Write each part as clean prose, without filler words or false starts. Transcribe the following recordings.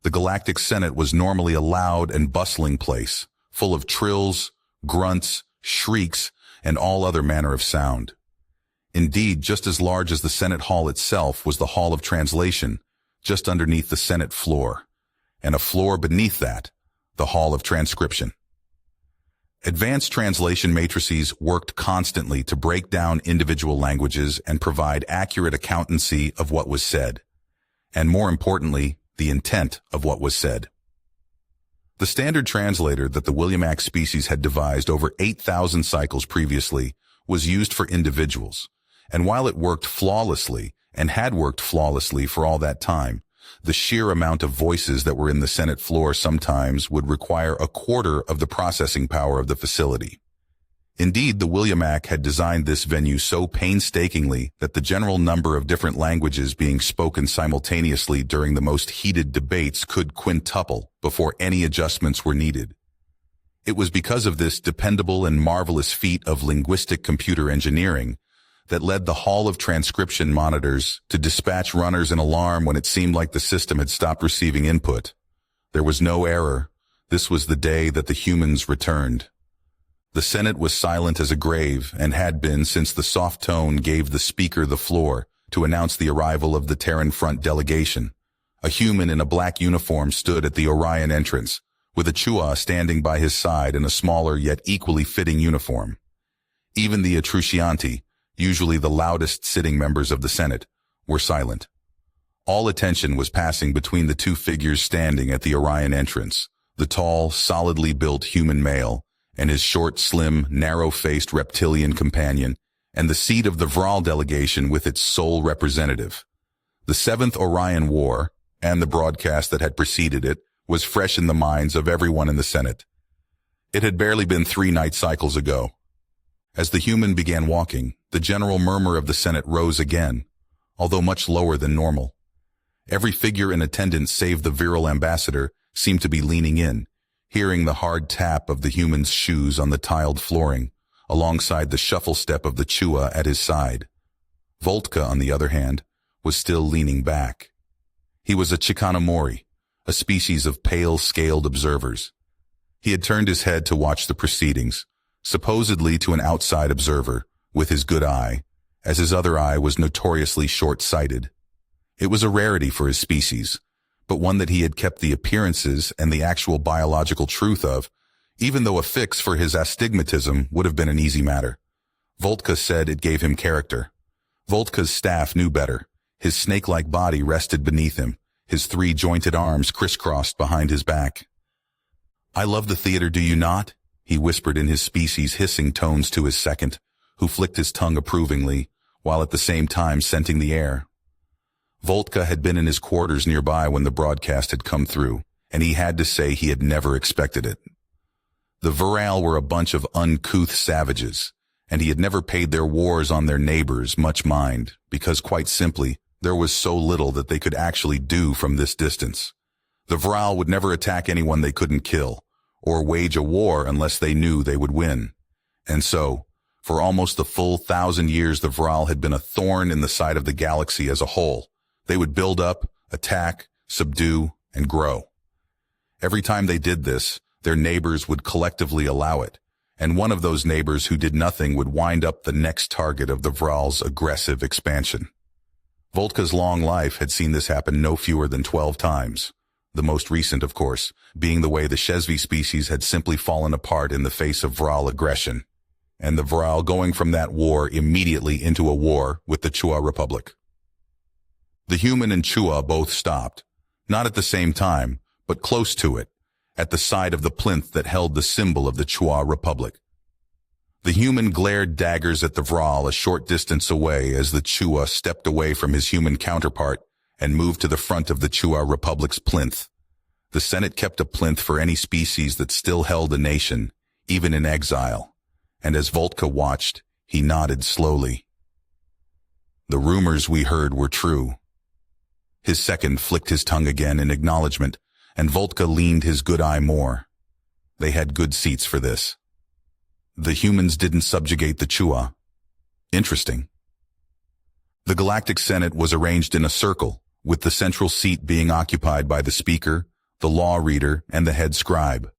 The Galactic Senate was normally a loud and bustling place, full of trills, grunts, shrieks, and all other manner of sound. Indeed, just as large as the Senate Hall itself was the Hall of Translation, just underneath the Senate floor, and a floor beneath that, the Hall of Transcription. Advanced translation matrices worked constantly to break down individual languages and provide accurate accountancy of what was said, and more importantly, the intent of what was said. The standard translator that the Williamax species had devised over 8,000 cycles previously was used for individuals, and while it worked flawlessly, and had worked flawlessly for all that time, the sheer amount of voices that were in the Senate floor sometimes would require a quarter of the processing power of the facility. Indeed, the Williamax had designed this venue so painstakingly that the general number of different languages being spoken simultaneously during the most heated debates could quintuple before any adjustments were needed. It was because of this dependable and marvelous feat of linguistic computer engineering that led the Hall of Transcription monitors to dispatch runners an alarm when it seemed like the system had stopped receiving input. There was no error. This was the day that the humans returned. The Senate was silent as a grave and had been since the soft tone gave the speaker the floor to announce the arrival of the Terran Front delegation. A human in a black uniform stood at the Orion entrance, with a Chua standing by his side in a smaller yet equally fitting uniform. Even the Atrucianti, usually the loudest sitting members of the Senate, were silent. All attention was passing between the two figures standing at the Orion entrance, the tall, solidly built human male, and his short, slim, narrow-faced reptilian companion, and the seat of the Vral delegation with its sole representative. The 7th Orion War, and the broadcast that had preceded it, was fresh in the minds of everyone in the Senate. It had barely been 3 night cycles ago. As the human began walking, the general murmur of the Senate rose again, although much lower than normal. Every figure in attendance save the virile ambassador seemed to be leaning in, hearing the hard tap of the human's shoes on the tiled flooring, alongside the shuffle step of the Chua at his side. Voltka, on the other hand, was still leaning back. He was a Chikanamori, a species of pale-scaled observers. He had turned his head to watch the proceedings, supposedly to an outside observer, with his good eye, as his other eye was notoriously short-sighted. It was a rarity for his species, but one that he had kept the appearances and the actual biological truth of, even though a fix for his astigmatism would have been an easy matter. Voltka said it gave him character. Voltka's staff knew better. His snake-like body rested beneath him, his 3 jointed arms crisscrossed behind his back. "I love the theater, do you not?" he whispered in his species' hissing tones to his second, who flicked his tongue approvingly, while at the same time scenting the air. Voltka had been in his quarters nearby when the broadcast had come through, and he had to say he had never expected it. The Viral were a bunch of uncouth savages, and he had never paid their wars on their neighbors much mind, because quite simply, there was so little that they could actually do from this distance. The Viral would never attack anyone they couldn't kill, or wage a war unless they knew they would win. And so, for almost the full 1,000 years the Viral had been a thorn in the side of the galaxy as a whole. They would build up, attack, subdue, and grow. Every time they did this, their neighbors would collectively allow it, and one of those neighbors who did nothing would wind up the next target of the Vral's aggressive expansion. Voltka's long life had seen this happen no fewer than 12 times, the most recent, of course, being the way the Shesvi species had simply fallen apart in the face of Vral aggression, and the Vral going from that war immediately into a war with the Chua Republic. The human and Chua both stopped, not at the same time, but close to it, at the side of the plinth that held the symbol of the Chua Republic. The human glared daggers at the Vral a short distance away as the Chua stepped away from his human counterpart and moved to the front of the Chua Republic's plinth. The Senate kept a plinth for any species that still held a nation, even in exile, and as Voltka watched, he nodded slowly. The rumors we heard were true. His second flicked his tongue again in acknowledgement, and Voltka leaned his good eye more. They had good seats for this. The humans didn't subjugate the Chua. Interesting. The Galactic Senate was arranged in a circle, with the central seat being occupied by the speaker, the law reader, and the head scribe.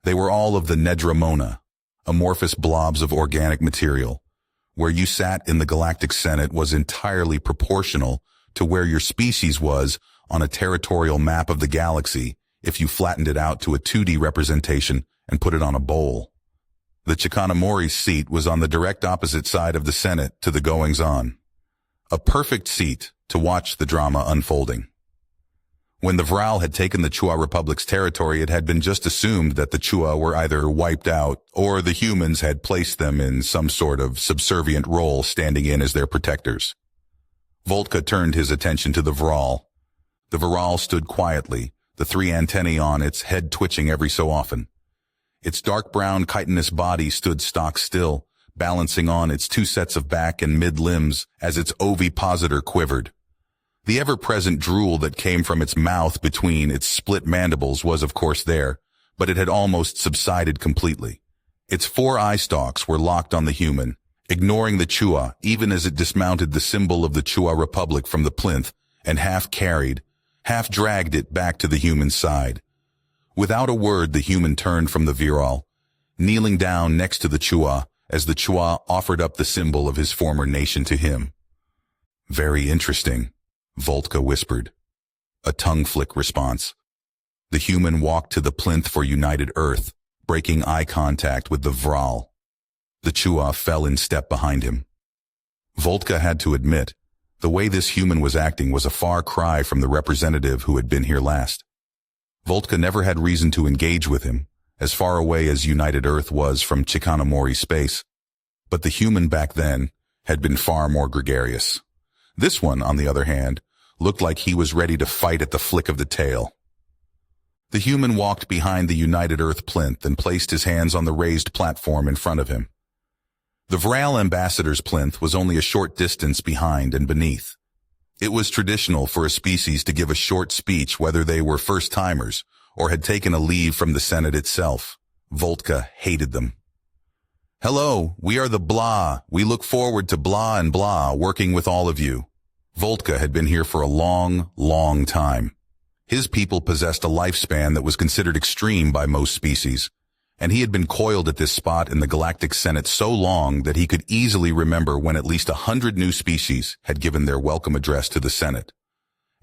They were all of the Nedramona, amorphous blobs of organic material. Where you sat in the Galactic Senate was entirely proportional to where your species was on a territorial map of the galaxy if you flattened it out to a 2D representation and put it on a bowl. The Chikanamori's seat was on the direct opposite side of the Senate to the goings-on. A perfect seat to watch the drama unfolding. When the Vral had taken the Chua Republic's territory, it had been just assumed that the Chua were either wiped out or the humans had placed them in some sort of subservient role, standing in as their protectors. Voltka turned his attention to the Vral. The Vral stood quietly, the 3 antennae on its head twitching every so often. Its dark brown chitinous body stood stock still, balancing on its 2 sets of back and mid-limbs as its ovipositor quivered. The ever-present drool that came from its mouth between its split mandibles was of course there, but it had almost subsided completely. Its 4 eye stalks were locked on the human, ignoring the Chua even as it dismounted the symbol of the Chua Republic from the plinth and half-carried, half-dragged it back to the human's side. Without a word, the human turned from the Viral, kneeling down next to the Chua as the Chua offered up the symbol of his former nation to him. "Very interesting," Voltka whispered. A tongue-flick response. The human walked to the plinth for United Earth, breaking eye contact with the Vral. The Chua fell in step behind him. Voltka had to admit, the way this human was acting was a far cry from the representative who had been here last. Voltka never had reason to engage with him, as far away as United Earth was from Chikanamori space. But the human back then had been far more gregarious. This one, on the other hand, looked like he was ready to fight at the flick of the tail. The human walked behind the United Earth plinth and placed his hands on the raised platform in front of him. The Vral ambassador's plinth was only a short distance behind and beneath. It was traditional for a species to give a short speech whether they were first-timers or had taken a leave from the Senate itself. Voltka hated them. "Hello, we are the blah. We look forward to blah and blah working with all of you." Voltka had been here for a long, long time. His people possessed a lifespan that was considered extreme by most species, and he had been coiled at this spot in the Galactic Senate so long that he could easily remember when at least 100 new species had given their welcome address to the Senate.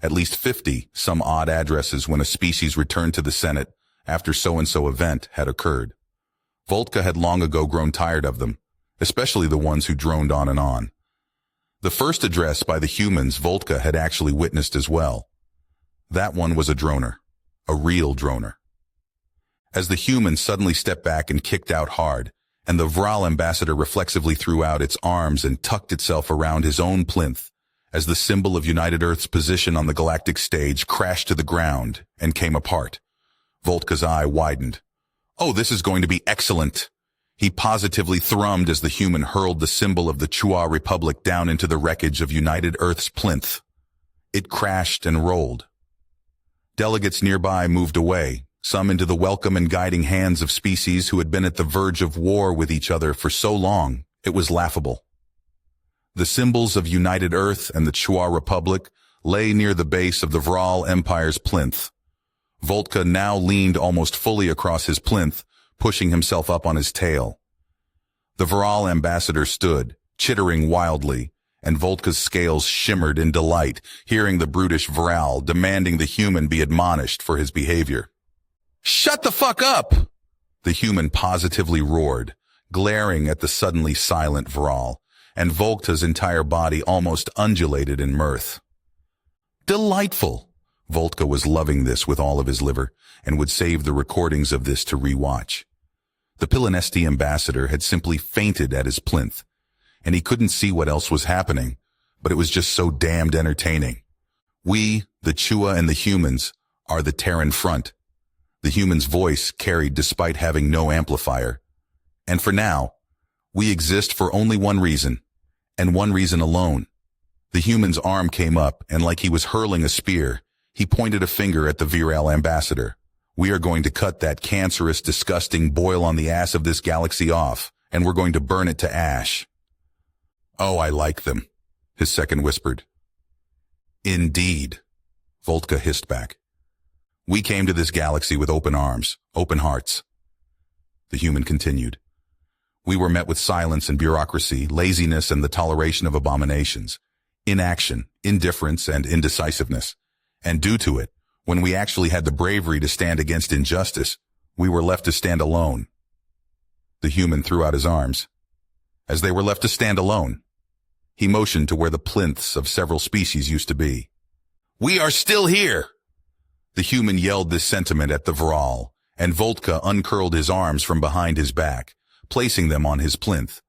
At least 50 some odd addresses when a species returned to the Senate after so-and-so event had occurred. Voltka had long ago grown tired of them, especially the ones who droned on and on. The first address by the humans Voltka had actually witnessed as well. That one was a droner, a real droner. As the human suddenly stepped back and kicked out hard, and the Vral ambassador reflexively threw out its arms and tucked itself around his own plinth, as the symbol of United Earth's position on the galactic stage crashed to the ground and came apart. Voltka's eye widened. "Oh, this is going to be excellent." He positively thrummed as the human hurled the symbol of the Chua Republic down into the wreckage of United Earth's plinth. It crashed and rolled. Delegates nearby moved away, some into the welcome and guiding hands of species who had been at the verge of war with each other for so long, it was laughable. The symbols of United Earth and the Chua Republic lay near the base of the Vral Empire's plinth. Voltka now leaned almost fully across his plinth, pushing himself up on his tail. The Vral ambassador stood, chittering wildly, and Voltka's scales shimmered in delight, hearing the brutish Vral demanding the human be admonished for his behavior. "Shut the fuck up!" the human positively roared, glaring at the suddenly silent Vral, and Voltka's entire body almost undulated in mirth. Delightful! Voltka was loving this with all of his liver, and would save the recordings of this to re-watch. The Pilanesti ambassador had simply fainted at his plinth, and he couldn't see what else was happening, but it was just so damned entertaining. We, the Chua and the humans, are the Terran front. The human's voice carried despite having no amplifier. And for now, we exist for only one reason, and one reason alone. The human's arm came up, and like he was hurling a spear, he pointed a finger at the Viral ambassador. "We are going to cut that cancerous, disgusting boil on the ass of this galaxy off, and we're going to burn it to ash." "Oh, I like them," his second whispered. "Indeed," Voltka hissed back. We came to this galaxy with open arms, open hearts. The human continued. We were met with silence and bureaucracy, laziness and the toleration of abominations, inaction, indifference, and indecisiveness. And due to it, when we actually had the bravery to stand against injustice, we were left to stand alone. The human threw out his arms. As they were left to stand alone, he motioned to where the plinths of several species used to be. We are still here! The human yelled this sentiment at the Vral, and Voltka uncurled his arms from behind his back, placing them on his plinth.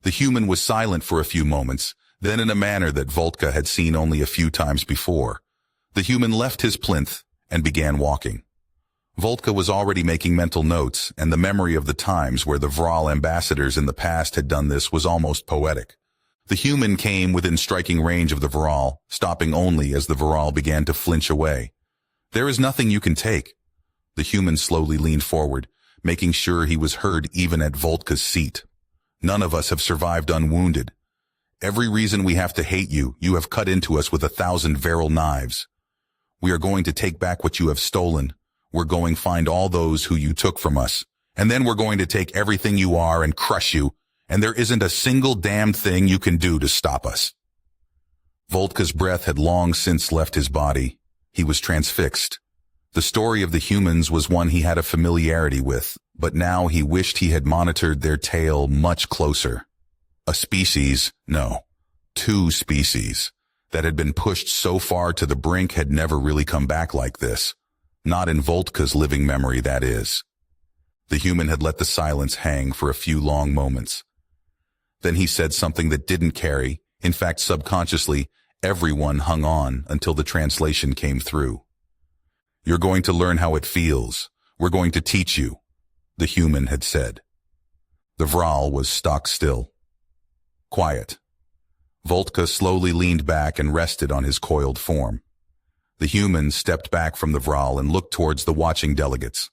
The human was silent for a few moments, then in a manner that Voltka had seen only a few times before. The human left his plinth and began walking. Voltka was already making mental notes, and the memory of the times where the Vral ambassadors in the past had done this was almost poetic. The human came within striking range of the Vral, stopping only as the Vral began to flinch away. There is nothing you can take. The human slowly leaned forward, making sure he was heard even at Voltka's seat. None of us have survived unwounded. Every reason we have to hate you, you have cut into us with 1,000 virile knives. We are going to take back what you have stolen. We're going to find all those who you took from us. And then we're going to take everything you are and crush you, and there isn't a single damned thing you can do to stop us. Voltka's breath had long since left his body. He was transfixed. The story of the humans was one he had a familiarity with, but now he wished he had monitored their tale much closer. A species, no, 2 species, that had been pushed so far to the brink had never really come back like this. Not in Voltka's living memory, that is. The human had let the silence hang for a few long moments. Then he said something that didn't carry. In fact, subconsciously, everyone hung on until the translation came through. You're going to learn how it feels. We're going to teach you, the human had said. The Vral was stock still. Quiet. Voltka slowly leaned back and rested on his coiled form. The human stepped back from the Vral and looked towards the watching delegates.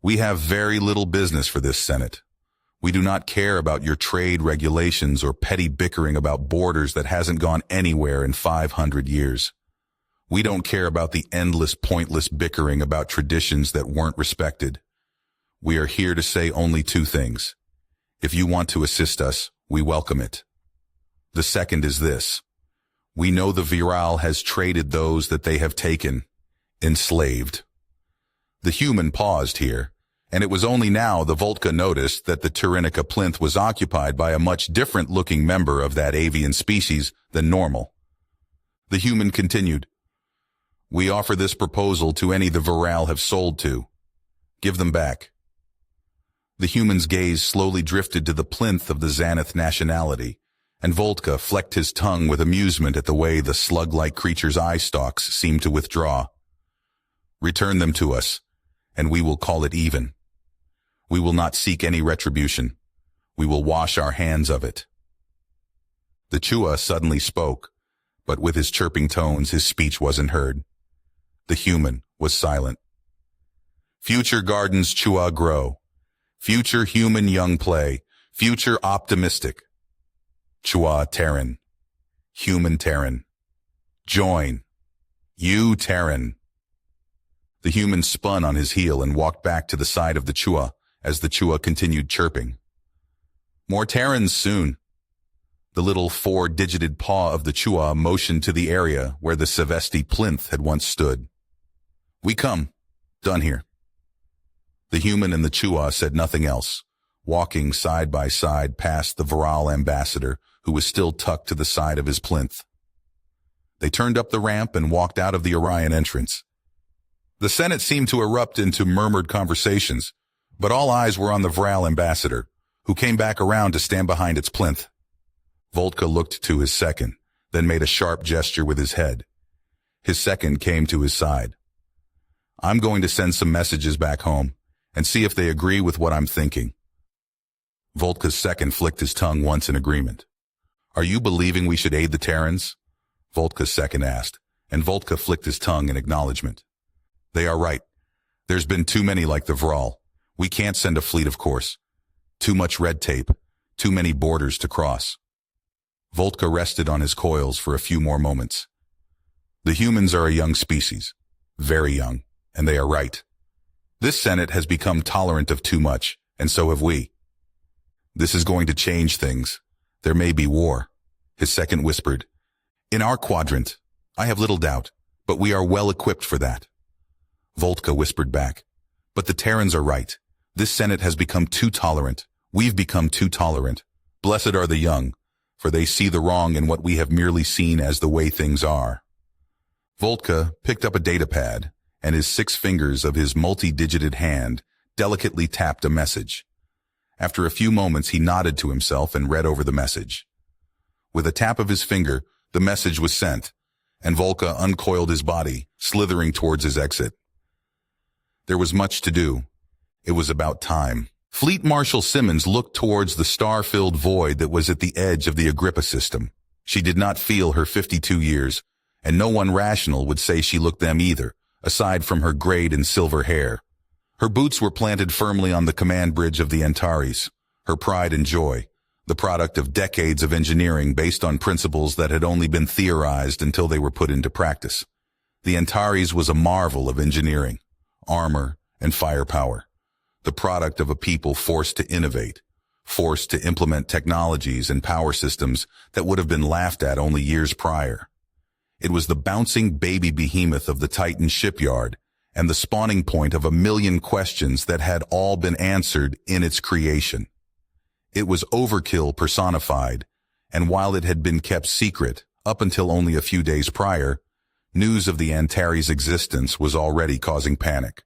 We have very little business for this Senate. We do not care about your trade regulations or petty bickering about borders that hasn't gone anywhere in 500 years. We don't care about the endless, pointless bickering about traditions that weren't respected. We are here to say only 2 things. If you want to assist us, we welcome it. The second is this. We know the Viral has traded those that they have taken, enslaved. The human paused here, and it was only now the Voltka noticed that the Tyrannica plinth was occupied by a much different-looking member of that avian species than normal. The human continued. We offer this proposal to any the Viral have sold to. Give them back. The human's gaze slowly drifted to the plinth of the Xanath nationality, and Voltka flecked his tongue with amusement at the way the slug-like creature's eye stalks seemed to withdraw. Return them to us, and we will call it even. We will not seek any retribution. We will wash our hands of it. The Chua suddenly spoke, but with his chirping tones his speech wasn't heard. The human was silent. Future gardens Chua grow. Future human young play. Future optimistic. Chua Terran. Human Terran. Join. You Terran. The human spun on his heel and walked back to the side of the Chua as the Chua continued chirping. More Terrans soon. The little 4-digited paw of the Chua motioned to the area where the Sevesti plinth had once stood. We come. Done here. The human and the Chua said nothing else, walking side by side past the Viral ambassador, who was still tucked to the side of his plinth. They turned up the ramp and walked out of the Orion entrance. The Senate seemed to erupt into murmured conversations, but all eyes were on the Viral ambassador, who came back around to stand behind its plinth. Voltka looked to his second, then made a sharp gesture with his head. His second came to his side. I'm going to send some messages back home and see if they agree with what I'm thinking. Voltka's second flicked his tongue once in agreement. Are you believing we should aid the Terrans? Voltka's second asked, and Voltka flicked his tongue in acknowledgement. They are right. There's been too many like the Vral. We can't send a fleet, of course. Too much red tape, too many borders to cross. Voltka rested on his coils for a few more moments. The humans are a young species, very young, And they are right. This Senate has become tolerant of too much, and so have we. This is going to change things. There may be war, his second whispered. In our quadrant, I have little doubt, but we are well equipped for that. Voltka whispered back. But the Terrans are right. This Senate has become too tolerant. We've become too tolerant. Blessed are the young, for they see the wrong in what we have merely seen as the way things are. Voltka picked up a datapad, and his 6 fingers of his multi-digited hand delicately tapped a message. After a few moments, he nodded to himself and read over the message. With a tap of his finger, the message was sent, and Voltka uncoiled his body, slithering towards his exit. There was much to do. It was about time. Fleet Marshal Simmons looked towards the star-filled void that was at the edge of the Agrippa system. She did not feel her 52 years, and no one rational would say she looked them either, aside from her grayed and silver hair. Her boots were planted firmly on the command bridge of the Antares, her pride and joy, the product of decades of engineering based on principles that had only been theorized until they were put into practice. The Antares was a marvel of engineering, armor, and firepower, the product of a people forced to innovate, forced to implement technologies and power systems that would have been laughed at only years prior. It was the bouncing baby behemoth of the Titan shipyard and the spawning point of a million questions that had all been answered in its creation. It was overkill personified, and while it had been kept secret up until only a few days prior, news of the Antares' existence was already causing panic.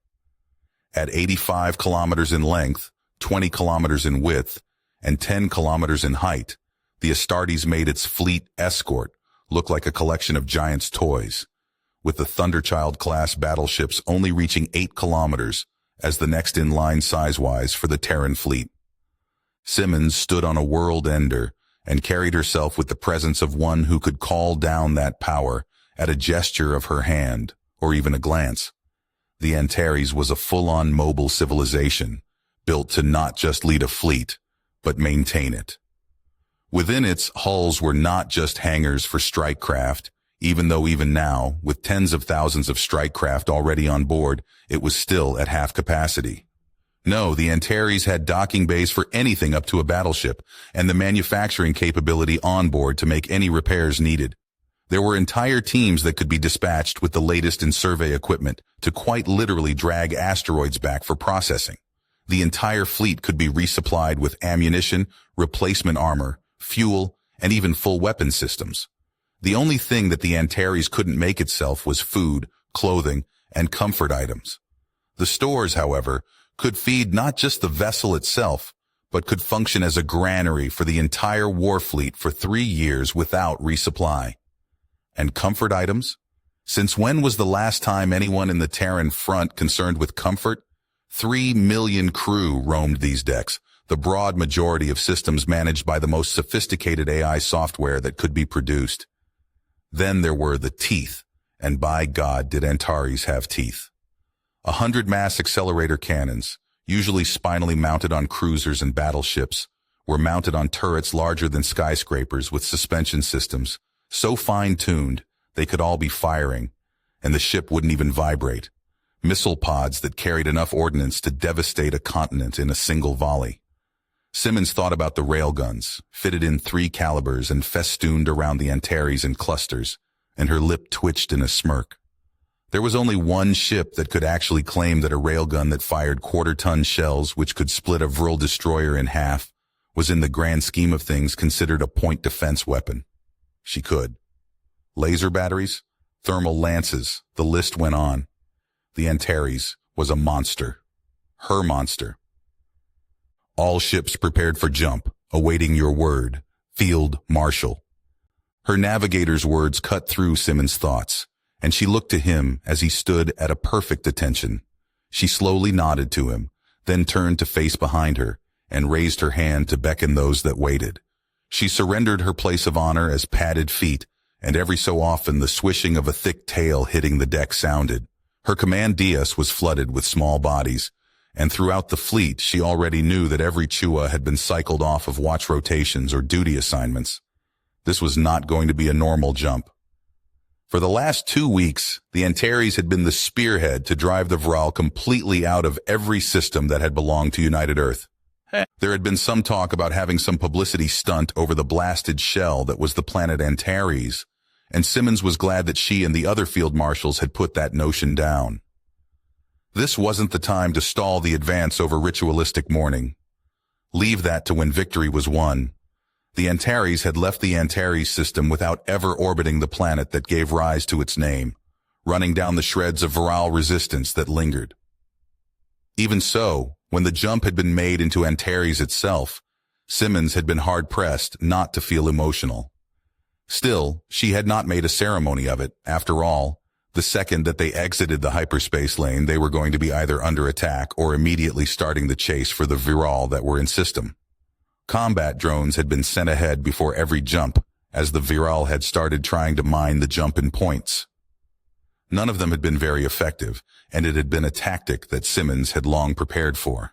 At 85 kilometers in length, 20 kilometers in width, and 10 kilometers in height, the Astartes made its fleet escort look like a collection of giants' toys, with the Thunderchild-class battleships only reaching 8 kilometers as the next in line size-wise for the Terran fleet. Simmons stood on a world ender and carried herself with the presence of one who could call down that power at a gesture of her hand or even a glance. The Antares was a full-on mobile civilization, built to not just lead a fleet, but maintain it. Within its hulls were not just hangars for strike craft, even though even now, with tens of thousands of strike craft already on board, it was still at half capacity. No, the Antares had docking bays for anything up to a battleship, and the manufacturing capability on board to make any repairs needed. There were entire teams that could be dispatched with the latest in survey equipment to quite literally drag asteroids back for processing. The entire fleet could be resupplied with ammunition, replacement armor, fuel, and even full weapon systems. The only thing that the Antares couldn't make itself was food, clothing, and comfort items. The stores, however, could feed not just the vessel itself, but could function as a granary for the entire war fleet for 3 years without resupply. And comfort items? Since when was the last time anyone in the Terran front concerned with comfort? 3 million crew roamed these decks, the broad majority of systems managed by the most sophisticated AI software that could be produced. Then there were the teeth, and by God did Antares have teeth. 100 mass accelerator cannons, usually spinally mounted on cruisers and battleships, were mounted on turrets larger than skyscrapers with suspension systems, so fine-tuned they could all be firing, and the ship wouldn't even vibrate. Missile pods that carried enough ordnance to devastate a continent in a single volley. Simmons thought about the railguns, fitted in 3 calibers and festooned around the Antares in clusters, and her lip twitched in a smirk. There was only one ship that could actually claim that a railgun that fired quarter-ton shells which could split a Vril destroyer in half was in the grand scheme of things considered a point defense weapon. She could. Laser batteries, thermal lances, the list went on. The Antares was a monster. Her monster. All ships prepared for jump, awaiting your word. Field Marshal. Her navigator's words cut through Simmons' thoughts, and she looked to him as he stood at a perfect attention. She slowly nodded to him, then turned to face behind her, and raised her hand to beckon those that waited. She surrendered her place of honor as padded feet, and every so often the swishing of a thick tail hitting the deck sounded. Her command dais was flooded with small bodies, and throughout the fleet she already knew that every Chua had been cycled off of watch rotations or duty assignments. This was not going to be a normal jump. For the last 2 weeks, the Antares had been the spearhead to drive the Vral completely out of every system that had belonged to United Earth. There had been some talk about having some publicity stunt over the blasted shell that was the planet Antares, and Simmons was glad that she and the other field marshals had put that notion down. This wasn't the time to stall the advance over ritualistic mourning. Leave that to when victory was won. The Antares had left the Antares system without ever orbiting the planet that gave rise to its name, running down the shreds of viral resistance that lingered. Even so, when the jump had been made into Antares itself, Simmons had been hard-pressed not to feel emotional. Still, she had not made a ceremony of it. After all, the second that they exited the hyperspace lane, they were going to be either under attack or immediately starting the chase for the viral that were in system. Combat drones had been sent ahead before every jump, as the viral had started trying to mine the jump-in points. None of them had been very effective, and it had been a tactic that Simmons had long prepared for.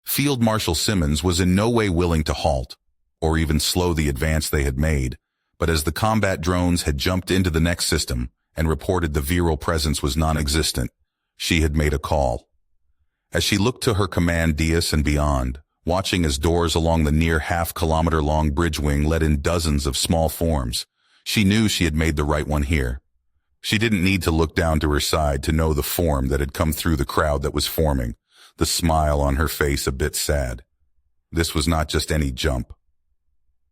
Field Marshal Simmons was in no way willing to halt, or even slow the advance they had made, but as the combat drones had jumped into the next system and reported the viral presence was non-existent, she had made a call. As she looked to her command dais and beyond, watching as doors along the near half-kilometer-long bridge wing let in dozens of small forms, she knew she had made the right one here. She didn't need to look down to her side to know the form that had come through the crowd that was forming, the smile on her face a bit sad. This was not just any jump.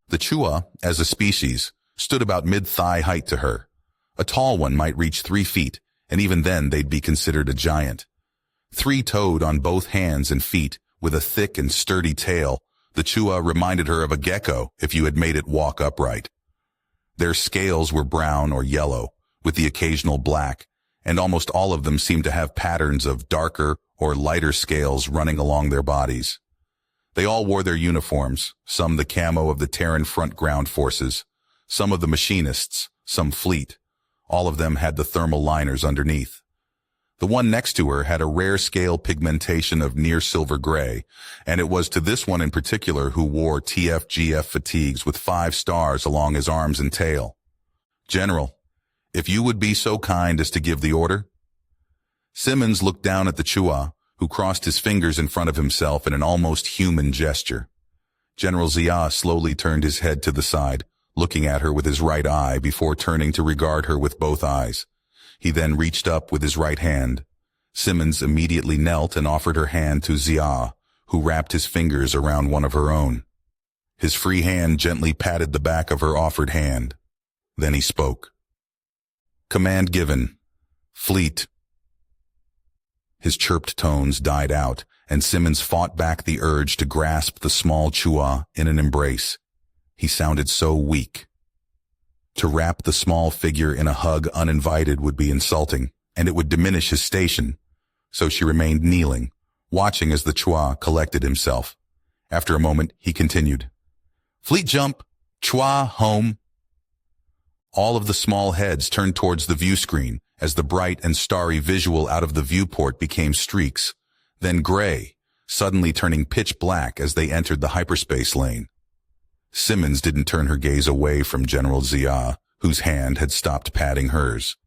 The Chua, as a species, stood about mid-thigh height to her. A tall one might reach 3 feet, and even then they'd be considered a giant. 3-toed on both hands and feet, with a thick and sturdy tail, the Chua reminded her of a gecko if you had made it walk upright. Their scales were brown or yellow, with the occasional black, and almost all of them seemed to have patterns of darker or lighter scales running along their bodies. They all wore their uniforms, some the camo of the Terran Front Ground Forces, some of the machinists, some fleet. All of them had the thermal liners underneath. The one next to her had a rare scale pigmentation of near silver gray, and it was to this one in particular who wore TFGF fatigues with 5 stars along his arms and tail. "General, if you would be so kind as to give the order." Simmons looked down at the Chua, who crossed his fingers in front of himself in an almost human gesture. General Zia slowly turned his head to the side, looking at her with his right eye before turning to regard her with both eyes. He then reached up with his right hand. Simmons immediately knelt and offered her hand to Zia, who wrapped his fingers around one of her own. His free hand gently patted the back of her offered hand. Then he spoke. "Command given. Fleet." His chirped tones died out, and Simmons fought back the urge to grasp the small Chua in an embrace. He sounded so weak. To wrap the small figure in a hug uninvited would be insulting, and it would diminish his station. So she remained kneeling, watching as the Chua collected himself. After a moment, he continued. "Fleet jump, Chua home." All of the small heads turned towards the view screen as the bright and starry visual out of the viewport became streaks, then gray, suddenly turning pitch black as they entered the hyperspace lane. Simmons didn't turn her gaze away from General Zia, whose hand had stopped patting hers.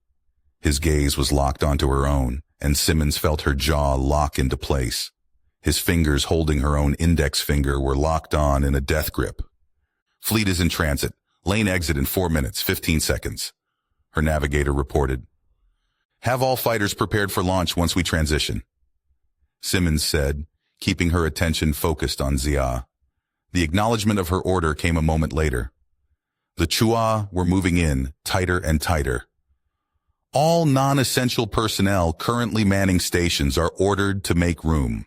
His gaze was locked onto her own, and Simmons felt her jaw lock into place. His fingers holding her own index finger were locked on in a death grip. "Fleet is in transit. Lane exit in 4 minutes, 15 seconds, her navigator reported. "Have all fighters prepared for launch once we transition," Simmons said, keeping her attention focused on Zia. The acknowledgement of her order came a moment later. The Chua were moving in, tighter and tighter. "All non-essential personnel currently manning stations are ordered to make room."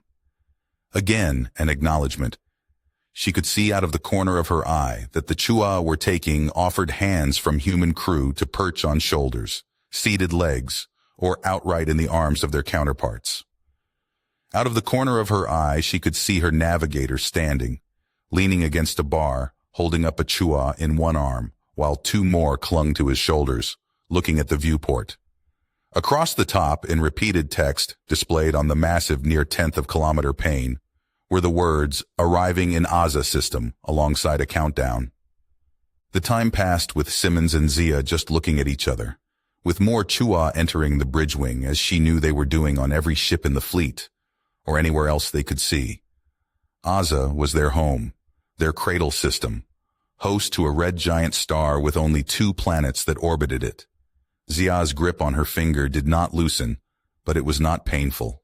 Again, an acknowledgement. She could see out of the corner of her eye that the Chua were taking offered hands from human crew to perch on shoulders, seated legs, or outright in the arms of their counterparts. Out of the corner of her eye, she could see her navigator standing, leaning against a bar, holding up a Chua in one arm, while 2 more clung to his shoulders, looking at the viewport. Across the top, in repeated text, displayed on the massive near 10th of kilometer pane, were the words, "Arriving in Aza system," alongside a countdown. The time passed with Simmons and Zia just looking at each other, with more Chua entering the bridge wing as she knew they were doing on every ship in the fleet, or anywhere else they could see. Aza was their home, their cradle system, host to a red giant star with only 2 planets that orbited it. Zia's grip on her finger did not loosen, but it was not painful.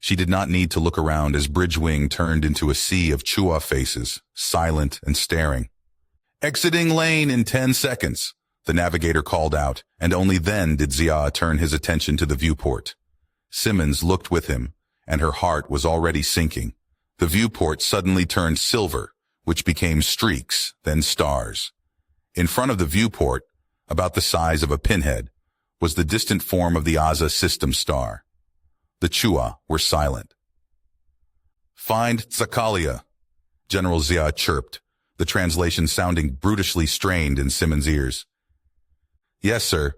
She did not need to look around as Bridgewing turned into a sea of Chua faces, silent and staring. "Exiting lane in 10 seconds, the navigator called out, and only then did Zia turn his attention to the viewport. Simmons looked with him, and her heart was already sinking. The viewport suddenly turned silver, which became streaks, then stars. In front of the viewport, about the size of a pinhead, was the distant form of the Aza system star. The Chua were silent. "Find Tsakalia," General Zia chirped, the translation sounding brutishly strained in Simmons' ears. "Yes, sir.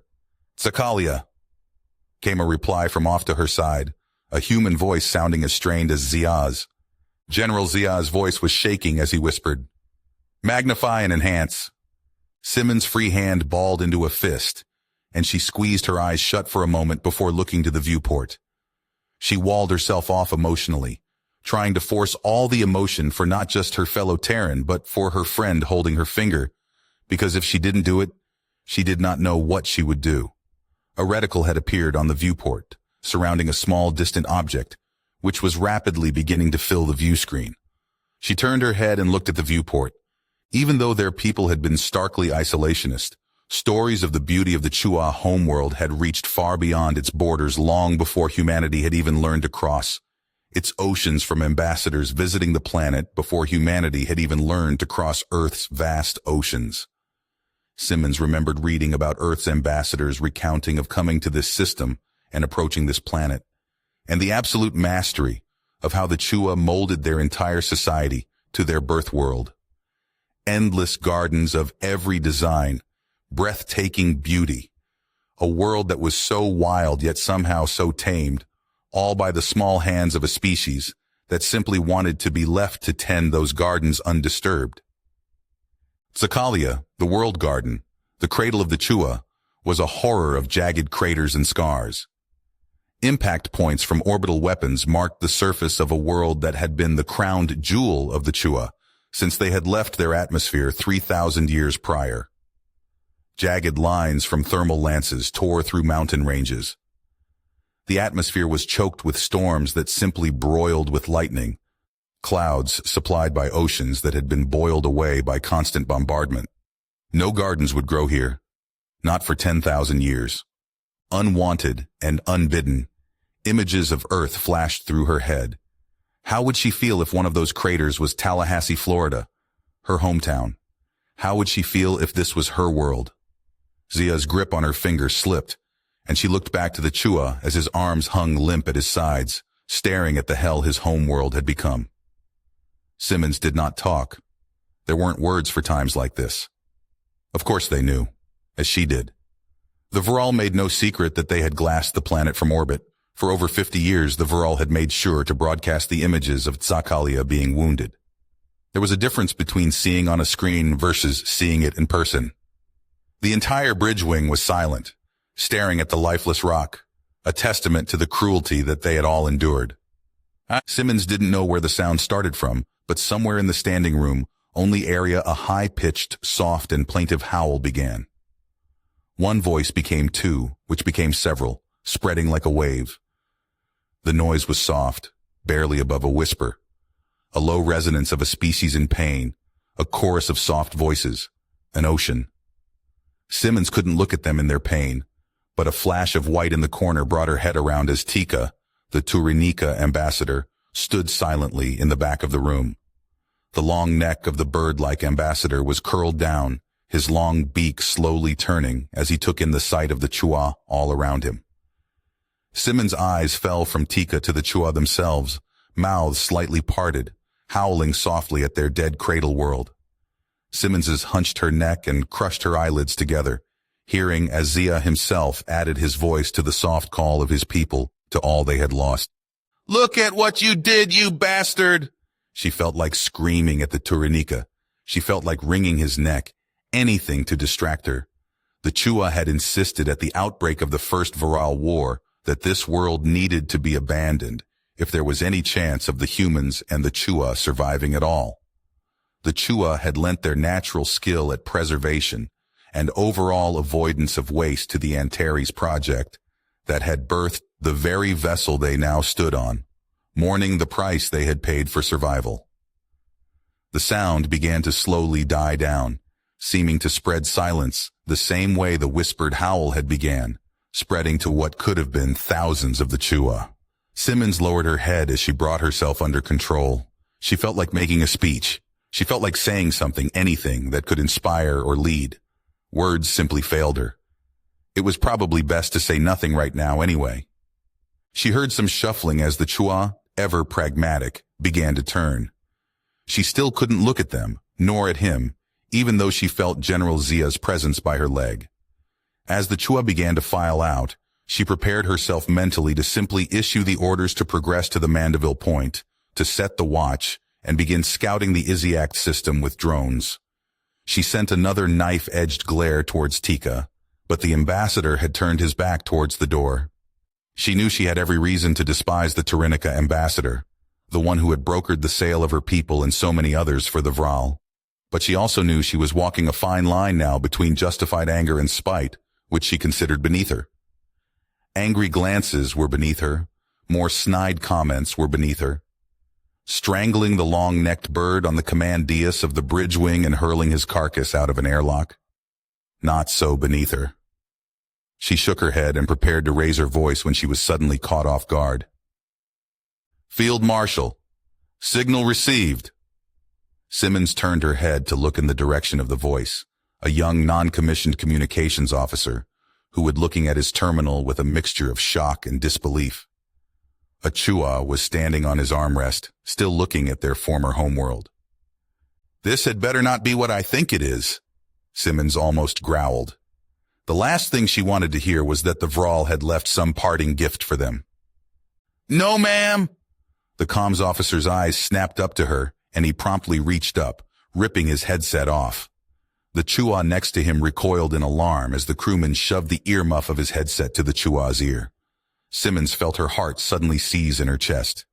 Tsakalia," came a reply from off to her side, a human voice sounding as strained as Zia's. General Zia's voice was shaking as he whispered, "Magnify and enhance." Simmons' free hand balled into a fist, and she squeezed her eyes shut for a moment before looking to the viewport. She walled herself off emotionally, trying to force all the emotion for not just her fellow Terran, but for her friend holding her finger, because if she didn't do it, she did not know what she would do. A reticle had appeared on the viewport, surrounding a small distant object, which was rapidly beginning to fill the view screen. She turned her head and looked at the viewport. Even though their people had been starkly isolationist, stories of the beauty of the Chua homeworld had reached far beyond its borders long before humanity had even learned to cross its oceans, from ambassadors visiting the planet before humanity had even learned to cross Earth's vast oceans. Simmons remembered reading about Earth's ambassadors recounting of coming to this system and approaching this planet, and the absolute mastery of how the Chua molded their entire society to their birth world. Endless gardens of every design, breathtaking beauty, a world that was so wild yet somehow so tamed, all by the small hands of a species that simply wanted to be left to tend those gardens undisturbed. Tsakalia, the world garden, the cradle of the Chua, was a horror of jagged craters and scars. Impact points from orbital weapons marked the surface of a world that had been the crowned jewel of the Chua since they had left their atmosphere 3,000 years prior. Jagged lines from thermal lances tore through mountain ranges. The atmosphere was choked with storms that simply broiled with lightning, clouds supplied by oceans that had been boiled away by constant bombardment. No gardens would grow here, not for 10,000 years. Unwanted and unbidden, images of Earth flashed through her head. How would she feel if one of those craters was Tallahassee, Florida, her hometown? How would she feel if this was her world? Zia's grip on her finger slipped, and she looked back to the Chua as his arms hung limp at his sides, staring at the hell his homeworld had become. Simmons did not talk. There weren't words for times like this. Of course they knew, as she did. The Viral made no secret that they had glassed the planet from orbit. For over 50 years, the Viral had made sure to broadcast the images of Tsakalia being wounded. There was a difference between seeing on a screen versus seeing it in person. The entire bridge wing was silent, staring at the lifeless rock, a testament to the cruelty that they had all endured. Simmons didn't know where the sound started from, but somewhere in the standing room, only area, a high-pitched, soft, and plaintive howl began. One voice became 2, which became several, spreading like a wave. The noise was soft, barely above a whisper, a low resonance of a species in pain, a chorus of soft voices, an ocean. Simmons couldn't look at them in their pain, but a flash of white in the corner brought her head around as Tika, the Turinika ambassador, stood silently in the back of the room. The long neck of the bird-like ambassador was curled down, his long beak slowly turning as he took in the sight of the Chua all around him. Simmons' eyes fell from Tika to the Chua themselves, mouths slightly parted, howling softly at their dead cradle world. Simmons hunched her neck and crushed her eyelids together, hearing as Zia himself added his voice to the soft call of his people to all they had lost. "Look at what you did, you bastard!" She felt like screaming at the Turinika. She felt like wringing his neck, anything to distract her. The Chua had insisted at the outbreak of the First Viral War that this world needed to be abandoned if there was any chance of the humans and the Chua surviving at all. The Chua had lent their natural skill at preservation and overall avoidance of waste to the Antares project that had birthed the very vessel they now stood on, mourning the price they had paid for survival. The sound began to slowly die down, seeming to spread silence the same way the whispered howl had began, spreading to what could have been thousands of the Chua. Simmons lowered her head as she brought herself under control. She felt like making a speech. She felt like saying something, anything that could inspire or lead. Words simply failed her. It was probably best to say nothing right now anyway. She heard some shuffling as the Chua, ever pragmatic, began to turn. She still couldn't look at them, nor at him, even though she felt General Zia's presence by her leg. As the Chua began to file out, she prepared herself mentally to simply issue the orders to progress to the Mandeville Point, to set the watch, and begin scouting the Iziact system with drones. She sent another knife-edged glare towards Tika, but the ambassador had turned his back towards the door. She knew she had every reason to despise the Tyrannica ambassador, the one who had brokered the sale of her people and so many others for the Vral. But she also knew she was walking a fine line now between justified anger and spite, which she considered beneath her. Angry glances were beneath her. More snide comments were beneath her. Strangling the long-necked bird on the command dais of the bridge wing and hurling his carcass out of an airlock. Not so beneath her. She shook her head and prepared to raise her voice when she was suddenly caught off guard. Field Marshal, signal received. Simmons turned her head to look in the direction of the voice, a young non-commissioned communications officer who was looking at his terminal with a mixture of shock and disbelief. A Chua was standing on his armrest, still looking at their former homeworld. This had better not be what I think it is, Simmons almost growled. The last thing she wanted to hear was that the Vral had left some parting gift for them. No, ma'am! The comms officer's eyes snapped up to her, and he promptly reached up, ripping his headset off. The Chua next to him recoiled in alarm as the crewman shoved the earmuff of his headset to the Chua's ear. Simmons felt her heart suddenly seize in her chest.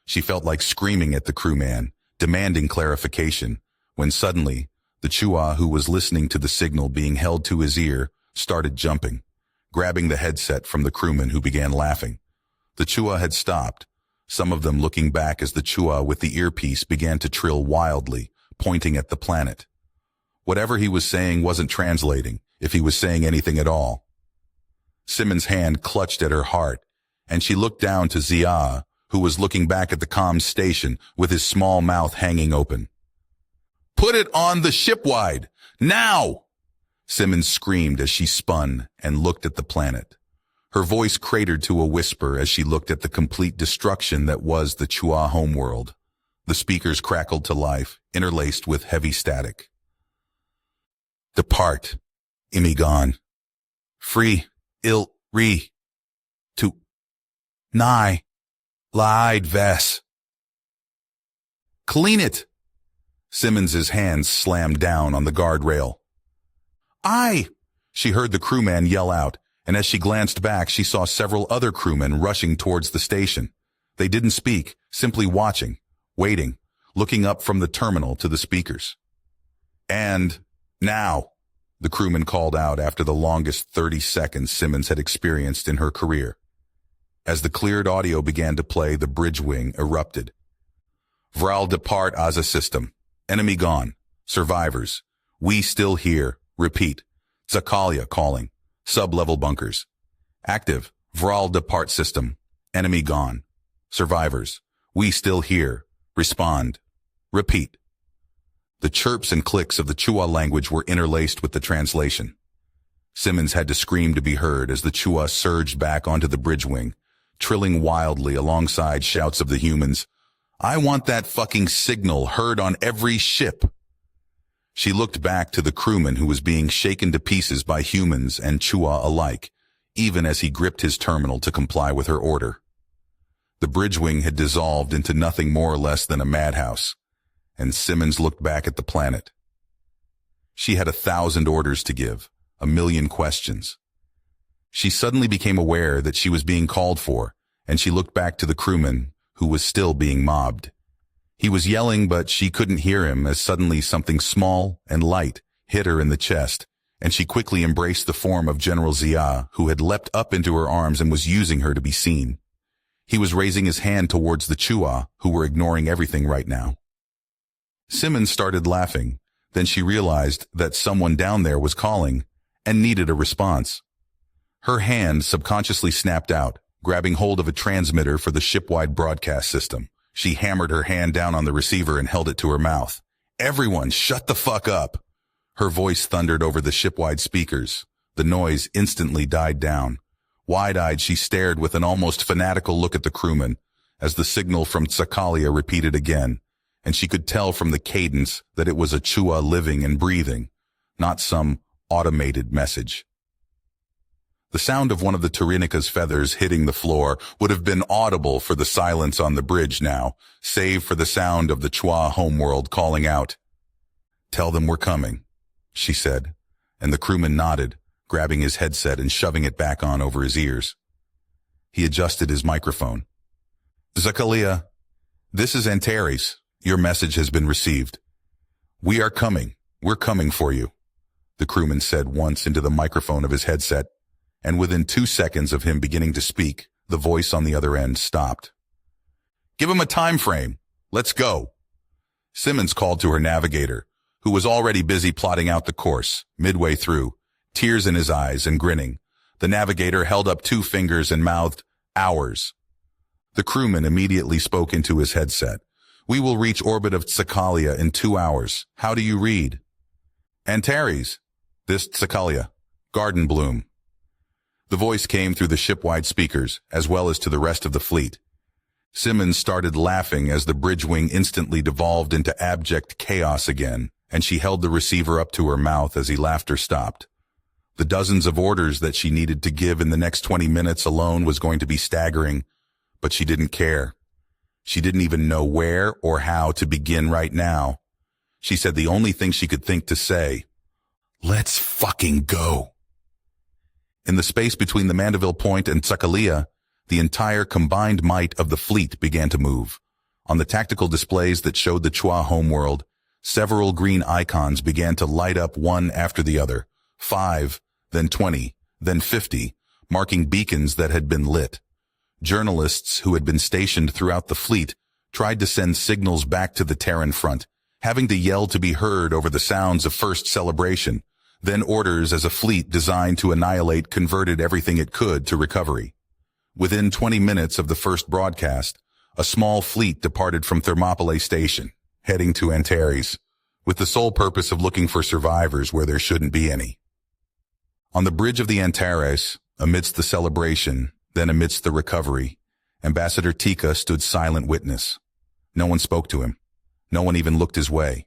She felt like screaming at the crewman, demanding clarification, when suddenly, the Chua who was listening to the signal being held to his ear started jumping, grabbing the headset from the crewman who began laughing. The Chua had stopped, some of them looking back as the Chua with the earpiece began to trill wildly, pointing at the planet. Whatever he was saying wasn't translating, if he was saying anything at all. Simmons' hand clutched at her heart, and she looked down to Zia, who was looking back at the comms station with his small mouth hanging open. Put it on the shipwide! Now! Simmons screamed as she spun and looked at the planet. Her voice cratered to a whisper as she looked at the complete destruction that was the Chua homeworld. The speakers crackled to life, interlaced with heavy static. Depart, Imigon. Free, il, re. To. Nigh. Lied, ves. Clean it! Simmons's hands slammed down on the guardrail. Aye! She heard the crewman yell out, and as she glanced back, she saw several other crewmen rushing towards the station. They didn't speak, simply watching, waiting, looking up from the terminal to the speakers. And now, the crewman called out after the longest 30 seconds Simmons had experienced in her career. As the cleared audio began to play, the bridge wing erupted. Vral depart as a system. Enemy gone. Survivors. We still here. Repeat. Zakalia calling. Sub-level bunkers. Active. Vral depart system. Enemy gone. Survivors. We still here. Respond. Repeat. The chirps and clicks of the Chua language were interlaced with the translation. Simmons had to scream to be heard as the Chua surged back onto the bridge wing, trilling wildly alongside shouts of the humans. I want that fucking signal heard on every ship. She looked back to the crewman who was being shaken to pieces by humans and Chua alike, even as he gripped his terminal to comply with her order. The bridge wing had dissolved into nothing more or less than a madhouse, and Simmons looked back at the planet. She had 1,000 orders to give, 1,000,000 questions. She suddenly became aware that she was being called for, and she looked back to the crewman, who was still being mobbed. He was yelling, but she couldn't hear him as suddenly something small and light hit her in the chest, and she quickly embraced the form of General Zia, who had leapt up into her arms and was using her to be seen. He was raising his hand towards the Chua, who were ignoring everything right now. Simmons started laughing. Then she realized that someone down there was calling and needed a response. Her hand subconsciously snapped out, grabbing hold of a transmitter for the ship-wide broadcast system. She hammered her hand down on the receiver and held it to her mouth. "Everyone, shut the fuck up!" Her voice thundered over the ship-wide speakers. The noise instantly died down. Wide-eyed, she stared with an almost fanatical look at the crewman, as the signal from Tsakalia repeated again, and she could tell from the cadence that it was a Chua living and breathing, not some automated message. The sound of one of the Tyrrhenica's feathers hitting the floor would have been audible for the silence on the bridge now, save for the sound of the Chua homeworld calling out. "Tell them we're coming," she said, and the crewman nodded, grabbing his headset and shoving it back on over his ears. He adjusted his microphone. "Zakalia, this is Antares. Your message has been received. We are coming. We're coming for you," the crewman said once into the microphone of his headset, and within 2 seconds of him beginning to speak, the voice on the other end stopped. "Give him a time frame. Let's go." Simmons called to her navigator, who was already busy plotting out the course. Midway through, tears in his eyes and grinning, the navigator held up 2 fingers and mouthed, "Hours." The crewman immediately spoke into his headset. "We will reach orbit of Tsakalia in 2 hours. How do you read?" "Antares. This Tsakalia. Garden Bloom." The voice came through the ship-wide speakers, as well as to the rest of the fleet. Simmons started laughing as the bridge wing instantly devolved into abject chaos again, and she held the receiver up to her mouth as he laughter stopped. The dozens of orders that she needed to give in the next 20 minutes alone was going to be staggering, but she didn't care. She didn't even know where or how to begin right now. She said the only thing she could think to say, "Let's fucking go." In the space between the Mandeville Point and Tsakalia, the entire combined might of the fleet began to move. On the tactical displays that showed the Chua homeworld, several green icons began to light up one after the other, 5, then 20, then 50, marking beacons that had been lit. Journalists who had been stationed throughout the fleet tried to send signals back to the Terran front, having to yell to be heard over the sounds of first celebration, then orders as a fleet designed to annihilate converted everything it could to recovery. Within 20 minutes of the first broadcast, a small fleet departed from Thermopylae Station, heading to Antares, with the sole purpose of looking for survivors where there shouldn't be any. On the bridge of the Antares, amidst the celebration, then amidst the recovery, Ambassador Tika stood silent witness. No one spoke to him. No one even looked his way.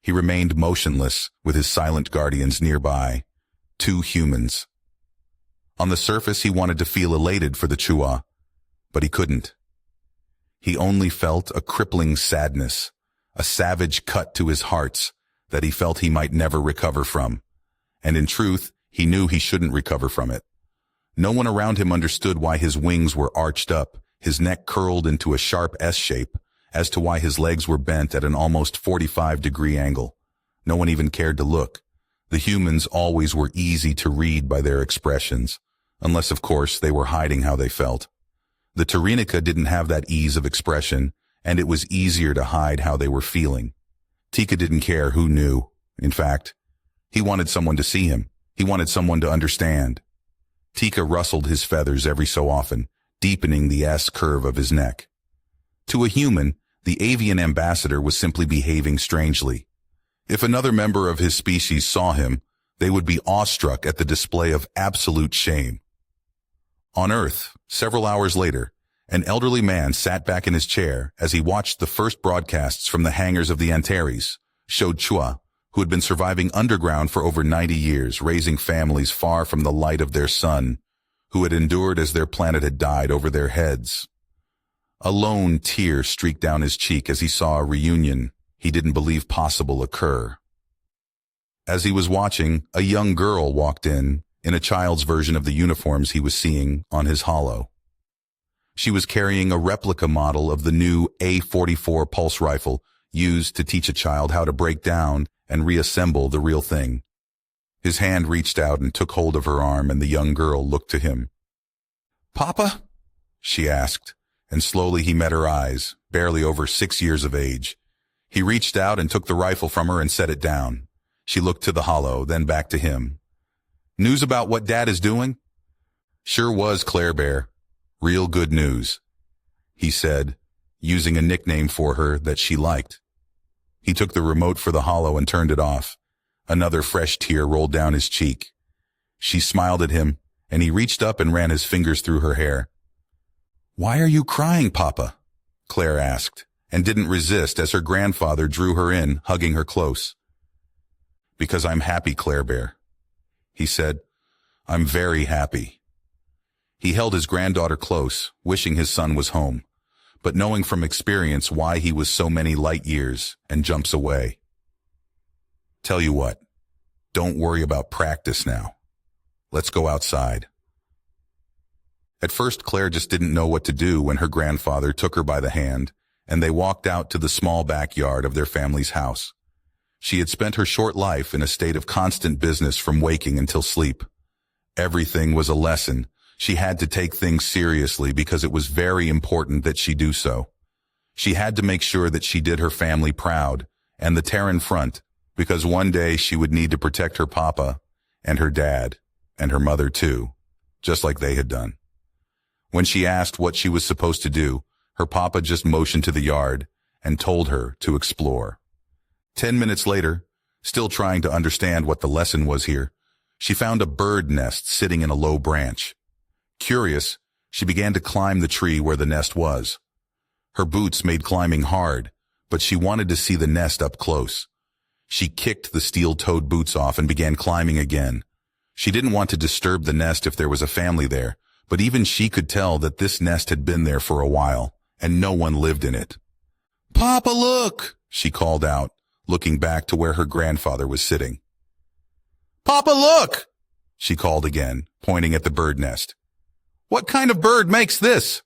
He remained motionless with his silent guardians nearby, 2 humans. On the surface, he wanted to feel elated for the Chua, but he couldn't. He only felt a crippling sadness, a savage cut to his hearts that he felt he might never recover from. And in truth, he knew he shouldn't recover from it. No one around him understood why his wings were arched up, his neck curled into a sharp S shape, as to why his legs were bent at an almost 45-degree angle. No one even cared to look. The humans always were easy to read by their expressions, unless, of course, they were hiding how they felt. The Tyrrhenica didn't have that ease of expression, and it was easier to hide how they were feeling. Tika didn't care who knew. In fact, he wanted someone to see him. He wanted someone to understand. Tika rustled his feathers every so often, deepening the S curve of his neck. To a human, the avian ambassador was simply behaving strangely. If another member of his species saw him, they would be awestruck at the display of absolute shame. On Earth, several hours later, an elderly man sat back in his chair as he watched the first broadcasts from the hangars of the Antares, showed Chua, who had been surviving underground for over 90 years, raising families far from the light of their sun, who had endured as their planet had died over their heads. A lone tear streaked down his cheek as he saw a reunion he didn't believe possible occur. As he was watching, a young girl walked in a child's version of the uniforms he was seeing on his holo. She was carrying a replica model of the new A44 pulse rifle used to teach a child how to break down and reassemble the real thing. His hand reached out and took hold of her arm, and the young girl looked to him. "Papa?" she asked, and slowly he met her eyes, barely over 6 years of age. He reached out and took the rifle from her and set it down. She looked to the holo, then back to him. "News about what Dad is doing?" "Sure was, Claire Bear. Real good news," he said, using a nickname for her that she liked. He took the remote for the holo and turned it off. Another fresh tear rolled down his cheek. She smiled at him, and he reached up and ran his fingers through her hair. "Why are you crying, Papa?" Claire asked, and didn't resist as her grandfather drew her in, hugging her close. "Because I'm happy, Claire Bear," he said. "I'm very happy." He held his granddaughter close, wishing his son was home, but knowing from experience why he was so many light years and jumps away. "Tell you what, don't worry about practice now. Let's go outside." At first, Claire just didn't know what to do when her grandfather took her by the hand, and they walked out to the small backyard of their family's house. She had spent her short life in a state of constant business from waking until sleep. Everything was a lesson. She had to take things seriously because it was very important that she do so. She had to make sure that she did her family proud, and the Terran front, because one day she would need to protect her papa, and her dad, and her mother too, just like they had done. When she asked what she was supposed to do, her papa just motioned to the yard and told her to explore. 10 minutes later, still trying to understand what the lesson was here, she found a bird nest sitting in a low branch. Curious, she began to climb the tree where the nest was. Her boots made climbing hard, but she wanted to see the nest up close. She kicked the steel-toed boots off and began climbing again. She didn't want to disturb the nest if there was a family there, but even she could tell that this nest had been there for a while, and no one lived in it. "Papa, look!" she called out, looking back to where her grandfather was sitting. "Papa, look!" she called again, pointing at the bird nest. "What kind of bird makes this?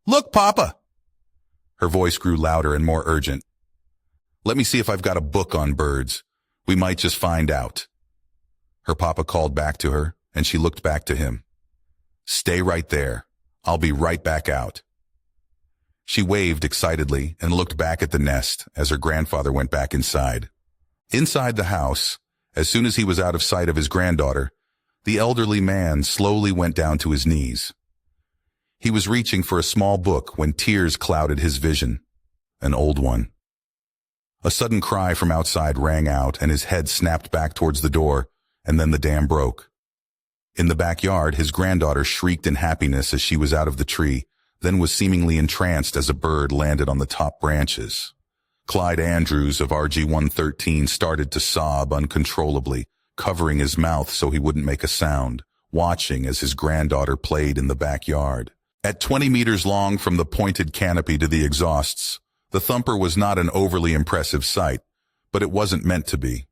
Look, Papa!" Her voice grew louder and more urgent. "Let me see if I've got a book on birds. We might just find out." Her papa called back to her, and she looked back to him. "Stay right there. I'll be right back out." She waved excitedly and looked back at the nest as her grandfather went back inside. Inside the house, as soon as he was out of sight of his granddaughter, the elderly man slowly went down to his knees. He was reaching for a small book when tears clouded his vision. An old one. A sudden cry from outside rang out, and his head snapped back towards the door, and then the dam broke. In the backyard, his granddaughter shrieked in happiness as she was out of the tree, then was seemingly entranced as a bird landed on the top branches. Clyde Andrews of RG-113 started to sob uncontrollably, covering his mouth so he wouldn't make a sound, watching as his granddaughter played in the backyard. At 20 meters long from the pointed canopy to the exhausts, the Thumper was not an overly impressive sight, but it wasn't meant to be.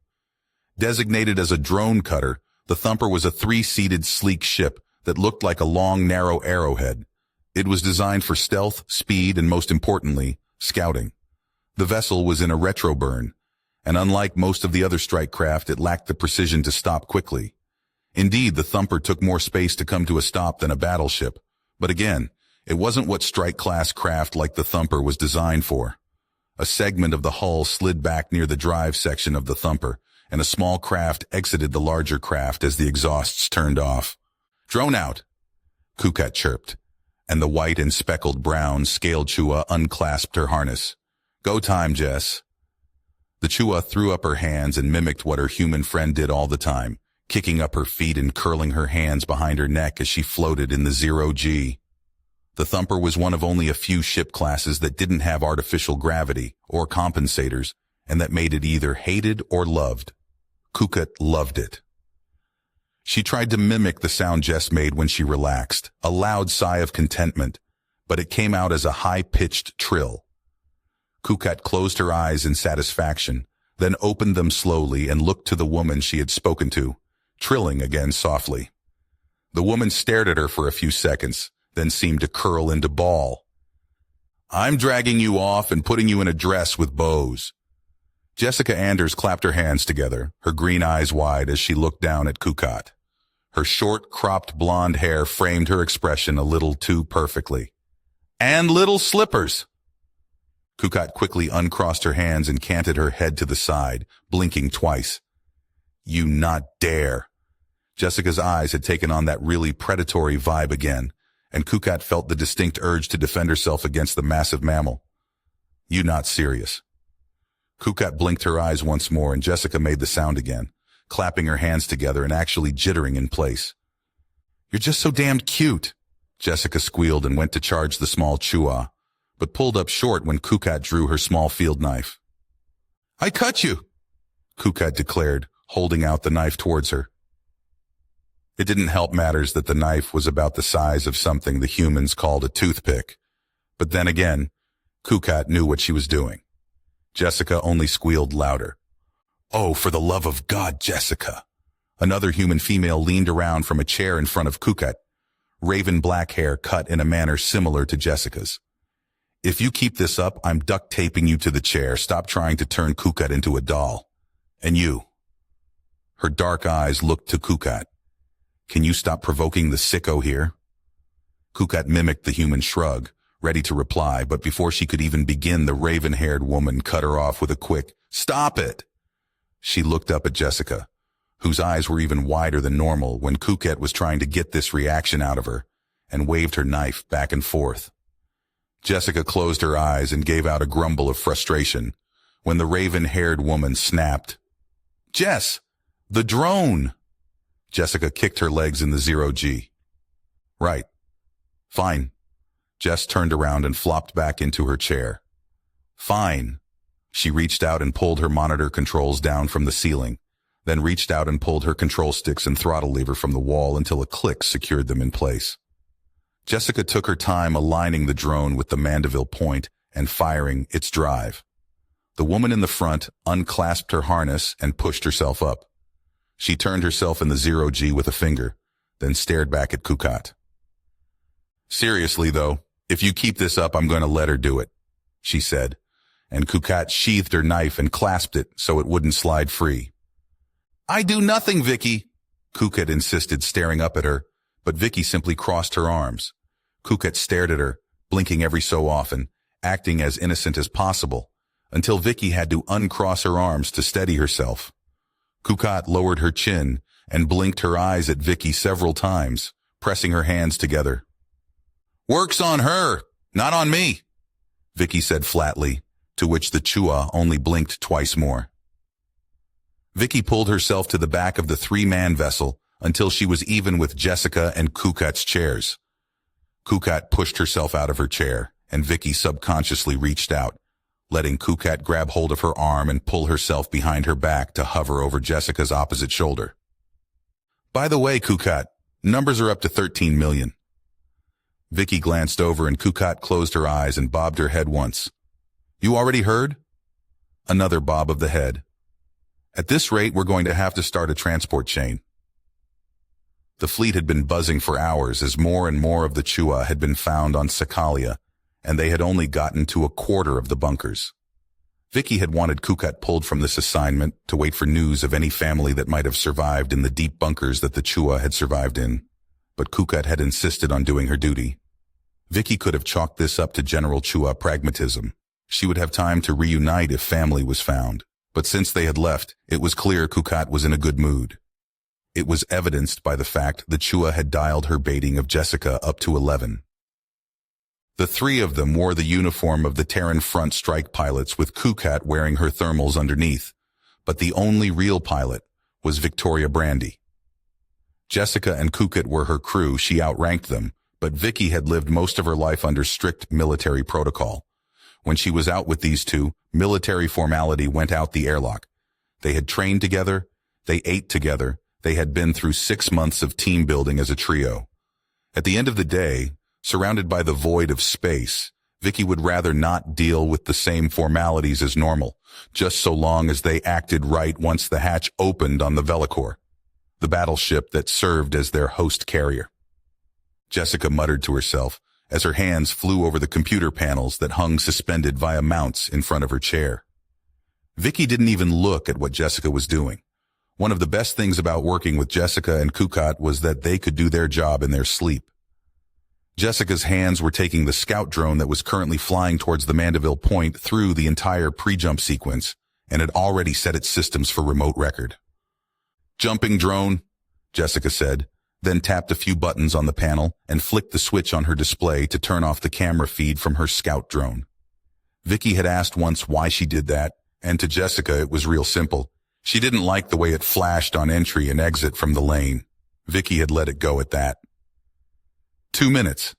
Designated as a drone cutter, the Thumper was a 3-seated sleek ship that looked like a long, narrow arrowhead. It was designed for stealth, speed, and most importantly, scouting. The vessel was in a retroburn, and unlike most of the other strike craft, it lacked the precision to stop quickly. Indeed, the Thumper took more space to come to a stop than a battleship. But again, it wasn't what strike-class craft like the Thumper was designed for. A segment of the hull slid back near the drive section of the Thumper, and a small craft exited the larger craft as the exhausts turned off. "Drone out," Kukat chirped, and the white and speckled brown scaled Chua unclasped her harness. "Go time, Jess." The Chua threw up her hands and mimicked what her human friend did all the time, kicking up her feet and curling her hands behind her neck as she floated in the 0G. The Thumper was one of only a few ship classes that didn't have artificial gravity or compensators, and that made it either hated or loved. Kukat loved it. She tried to mimic the sound Jess made when she relaxed, a loud sigh of contentment, but it came out as a high-pitched trill. Kukat closed her eyes in satisfaction, then opened them slowly and looked to the woman she had spoken to, trilling again softly. The woman stared at her for a few seconds, then seemed to curl into ball. "I'm dragging you off and putting you in a dress with bows." Jessica Anders clapped her hands together, her green eyes wide as she looked down at Kukat. Her short, cropped blonde hair framed her expression a little too perfectly. "And little slippers." Kukat quickly uncrossed her hands and canted her head to the side, blinking twice. "You not dare." Jessica's eyes had taken on that really predatory vibe again, and Kukat felt the distinct urge to defend herself against the massive mammal. "You not serious." Kukat blinked her eyes once more, and Jessica made the sound again, clapping her hands together and actually jittering in place. "You're just so damned cute," Jessica squealed and went to charge the small Chua, but pulled up short when Kukat drew her small field knife. "I cut you," Kukat declared, holding out the knife towards her. It didn't help matters that the knife was about the size of something the humans called a toothpick. But then again, Kukat knew what she was doing. Jessica only squealed louder. "Oh, for the love of God, Jessica!" Another human female leaned around from a chair in front of Kukat, raven black hair cut in a manner similar to Jessica's. "If you keep this up, I'm duct taping you to the chair. Stop trying to turn Kukat into a doll. And you." Her dark eyes looked to Kukat. "Can you stop provoking the sicko here?" Kukat mimicked the human shrug, ready to reply, but before she could even begin, the raven-haired woman cut her off with a quick, "Stop it!" She looked up at Jessica, whose eyes were even wider than normal when Kukat was trying to get this reaction out of her, and waved her knife back and forth. Jessica closed her eyes and gave out a grumble of frustration when the raven-haired woman snapped, "Jess, the drone!" Jessica kicked her legs in the 0G. "Right. Fine." Jess turned around and flopped back into her chair. "Fine." She reached out and pulled her monitor controls down from the ceiling, then reached out and pulled her control sticks and throttle lever from the wall until a click secured them in place. Jessica took her time aligning the drone with the Mandeville point and firing its drive. The woman in the front unclasped her harness and pushed herself up. She turned herself in the 0G with a finger, then stared back at Kukat. "Seriously, though, if you keep this up, I'm going to let her do it," she said, and Kukat sheathed her knife and clasped it so it wouldn't slide free. "I do nothing, Vicky," Kukat insisted, staring up at her, but Vicky simply crossed her arms. Kukat stared at her, blinking every so often, acting as innocent as possible, until Vicky had to uncross her arms to steady herself. Kukat lowered her chin and blinked her eyes at Vicky several times, pressing her hands together. "Work's on her, not on me," Vicky said flatly, to which the Chua only blinked twice more. Vicky pulled herself to the back of the three-man vessel until she was even with Jessica and Kukat's chairs. Kukat pushed herself out of her chair, and Vicky subconsciously reached out, letting Kukat grab hold of her arm and pull herself behind her back to hover over Jessica's opposite shoulder. "By the way, Kukat, numbers are up to 13 million. Vicky glanced over and Kukat closed her eyes and bobbed her head once. "You already heard?" Another bob of the head. "At this rate, we're going to have to start a transport chain." The fleet had been buzzing for hours as more and more of the Chua had been found on Sakalia, and they had only gotten to a quarter of the bunkers. Vicky had wanted Kukat pulled from this assignment to wait for news of any family that might have survived in the deep bunkers that the Chua had survived in, but Kukat had insisted on doing her duty. Vicky could have chalked this up to general Chua pragmatism. She would have time to reunite if family was found, but since they had left, it was clear Kukat was in a good mood. It was evidenced by the fact the Chua had dialed her baiting of Jessica up to 11. The three of them wore the uniform of the Terran front strike pilots with Kukat wearing her thermals underneath, but the only real pilot was Victoria Brandy. Jessica and Kukat were her crew. She outranked them, but Vicky had lived most of her life under strict military protocol. When she was out with these two, military formality went out the airlock. They had trained together, they ate together, they had been through 6 months of team building as a trio. At the end of the day, surrounded by the void of space, Vicky would rather not deal with the same formalities as normal, just so long as they acted right once the hatch opened on the Velicor, the battleship that served as their host carrier. Jessica muttered to herself as her hands flew over the computer panels that hung suspended via mounts in front of her chair. Vicky didn't even look at what Jessica was doing. One of the best things about working with Jessica and Kukat was that they could do their job in their sleep. Jessica's hands were taking the scout drone that was currently flying towards the Mandeville Point through the entire pre-jump sequence and had already set its systems for remote record. "Jumping drone," Jessica said, then tapped a few buttons on the panel and flicked the switch on her display to turn off the camera feed from her scout drone. Vicky had asked once why she did that, and to Jessica it was real simple. She didn't like the way it flashed on entry and exit from the lane. Vicky had let it go at that. 2 minutes.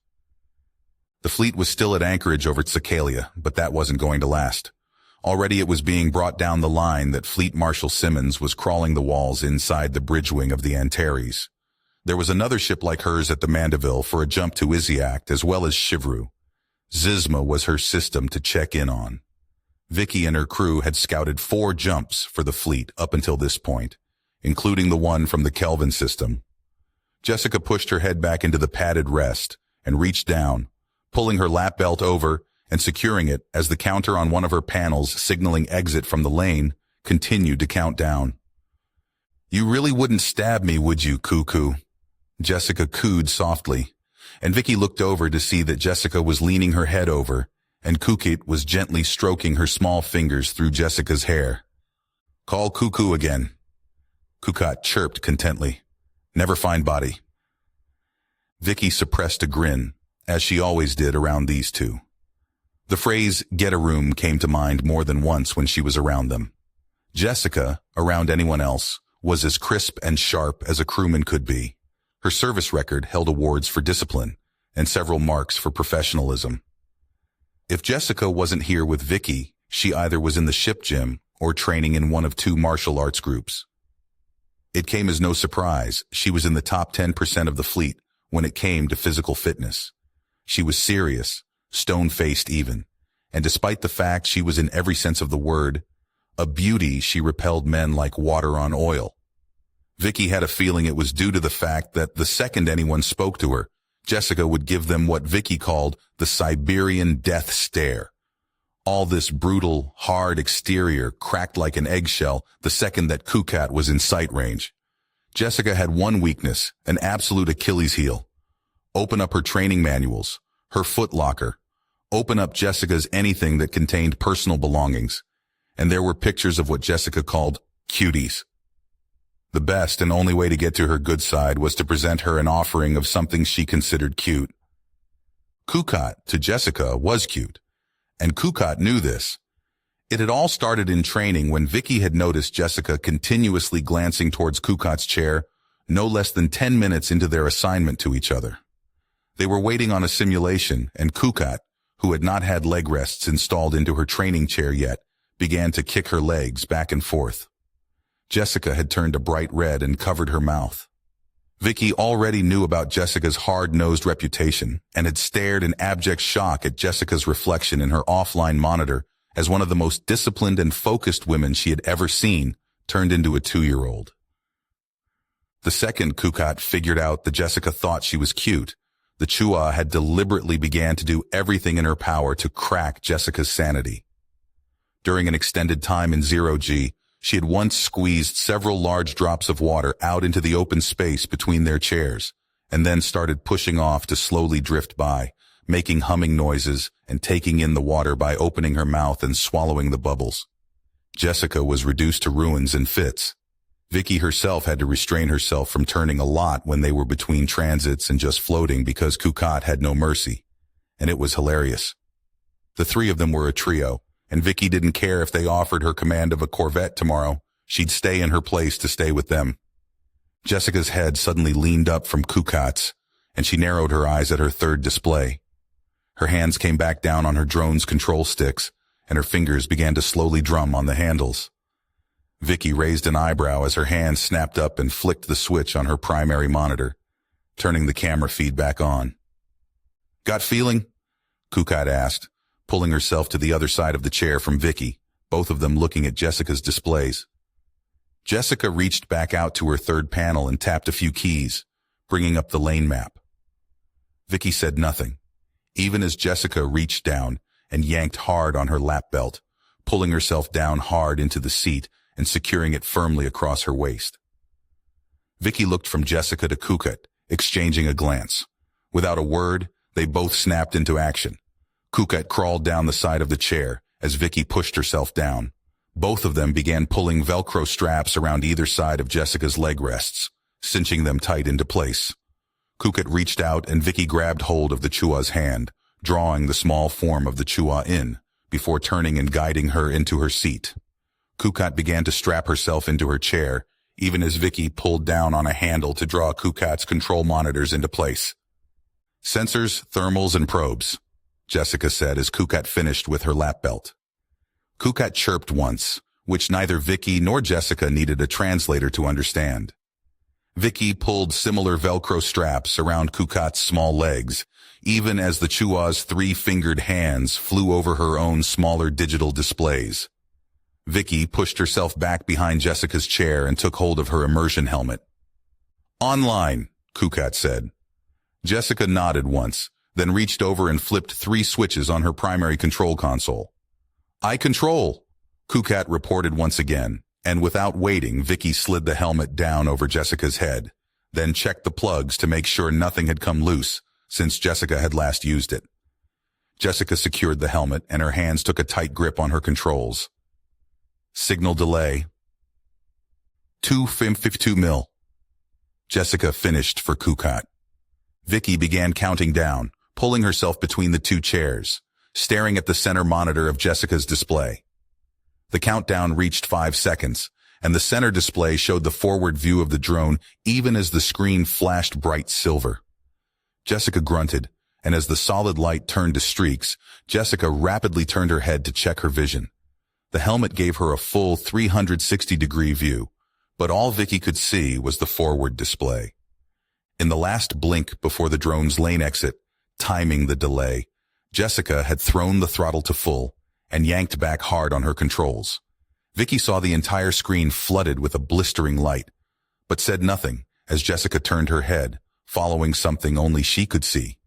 The fleet was still at anchorage over Tsacalia, but that wasn't going to last. Already it was being brought down the line that Fleet Marshal Simmons was crawling the walls inside the bridge wing of the Antares. There was another ship like hers at the Mandeville for a jump to Iziact as well as Shivru. Zizma was her system to check in on. Vicky and her crew had scouted 4 jumps for the fleet up until this point, including the one from the Kelvin system. Jessica pushed her head back into the padded rest and reached down, pulling her lap belt over and securing it as the counter on one of her panels signaling exit from the lane continued to count down. "You really wouldn't stab me, would you, cuckoo?" Jessica cooed softly, and Vicky looked over to see that Jessica was leaning her head over, and Kukit was gently stroking her small fingers through Jessica's hair. "Call cuckoo again." Kukat chirped contently. "Never find body." Vicky suppressed a grin, as she always did around these two. The phrase, "get a room," came to mind more than once when she was around them. Jessica, around anyone else, was as crisp and sharp as a crewman could be. Her service record held awards for discipline and several marks for professionalism. If Jessica wasn't here with Vicky, she either was in the ship gym or training in one of 2 martial arts groups. It came as no surprise she was in the top 10% of the fleet when it came to physical fitness. She was serious, stone-faced even, and despite the fact she was in every sense of the word a beauty, she repelled men like water on oil. Vicky had a feeling it was due to the fact that the second anyone spoke to her, Jessica would give them what Vicky called the Siberian death stare. All this brutal, hard exterior cracked like an eggshell the second that Kukat was in sight range. Jessica had one weakness, an absolute Achilles heel. Open up her training manuals, her foot locker. Open up Jessica's anything that contained personal belongings. And there were pictures of what Jessica called cuties. The best and only way to get to her good side was to present her an offering of something she considered cute. Kukat, to Jessica, was cute, and Kukat knew this. It had all started in training when Vicky had noticed Jessica continuously glancing towards Kukat's chair no less than 10 minutes into their assignment to each other. They were waiting on a simulation, and Kukat, who had not had leg rests installed into her training chair yet, began to kick her legs back and forth. Jessica had turned a bright red and covered her mouth. Vicky already knew about Jessica's hard-nosed reputation and had stared in abject shock at Jessica's reflection in her offline monitor as one of the most disciplined and focused women she had ever seen turned into a 2-year-old. The second Kukat figured out that Jessica thought she was cute, the Chua had deliberately began to do everything in her power to crack Jessica's sanity. During an extended time in 0G, she had once squeezed several large drops of water out into the open space between their chairs, and then started pushing off to slowly drift by, making humming noises and taking in the water by opening her mouth and swallowing the bubbles. Jessica was reduced to ruins and fits. Vicky herself had to restrain herself from turning a lot when they were between transits and just floating because Kukat had no mercy, and it was hilarious. The 3 of them were a trio, and Vicky didn't care if they offered her command of a corvette tomorrow. She'd stay in her place to stay with them. Jessica's head suddenly leaned up from Kukat's, and she narrowed her eyes at her third display. Her hands came back down on her drone's control sticks, and her fingers began to slowly drum on the handles. Vicky raised an eyebrow as her hand snapped up and flicked the switch on her primary monitor, turning the camera feed back on. "Got feeling?" Kukat asked, pulling herself to the other side of the chair from Vicky, both of them looking at Jessica's displays. Jessica reached back out to her third panel and tapped a few keys, bringing up the lane map. Vicky said nothing, even as Jessica reached down and yanked hard on her lap belt, pulling herself down hard into the seat and securing it firmly across her waist. Vicky looked from Jessica to Kukat, exchanging a glance. Without a word, they both snapped into action. Kukat crawled down the side of the chair as Vicky pushed herself down. Both of them began pulling Velcro straps around either side of Jessica's leg rests, cinching them tight into place. Kukat reached out and Vicky grabbed hold of the Chua's hand, drawing the small form of the Chua in, before turning and guiding her into her seat. Kukat began to strap herself into her chair, even as Vicky pulled down on a handle to draw Kukat's control monitors into place. "Sensors, thermals, and probes," Jessica said as Kukat finished with her lap belt. Kukat chirped once, which neither Vicky nor Jessica needed a translator to understand. Vicky pulled similar Velcro straps around Kukat's small legs, even as the Chua's three-fingered hands flew over her own smaller digital displays. Vicky pushed herself back behind Jessica's chair and took hold of her immersion helmet. "Online," Kukat said. Jessica nodded once, then reached over and flipped 3 switches on her primary control console. "I control," Kukat reported once again, and without waiting, Vicky slid the helmet down over Jessica's head, then checked the plugs to make sure nothing had come loose since Jessica had last used it. Jessica secured the helmet and her hands took a tight grip on her controls. "Signal delay. 2.52 mil." Jessica finished for Kukat. Vicky began counting down, pulling herself between the 2 chairs, staring at the center monitor of Jessica's display. The countdown reached 5 seconds, and the center display showed the forward view of the drone even as the screen flashed bright silver. Jessica grunted, and as the solid light turned to streaks, Jessica rapidly turned her head to check her vision. The helmet gave her a full 360-degree view, but all Vicky could see was the forward display. In the last blink before the drone's lane exit, timing the delay, Jessica had thrown the throttle to full and yanked back hard on her controls. Vicky saw the entire screen flooded with a blistering light, but said nothing as Jessica turned her head, following something only she could see.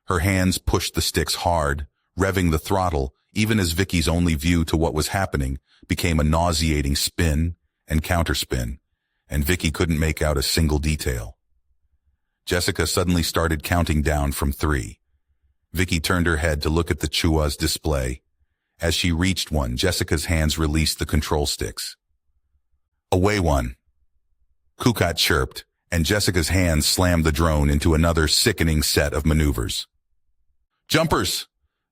Her hands pushed the sticks hard, revving the throttle, even as Vicky's only view to what was happening became a nauseating spin and counterspin, and Vicky couldn't make out a single detail. Jessica suddenly started counting down from 3. Vicky turned her head to look at the Chua's display. As she reached one, Jessica's hands released the control sticks. "Away one." Kukat chirped, and Jessica's hands slammed the drone into another sickening set of maneuvers. "Jumpers!"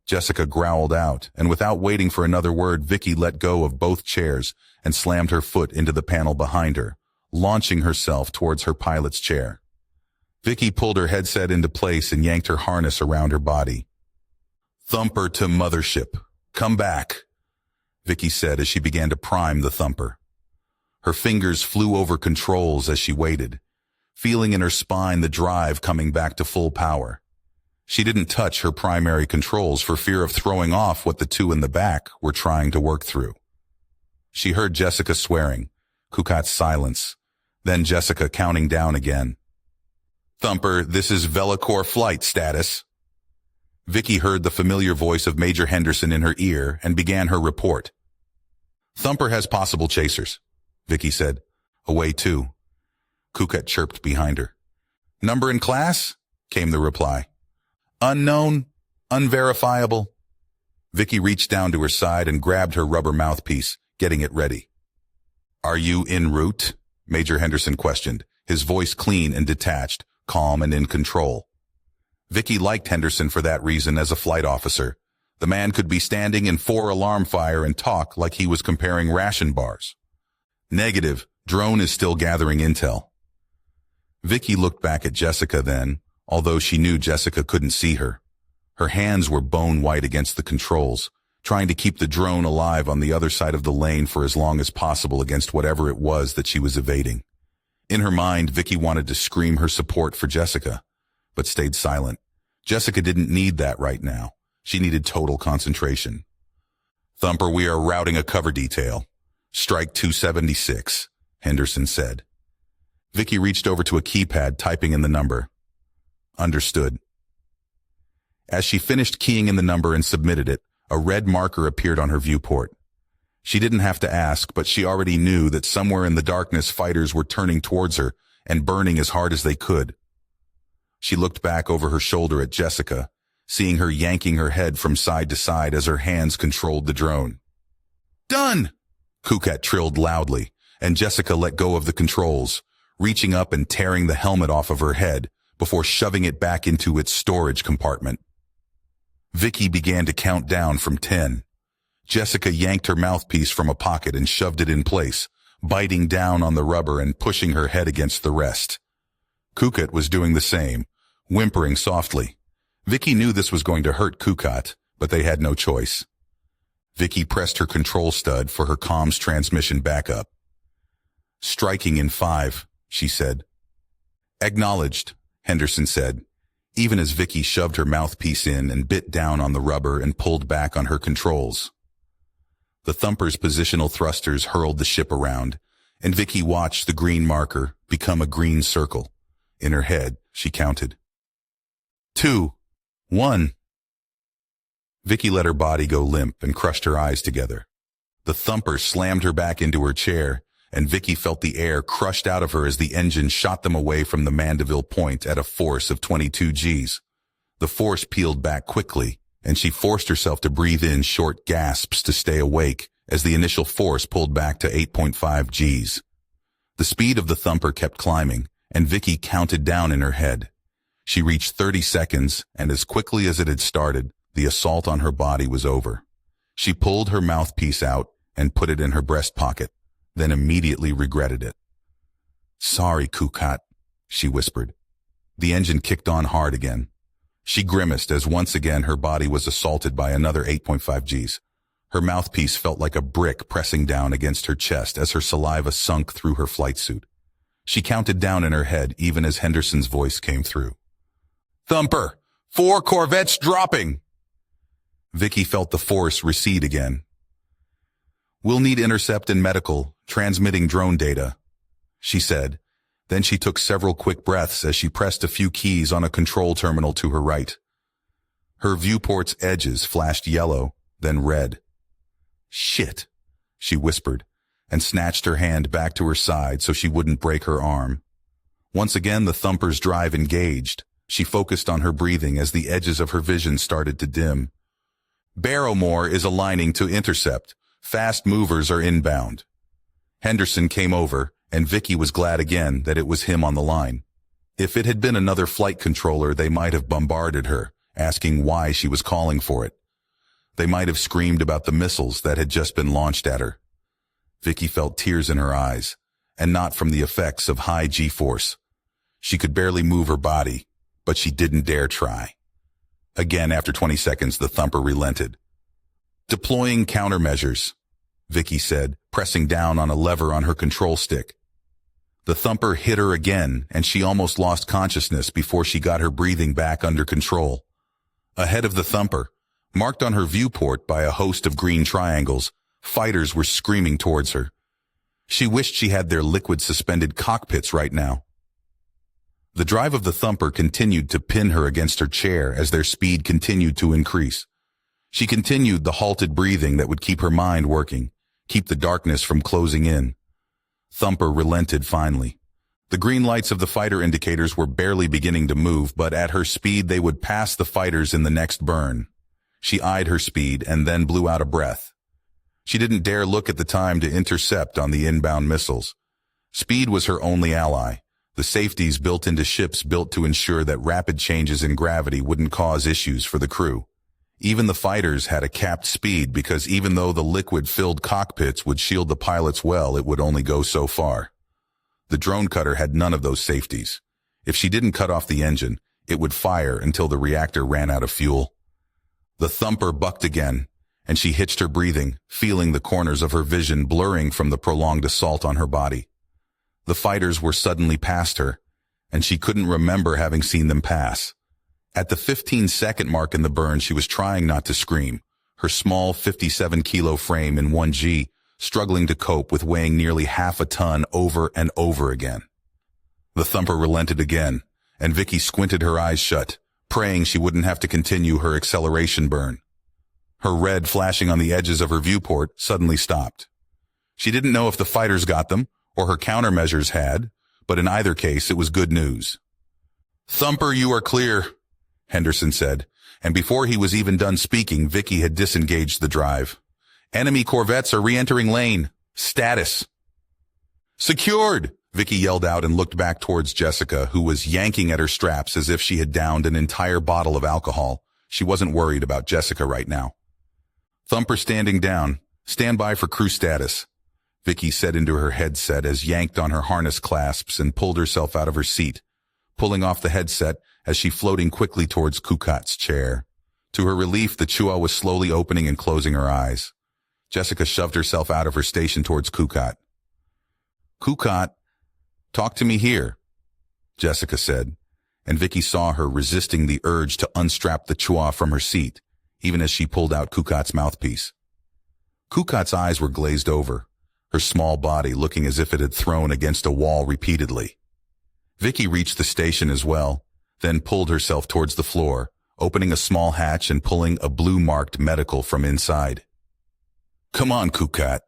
Jessica growled out, and without waiting for another word, Vicky let go of both chairs and slammed her foot into the panel behind her, launching herself towards her pilot's chair. Vicky pulled her headset into place and yanked her harness around her body. "Thumper to mothership. Come back," Vicky said as she began to prime the thumper. Her fingers flew over controls as she waited, feeling in her spine the drive coming back to full power. She didn't touch her primary controls for fear of throwing off what the 2 in the back were trying to work through. She heard Jessica swearing, Kukat's silence, then Jessica counting down again. "Thumper, this is Velicor flight status." Vicky heard the familiar voice of Major Henderson in her ear and began her report. "Thumper has possible chasers," Vicky said. "Away 2. Kukat chirped behind her. "Number and class?" came the reply. "Unknown, unverifiable." Vicky reached down to her side and grabbed her rubber mouthpiece, getting it ready. "Are you en route?" Major Henderson questioned, his voice clean and detached, calm and in control. Vicky liked Henderson for that reason as a flight officer. The man could be standing in 4 alarm fire and talk like he was comparing ration bars. "Negative. Drone is still gathering intel." Vicky looked back at Jessica then, although she knew Jessica couldn't see her. Her hands were bone white against the controls, trying to keep the drone alive on the other side of the lane for as long as possible against whatever it was that she was evading. In her mind, Vicky wanted to scream her support for Jessica, but stayed silent. Jessica didn't need that right now. She needed total concentration. "Thumper, we are routing a cover detail. Strike 276, Henderson said. Vicky reached over to a keypad, typing in the number. Understood. As she finished keying in the number and submitted it, a red marker appeared on her viewport. She didn't have to ask, but she already knew that somewhere in the darkness fighters were turning towards her and burning as hard as they could. She looked back over her shoulder at Jessica, seeing her yanking her head from side to side as her hands controlled the drone. "Done!" Kukat trilled loudly, and Jessica let go of the controls, reaching up and tearing the helmet off of her head before shoving it back into its storage compartment. Vicky began to count down from 10. Jessica yanked her mouthpiece from a pocket and shoved it in place, biting down on the rubber and pushing her head against the rest. Kukat was doing the same, whimpering softly. Vicky knew this was going to hurt Kukat, but they had no choice. Vicky pressed her control stud for her comms transmission backup. "Striking in 5, she said. "Acknowledged," Henderson said, even as Vicky shoved her mouthpiece in and bit down on the rubber and pulled back on her controls. The Thumper's positional thrusters hurled the ship around, and Vicky watched the green marker become a green circle. In her head, she counted. 2, 1. Vicky let her body go limp and crushed her eyes together. The Thumper slammed her back into her chair, and Vicky felt the air crushed out of her as the engine shot them away from the Mandeville point at a force of 22 Gs. The force peeled back quickly, and she forced herself to breathe in short gasps to stay awake as the initial force pulled back to 8.5 Gs. The speed of the Thumper kept climbing, and Vicky counted down in her head. She reached 30 seconds, and as quickly as it had started, the assault on her body was over. She pulled her mouthpiece out and put it in her breast pocket, then immediately regretted it. "Sorry, Kukat," she whispered. The engine kicked on hard again. She grimaced as once again her body was assaulted by another 8.5 Gs. Her mouthpiece felt like a brick pressing down against her chest as her saliva sunk through her flight suit. She counted down in her head even as Henderson's voice came through. "Thumper, 4 corvettes dropping!" Vicky felt the force recede again. "We'll need intercept and medical, transmitting drone data," she said. Then she took several quick breaths as she pressed a few keys on a control terminal to her right. Her viewport's edges flashed yellow, then red. "Shit," she whispered, and snatched her hand back to her side so she wouldn't break her arm. Once again the Thumper's drive engaged. She focused on her breathing as the edges of her vision started to dim. "Barrowmore is aligning to intercept. Fast movers are inbound." Henderson came over, and Vicky was glad again that it was him on the line. If it had been another flight controller, they might have bombarded her, asking why she was calling for it. They might have screamed about the missiles that had just been launched at her. Vicky felt tears in her eyes, and not from the effects of high G-force. She could barely move her body, but she didn't dare try. Again, after 20 seconds, the Thumper relented. "Deploying countermeasures," Vicky said, pressing down on a lever on her control stick. The Thumper hit her again, and she almost lost consciousness before she got her breathing back under control. Ahead of the Thumper, marked on her viewport by a host of green triangles, fighters were screaming towards her. She wished she had their liquid-suspended cockpits right now. The drive of the Thumper continued to pin her against her chair as their speed continued to increase. She continued the halted breathing that would keep her mind working, keep the darkness from closing in. Thumper relented finally. The green lights of the fighter indicators were barely beginning to move, but at her speed they would pass the fighters in the next burn. She eyed her speed and then blew out a breath. She didn't dare look at the time to intercept on the inbound missiles. Speed was her only ally. The safeties built into ships built to ensure that rapid changes in gravity wouldn't cause issues for the crew. Even the fighters had a capped speed because even though the liquid-filled cockpits would shield the pilots well, it would only go so far. The drone cutter had none of those safeties. If she didn't cut off the engine, it would fire until the reactor ran out of fuel. The Thumper bucked again, and she hitched her breathing, feeling the corners of her vision blurring from the prolonged assault on her body. The fighters were suddenly past her, and she couldn't remember having seen them pass. At the 15-second mark in the burn, she was trying not to scream, her small 57-kilo frame in 1G, struggling to cope with weighing nearly half a ton over and over again. The thumper relented again, and Vicky squinted her eyes shut, praying she wouldn't have to continue her acceleration burn. Her red flashing on the edges of her viewport suddenly stopped. She didn't know if the fighters got them, or her countermeasures had, but in either case it was good news. "Thumper, you are clear," Henderson said, and before he was even done speaking, Vicky had disengaged the drive. "Enemy corvettes are re-entering lane. Status." "Secured!" Vicky yelled out and looked back towards Jessica, who was yanking at her straps as if she had downed an entire bottle of alcohol. She wasn't worried about Jessica right now. "Thumper standing down. Stand by for crew status," Vicky said into her headset as yanked on her harness clasps and pulled herself out of her seat, pulling off the headset as she floating quickly towards Kukat's chair. To her relief, the Chua was slowly opening and closing her eyes. Jessica shoved herself out of her station towards Kukat. "Kukat, talk to me here," Jessica said, and Vicky saw her resisting the urge to unstrap the Chua from her seat, even as she pulled out Kukat's mouthpiece. Kukat's eyes were glazed over, her small body looking as if it had thrown against a wall repeatedly. Vicky reached the station as well, then pulled herself towards the floor, opening a small hatch and pulling a blue-marked medical from inside. "Come on, Kukat,"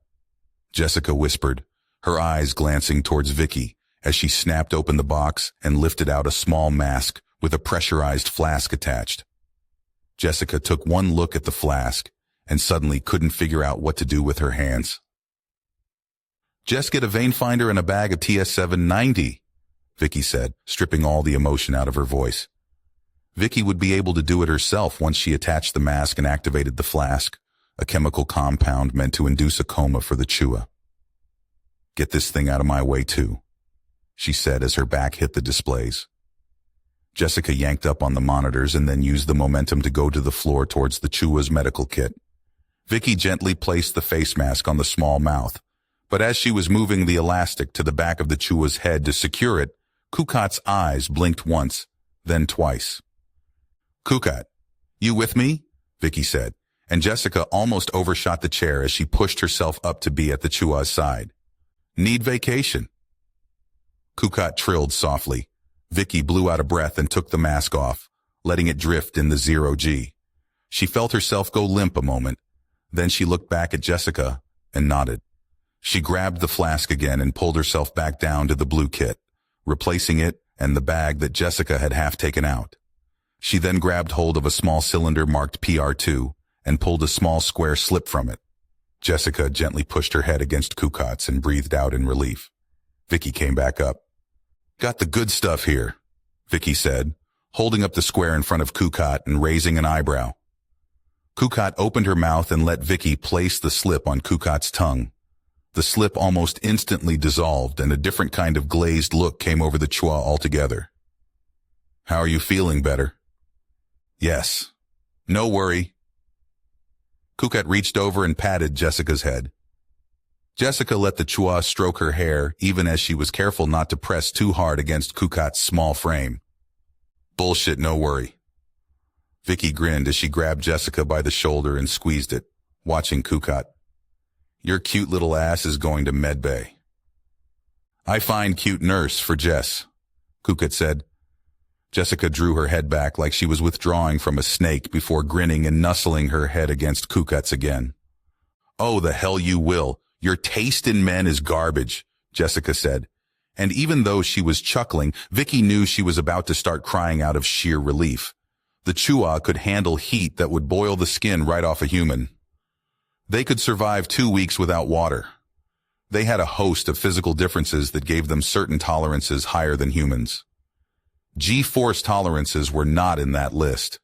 Jessica whispered, her eyes glancing towards Vicky as she snapped open the box and lifted out a small mask with a pressurized flask attached. Jessica took one look at the flask and suddenly couldn't figure out what to do with her hands. "Just get a vein finder and a bag of TS-790, Vicky said, stripping all the emotion out of her voice. Vicky would be able to do it herself once she attached the mask and activated the flask, a chemical compound meant to induce a coma for the Chua. "Get this thing out of my way too," she said as her back hit the displays. Jessica yanked up on the monitors and then used the momentum to go to the floor towards the Chua's medical kit. Vicky gently placed the face mask on the small mouth, but as she was moving the elastic to the back of the Chua's head to secure it, Kukat's eyes blinked once, then twice. "Kukat, you with me?" Vicky said, and Jessica almost overshot the chair as she pushed herself up to be at the Chua's side. "Need vacation?" Kukat trilled softly. Vicky blew out a breath and took the mask off, letting it drift in the 0G. She felt herself go limp a moment. Then she looked back at Jessica and nodded. She grabbed the flask again and pulled herself back down to the blue kit, replacing it and the bag that Jessica had half taken out. She then grabbed hold of a small cylinder marked PR2 and pulled a small square slip from it. Jessica gently pushed her head against Kukat's and breathed out in relief. Vicky came back up. "Got the good stuff here," Vicky said, holding up the square in front of Kukat and raising an eyebrow. Kukat opened her mouth and let Vicky place the slip on Kukat's tongue. The slip almost instantly dissolved and a different kind of glazed look came over the Chua altogether. "How are you feeling, better?" "Yes. No worry." Kukat reached over and patted Jessica's head. Jessica let the Chua stroke her hair, even as she was careful not to press too hard against Kukat's small frame. "Bullshit, no worry." Vicky grinned as she grabbed Jessica by the shoulder and squeezed it, watching Kukat. "Your cute little ass is going to medbay." "I find cute nurse for Jess," Kukat said. Jessica drew her head back like she was withdrawing from a snake before grinning and nuzzling her head against Kukat's again. "Oh, the hell you will. Your taste in men is garbage," Jessica said. And even though she was chuckling, Vicky knew she was about to start crying out of sheer relief. The Chua could handle heat that would boil the skin right off a human. They could survive 2 weeks without water. They had a host of physical differences that gave them certain tolerances higher than humans. G-force tolerances were not in that list.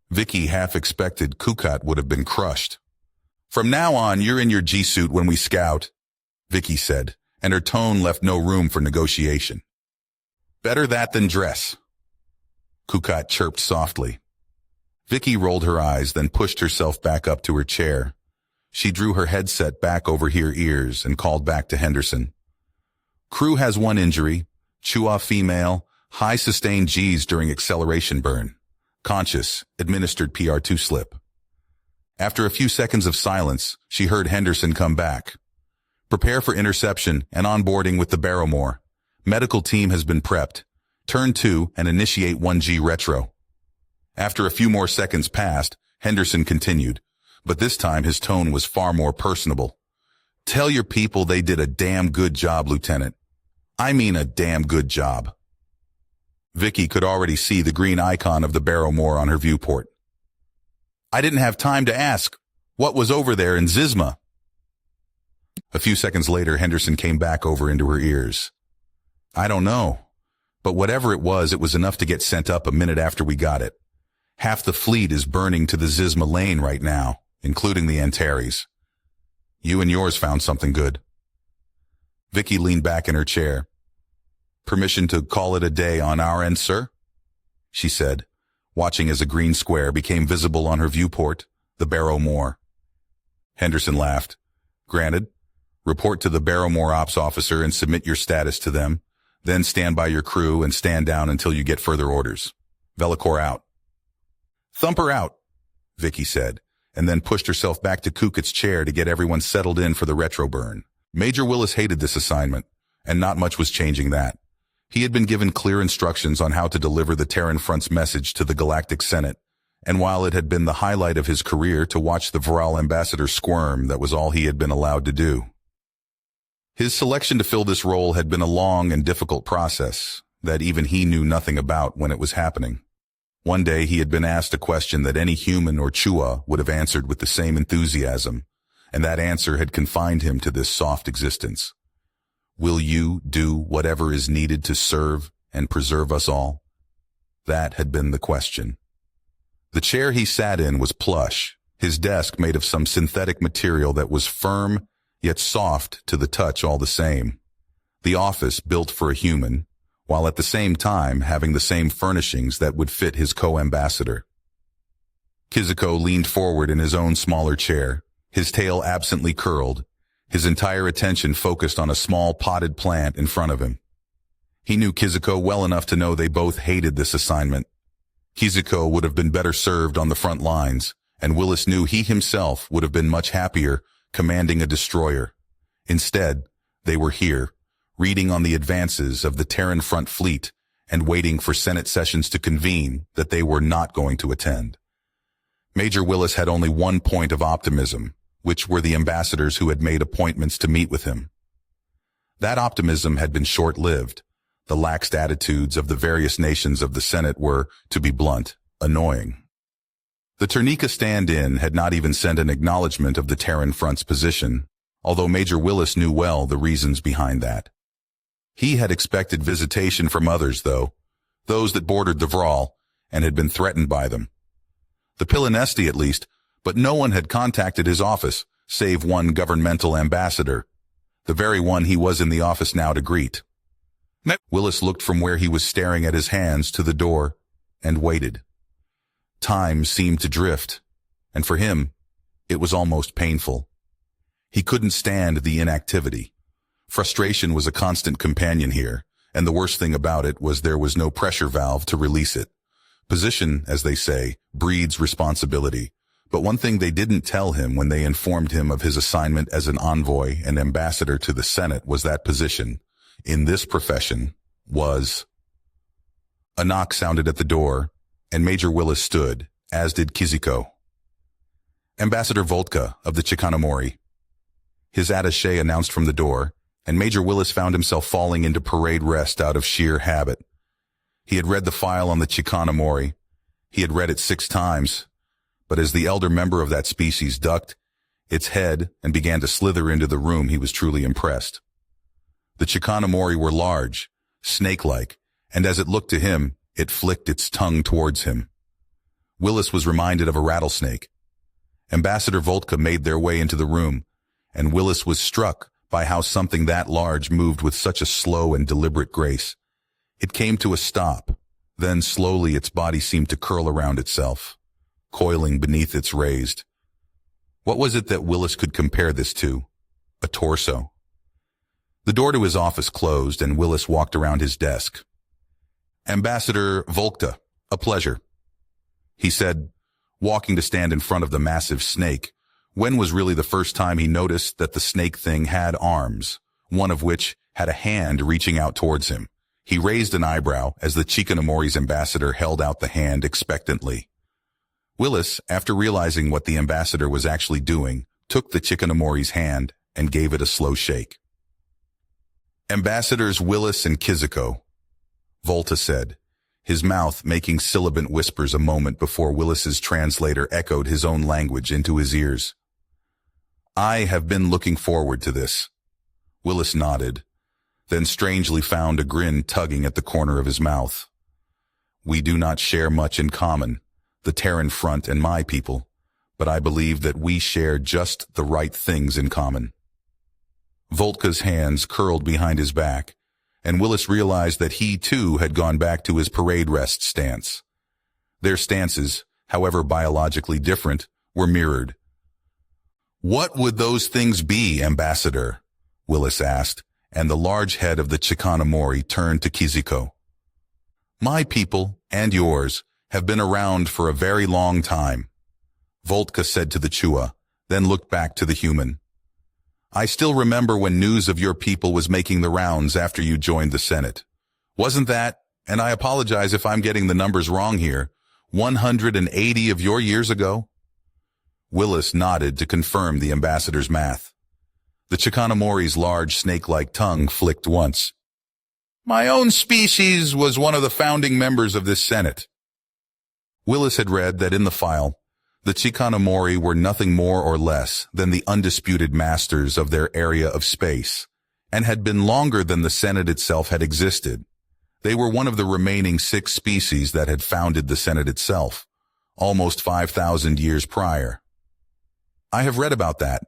Vicky half expected Kukat would have been crushed. "From now on, you're in your G-suit when we scout," Vicky said, and her tone left no room for negotiation. "Better that than dress," Kukat chirped softly. Vicky rolled her eyes, then pushed herself back up to her chair. She drew her headset back over her ears and called back to Henderson. "Crew has one injury, Chua female, high sustained Gs during acceleration burn. conscious, administered PR2 slip. After a few seconds of silence, she heard Henderson come back. Prepare for interception and onboarding with the Barrowmore. Medical team has been prepped. Turn 2 and initiate 1G retro. After a few more seconds passed, Henderson continued, but this time his tone was far more personable. Tell your people they did a damn good job, Lieutenant. I mean a damn good job. Vicky could already see the green icon of the Barrowmore on her viewport. I didn't have time to ask. What was over there in Zizma? A few seconds later, Henderson came back over into her ears. I don't know. But whatever it was enough to get sent up a minute after we got it. Half the fleet is burning to the Zizma lane right now, including the Antares. You and yours found something good. Vicky leaned back in her chair. Permission to call it a day on our end, sir? She said, watching as a green square became visible on her viewport, the Barrowmore. Henderson laughed. Granted. Report to the Barrowmore ops officer and submit your status to them. Then stand by your crew and stand down until you get further orders. Velicor out. Thumper out, Vicky said, and then pushed herself back to Kukit's chair to get everyone settled in for the retro burn. Major Willis hated this assignment, and not much was changing that. He had been given clear instructions on how to deliver the Terran Front's message to the Galactic Senate, and while it had been the highlight of his career to watch the Vral ambassador squirm, that was all he had been allowed to do. His selection to fill this role had been a long and difficult process that even he knew nothing about when it was happening. One day he had been asked a question that any human or Chua would have answered with the same enthusiasm, and that answer had confined him to this soft existence. Will you do whatever is needed to serve and preserve us all? That had been the question. The chair he sat in was plush, his desk made of some synthetic material that was firm yet soft to the touch all the same. The office built for a human, while at the same time having the same furnishings that would fit his co-ambassador. Kizuko leaned forward in his own smaller chair, his tail absently curled, his entire attention focused on a small potted plant in front of him. He knew Kizuko well enough to know they both hated this assignment. Kizuko would have been better served on the front lines, and Willis knew he himself would have been much happier commanding a destroyer. Instead, they were here, reading on the advances of the Terran Front fleet and waiting for Senate sessions to convene that they were not going to attend. Major Willis had only one point of optimism, which were the ambassadors who had made appointments to meet with him. That optimism had been short-lived. The laxed attitudes of the various nations of the Senate were, to be blunt, annoying. The Ternica stand-in had not even sent an acknowledgement of the Terran Front's position, although Major Willis knew well the reasons behind that. He had expected visitation from others, though, those that bordered the Vral and had been threatened by them. The Pilanesti, at least, but no one had contacted his office, save one governmental ambassador, the very one he was in the office now to greet. Willis looked from where he was staring at his hands to the door and waited. Time seemed to drift, and for him, it was almost painful. He couldn't stand the inactivity. Frustration was a constant companion here, and the worst thing about it was there was no pressure valve to release it. Position, as they say, breeds responsibility, but one thing they didn't tell him when they informed him of his assignment as an envoy and ambassador to the Senate was that position, in this profession, was... A knock sounded at the door, and Major Willis stood, as did Kizuko. Ambassador Voltka of the Chikanomori. His attaché announced from the door, and Major Willis found himself falling into parade rest out of sheer habit. He had read the file on the Chikanomori. He had read it 6 times, but as the elder member of that species ducked its head and began to slither into the room, he was truly impressed. The Chikanomori were large, snake-like, and as it looked to him, it flicked its tongue towards him. Willis was reminded of a rattlesnake. Ambassador Voltka made their way into the room, and Willis was struck by how something that large moved with such a slow and deliberate grace. It came to a stop, then slowly its body seemed to curl around itself, coiling beneath its raised. What was it that Willis could compare this to? A torso. The door to his office closed, and Willis walked around his desk. Ambassador Voltka, a pleasure. he said, walking to stand in front of the massive snake. When was really the first time he noticed that the snake thing had arms, one of which had a hand reaching out towards him? He raised an eyebrow as the Chikanomori's ambassador held out the hand expectantly. Willis, after realizing what the ambassador was actually doing, took the Chikanomori's hand and gave it a slow shake. "Ambassadors Willis and Kizuko," Volta said, his mouth making sibilant whispers a moment before Willis's translator echoed his own language into his ears. "I have been looking forward to this." Willis nodded, then strangely found a grin tugging at the corner of his mouth. "We do not share much in common, the Terran Front and my people, but I believe that we share just the right things in common." Voltka's hands curled behind his back, and Willis realized that he too had gone back to his parade rest stance. Their stances, however biologically different, were mirrored. "What would those things be, Ambassador?" Willis asked, and the large head of the Chikanomori turned to Kizuko. "My people, and yours, have been around for a very long time," Voltka said to the Chua, then looked back to the human. "I still remember when news of your people was making the rounds after you joined the Senate. Wasn't that, and I apologize if I'm getting the numbers wrong here, 180 of your years ago?" Willis nodded to confirm the ambassador's math. The Chikanomori's large snake-like tongue flicked once. "My own species was one of the founding members of this Senate." Willis had read that in the file, the Chikanomori were nothing more or less than the undisputed masters of their area of space, and had been longer than the Senate itself had existed. They were one of the remaining 6 species that had founded the Senate itself, almost 5,000 years prior. "I have read about that.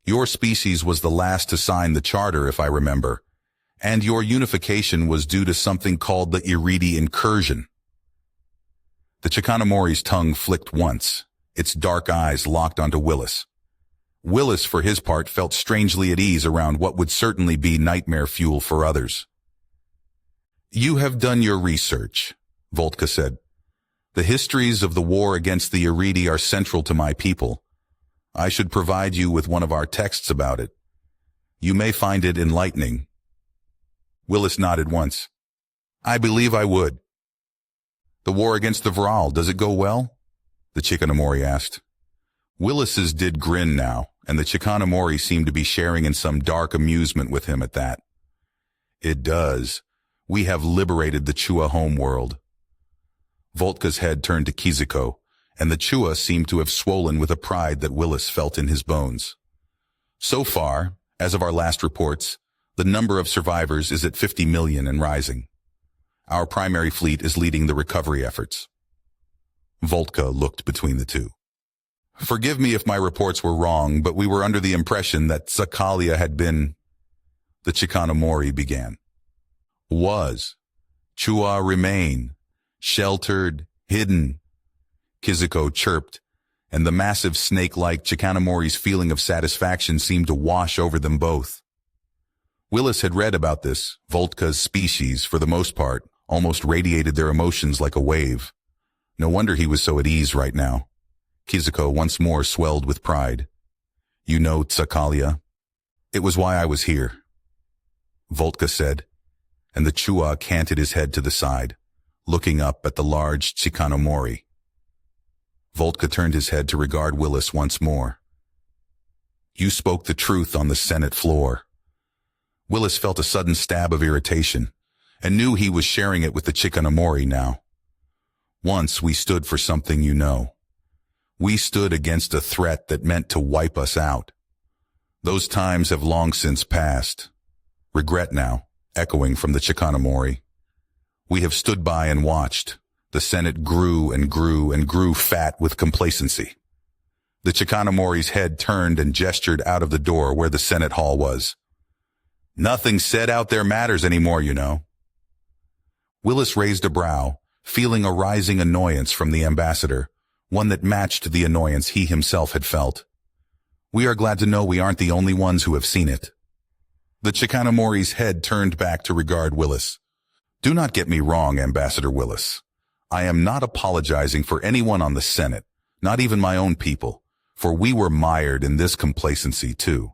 Your species was the last to sign the charter, if I remember, and your unification was due to something called the Iridi incursion." The Chikanomori's tongue flicked once, its dark eyes locked onto Willis. Willis, for his part, felt strangely at ease around what would certainly be nightmare fuel for others. "You have done your research," Voltka said. "The histories of the war against the Iridi are central to my people. I should provide you with one of our texts about it. You may find it enlightening." Willis nodded once. "I believe I would." "The war against the Vral, does it go well?" the Chikanomori asked. Willis's did grin now, and the Chikanomori seemed to be sharing in some dark amusement with him at that. "It does. We have liberated the Chua homeworld." Voltka's head turned to Kizuko, and the Chua seemed to have swollen with a pride that Willis felt in his bones. "So far, as of our last reports, the number of survivors is at 50 million and rising. Our primary fleet is leading the recovery efforts." Voltka looked between the two. "Forgive me if my reports were wrong, but we were under the impression that Sakalia had been—" the Chikanomori began. "Was. Chua remain. Sheltered, hidden," Kizuko chirped, and the massive snake-like Chikanomori's feeling of satisfaction seemed to wash over them both. Willis had read about this. Voltka's species, for the most part, almost radiated their emotions like a wave. No wonder he was so at ease right now. Kizuko once more swelled with pride. "You know Tsakalia? It was why I was here," Voltka said, and the Chua canted his head to the side, looking up at the large Chikanomori. Voltka turned his head to regard Willis once more. "You spoke the truth on the Senate floor." Willis felt a sudden stab of irritation, and knew he was sharing it with the Chikanomori now. "Once we stood for something you know. We stood against a threat that meant to wipe us out. Those times have long since passed." Regret now, echoing from the Chikanomori. "We have stood by and watched. The Senate grew and grew and grew fat with complacency." The Chikanomori's head turned and gestured out of the door where the Senate hall was. "Nothing said out there matters anymore, you know." Willis raised a brow, feeling a rising annoyance from the ambassador, one that matched the annoyance he himself had felt. "We are glad to know we aren't the only ones who have seen it." The Chikanomori's head turned back to regard Willis. "Do not get me wrong, Ambassador Willis. I am not apologizing for anyone on the Senate, not even my own people, for we were mired in this complacency too.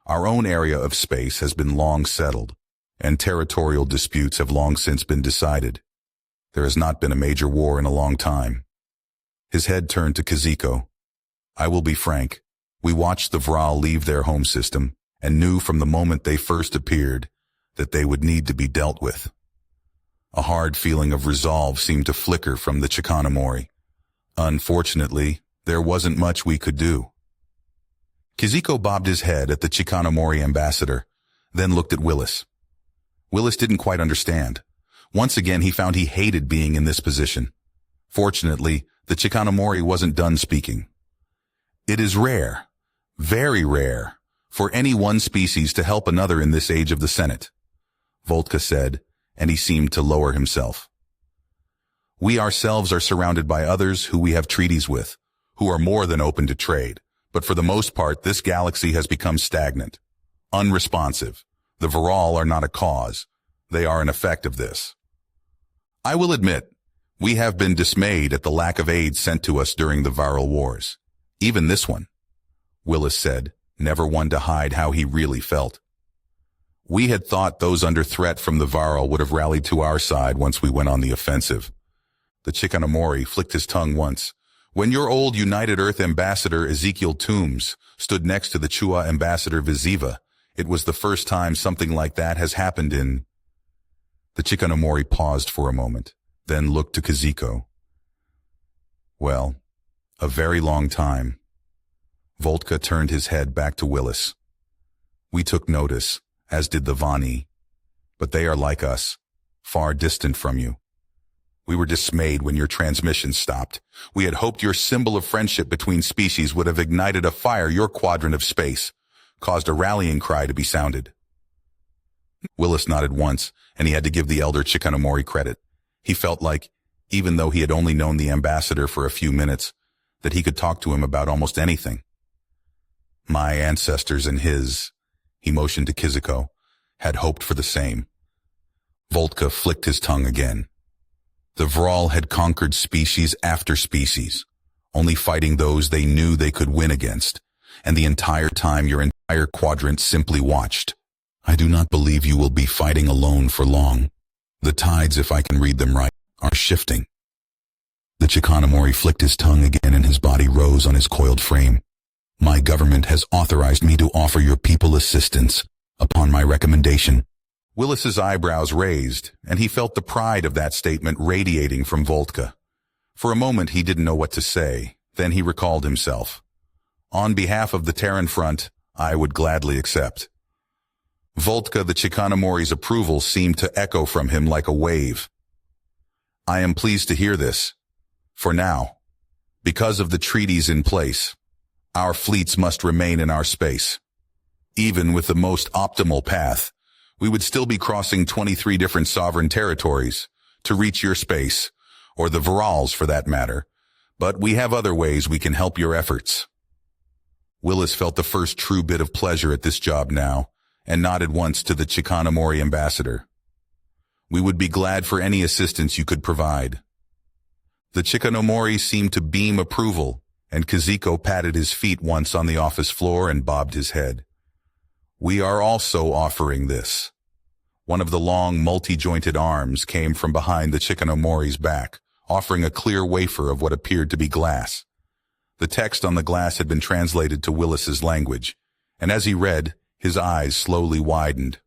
Our own area of space has been long settled, and territorial disputes have long since been decided. There has not been a major war in a long time. His head turned to Kiziko. I will be frank. We watched the Vral leave their home system and knew from the moment they first appeared that they would need to be dealt with. A hard feeling of resolve seemed to flicker from the Chikanomori. Unfortunately, there wasn't much we could do. Kiziko bobbed his head at the Chikanomori ambassador, then looked at Willis. Willis didn't quite understand. Once again, he found he hated being in this position. Fortunately, the Chikanomori wasn't done speaking. It is rare, very rare, for any one species to help another in this age of the Senate, Voltka said, and he seemed to lower himself. We ourselves are surrounded by others who we have treaties with, who are more than open to trade, but for the most part this galaxy has become stagnant, unresponsive. The Vral are not a cause, they are an effect of this. I will admit, we have been dismayed at the lack of aid sent to us during the Vral Wars. Even this one, Willis said, never one to hide how he really felt. We had thought those under threat from the Vral would have rallied to our side once we went on the offensive. The Chikanomori flicked his tongue once. When your old United Earth ambassador Ezekiel Toombs stood next to the Chua ambassador Viziva, it was the first time something like that has happened in... The Chikanomori paused for a moment, then looked to Kiziko. Well, a very long time. Voltka turned his head back to Willis. We took notice, as did the Vani, but they are like us, far distant from you. We were dismayed when your transmission stopped. We had hoped your symbol of friendship between species would have ignited a fire your quadrant of space, caused a rallying cry to be sounded. Willis nodded once, and he had to give the elder Chikanomori credit. He felt like, even though he had only known the ambassador for a few minutes, that he could talk to him about almost anything. My ancestors and his, he motioned to Kiziko, had hoped for the same. Voltka flicked his tongue again. The Vral had conquered species after species, only fighting those they knew they could win against, and the entire time your entire quadrant simply watched. I do not believe you will be fighting alone for long. The tides, if I can read them right, are shifting. The Chikanomori flicked his tongue again and his body rose on his coiled frame. My government has authorized me to offer your people assistance upon my recommendation. Willis's eyebrows raised, and he felt the pride of that statement radiating from Voltka. For a moment he didn't know what to say, then he recalled himself. On behalf of the Terran Front, I would gladly accept. Voltka the Chikanomori's approval seemed to echo from him like a wave. I am pleased to hear this. For now, because of the treaties in place, our fleets must remain in our space. Even with the most optimal path, we would still be crossing 23 different sovereign territories to reach your space, or the Vral's for that matter, but we have other ways we can help your efforts. Willis felt the first true bit of pleasure at this job now, and nodded once to the Chikanomori ambassador. We would be glad for any assistance you could provide. The Chikanomori seemed to beam approval, and Kiziko patted his feet once on the office floor and bobbed his head. We are also offering this. One of the long, multi-jointed arms came from behind the Chikanomori's back, offering a clear wafer of what appeared to be glass. The text on the glass had been translated to Willis's language, and as he read, his eyes slowly widened.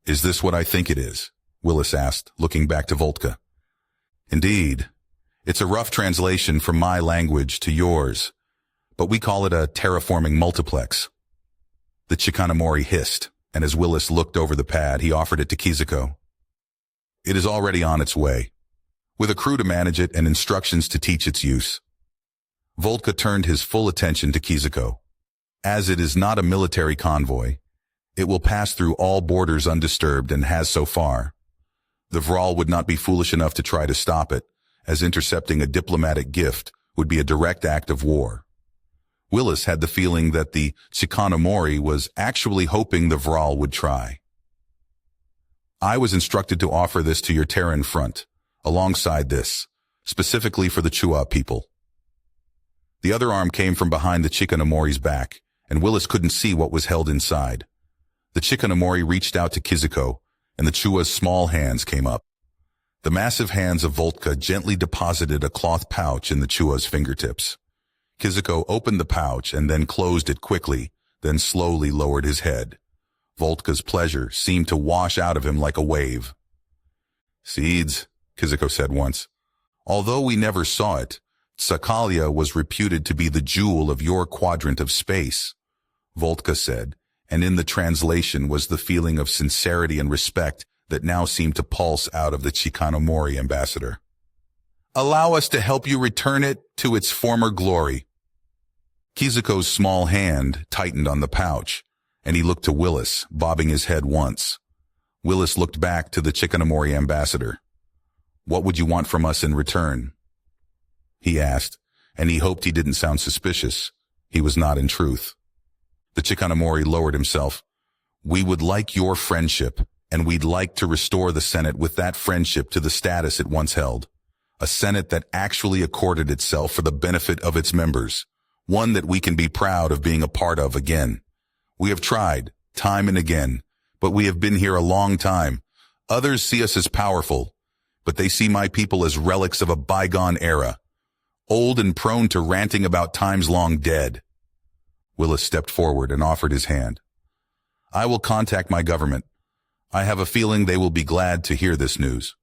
Is this what I think it is? Willis asked, looking back to Voltka. Indeed. It's a rough translation from my language to yours, but we call it a terraforming multiplex. The Chikanomori hissed, and as Willis looked over the pad, he offered it to Kiziko. It is already on its way, with a crew to manage it and instructions to teach its use. Voltka turned his full attention to Kiziko. As it is not a military convoy, it will pass through all borders undisturbed and has so far. The Vral would not be foolish enough to try to stop it, as intercepting a diplomatic gift would be a direct act of war. Willis had the feeling that the Chikanomori was actually hoping the Vral would try. I was instructed to offer this to your Terran front, alongside this, specifically for the Chua people. The other arm came from behind the Chikanomori's back, and Willis couldn't see what was held inside. The Chikanomori reached out to Kizuko, and the Chua's small hands came up. The massive hands of Voltka gently deposited a cloth pouch in the Chua's fingertips. Kizuko opened the pouch and then closed it quickly, then slowly lowered his head. Voltka's pleasure seemed to wash out of him like a wave. "Seeds," Kizuko said once. "Although we never saw it, Tsakalia was reputed to be the jewel of your quadrant of space," Voltka said, and in the translation was the feeling of sincerity and respect that now seemed to pulse out of the Chikanomori ambassador. "Allow us to help you return it to its former glory." Kizuko's small hand tightened on the pouch, and he looked to Willis, bobbing his head once. Willis looked back to the Chikanomori ambassador. "What would you want from us in return?" he asked, and he hoped he didn't sound suspicious. He was not in truth. The Chikanomori lowered himself. "We would like your friendship, and we'd like to restore the Senate with that friendship to the status it once held. A Senate that actually accorded itself for the benefit of its members. One that we can be proud of being a part of again. We have tried, time and again, but we have been here a long time. Others see us as powerful, but they see my people as relics of a bygone era, old and prone to ranting about times long dead." Willis stepped forward and offered his hand. "I will contact my government. I have a feeling they will be glad to hear this news."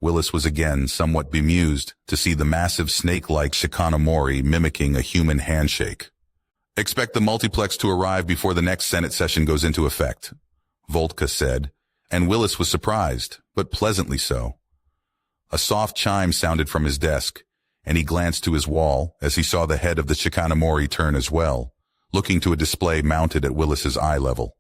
Willis was again somewhat bemused to see the massive snake-like Chikanomori mimicking a human handshake. "Expect the multiplex to arrive before the next Senate session goes into effect," Voltka said, and Willis was surprised, but pleasantly so. A soft chime sounded from his desk, and he glanced to his wall as he saw the head of the Chikanomori turn as well, looking to a display mounted at Willis's eye level.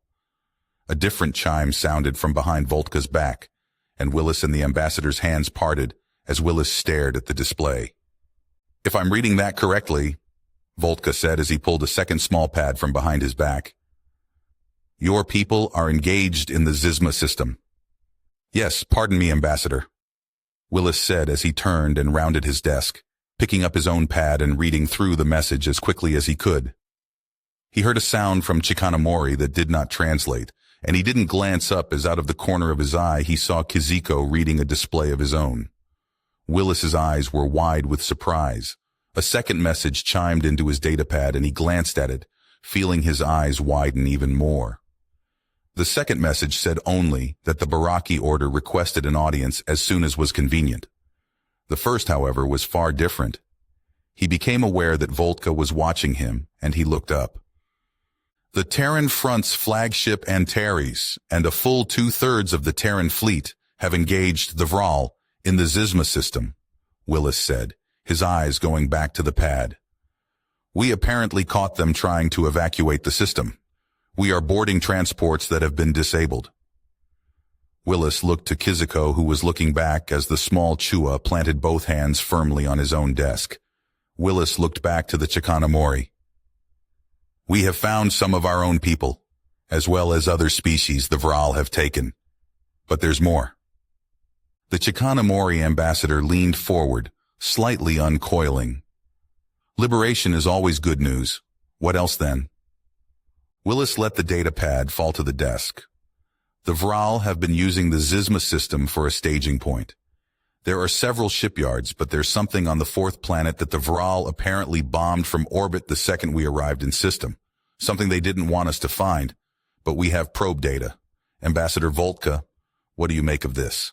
A different chime sounded from behind Voltka's back, and Willis and the ambassador's hands parted as Willis stared at the display. "If I'm reading that correctly," Voltka said as he pulled a second small pad from behind his back, "your people are engaged in the Zizma system." "Yes, pardon me, Ambassador," Willis said as he turned and rounded his desk, picking up his own pad and reading through the message as quickly as he could. He heard a sound from Chikanomori that did not translate, and he didn't glance up as out of the corner of his eye he saw Kizuko reading a display of his own. Willis's eyes were wide with surprise. A second message chimed into his datapad and he glanced at it, feeling his eyes widen even more. The second message said only that the Baraki order requested an audience as soon as was convenient. The first, however, was far different. He became aware that Voltka was watching him, and he looked up. "The Terran Front's flagship Antares and a full 2/3 of the Terran fleet have engaged the Vral in the Zizma system," Willis said, his eyes going back to the pad. "We apparently caught them trying to evacuate the system. We are boarding transports that have been disabled." Willis looked to Kizuko, who was looking back as the small Chua planted both hands firmly on his own desk. Willis looked back to the Chikanomori. "We have found some of our own people, as well as other species the Vral have taken. But there's more." The Chikanomori ambassador leaned forward, slightly uncoiling. "Liberation is always good news. What else then?" Willis let the datapad fall to the desk. The Vral have been using the Zizma system for a staging point. There are several shipyards, but there's something on the fourth planet that the Vral apparently bombed from orbit the second we arrived in system. Something they didn't want us to find, but we have probe data. Ambassador Voltka, what do you make of this?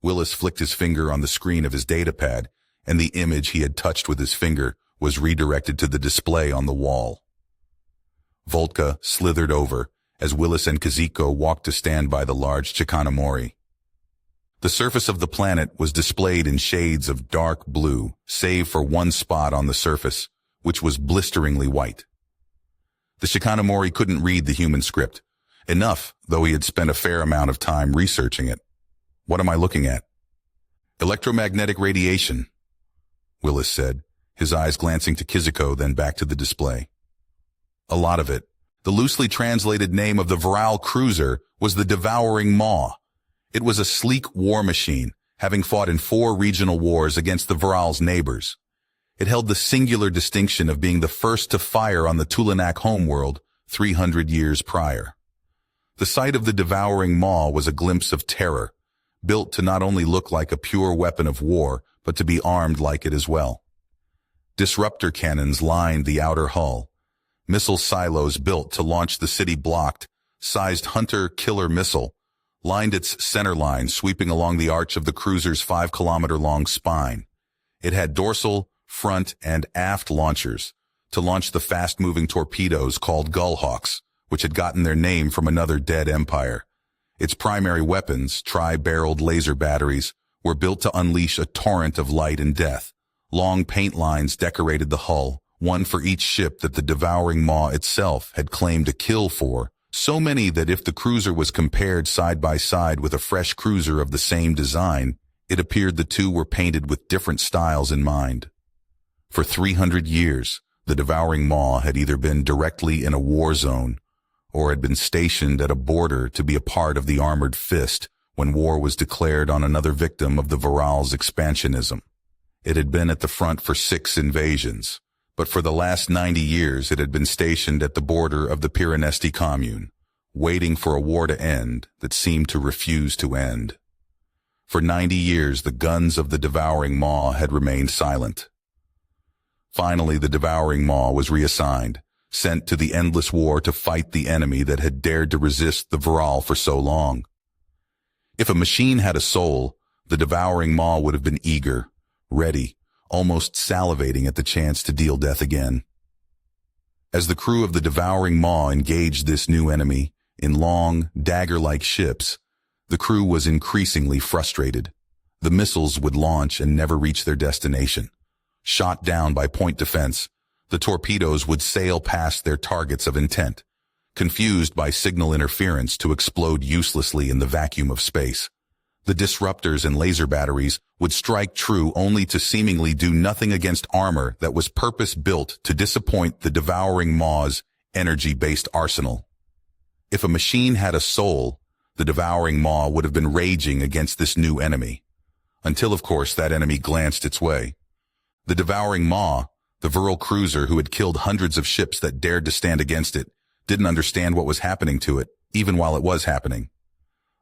Willis flicked his finger on the screen of his datapad, and the image he had touched with his finger was redirected to the display on the wall. Voltka slithered over as Willis and Kizuko walked to stand by the large Chikanomori. The surface of the planet was displayed in shades of dark blue, save for one spot on the surface, which was blisteringly white. The Chikanomori couldn't read the human script, enough, though he had spent a fair amount of time researching it. "What am I looking at?" "Electromagnetic radiation," Willis said, his eyes glancing to Kizuko, then back to the display. "A lot of it. The loosely translated name of the Vral cruiser was the Devouring Maw. It was a sleek war machine, having fought in 4 regional wars against the Viral's neighbors. It held the singular distinction of being the first to fire on the Tulanak homeworld 300 years prior. The sight of the devouring maw was a glimpse of terror, built to not only look like a pure weapon of war, but to be armed like it as well. Disruptor cannons lined the outer hull. Missile silos built to launch the city-blocked, sized hunter-killer missile lined its center line, sweeping along the arch of the cruiser's 5-kilometer-long spine. It had dorsal, front, and aft launchers to launch the fast-moving torpedoes called Gullhawks, which had gotten their name from another dead empire. Its primary weapons, tri-barreled laser batteries, were built to unleash a torrent of light and death. Long paint lines decorated the hull, one for each ship that the devouring maw itself had claimed a kill for, so many that if the cruiser was compared side by side with a fresh cruiser of the same design, it appeared the two were painted with different styles in mind. For 300 years, the devouring maw had either been directly in a war zone or had been stationed at a border to be a part of the armored fist when war was declared on another victim of the Viral's expansionism. It had been at the front for 6 invasions, but for the last 90 years it had been stationed at the border of the Piranesi commune, waiting for a war to end that seemed to refuse to end. For 90 years the guns of the devouring maw had remained silent. Finally, the devouring maw was reassigned, sent to the endless war to fight the enemy that had dared to resist the Viral for so long. If a machine had a soul, the devouring maw would have been eager, ready, almost salivating at the chance to deal death again. As the crew of the devouring maw engaged this new enemy in long, dagger-like ships, the crew was increasingly frustrated. The missiles would launch and never reach their destination. Shot down by point defense, the torpedoes would sail past their targets of intent, confused by signal interference to explode uselessly in the vacuum of space. The disruptors and laser batteries would strike true only to seemingly do nothing against armor that was purpose-built to disappoint the devouring maw's energy-based arsenal. If a machine had a soul, the devouring maw would have been raging against this new enemy, until of course that enemy glanced its way. The devouring maw, the virile cruiser who had killed hundreds of ships that dared to stand against it, didn't understand what was happening to it, even while it was happening.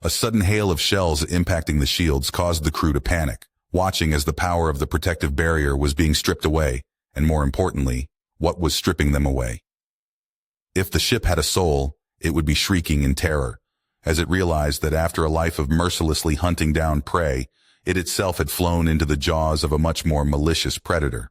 A sudden hail of shells impacting the shields caused the crew to panic, watching as the power of the protective barrier was being stripped away, and more importantly, what was stripping them away. If the ship had a soul, it would be shrieking in terror, as it realized that after a life of mercilessly hunting down prey, it itself had flown into the jaws of a much more malicious predator.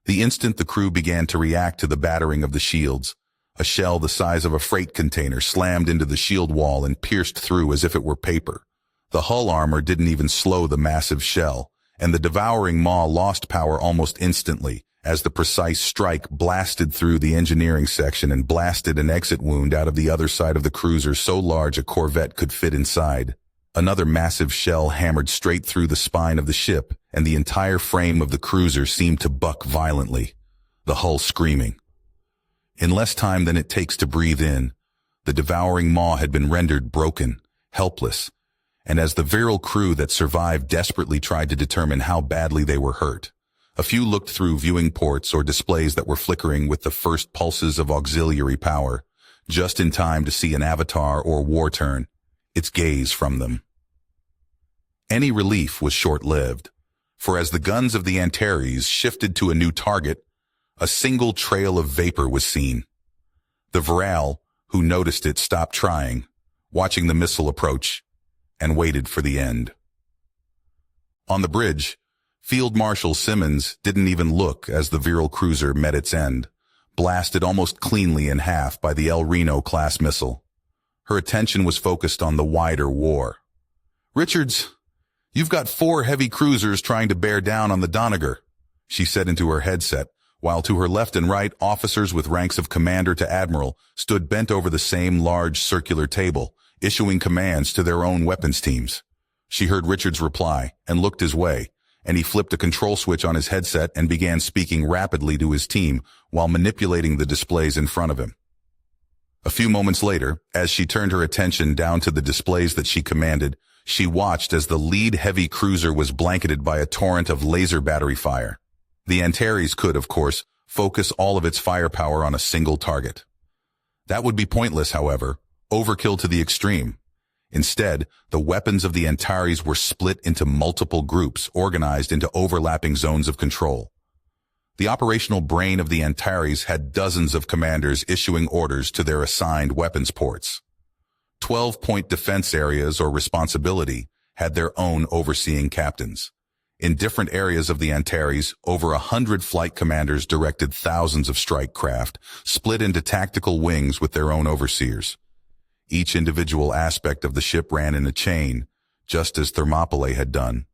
The instant the crew began to react to the battering of the shields, a shell the size of a freight container slammed into the shield wall and pierced through as if it were paper. The hull armor didn't even slow the massive shell, and the devouring maw lost power almost instantly as the precise strike blasted through the engineering section and blasted an exit wound out of the other side of the cruiser so large a corvette could fit inside. Another massive shell hammered straight through the spine of the ship, and the entire frame of the cruiser seemed to buck violently, the hull screaming. In less time than it takes to breathe in, the devouring maw had been rendered broken, helpless, and as the virile crew that survived desperately tried to determine how badly they were hurt, a few looked through viewing ports or displays that were flickering with the first pulses of auxiliary power, just in time to see an avatar or war turn its gaze from them. Any relief was short-lived, for as the guns of the Antares shifted to a new target, a single trail of vapor was seen. The Viral, who noticed it, stopped trying, watching the missile approach, and waited for the end. On the bridge, Field Marshal Simmons didn't even look as the virile cruiser met its end, blasted almost cleanly in half by the El Reno-class missile. Her attention was focused on the wider war. "Richards, you've got 4 heavy cruisers trying to bear down on the Doniger," she said into her headset, while to her left and right officers with ranks of commander to admiral stood bent over the same large circular table, issuing commands to their own weapons teams. She heard Richards reply and looked his way, and he flipped a control switch on his headset and began speaking rapidly to his team while manipulating the displays in front of him. A few moments later, as she turned her attention down to the displays that she commanded, she watched as the lead heavy cruiser was blanketed by a torrent of laser battery fire. The Antares could, of course, focus all of its firepower on a single target. That would be pointless, however, overkill to the extreme. Instead, the weapons of the Antares were split into multiple groups organized into overlapping zones of control. The operational brain of the Antares had dozens of commanders issuing orders to their assigned weapons ports. 12-point defense areas or responsibility had their own overseeing captains. In different areas of the Antares, over 100 flight commanders directed thousands of strike craft, split into tactical wings with their own overseers. Each individual aspect of the ship ran in a chain, just as Thermopylae had done.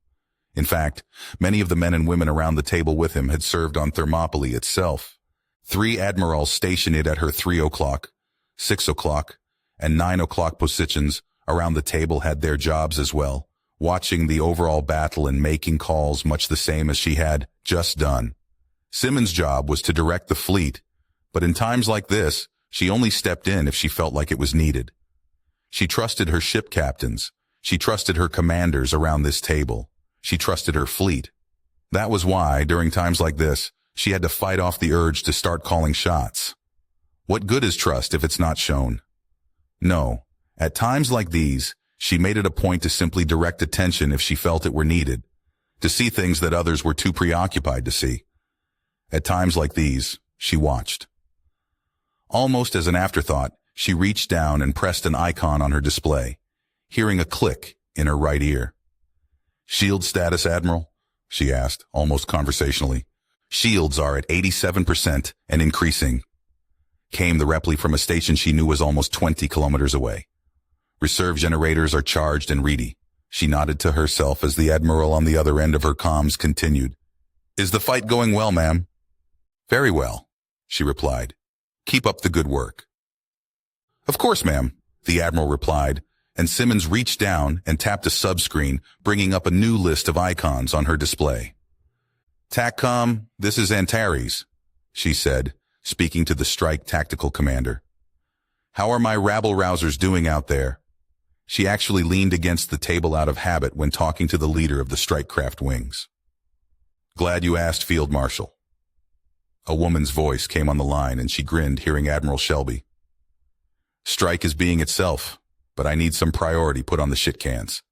In fact, many of the men and women around the table with him had served on Thermopylae itself. 3 admirals stationed at her 3 o'clock, 6 o'clock, and 9 o'clock positions around the table had their jobs as well, watching the overall battle and making calls much the same as she had just done. Simmons' job was to direct the fleet, but in times like this, she only stepped in if she felt like it was needed. She trusted her ship captains. She trusted her commanders around this table. She trusted her fleet. That was why, during times like this, she had to fight off the urge to start calling shots. What good is trust if it's not shown? No, at times like these, she made it a point to simply direct attention if she felt it were needed, to see things that others were too preoccupied to see. At times like these, she watched. Almost as an afterthought, she reached down and pressed an icon on her display, hearing a click in her right ear. "Shield status, Admiral?" she asked, almost conversationally. "Shields are at 87% and increasing," came the reply from a station she knew was almost 20 kilometers away. "Reserve generators are charged and ready." She nodded to herself as the Admiral on the other end of her comms continued. "Is the fight going well, ma'am?" "Very well," she replied. "Keep up the good work." "Of course, ma'am," the Admiral replied, and Simmons reached down and tapped a subscreen, bringing up a new list of icons on her display. "TACCOM, this is Antares," she said, speaking to the strike tactical commander. "How are my rabble-rousers doing out there?" She actually leaned against the table out of habit when talking to the leader of the strike craft wings. "Glad you asked, Field Marshal." A woman's voice came on the line, and she grinned, hearing Admiral Shelby. "Strike is being itself, but I need some priority put on the shit cans.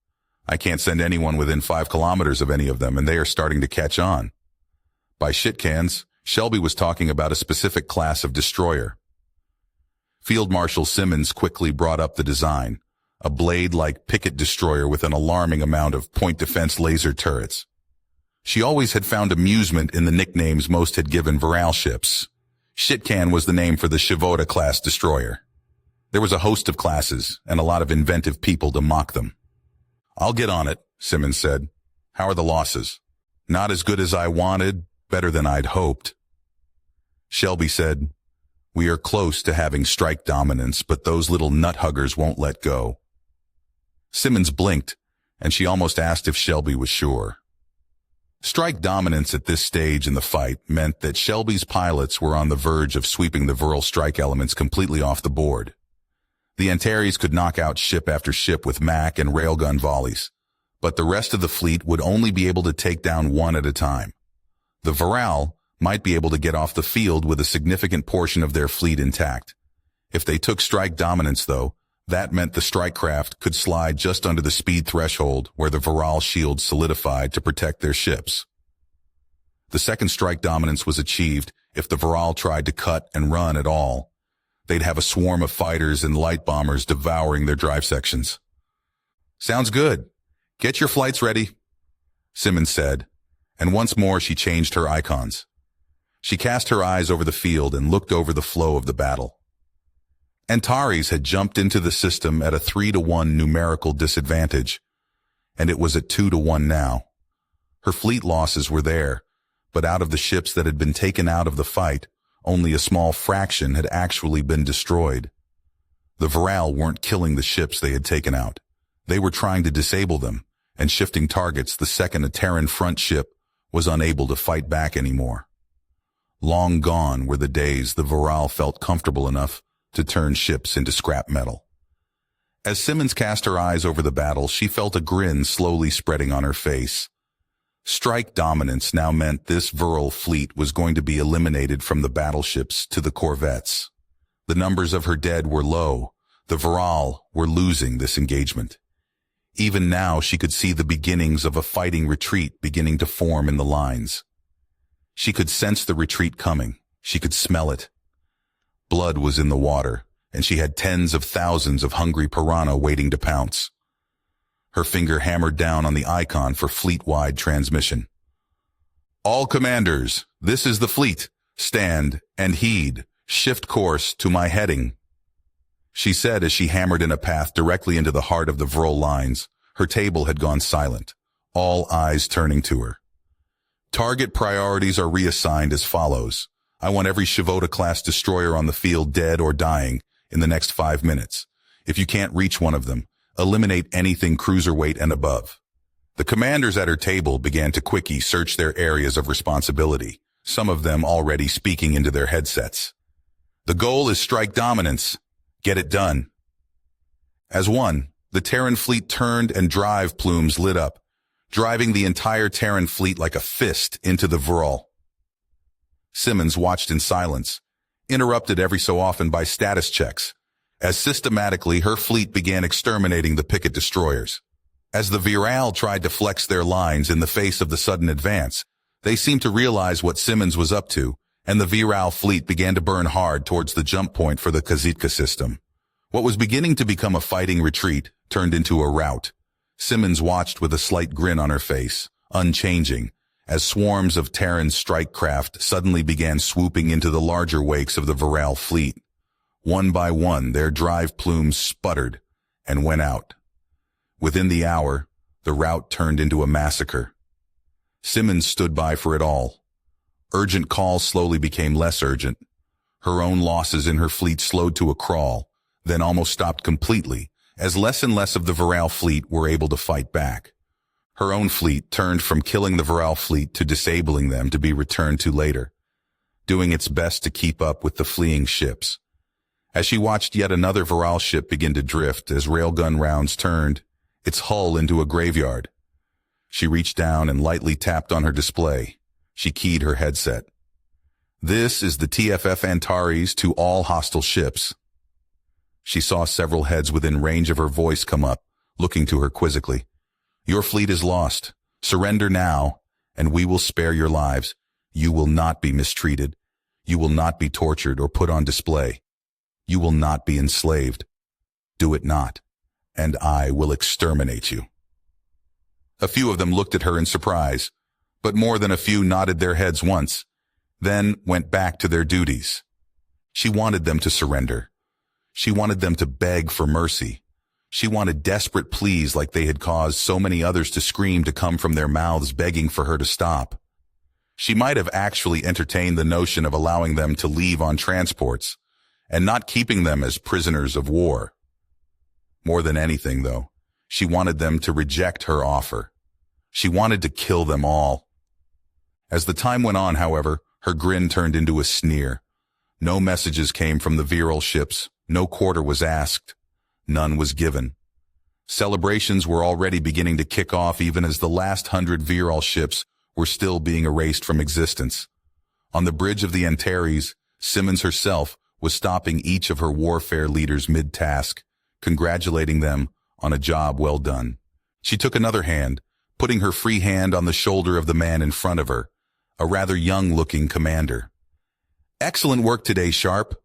I can't send anyone within 5 kilometers of any of them, and they are starting to catch on." By shit cans, Shelby was talking about a specific class of destroyer. Field Marshal Simmons quickly brought up the design, a blade-like picket destroyer with an alarming amount of point defense laser turrets. She always had found amusement in the nicknames most had given Viral ships. Shitcan was the name for the Shivota-class destroyer. There was a host of classes and a lot of inventive people to mock them. "I'll get on it," Simmons said. "How are the losses?" "Not as good as I wanted, better than I'd hoped." Shelby said, "We are close to having strike dominance, but those little nut-huggers won't let go." Simmons blinked, and she almost asked if Shelby was sure. Strike dominance at this stage in the fight meant that Shelby's pilots were on the verge of sweeping the Viral strike elements completely off the board. The Antares could knock out ship after ship with MAC and railgun volleys, but the rest of the fleet would only be able to take down one at a time. The Viral might be able to get off the field with a significant portion of their fleet intact. If they took strike dominance, though, that meant the strike craft could slide just under the speed threshold where the Viral shields solidified to protect their ships. The second strike dominance was achieved if the Viral tried to cut and run at all. They'd have a swarm of fighters and light bombers devouring their drive sections. "Sounds good. Get your flights ready," Simmons said, and once more she changed her icons. She cast her eyes over the field and looked over the flow of the battle. Antares had jumped into the system at a 3-to-1 numerical disadvantage, and it was at 2-to-1 now. Her fleet losses were there, but out of the ships that had been taken out of the fight, only a small fraction had actually been destroyed. The Viral weren't killing the ships they had taken out. They were trying to disable them, and shifting targets the second a Terran front ship was unable to fight back anymore. Long gone were the days the Viral felt comfortable enough to turn ships into scrap metal. As Simmons cast her eyes over the battle, she felt a grin slowly spreading on her face. Strike dominance now meant this virile fleet was going to be eliminated from the battleships to the corvettes. The numbers of her dead were low. The Viral were losing this engagement. Even now she could see the beginnings of a fighting retreat beginning to form in the lines. She could sense the retreat coming. She could smell it. Blood was in the water, and she had tens of thousands of hungry piranha waiting to pounce. Her finger hammered down on the icon for fleet-wide transmission. All commanders, this is the fleet. Stand and heed. Shift course to my heading. She said as she hammered in a path directly into the heart of the Vril lines. Her table had gone silent, all eyes turning to her. Target priorities are reassigned as follows. I want every Shivota-class destroyer on the field dead or dying in the next 5 minutes. If you can't reach one of them, eliminate anything cruiserweight and above. The commanders at her table began to quickly search their areas of responsibility, some of them already speaking into their headsets. The goal is strike dominance. Get it done. As one, the Terran fleet turned and drive plumes lit up, driving the entire Terran fleet like a fist into the Vril. Simmons watched in silence, interrupted every so often by status checks, as systematically her fleet began exterminating the picket destroyers. As the Viral tried to flex their lines in the face of the sudden advance, they seemed to realize what Simmons was up to, and the Viral fleet began to burn hard towards the jump point for the Kazitka system. What was beginning to become a fighting retreat turned into a rout. Simmons watched with a slight grin on her face, unchanging, as swarms of Terran strike craft suddenly began swooping into the larger wakes of the Viral fleet. One by one, their drive plumes sputtered and went out. Within the hour, the rout turned into a massacre. Simmons stood by for it all. Urgent calls slowly became less urgent. Her own losses in her fleet slowed to a crawl, then almost stopped completely, as less and less of the Viral fleet were able to fight back. Her own fleet turned from killing the Viral fleet to disabling them to be returned to later, doing its best to keep up with the fleeing ships. As she watched yet another Viral ship begin to drift as railgun rounds turned its hull into a graveyard, she reached down and lightly tapped on her display. She keyed her headset. This is the TFF Antares to all hostile ships. She saw several heads within range of her voice come up, looking to her quizzically. Your fleet is lost. Surrender now, and we will spare your lives. You will not be mistreated. You will not be tortured or put on display. You will not be enslaved. Do it not, and I will exterminate you. A few of them looked at her in surprise, but more than a few nodded their heads once, then went back to their duties. She wanted them to surrender. She wanted them to beg for mercy. She wanted desperate pleas like they had caused so many others to scream to come from their mouths begging for her to stop. She might have actually entertained the notion of allowing them to leave on transports and not keeping them as prisoners of war. More than anything, though, she wanted them to reject her offer. She wanted to kill them all. As the time went on, however, her grin turned into a sneer. No messages came from the Viral ships. No quarter was asked. None was given. Celebrations were already beginning to kick off even as the last 100 Viral ships were still being erased from existence. On the bridge of the Antares, Simmons herself was stopping each of her warfare leaders mid-task, congratulating them on a job well done. She took another hand, putting her free hand on the shoulder of the man in front of her, a rather young-looking commander. Excellent work today, Sharp.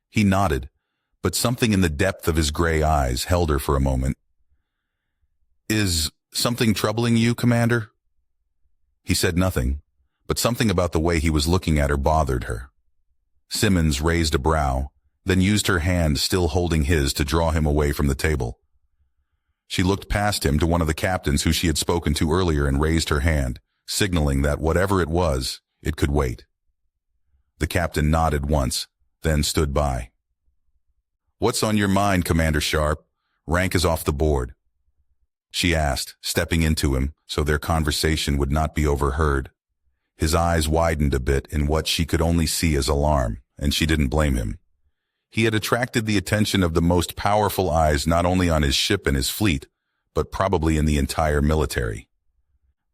He nodded, but something in the depth of his gray eyes held her for a moment. Is something troubling you, Commander? He said nothing, but something about the way he was looking at her bothered her. Simmons raised a brow, then used her hand still holding his to draw him away from the table. She looked past him to one of the captains who she had spoken to earlier and raised her hand, signaling that whatever it was, it could wait. The captain nodded once, then stood by. What's on your mind, Commander Sharp? Rank is off the board. She asked, stepping into him so their conversation would not be overheard. His eyes widened a bit in what she could only see as alarm, and she didn't blame him. He had attracted the attention of the most powerful eyes not only on his ship and his fleet, but probably in the entire military.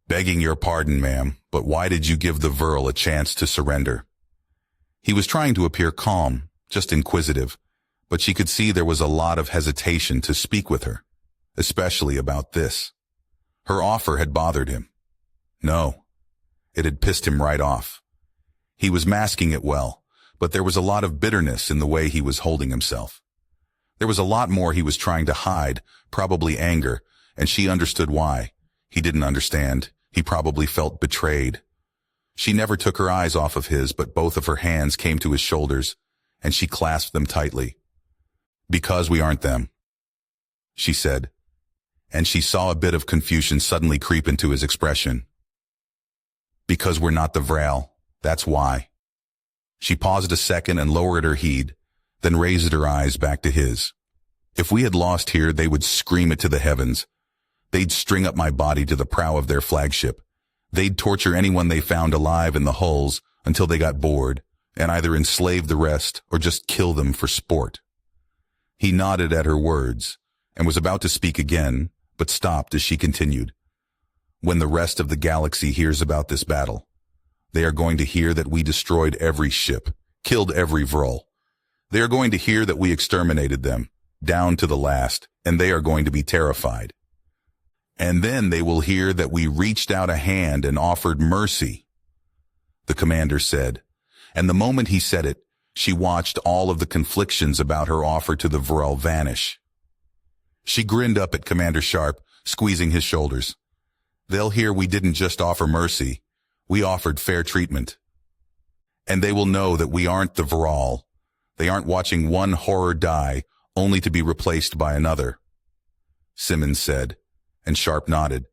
"Begging your pardon, ma'am, but why did you give the Vril a chance to surrender?" He was trying to appear calm, just inquisitive, but she could see there was a lot of hesitation to speak with her, especially about this. Her offer had bothered him. No, it had pissed him right off. He was masking it well, but there was a lot of bitterness in the way he was holding himself. There was a lot more he was trying to hide, probably anger, and she understood why. He didn't understand. He probably felt betrayed. She never took her eyes off of his, but both of her hands came to his shoulders, and she clasped them tightly. "Because we aren't them," she said, and she saw a bit of confusion suddenly creep into his expression. "Because we're not the Vril, that's why." She paused a second and lowered her head, then raised her eyes back to his. "If we had lost here, they would scream it to the heavens. They'd string up my body to the prow of their flagship. They'd torture anyone they found alive in the hulls until they got bored, and either enslave the rest or just kill them for sport." He nodded at her words, and was about to speak again, but stopped as she continued. "When the rest of the galaxy hears about this battle, they are going to hear that we destroyed every ship, killed every Vril. They are going to hear that we exterminated them, down to the last, and they are going to be terrified. And then they will hear that we reached out a hand and offered mercy," the commander said. And the moment he said it, she watched all of the conflictions about her offer to the Vril vanish. She grinned up at Commander Sharp, squeezing his shoulders. "They'll hear we didn't just offer mercy, we offered fair treatment. And they will know that we aren't the Vril. They aren't watching one horror die, only to be replaced by another," Simmons said, and Sharp nodded.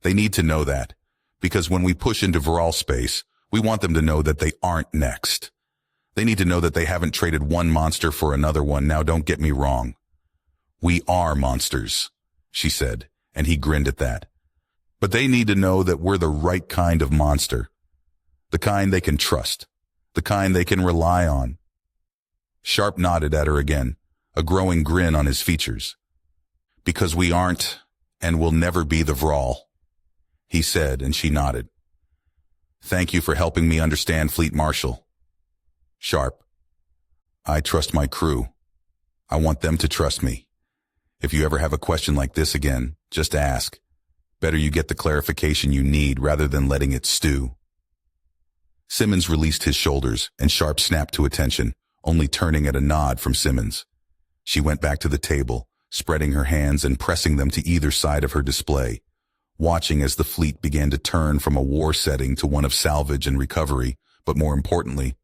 "They need to know that, because when we push into Vril space, we want them to know that they aren't next. They need to know that they haven't traded one monster for another one. Now don't get me wrong. We are monsters," she said, and he grinned at that. "But they need to know that we're the right kind of monster. The kind they can trust. The kind they can rely on." Sharp nodded at her again, a growing grin on his features. "Because we aren't, and will never be the Vril," he said, and she nodded. "Thank you for helping me understand, Fleet Marshal." "Sharp, I trust my crew. I want them to trust me. If you ever have a question like this again, just ask. Better you get the clarification you need rather than letting it stew." Simmons released his shoulders, and Sharp snapped to attention, only turning at a nod from Simmons. She went back to the table, spreading her hands and pressing them to either side of her display, watching as the fleet began to turn from a war setting to one of salvage and recovery, but more importantly,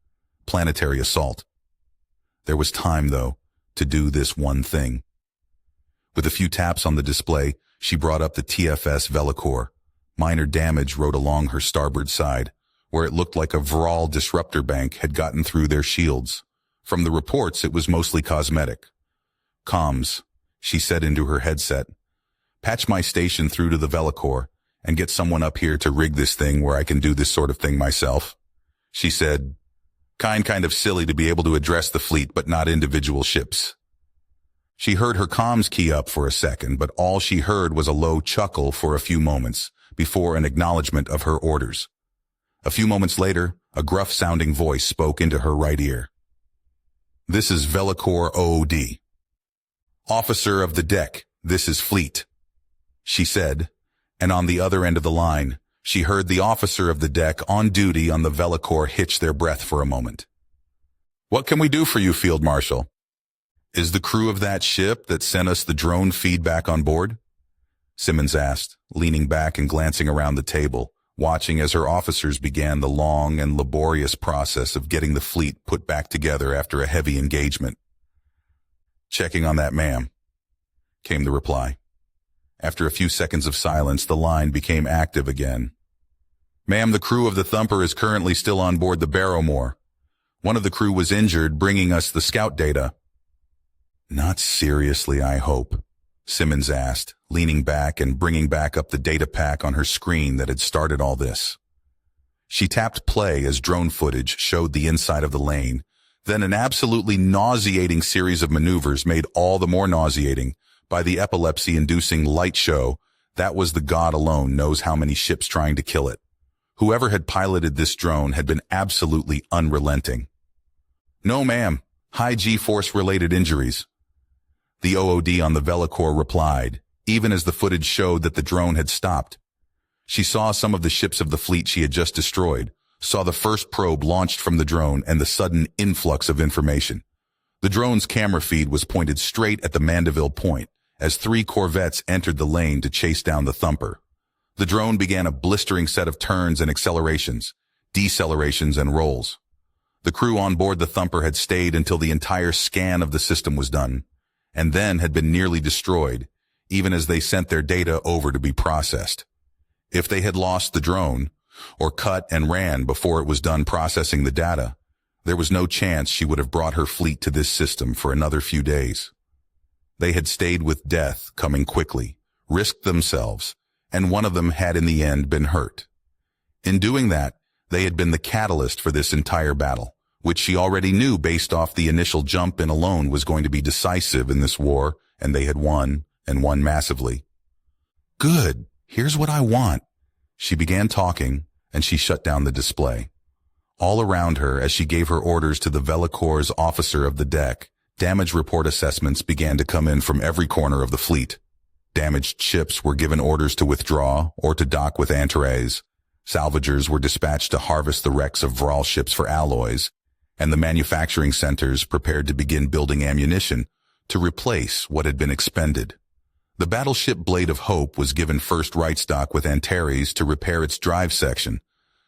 planetary assault. There was time, though, to do this one thing. With a few taps on the display, she brought up the TFS Velicor. Minor damage rode along her starboard side, where it looked like a Vril disruptor bank had gotten through their shields. From the reports, it was mostly cosmetic. "Comms," she said into her headset. "Patch my station through to the Velicor and get someone up here to rig this thing where I can do this sort of thing myself," she said. Kind of silly to be able to address the fleet but not individual ships. She heard her comms key up for a second, but all she heard was a low chuckle for a few moments before an acknowledgement of her orders. A few moments later, a gruff-sounding voice spoke into her right ear. "This is Velicor OOD. Officer of the deck, this is Fleet," she said, and on the other end of the line, she heard the officer of the deck on duty on the Velicor hitch their breath for a moment. "What can we do for you, Field Marshal? Is the crew of that ship that sent us the drone feedback on board?" Simmons asked, leaning back and glancing around the table, watching as her officers began the long and laborious process of getting the fleet put back together after a heavy engagement. "Checking on that, ma'am," came the reply. After a few seconds of silence, the line became active again. "Ma'am, the crew of the Thumper is currently still on board the Barrowmore. One of the crew was injured, bringing us the scout data." "Not seriously, I hope," Simmons asked, leaning back and bringing back up the data pack on her screen that had started all this. She tapped play as drone footage showed the inside of the lane, Then an absolutely nauseating series of maneuvers made all the more nauseating by the epilepsy-inducing light show. That was the God alone knows how many ships trying to kill it. Whoever had piloted this drone had been absolutely unrelenting. No, ma'am. High G-force-related injuries. The OOD on the Velocore replied, even as the footage showed that the drone had stopped. She saw some of the ships of the fleet she had just destroyed, saw the first probe launched from the drone and the sudden influx of information. The drone's camera feed was pointed straight at the Mandeville Point as 3 corvettes entered the lane to chase down the Thumper. The drone began a blistering set of turns and accelerations, decelerations and rolls. The crew on board the Thumper had stayed until the entire scan of the system was done, and then had been nearly destroyed, even as they sent their data over to be processed. If they had lost the drone, or cut and ran before it was done processing the data, there was no chance she would have brought her fleet to this system for another few days. They had stayed with death coming quickly, risked themselves, and one of them had in the end been hurt. In doing that, they had been the catalyst for this entire battle, which she already knew based off the initial jump in alone was going to be decisive in this war, and they had won, and won massively. Good, here's what I want. She began talking, and she shut down the display. All around her, as she gave her orders to the Velocore's officer of the deck, damage report assessments began to come in from every corner of the fleet. Damaged ships were given orders to withdraw or to dock with Antares. Salvagers were dispatched to harvest the wrecks of Vral ships for alloys, and the manufacturing centers prepared to begin building ammunition to replace what had been expended. The battleship Blade of Hope was given first right stock with Antares to repair its drive section.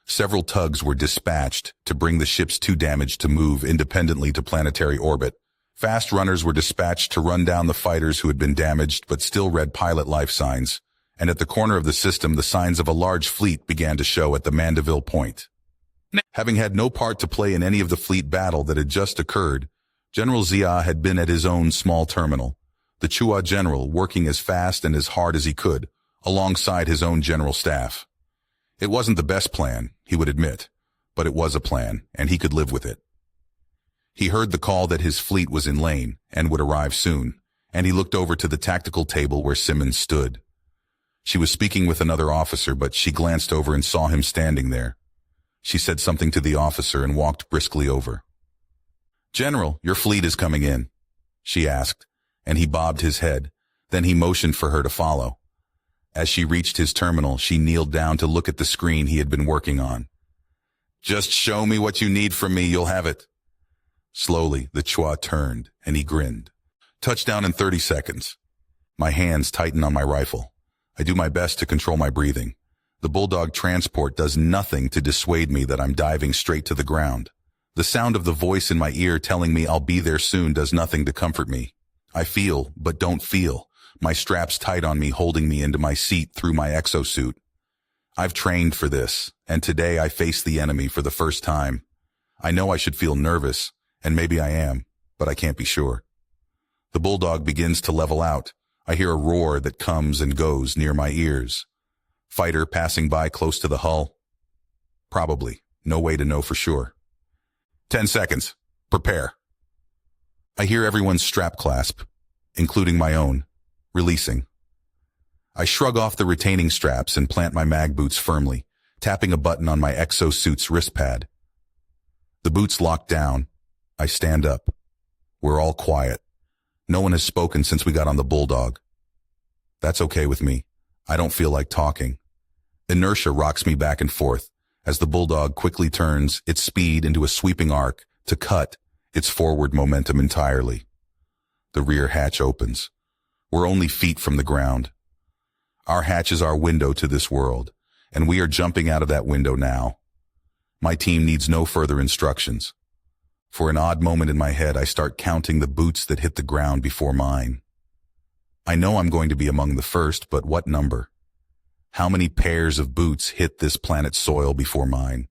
Several tugs were dispatched to bring the ships too damaged to move independently to planetary orbit. Fast runners were dispatched to run down the fighters who had been damaged but still read pilot life signs, and at the corner of the system the signs of a large fleet began to show at the Mandeville Point. Having had no part to play in any of the fleet battle that had just occurred, General Zia had been at his own small terminal, the Chua general working as fast and as hard as he could, alongside his own general staff. It wasn't the best plan, he would admit, but it was a plan, and he could live with it. He heard the call that his fleet was in lane and would arrive soon, and he looked over to the tactical table where Simmons stood. She was speaking with another officer, but she glanced over and saw him standing there. She said something to the officer and walked briskly over. "General, your fleet is coming in," she asked, and he bobbed his head. Then he motioned for her to follow. As she reached his terminal, she kneeled down to look at the screen he had been working on. "Just show me what you need from me, you'll have it." Slowly, the Chua turned, and he grinned. "Touchdown in 30 seconds. My hands tighten on my rifle. I do my best to control my breathing. The Bulldog transport does nothing to dissuade me that I'm diving straight to the ground. The sound of the voice in my ear telling me I'll be there soon does nothing to comfort me. I feel, but don't feel. My straps tight on me, holding me into my seat through my exosuit. I've trained for this, and today I face the enemy for the first time. I know I should feel nervous, and maybe I am, but I can't be sure. The Bulldog begins to level out. I hear a roar that comes and goes near my ears. Fighter passing by close to the hull? Probably. No way to know for sure. 10 seconds. Prepare. I hear everyone's strap clasp, including my own, releasing. I shrug off the retaining straps and plant my mag boots firmly, tapping a button on my exosuit's wrist pad. The boots lock down. I stand up. We're all quiet. No one has spoken since we got on the Bulldog. That's okay with me. I don't feel like talking. Inertia rocks me back and forth as the Bulldog quickly turns its speed into a sweeping arc to cut its forward momentum entirely. The rear hatch opens. We're only feet from the ground. Our hatch is our window to this world, and we are jumping out of that window now. My team needs no further instructions. For an odd moment in my head, I start counting the boots that hit the ground before mine. I know I'm going to be among the first, but what number? How many pairs of boots hit this planet's soil before mine?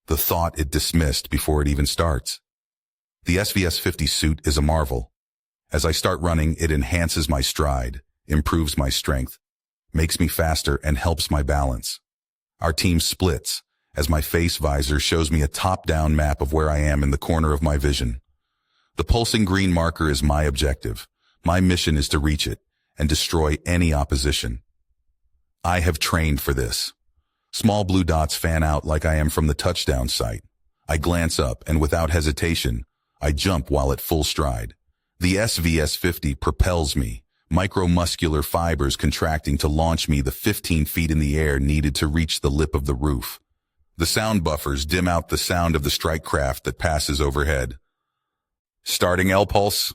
The thought it dismissed before it even starts. The SVS-50 suit is a marvel. As I start running, it enhances my stride, improves my strength, makes me faster, and helps my balance. Our team splits, as my face visor shows me a top-down map of where I am in the corner of my vision. The pulsing green marker is my objective. My mission is to reach it and destroy any opposition. I have trained for this. Small blue dots fan out like I am from the touchdown site. I glance up, and without hesitation, I jump while at full stride. The SVS-50 propels me, micromuscular fibers contracting to launch me the 15 feet in the air needed to reach the lip of the roof. The sound buffers dim out the sound of the strike craft that passes overhead. Starting L-pulse.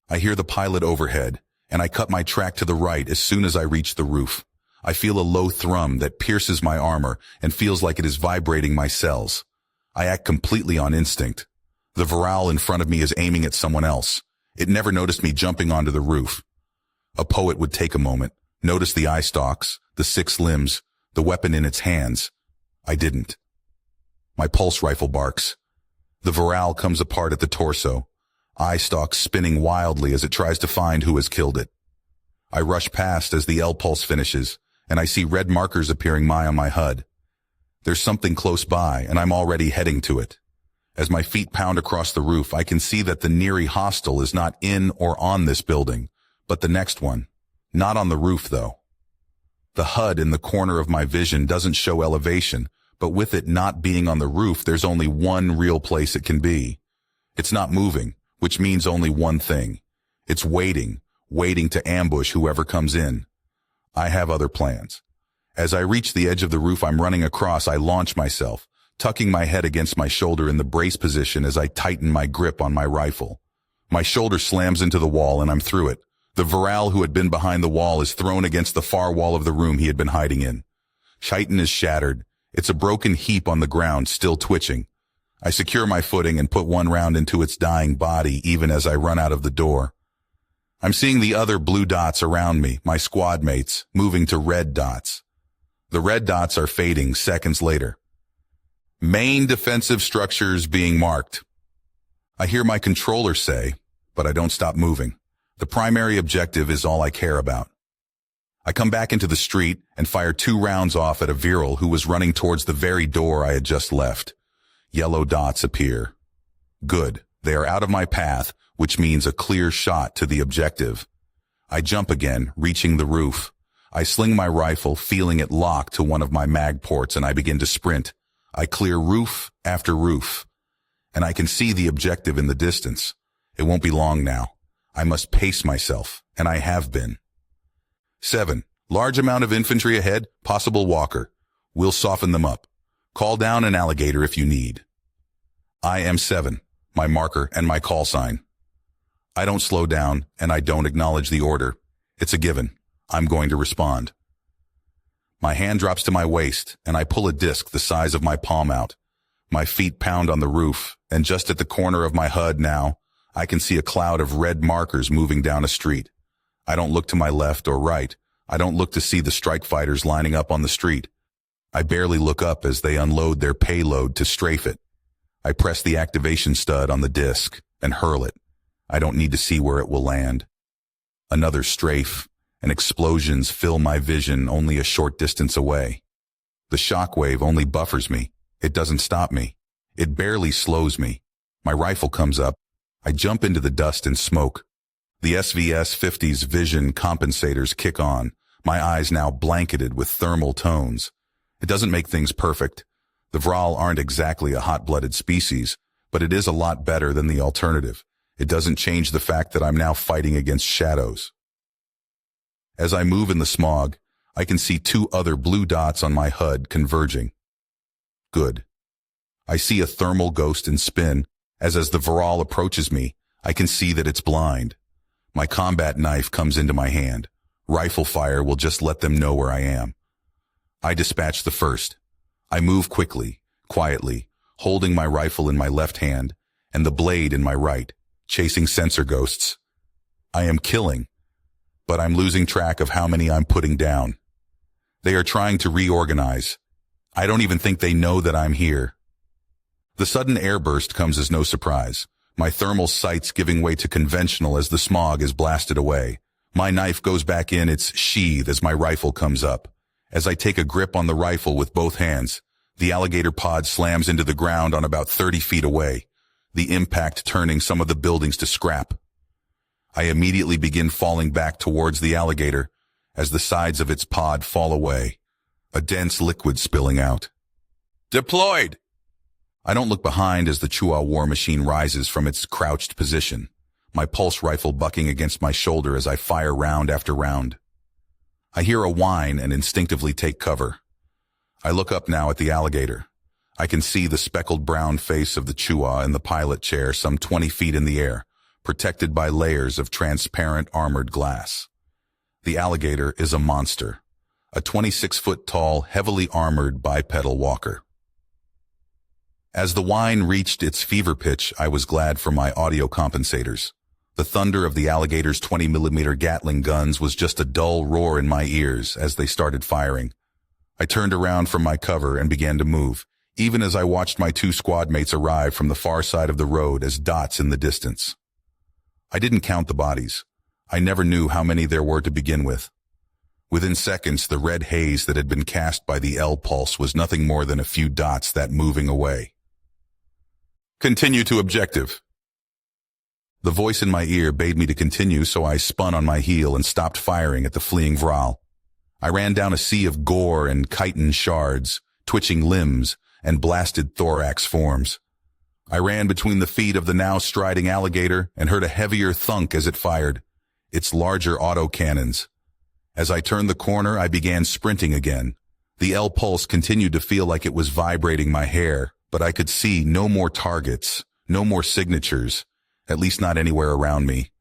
I hear the pilot overhead, and I cut my track to the right as soon as I reach the roof. I feel a low thrum that pierces my armor and feels like it is vibrating my cells. I act completely on instinct. The Viral in front of me is aiming at someone else. It never noticed me jumping onto the roof. A poet would take a moment, notice the eye stalks, the 6 limbs, the weapon in its hands. I didn't. My pulse rifle barks. The Viral comes apart at the torso, eye stalks spinning wildly as it tries to find who has killed it. I rush past as the L-pulse finishes, and I see red markers appearing on my HUD. There's something close by, and I'm already heading to it. As my feet pound across the roof, I can see that the neary hostile is not in or on this building, but the next one. Not on the roof, though. The HUD in the corner of my vision doesn't show elevation, but with it not being on the roof, there's only one real place it can be. It's not moving, which means only one thing. It's waiting to ambush whoever comes in. I have other plans. As I reach the edge of the roof I'm running across, I launch myself, tucking my head against my shoulder in the brace position as I tighten my grip on my rifle. My shoulder slams into the wall and I'm through it. The Viral who had been behind the wall is thrown against the far wall of the room he had been hiding in. Chitin is shattered. It's a broken heap on the ground, still twitching. I secure my footing and put one round into its dying body even as I run out of the door. I'm seeing the other blue dots around me, my squad mates, moving to red dots. The red dots are fading seconds later. Main defensive structures being marked. I hear my controller say, but I don't stop moving. The primary objective is all I care about. I come back into the street and fire 2 rounds off at a Viral who was running towards the very door I had just left. Yellow dots appear. Good. They are out of my path, which means a clear shot to the objective. I jump again, reaching the roof. I sling my rifle, feeling it locked to one of my mag ports, and I begin to sprint. I clear roof after roof, and I can see the objective in the distance. It won't be long now. I must pace myself, and I have been. 7. Large amount of infantry ahead, possible walker. We'll soften them up. Call down an alligator if you need. I am 7, my marker and my call sign. I don't slow down, and I don't acknowledge the order. It's a given. I'm going to respond. My hand drops to my waist, and I pull a disc the size of my palm out. My feet pound on the roof, and just at the corner of my HUD now, I can see a cloud of red markers moving down a street. I don't look to my left or right. I don't look to see the strike fighters lining up on the street. I barely look up as they unload their payload to strafe it. I press the activation stud on the disc and hurl it. I don't need to see where it will land. Another strafe, and explosions fill my vision only a short distance away. The shockwave only buffers me. It doesn't stop me. It barely slows me. My rifle comes up. I jump into the dust and smoke. The SVS-50's vision compensators kick on, my eyes now blanketed with thermal tones. It doesn't make things perfect. The Vral aren't exactly a hot-blooded species, but it is a lot better than the alternative. It doesn't change the fact that I'm now fighting against shadows. As I move in the smog, I can see 2 other blue dots on my HUD converging. Good. I see a thermal ghost in spin, as the Viral approaches me, I can see that it's blind. My combat knife comes into my hand. Rifle fire will just let them know where I am. I dispatch the first. I move quickly, quietly, holding my rifle in my left hand and the blade in my right, chasing sensor ghosts. I am killing, but I'm losing track of how many I'm putting down. They are trying to reorganize. I don't even think they know that I'm here. The sudden airburst comes as no surprise. My thermal sights giving way to conventional as the smog is blasted away. My knife goes back in its sheath as my rifle comes up. As I take a grip on the rifle with both hands, the alligator pod slams into the ground on about 30 feet away, the impact turning some of the buildings to scrap. I immediately begin falling back towards the alligator as the sides of its pod fall away, a dense liquid spilling out. Deployed! I don't look behind as the Chua war machine rises from its crouched position, my pulse rifle bucking against my shoulder as I fire round after round. I hear a whine and instinctively take cover. I look up now at the alligator. I can see the speckled brown face of the Chua in the pilot chair some 20 feet in the air, protected by layers of transparent armored glass. The alligator is a monster, a 26-foot-tall, heavily armored bipedal walker. As the whine reached its fever pitch, I was glad for my audio compensators. The thunder of the alligator's 20mm Gatling guns was just a dull roar in my ears as they started firing. I turned around from my cover and began to move, even as I watched my two squad mates arrive from the far side of the road as dots in the distance. I didn't count the bodies. I never knew how many there were to begin with. Within seconds, the red haze that had been cast by the L-pulse was nothing more than a few dots that moving away. Continue to objective. The voice in my ear bade me to continue, so I spun on my heel and stopped firing at the fleeing Vral. I ran down a sea of gore and chitin shards, twitching limbs, and blasted thorax forms. I ran between the feet of the now striding alligator and heard a heavier thunk as it fired, its larger autocannons. As I turned the corner, I began sprinting again. The L-pulse continued to feel like it was vibrating my hair, but I could see no more targets, no more signatures, at least not anywhere around me.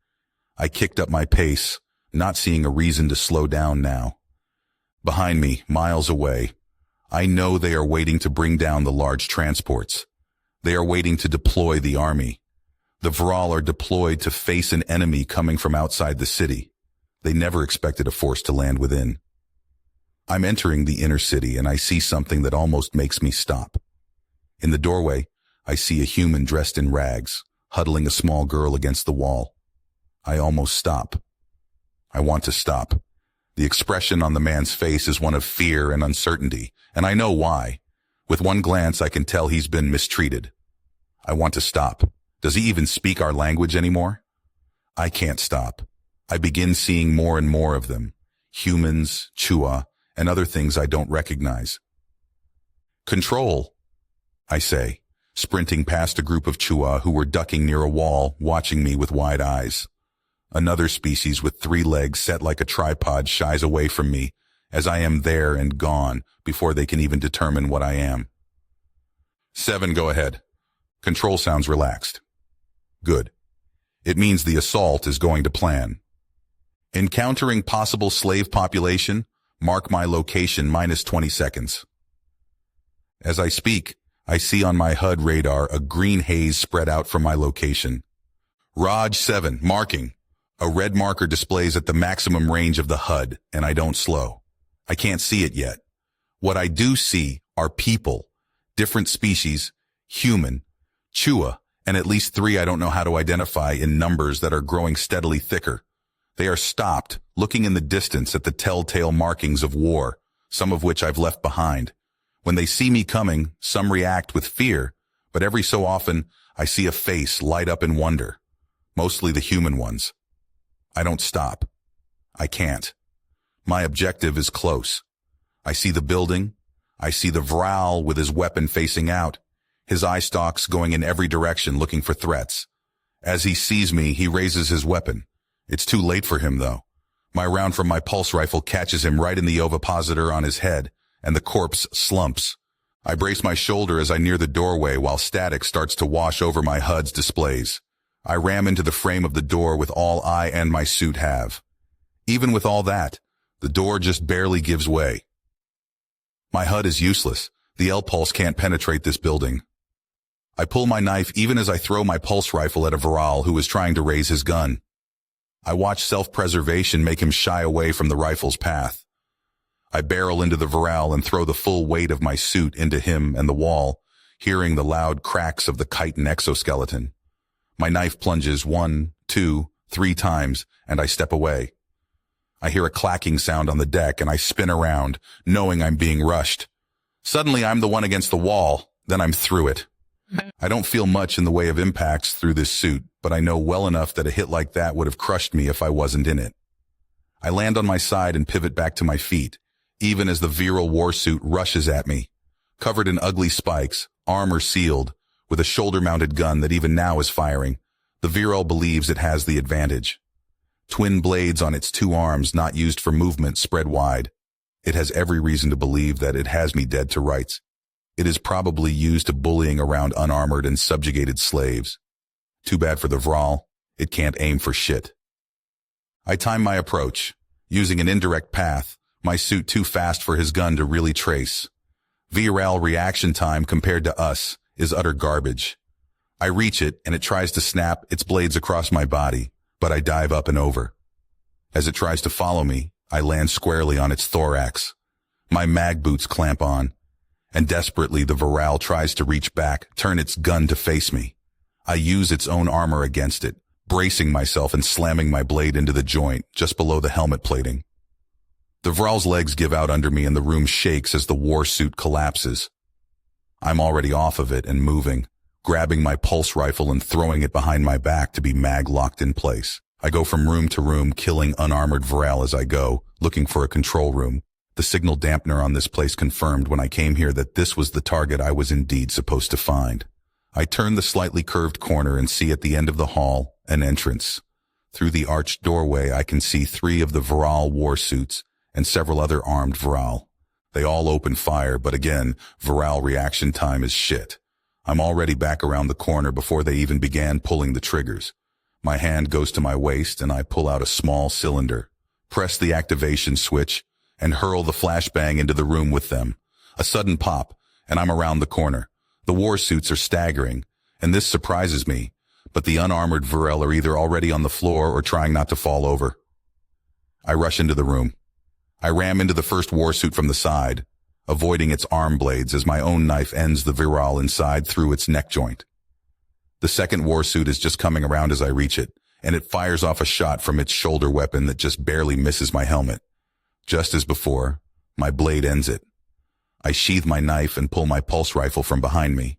I kicked up my pace, not seeing a reason to slow down now. Behind me, miles away, I know they are waiting to bring down the large transports. They are waiting to deploy the army. The Vral are deployed to face an enemy coming from outside the city. They never expected a force to land within. I'm entering the inner city and I see something that almost makes me stop. In the doorway, I see a human dressed in rags, huddling a small girl against the wall. I almost stop. I want to stop. The expression on the man's face is one of fear and uncertainty, and I know why. With one glance, I can tell he's been mistreated. I want to stop. Does he even speak our language anymore? I can't stop. I begin seeing more and more of them. Humans, Chua, and other things I don't recognize. Control, I say, sprinting past a group of Chua who were ducking near a wall, watching me with wide eyes. Another species with 3 legs set like a tripod shies away from me, as I am there and gone before they can even determine what I am. 7, go ahead. Control sounds relaxed. Good. It means the assault is going to plan. Encountering possible slave population, mark my location -20 seconds. As I speak, I see on my HUD radar a green haze spread out from my location. Raj 7, marking. A red marker displays at the maximum range of the HUD, and I don't slow. I can't see it yet. What I do see are people, different species, human, Chua, and at least 3 I don't know how to identify in numbers that are growing steadily thicker. They are stopped, looking in the distance at the telltale markings of war, some of which I've left behind. When they see me coming, some react with fear, but every so often I see a face light up in wonder, mostly the human ones. I don't stop. I can't. My objective is close. I see the building. I see the Vral with his weapon facing out, his eye stalks going in every direction looking for threats. As he sees me, he raises his weapon. It's too late for him, though. My round from my pulse rifle catches him right in the ovipositor on his head, and the corpse slumps. I brace my shoulder as I near the doorway while static starts to wash over my HUD's displays. I ram into the frame of the door with all I and my suit have. Even with all that, the door just barely gives way. My HUD is useless. The L-pulse can't penetrate this building. I pull my knife even as I throw my pulse rifle at a Vral who is trying to raise his gun. I watch self-preservation make him shy away from the rifle's path. I barrel into the Vral and throw the full weight of my suit into him and the wall, hearing the loud cracks of the chitin exoskeleton. My knife plunges 1, 2, 3 times, and I step away. I hear a clacking sound on the deck and I spin around, knowing I'm being rushed. Suddenly I'm the one against the wall, then I'm through it. I don't feel much in the way of impacts through this suit, but I know well enough that a hit like that would have crushed me if I wasn't in it. I land on my side and pivot back to my feet, even as the virile warsuit rushes at me. Covered in ugly spikes, armor sealed, with a shoulder-mounted gun that even now is firing, the virile believes it has the advantage. Twin blades on its two arms not used for movement spread wide. It has every reason to believe that it has me dead to rights. It is probably used to bullying around unarmored and subjugated slaves. Too bad for the Vral, it can't aim for shit. I time my approach, using an indirect path, my suit too fast for his gun to really trace. VRL reaction time compared to us is utter garbage. I reach it and it tries to snap its blades across my body, but I dive up and over. As it tries to follow me, I land squarely on its thorax. My mag boots clamp on, and desperately the Viral tries to reach back, turn its gun to face me. I use its own armor against it, bracing myself and slamming my blade into the joint just below the helmet plating. The Vral's legs give out under me and the room shakes as the war suit collapses. I'm already off of it and moving, grabbing my pulse rifle and throwing it behind my back to be mag locked in place. I go from room to room, killing unarmored Viral as I go, looking for a control room. The signal dampener on this place confirmed when I came here that this was the target I was indeed supposed to find. I turn the slightly curved corner and see at the end of the hall an entrance. Through the arched doorway I can see 3 of the Viral warsuits and several other armed Viral. They all open fire, but again, Viral reaction time is shit. I'm already back around the corner before they even began pulling the triggers. My hand goes to my waist and I pull out a small cylinder, press the activation switch, and hurl the flashbang into the room with them. A sudden pop, and I'm around the corner. The warsuits are staggering, and this surprises me, but the unarmored Viral are either already on the floor or trying not to fall over. I rush into the room. I ram into the first warsuit from the side, avoiding its arm blades as my own knife ends the Viral inside through its neck joint. The second warsuit is just coming around as I reach it, and it fires off a shot from its shoulder weapon that just barely misses my helmet. Just as before, my blade ends it. I sheath my knife and pull my pulse rifle from behind me.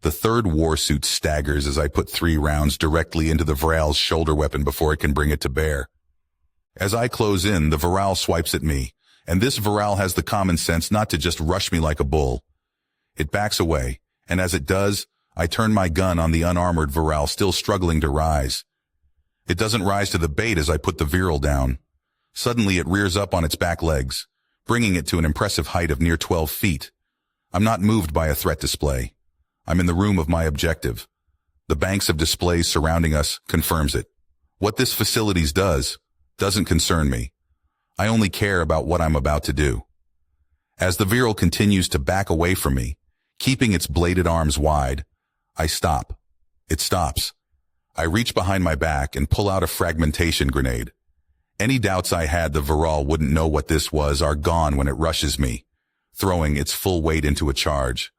The third warsuit staggers as I put 3 rounds directly into the Viral's shoulder weapon before it can bring it to bear. As I close in, the Viral swipes at me, and this Viral has the common sense not to just rush me like a bull. It backs away, and as it does, I turn my gun on the unarmored Viral still struggling to rise. It doesn't rise to the bait as I put the Viral down. Suddenly it rears up on its back legs, bringing it to an impressive height of near 12 feet. I'm not moved by a threat display. I'm in the room of my objective. The banks of displays surrounding us confirms it. What this facilities doesn't concern me. I only care about what I'm about to do. As the Viral continues to back away from me, keeping its bladed arms wide, I stop. It stops. I reach behind my back and pull out a fragmentation grenade. Any doubts I had the Viral wouldn't know what this was are gone when it rushes me, throwing its full weight into a charge.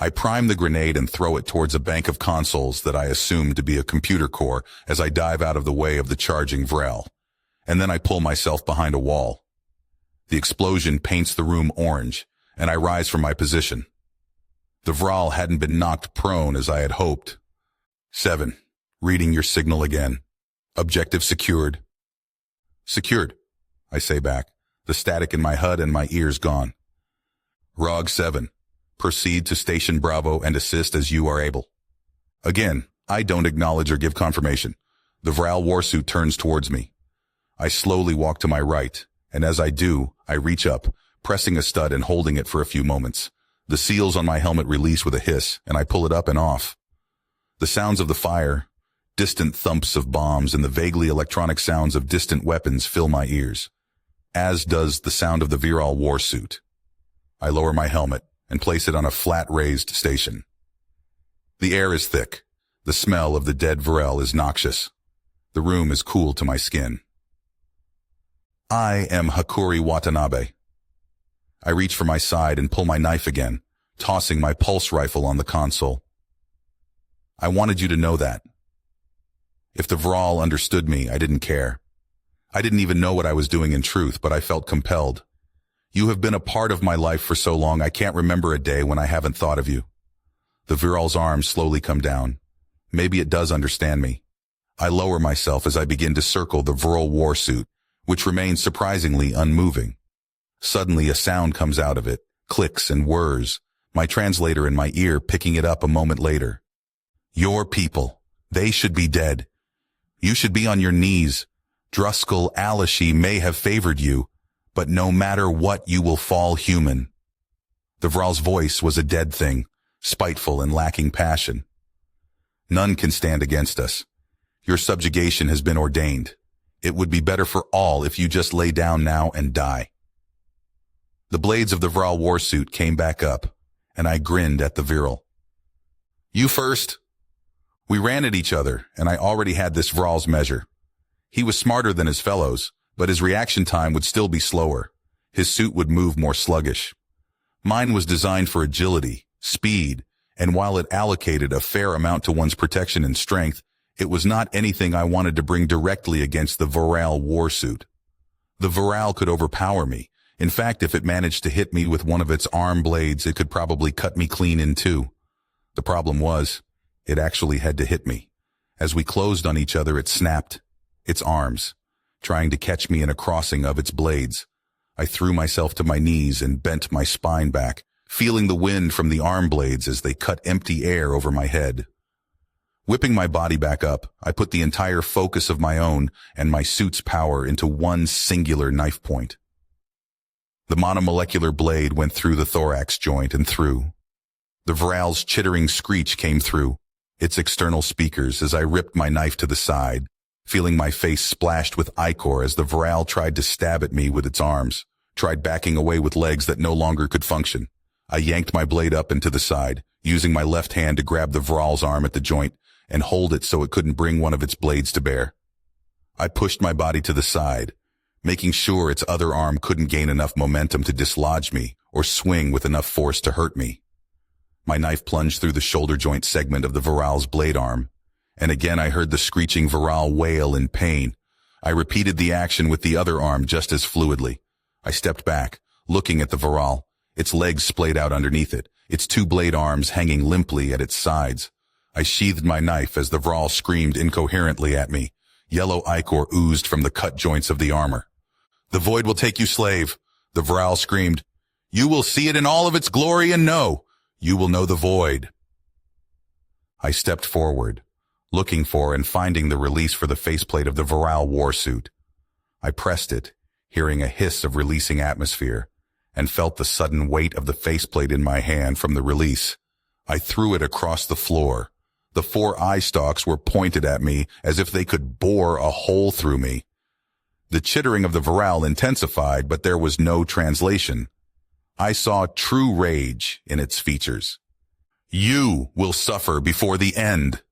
I prime the grenade and throw it towards a bank of consoles that I assume to be a computer core as I dive out of the way of the charging Viral. And then I pull myself behind a wall. The explosion paints the room orange, and I rise from my position. The Viral hadn't been knocked prone as I had hoped. 7. Reading your signal again. Objective secured. Secured, I say back, the static in my HUD and my ears gone. ROG 7. Proceed to Station Bravo and assist as you are able. Again, I don't acknowledge or give confirmation. The Viral warsuit turns towards me. I slowly walk to my right, and as I do, I reach up, pressing a stud and holding it for a few moments. The seals on my helmet release with a hiss, and I pull it up and off. The sounds of the fire, distant thumps of bombs, and the vaguely electronic sounds of distant weapons fill my ears, as does the sound of the Viral warsuit. I lower my helmet and place it on a flat raised station. The air is thick. The smell of the dead Viral is noxious. The room is cool to my skin. I am Hakuri Watanabe. I reach for my side and pull my knife again, tossing my pulse rifle on the console. I wanted you to know that. If the Viral understood me, I didn't care. I didn't even know what I was doing in truth, but I felt compelled. You have been a part of my life for so long, I can't remember a day when I haven't thought of you. The viral's arms slowly come down. Maybe it does understand me. I lower myself as I begin to circle the viral warsuit, which remains surprisingly unmoving. Suddenly a sound comes out of it, clicks and whirs, my translator in my ear picking it up a moment later. Your people, they should be dead. You should be on your knees. Druskal Alashi may have favored you, but no matter what you will fall human. The Vral's voice was a dead thing, spiteful and lacking passion. None can stand against us. Your subjugation has been ordained. It would be better for all if you just lay down now and die. The blades of the Vral warsuit came back up, and I grinned at the Viral. You first. We ran at each other, and I already had this Vral's measure. He was smarter than his fellows, but his reaction time would still be slower. His suit would move more sluggish. Mine was designed for agility, speed, and while it allocated a fair amount to one's protection and strength, it was not anything I wanted to bring directly against the Viral warsuit. The Viral could overpower me. In fact, if it managed to hit me with one of its arm blades, it could probably cut me clean in two. The problem was, it actually had to hit me. As we closed on each other, it snapped, its arms, trying to catch me in a crossing of its blades. I threw myself to my knees and bent my spine back, feeling the wind from the arm blades as they cut empty air over my head. Whipping my body back up, I put the entire focus of my own and my suit's power into one singular knife point. The monomolecular blade went through the thorax joint and through. The Vral's chittering screech came through its external speakers as I ripped my knife to the side, feeling my face splashed with ichor as the Vral tried to stab at me with its arms, tried backing away with legs that no longer could function. I yanked my blade up and to the side, using my left hand to grab the Vral's arm at the joint and hold it so it couldn't bring one of its blades to bear. I pushed my body to the side, making sure its other arm couldn't gain enough momentum to dislodge me or swing with enough force to hurt me. My knife plunged through the shoulder joint segment of the Viral's blade arm, and again I heard the screeching Viral wail in pain. I repeated the action with the other arm just as fluidly. I stepped back, looking at the Viral, its legs splayed out underneath it, its two blade arms hanging limply at its sides. I sheathed my knife as the Vral screamed incoherently at me. Yellow ichor oozed from the cut joints of the armor. The void will take you, slave, the Vral screamed. You will see it in all of its glory and know. You will know the void. I stepped forward, looking for and finding the release for the faceplate of the Viral warsuit. I pressed it, hearing a hiss of releasing atmosphere, and felt the sudden weight of the faceplate in my hand from the release. I threw it across the floor. The 4 eye stalks were pointed at me as if they could bore a hole through me. The chittering of the Viral intensified, but there was no translation. I saw true rage in its features. You will suffer before the end.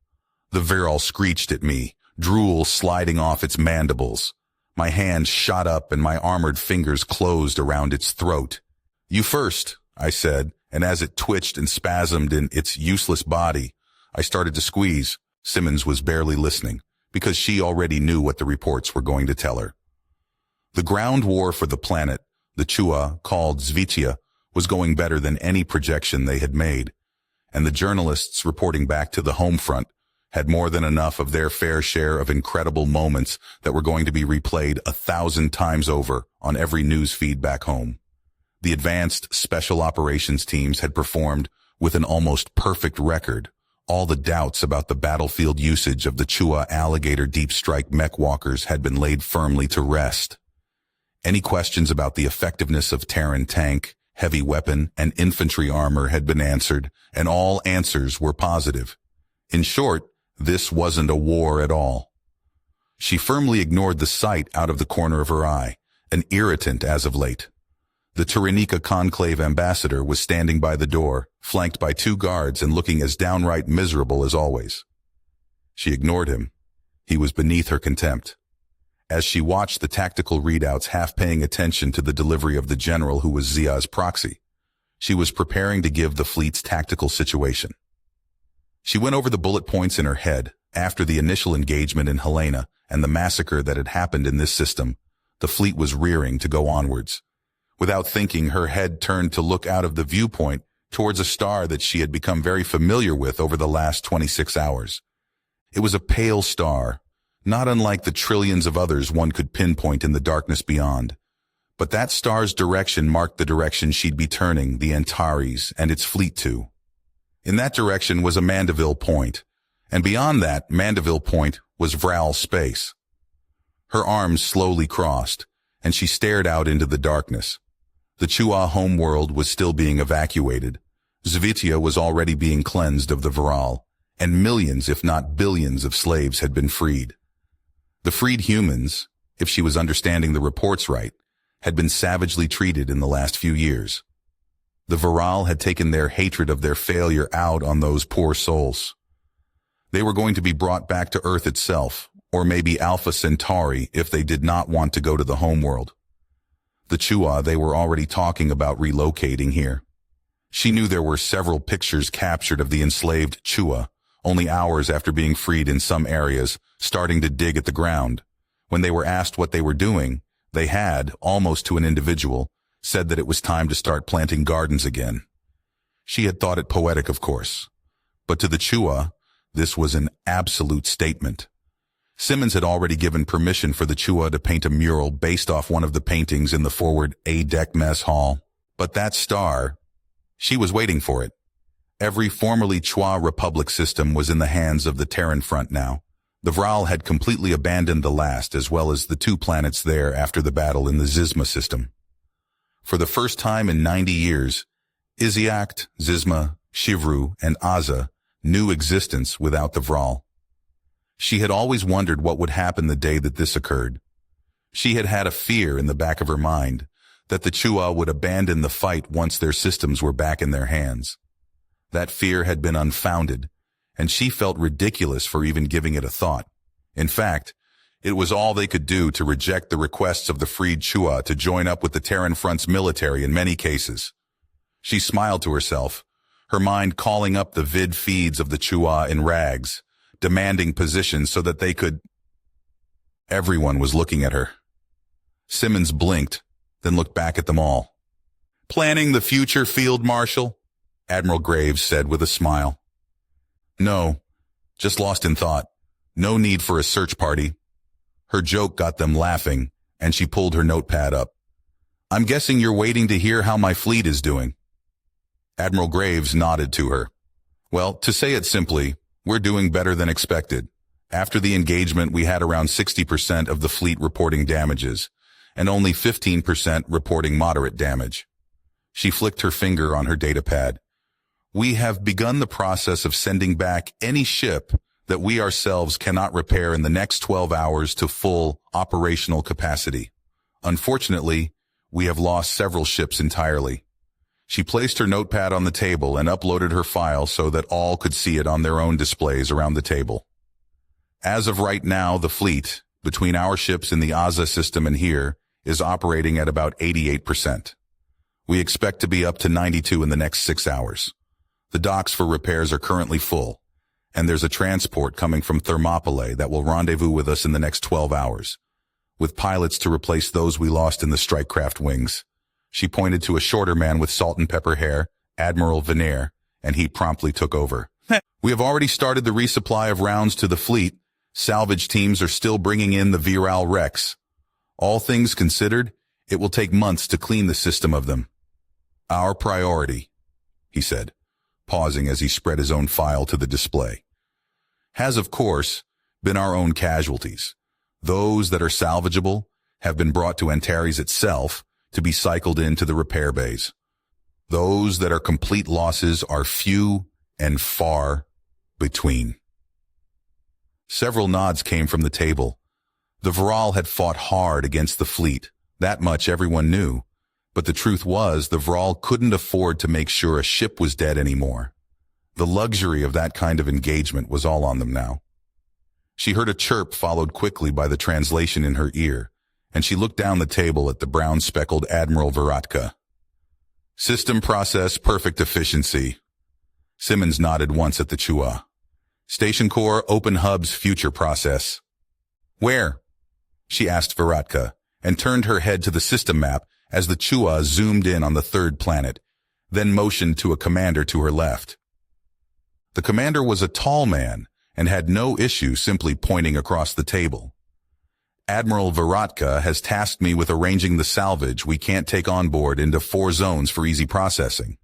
The Viral screeched at me, drool sliding off its mandibles. My hand shot up and my armored fingers closed around its throat. You first, I said, and as it twitched and spasmed in its useless body, I started to squeeze. Simmons was barely listening, because she already knew what the reports were going to tell her. The ground war for the planet, the Chua, called Zvitia, was going better than any projection they had made, and the journalists reporting back to the home front had more than enough of their fair share of incredible moments that were going to be replayed 1,000 times over on every news feed back home. The advanced special operations teams had performed with an almost perfect record. All the doubts about the battlefield usage of the Chua alligator deep strike mech walkers had been laid firmly to rest. Any questions about the effectiveness of Terran tank, heavy weapon, and infantry armor had been answered, and all answers were positive. In short, this wasn't a war at all. She firmly ignored the sight out of the corner of her eye, an irritant as of late. The Tyrannica Conclave ambassador was standing by the door, flanked by 2 guards and looking as downright miserable as always. She ignored him. He was beneath her contempt. As she watched the tactical readouts, half paying attention to the delivery of the general who was Zia's proxy, she was preparing to give the fleet's tactical situation. She went over the bullet points in her head, After the initial engagement in Helena and the massacre that had happened in this system, the fleet was rearing to go onwards. Without thinking, her head turned to look out of the viewpoint towards a star that she had become very familiar with over the last 26 hours. It was a pale star, not unlike the trillions of others one could pinpoint in the darkness beyond. But that star's direction marked the direction she'd be turning the Antares and its fleet to. In that direction was a Mandeville Point, and beyond that Mandeville Point was Vral space. Her arms slowly crossed, and she stared out into the darkness. The Chua homeworld was still being evacuated. Zvitia was already being cleansed of the Vral, and millions, if not billions, of slaves had been freed. The freed humans, if she was understanding the reports right, had been savagely treated in the last few years. The Viral had taken their hatred of their failure out on those poor souls. They were going to be brought back to Earth itself, or maybe Alpha Centauri if they did not want to go to the homeworld. The Chua, they were already talking about relocating here. She knew there were several pictures captured of the enslaved Chua, only hours after being freed in some areas, starting to dig at the ground. When they were asked what they were doing, they had, almost to an individual, said that it was time to start planting gardens again. She had thought it poetic, of course. But to the Chua, this was an absolute statement. Simmons had already given permission for the Chua to paint a mural based off one of the paintings in the forward A-deck mess hall. But that star, she was waiting for it. Every formerly Chua Republic system was in the hands of the Terran front now. The Vral had completely abandoned the last as well as the two planets there after the battle in the Zizma system. For the first time in 90 years, Iziact, Zizma, Shivru, and Aza knew existence without the Vral. She had always wondered what would happen the day that this occurred. She had had a fear in the back of her mind that the Chua would abandon the fight once their systems were back in their hands. That fear had been unfounded, and she felt ridiculous for even giving it a thought. In fact, it was all they could do to reject the requests of the freed Chua to join up with the Terran Front's military in many cases. She smiled to herself, her mind calling up the vid feeds of the Chua in rags, demanding positions so that they could... Everyone was looking at her. Simmons blinked, then looked back at them all. "Planning the future, Field Marshal?" Admiral Graves said with a smile. "No, just lost in thought. No need for a search party." Her joke got them laughing, and she pulled her notepad up. "I'm guessing you're waiting to hear how my fleet is doing." Admiral Graves nodded to her. "Well, to say it simply, we're doing better than expected. After the engagement, we had around 60% of the fleet reporting damages, and only 15% reporting moderate damage." She flicked her finger on her datapad. "We have begun the process of sending back any ship that we ourselves cannot repair in the next 12 hours to full operational capacity. Unfortunately, we have lost several ships entirely." She placed her notepad on the table and uploaded her file so that all could see it on their own displays around the table. "As of right now, the fleet, between our ships in the Aza system and here, is operating at about 88%. We expect to be up to 92 in the next 6 hours. The docks for repairs are currently full, and there's a transport coming from Thermopylae that will rendezvous with us in the next 12 hours, with pilots to replace those we lost in the strike craft wings." She pointed to a shorter man with salt and pepper hair, Admiral Veneer, and he promptly took over. "We have already started the resupply of rounds to the fleet. Salvage teams are still bringing in the Viral wrecks. All things considered, it will take months to clean the system of them. Our priority," he said, pausing as he spread his own file to the display, "has, of course, been our own casualties. Those that are salvageable have been brought to Antares itself to be cycled into the repair bays. Those that are complete losses are few and far between." Several nods came from the table. The Viral had fought hard against the fleet. That much everyone knew. But the truth was, the Viral couldn't afford to make sure a ship was dead anymore. The luxury of that kind of engagement was all on them now. She heard a chirp followed quickly by the translation in her ear, and she looked down the table at the brown-speckled Admiral Viratka. "System process perfect efficiency." Simmons nodded once at the Chua. Station Core Open Hub's future process. Where? She asked Viratka, and turned her head to the system map as the Chua zoomed in on the third planet, then motioned to a commander to her left. The commander was a tall man and had no issue simply pointing across the table. Admiral Viratka has tasked me with arranging the salvage we can't take on board into 4 zones for easy processing.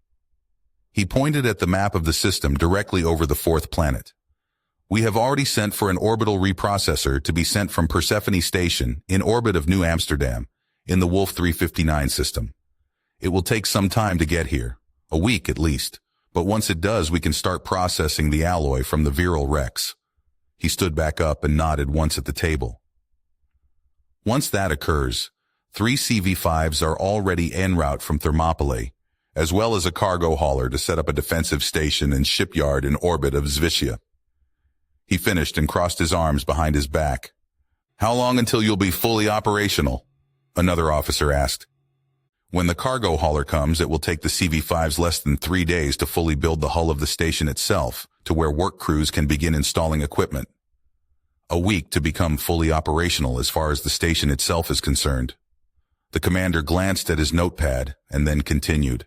He pointed at the map of the system directly over the 4th planet. We have already sent for an orbital reprocessor to be sent from Persephone Station in orbit of New Amsterdam in the Wolf 359 system. It will take some time to get here, a week at least, but once it does we can start processing the alloy from the viral wrecks. He stood back up and nodded once at the table. Once that occurs, 3 CV-5s are already en route from Thermopylae, as well as a cargo hauler to set up a defensive station and shipyard in orbit of Zvitia. He finished and crossed his arms behind his back. How long until you'll be fully operational? Another officer asked. When the cargo hauler comes, it will take the CV-5s less than 3 days to fully build the hull of the station itself, to where work crews can begin installing equipment. A week to become fully operational as far as the station itself is concerned. The commander glanced at his notepad and then continued.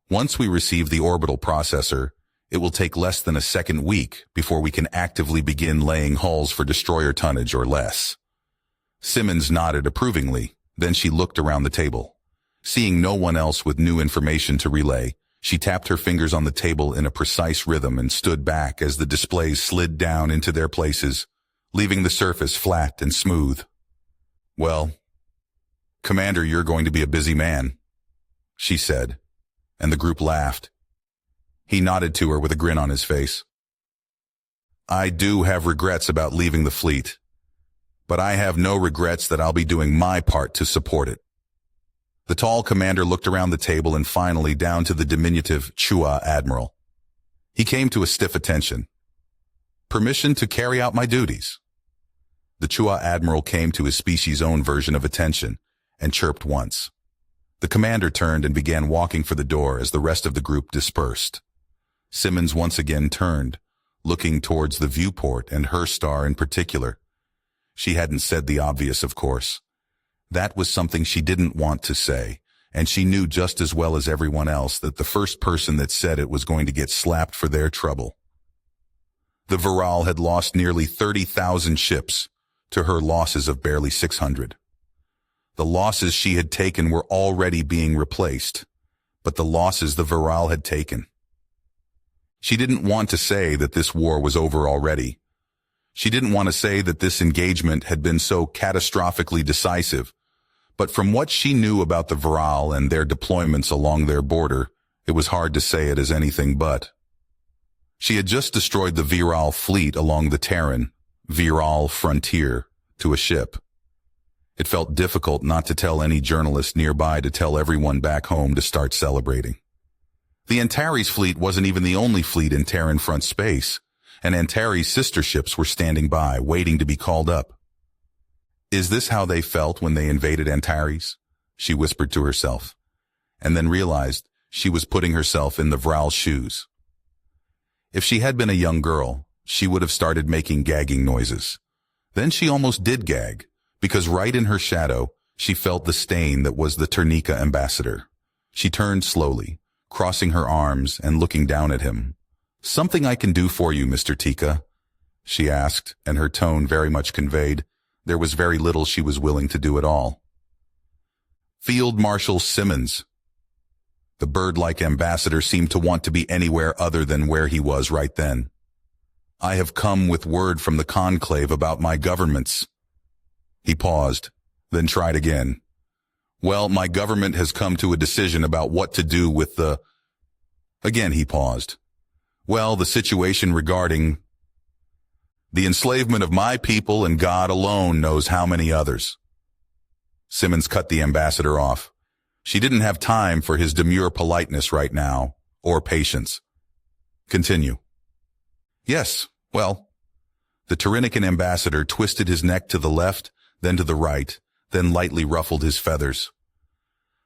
Once we receive the orbital processor, it will take less than a second week before we can actively begin laying hulls for destroyer tonnage or less. Simmons nodded approvingly, then she looked around the table. Seeing no one else with new information to relay, she tapped her fingers on the table in a precise rhythm and stood back as the displays slid down into their places, leaving the surface flat and smooth. Well, Commander, you're going to be a busy man, she said, and the group laughed. He nodded to her with a grin on his face. I do have regrets about leaving the fleet, but I have no regrets that I'll be doing my part to support it. The tall commander looked around the table and finally down to the diminutive Chua admiral. He came to a stiff attention. Permission to carry out my duties. The Chua admiral came to his species' own version of attention and chirped once. The commander turned and began walking for the door as the rest of the group dispersed. Simmons once again turned, looking towards the viewport and her star in particular. She hadn't said the obvious, of course. That was something she didn't want to say, and she knew just as well as everyone else that the first person that said it was going to get slapped for their trouble. The Viral had lost nearly 30,000 ships to her losses of barely 600. The losses she had taken were already being replaced, but the losses the Viral had taken. She didn't want to say that this war was over already. She didn't want to say that this engagement had been so catastrophically decisive, but from what she knew about the Viral and their deployments along their border, it was hard to say it as anything but. She had just destroyed the Viral fleet along the Terran, Viral frontier, to a ship. It felt difficult not to tell any journalist nearby to tell everyone back home to start celebrating. The Antares fleet wasn't even the only fleet in Terran front space, and Antares' sister ships were standing by, waiting to be called up. Is this how they felt when they invaded Antares? She whispered to herself, and then realized she was putting herself in the Vral's shoes. If she had been a young girl, she would have started making gagging noises. Then she almost did gag, because right in her shadow, she felt the stain that was the Ternica ambassador. She turned slowly, crossing her arms and looking down at him. Something I can do for you, Mr. Tika? She asked, and her tone very much conveyed there was very little she was willing to do at all. Field Marshal Simmons. The bird-like ambassador seemed to want to be anywhere other than where he was right then. I have come with word from the conclave about my government's. He paused, then tried again. Well, my government has come to a decision about what to do with the... Again he paused. Well, the situation regarding... The enslavement of my people, and God alone knows how many others. Simmons cut the ambassador off. She didn't have time for his demure politeness right now, or patience. Continue. Yes, well, the Tyrrhenican ambassador twisted his neck to the left, then to the right, then lightly ruffled his feathers.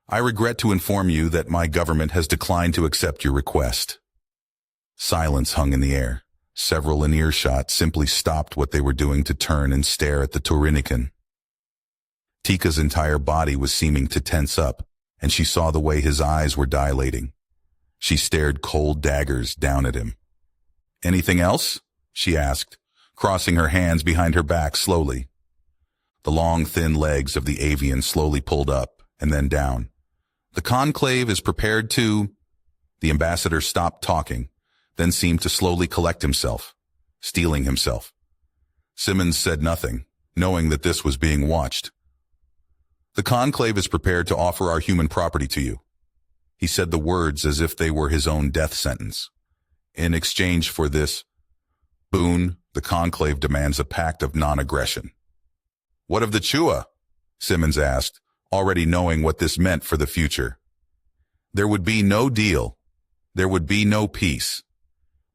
I regret to inform you that my government has declined to accept your request. Silence hung in the air. Several in earshot simply stopped what they were doing to turn and stare at the Turinican. Tika's entire body was seeming to tense up, and she saw the way his eyes were dilating. She stared cold daggers down at him. "Anything else?" she asked, crossing her hands behind her back slowly. The long, thin legs of the avian slowly pulled up and then down. "The conclave is prepared to—" The ambassador stopped talking, then seemed to slowly collect himself, steeling himself. Simmons said nothing, knowing that this was being watched. "The conclave is prepared to offer our human property to you." He said the words as if they were his own death sentence. "In exchange for this boon, the conclave demands a pact of non-aggression." "What of the Chua?" Simmons asked, already knowing what this meant for the future. There would be no deal. There would be no peace.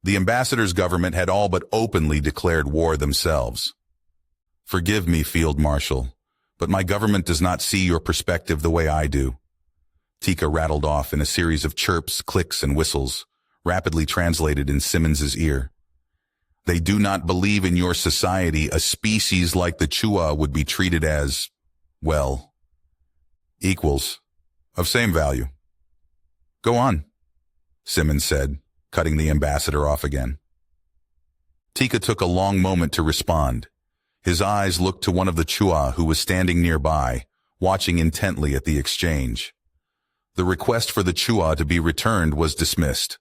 The ambassador's government had all but openly declared war themselves. "Forgive me, Field Marshal, but my government does not see your perspective the way I do." Tika rattled off in a series of chirps, clicks, and whistles, rapidly translated in Simmons's ear. "They do not believe in your society a species like the Chua would be treated as, well, equals, of same value." "Go on," Simmons said, cutting the ambassador off again. Tika took a long moment to respond. His eyes looked to one of the Chua who was standing nearby, watching intently at the exchange. The request for the Chua to be returned was dismissed.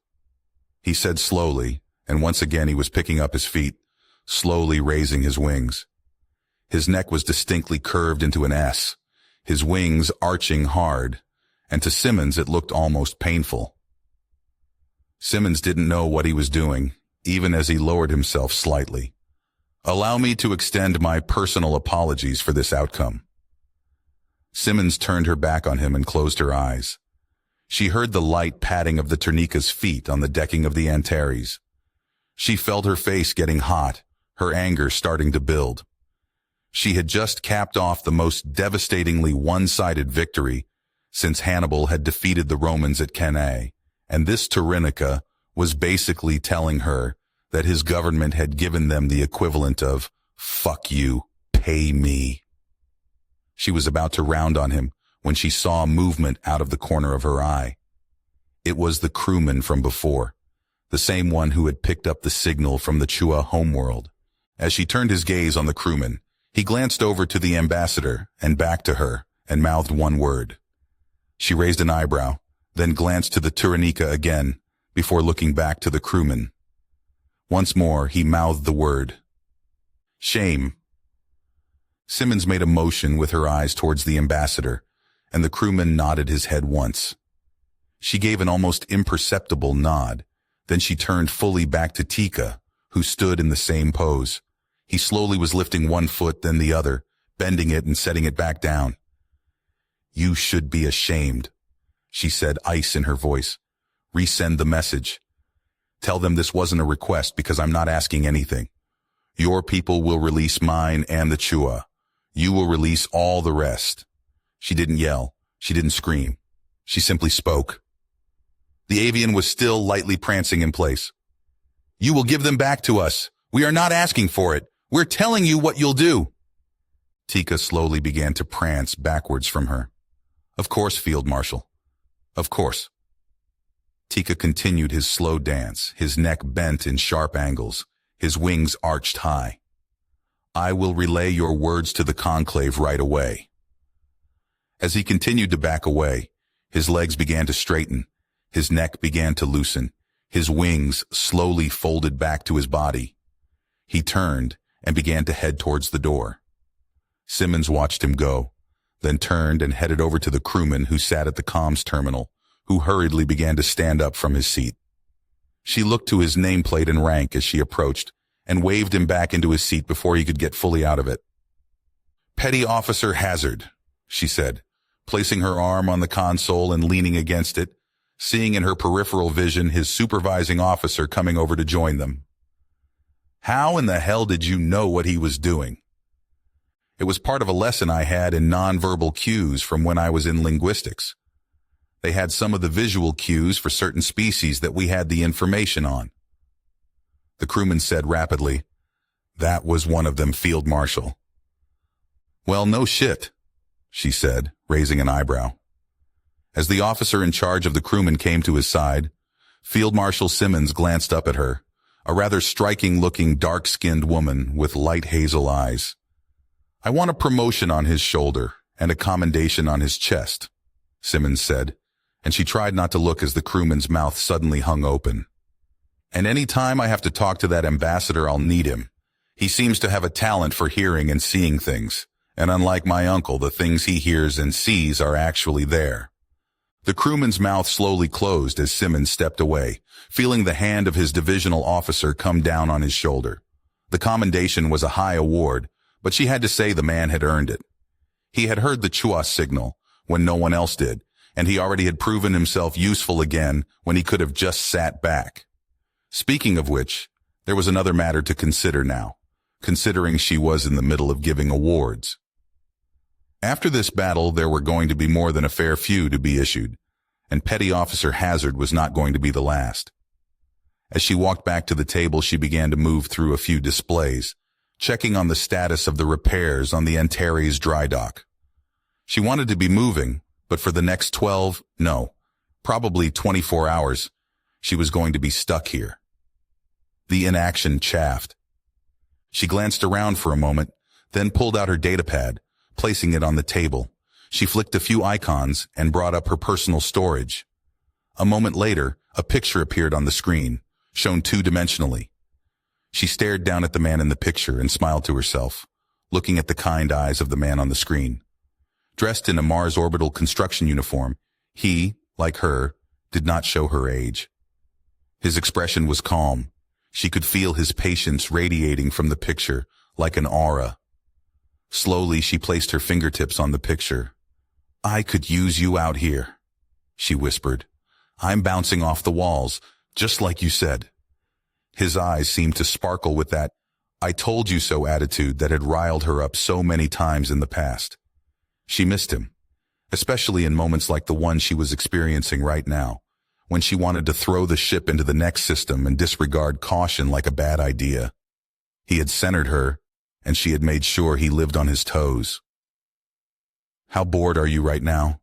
He said slowly, and once again he was picking up his feet, slowly raising his wings. His neck was distinctly curved into an S, his wings arching hard, and to Simmons it looked almost painful. Simmons didn't know what he was doing, even as he lowered himself slightly. "Allow me to extend my personal apologies for this outcome." Simmons turned her back on him and closed her eyes. She heard the light padding of the Turnika's feet on the decking of the Antares. She felt her face getting hot, her anger starting to build. She had just capped off the most devastatingly one-sided victory since Hannibal had defeated the Romans at Cannae, and this Tyrannica was basically telling her that his government had given them the equivalent of, "Fuck you, pay me." She was about to round on him when she saw movement out of the corner of her eye. It was the crewman from before, the same one who had picked up the signal from the Chua homeworld. As she turned his gaze on the crewman, he glanced over to the ambassador and back to her and mouthed one word. She raised an eyebrow, then glanced to the Tyrannica again, before looking back to the crewman. Once more, he mouthed the word. "Shame." Simmons made a motion with her eyes towards the ambassador, and the crewman nodded his head once. She gave an almost imperceptible nod, then she turned fully back to Tika, who stood in the same pose. He slowly was lifting one foot, then the other, bending it and setting it back down. "You should be ashamed," she said, ice in her voice. "Resend the message. Tell them this wasn't a request because I'm not asking anything. Your people will release mine and the Chua. You will release all the rest." She didn't yell. She didn't scream. She simply spoke. The avian was still lightly prancing in place. "You will give them back to us. We are not asking for it. We're telling you what you'll do." Tika slowly began to prance backwards from her. "Of course, Field Marshal. Of course." Tika continued his slow dance, his neck bent in sharp angles, his wings arched high. "I will relay your words to the conclave right away." As he continued to back away, his legs began to straighten, his neck began to loosen, his wings slowly folded back to his body. He turned and began to head towards the door. Simmons watched him go, then turned and headed over to the crewman who sat at the comms terminal, who hurriedly began to stand up from his seat. She looked to his nameplate and rank as she approached, and waved him back into his seat before he could get fully out of it. "Petty Officer Hazard," she said, placing her arm on the console and leaning against it, seeing in her peripheral vision his supervising officer coming over to join them. "How in the hell did you know what he was doing?" "It was part of a lesson I had in nonverbal cues from when I was in linguistics. They had some of the visual cues for certain species that we had the information on." the crewman said rapidly. That was one of them, Field Marshal. Well, no shit, she said, raising an eyebrow. As the officer in charge of the crewmen came to his side, Field Marshal Simmons glanced up at her, a rather striking-looking, dark-skinned woman with light hazel eyes. I want a promotion on his shoulder and a commendation on his chest, Simmons said, and she tried not to look as the crewman's mouth suddenly hung open. And any time I have to talk to that ambassador, I'll need him. He seems to have a talent for hearing and seeing things, and unlike my uncle, the things he hears and sees are actually there. The crewman's mouth slowly closed as Simmons stepped away, feeling the hand of his divisional officer come down on his shoulder. The commendation was a high award, but she had to say the man had earned it. He had heard the Chua signal when no one else did, and he already had proven himself useful again when he could have just sat back. Speaking of which, there was another matter to consider now, considering she was in the middle of giving awards. After this battle, there were going to be more than a fair few to be issued, and Petty Officer Hazard was not going to be the last. As she walked back to the table, she began to move through a few displays, checking on the status of the repairs on the Antares dry dock. She wanted to be moving, but for the next probably 24 hours, she was going to be stuck here. The inaction chafed. She glanced around for a moment, then pulled out her datapad, placing it on the table. She flicked a few icons and brought up her personal storage. A moment later, a picture appeared on the screen, shown two-dimensionally. She stared down at the man in the picture and smiled to herself, looking at the kind eyes of the man on the screen. Dressed in a Mars orbital construction uniform, he, like her, did not show her age. His expression was calm. She could feel his patience radiating from the picture like an aura. Slowly, she placed her fingertips on the picture. I could use you out here, she whispered. I'm bouncing off the walls, just like you said. His eyes seemed to sparkle with that I told you so attitude that had riled her up so many times in the past. She missed him, especially in moments like the one she was experiencing right now, when she wanted to throw the ship into the next system and disregard caution like a bad idea. He had centered her, and she had made sure he lived on his toes. How bored are you right now?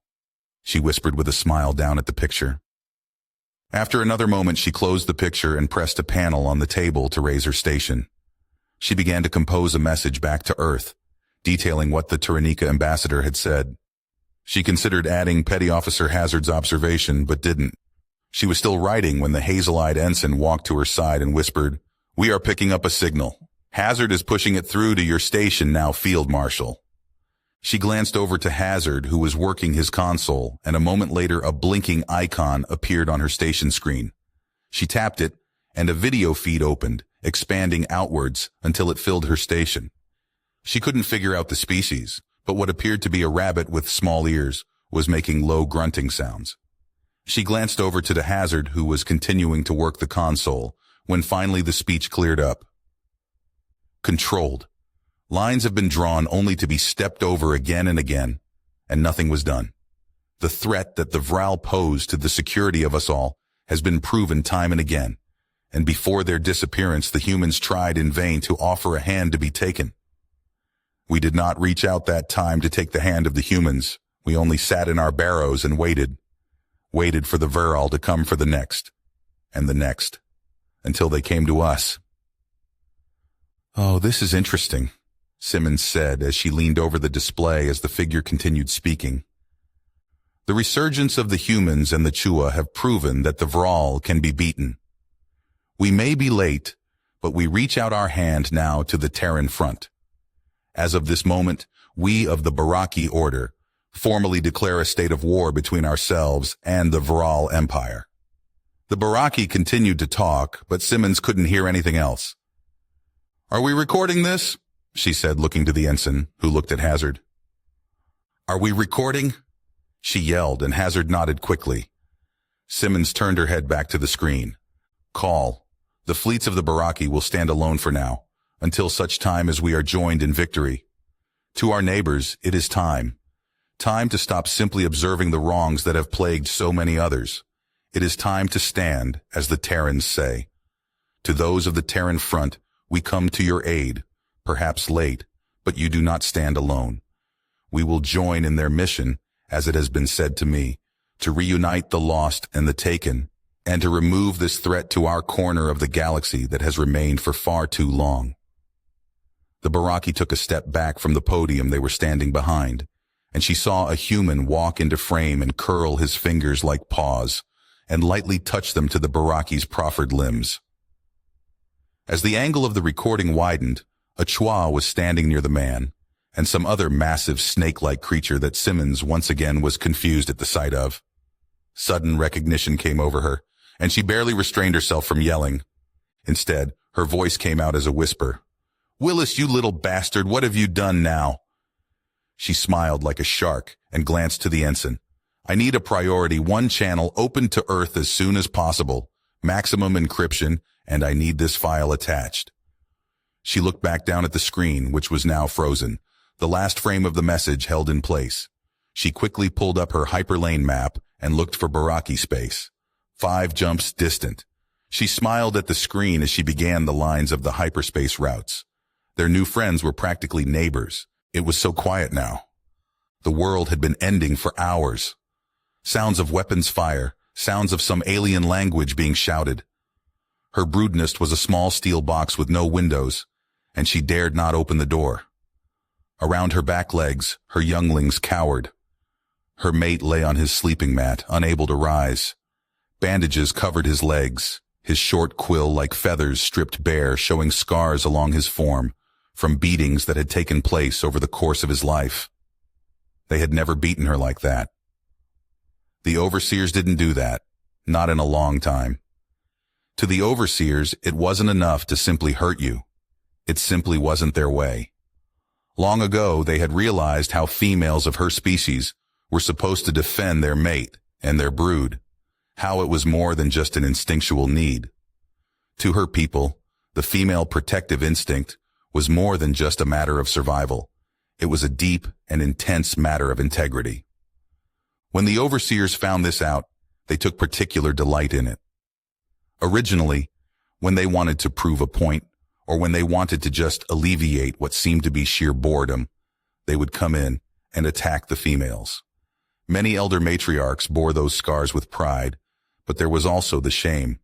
She whispered with a smile down at the picture. After another moment, she closed the picture and pressed a panel on the table to raise her station. She began to compose a message back to Earth, detailing what the Taranika ambassador had said. She considered adding Petty Officer Hazard's observation, but didn't. She was still writing when the hazel-eyed ensign walked to her side and whispered, We are picking up a signal. Hazard is pushing it through to your station now, Field Marshal. She glanced over to Hazard, who was working his console, and a moment later a blinking icon appeared on her station screen. She tapped it, and a video feed opened, expanding outwards until it filled her station. She couldn't figure out the species, but what appeared to be a rabbit with small ears was making low grunting sounds. She glanced over to the Hazard, who was continuing to work the console, when finally the speech cleared up. Controlled. Lines have been drawn only to be stepped over again and again, and nothing was done. The threat that the Vral posed to the security of us all has been proven time and again, and before their disappearance the humans tried in vain to offer a hand to be taken. We did not reach out that time to take the hand of the humans. We only sat in our barrows and waited for the Vral to come for the next, and the next, until they came to us. Oh, this is interesting, Simmons said as she leaned over the display as the figure continued speaking. The resurgence of the humans and the Chua have proven that the Vral can be beaten. We may be late, but we reach out our hand now to the Terran front. As of this moment, we of the Baraki Order formally declare a state of war between ourselves and the Vral Empire. The Baraki continued to talk, but Simmons couldn't hear anything else. Are we recording this? She said, looking to the ensign, who looked at Hazard. Are we recording? She yelled, and Hazard nodded quickly. Simmons turned her head back to the screen. Call. The fleets of the Baraki will stand alone for now, until such time as we are joined in victory. To our neighbors, it is time. Time to stop simply observing the wrongs that have plagued so many others. It is time to stand, as the Terrans say. To those of the Terran front, we come to your aid, perhaps late, but you do not stand alone. We will join in their mission, as it has been said to me, to reunite the lost and the taken, and to remove this threat to our corner of the galaxy that has remained for far too long. The Baraki took a step back from the podium they were standing behind, and she saw a human walk into frame and curl his fingers like paws, and lightly touch them to the Baraki's proffered limbs. As the angle of the recording widened, a Chua was standing near the man, and some other massive snake-like creature that Simmons once again was confused at the sight of. Sudden recognition came over her, and she barely restrained herself from yelling. Instead, her voice came out as a whisper. "Willis, you little bastard, what have you done now?" She smiled like a shark and glanced to the ensign. "I need a priority 1 channel open to Earth as soon as possible, maximum encryption, and I need this file attached." She looked back down at the screen, which was now frozen, the last frame of the message held in place. She quickly pulled up her hyperlane map and looked for Baraki space. 5 jumps distant. She smiled at the screen as she began the lines of the hyperspace routes. Their new friends were practically neighbors. It was so quiet now. The world had been ending for hours. Sounds of weapons fire, sounds of some alien language being shouted. Her broodnest was a small steel box with no windows, and she dared not open the door. Around her back legs, her younglings cowered. Her mate lay on his sleeping mat, unable to rise. Bandages covered his legs, his short quill like feathers stripped bare, showing scars along his form, from beatings that had taken place over the course of his life. They had never beaten her like that. The overseers didn't do that, not in a long time. To the overseers, it wasn't enough to simply hurt you. It simply wasn't their way. Long ago, they had realized how females of her species were supposed to defend their mate and their brood, how it was more than just an instinctual need. To her people, the female protective instinct was more than just a matter of survival. It was a deep and intense matter of integrity. When the overseers found this out, they took particular delight in it. Originally, when they wanted to prove a point, or when they wanted to just alleviate what seemed to be sheer boredom, they would come in and attack the females. Many elder matriarchs bore those scars with pride, but there was also the shame.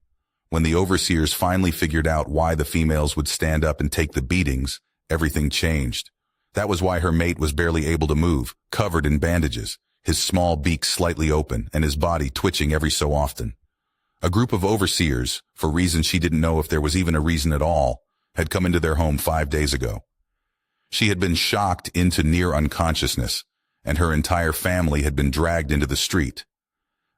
When the overseers finally figured out why the females would stand up and take the beatings, everything changed. That was why her mate was barely able to move, covered in bandages, his small beak slightly open and his body twitching every so often. A group of overseers, for reasons she didn't know if there was even a reason at all, had come into their home 5 days ago. She had been shocked into near unconsciousness, and her entire family had been dragged into the street.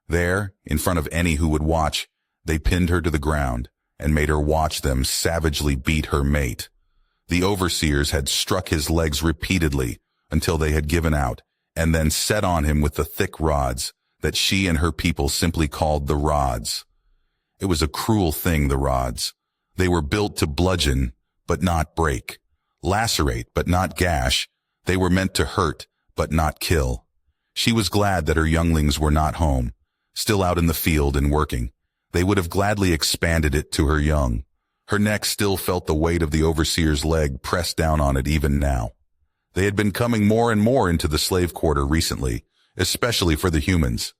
There, in front of any who would watch, they pinned her to the ground and made her watch them savagely beat her mate. The overseers had struck his legs repeatedly until they had given out, and then set on him with the thick rods that she and her people simply called the rods. It was a cruel thing, the rods. They were built to bludgeon, but not break, lacerate, but not gash. They were meant to hurt, but not kill. She was glad that her younglings were not home, still out in the field and working. They would have gladly expanded it to her young. Her neck still felt the weight of the overseer's leg pressed down on it even now. They had been coming more and more into the slave quarter recently, especially for the humans.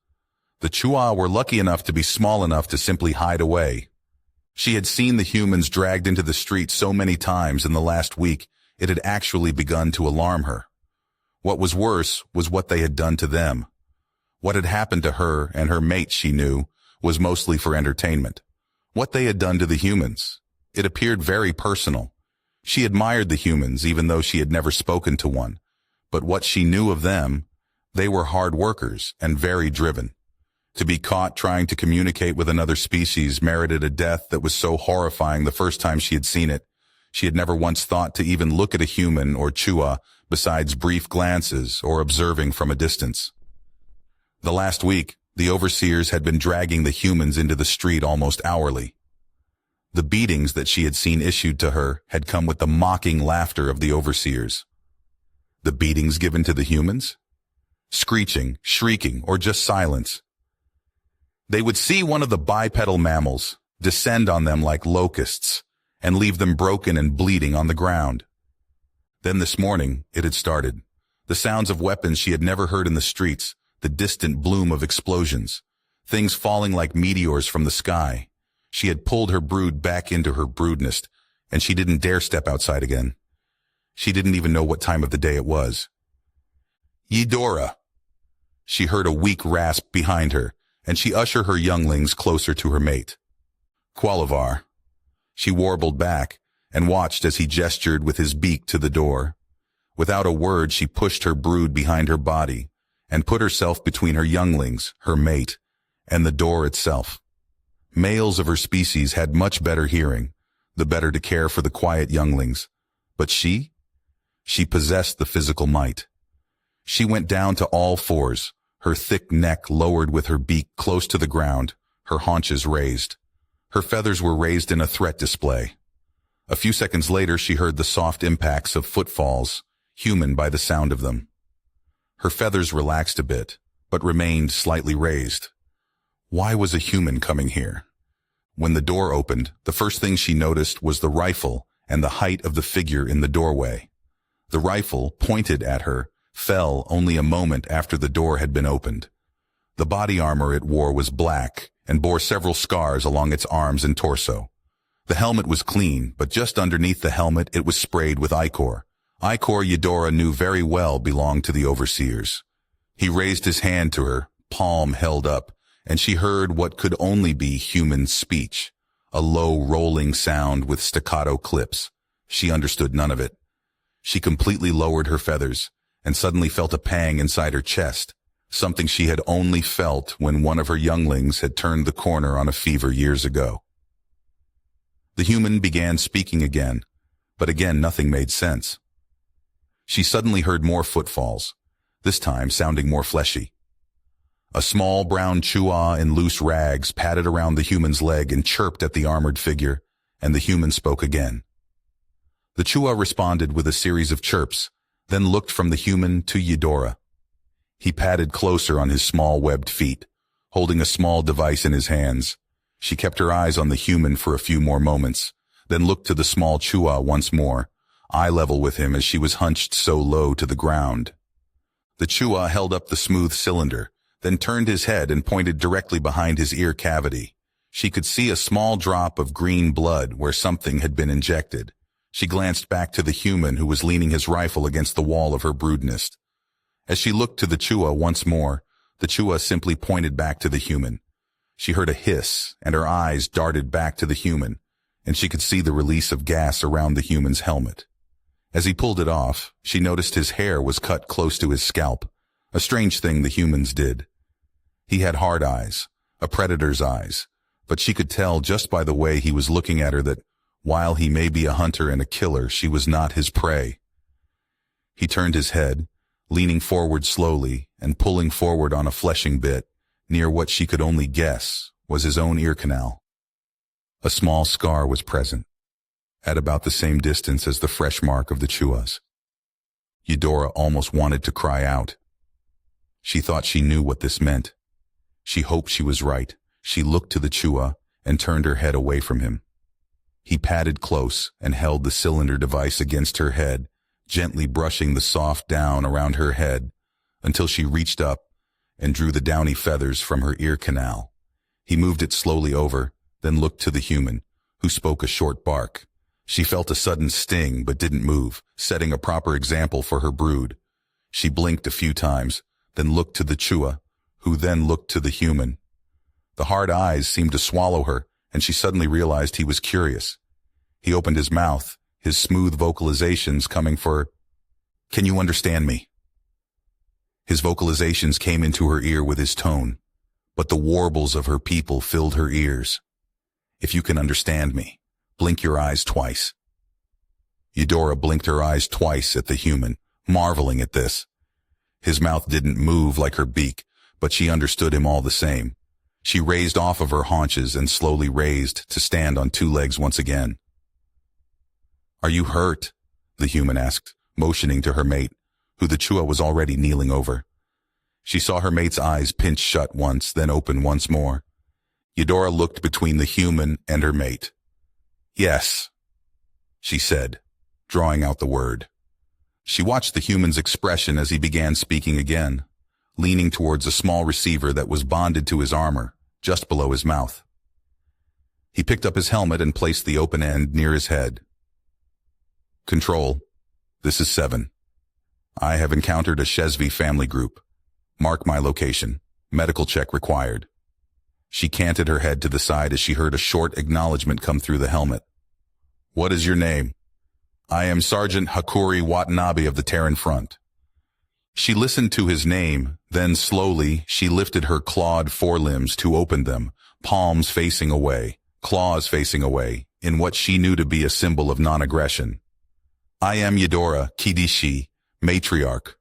The Chua were lucky enough to be small enough to simply hide away. She had seen the humans dragged into the street so many times in the last week, it had actually begun to alarm her. What was worse was what they had done to them. What had happened to her and her mate, she knew, was mostly for entertainment. What they had done to the humans. It appeared very personal. She admired the humans, even though she had never spoken to one. But what she knew of them, they were hard workers and very driven. To be caught trying to communicate with another species merited a death that was so horrifying the first time she had seen it. She had never once thought to even look at a human or Chua besides brief glances or observing from a distance. The last week, the overseers had been dragging the humans into the street almost hourly. The beatings that she had seen issued to her had come with the mocking laughter of the overseers. The beatings given to the humans? Screeching, shrieking, or just silence. They would see one of the bipedal mammals, descend on them like locusts, and leave them broken and bleeding on the ground. Then this morning, it had started. The sounds of weapons she had never heard in the streets, the distant bloom of explosions, things falling like meteors from the sky. She had pulled her brood back into her brood nest, and she didn't dare step outside again. She didn't even know what time of the day it was. Eudora! She heard a weak rasp behind her, and she ushered her younglings closer to her mate. Qualivar. She warbled back and watched as he gestured with his beak to the door. Without a word, she pushed her brood behind her body and put herself between her younglings, her mate, and the door itself. Males of her species had much better hearing, the better to care for the quiet younglings. But she possessed the physical might. She went down to all fours, her thick neck lowered with her beak close to the ground, her haunches raised. Her feathers were raised in a threat display. A few seconds later, she heard the soft impacts of footfalls, human by the sound of them. Her feathers relaxed a bit, but remained slightly raised. Why was a human coming here? When the door opened, the first thing she noticed was the rifle and the height of the figure in the doorway. The rifle, pointed at her, fell only a moment after the door had been opened. The body armor it wore was black and bore several scars along its arms and torso. The helmet was clean, but just underneath the helmet it was sprayed with ichor. Ichor Eudora knew very well belonged to the overseers. He raised his hand to her, palm held up, and she heard what could only be human speech, a low rolling sound with staccato clips. She understood none of it. She completely lowered her feathers and suddenly felt a pang inside her chest, something she had only felt when one of her younglings had turned the corner on a fever years ago. The human began speaking again, but again nothing made sense. She suddenly heard more footfalls, this time sounding more fleshy. A small brown chua in loose rags padded around the human's leg and chirped at the armored figure, and the human spoke again. The chua responded with a series of chirps, then looked from the human to Eudora. He padded closer on his small webbed feet, holding a small device in his hands. She kept her eyes on the human for a few more moments, then looked to the small chua once more, eye level with him as she was hunched so low to the ground. The chua held up the smooth cylinder, then turned his head and pointed directly behind his ear cavity. She could see a small drop of green blood where something had been injected. She glanced back to the human who was leaning his rifle against the wall of her brood nest. As she looked to the chua once more, the chua simply pointed back to the human. She heard a hiss, and her eyes darted back to the human, and she could see the release of gas around the human's helmet. As he pulled it off, she noticed his hair was cut close to his scalp, a strange thing the humans did. He had hard eyes, a predator's eyes, but she could tell just by the way he was looking at her that, while he may be a hunter and a killer, she was not his prey. He turned his head, leaning forward slowly and pulling forward on a fleshing bit, near what she could only guess was his own ear canal. A small scar was present, at about the same distance as the fresh mark of the chua's. Eudora almost wanted to cry out. She thought she knew what this meant. She hoped she was right. She looked to the chua and turned her head away from him. He padded close and held the cylinder device against her head, gently brushing the soft down around her head until she reached up and drew the downy feathers from her ear canal. He moved it slowly over, then looked to the human, who spoke a short bark. She felt a sudden sting but didn't move, setting a proper example for her brood. She blinked a few times, then looked to the chua, who then looked to the human. The hard eyes seemed to swallow her, and she suddenly realized he was curious. He opened his mouth, his smooth vocalizations coming for, "Can you understand me?" His vocalizations came into her ear with his tone, but the warbles of her people filled her ears. "If you can understand me, blink your eyes twice." Eudora blinked her eyes twice at the human, marveling at this. His mouth didn't move like her beak, but she understood him all the same. She raised off of her haunches and slowly raised to stand on two legs once again. "Are you hurt?" the human asked, motioning to her mate, who the chua was already kneeling over. She saw her mate's eyes pinch shut once, then open once more. Eudora looked between the human and her mate. Yes, she said, drawing out the word. She watched the human's expression as he began speaking again, leaning towards a small receiver that was bonded to his armor, just below his mouth. He picked up his helmet and placed the open end near his head. Control, this is 7. I have encountered a HFY family group. Mark my location. Medical check required. She canted her head to the side as she heard a short acknowledgement come through the helmet. What is your name? I am Sergeant Hakuri Watanabe of the Terran Front. She listened to his name, then slowly she lifted her clawed forelimbs to open them, palms facing away, claws facing away, in what she knew to be a symbol of non-aggression. I am Eudora Kidishi, matriarch.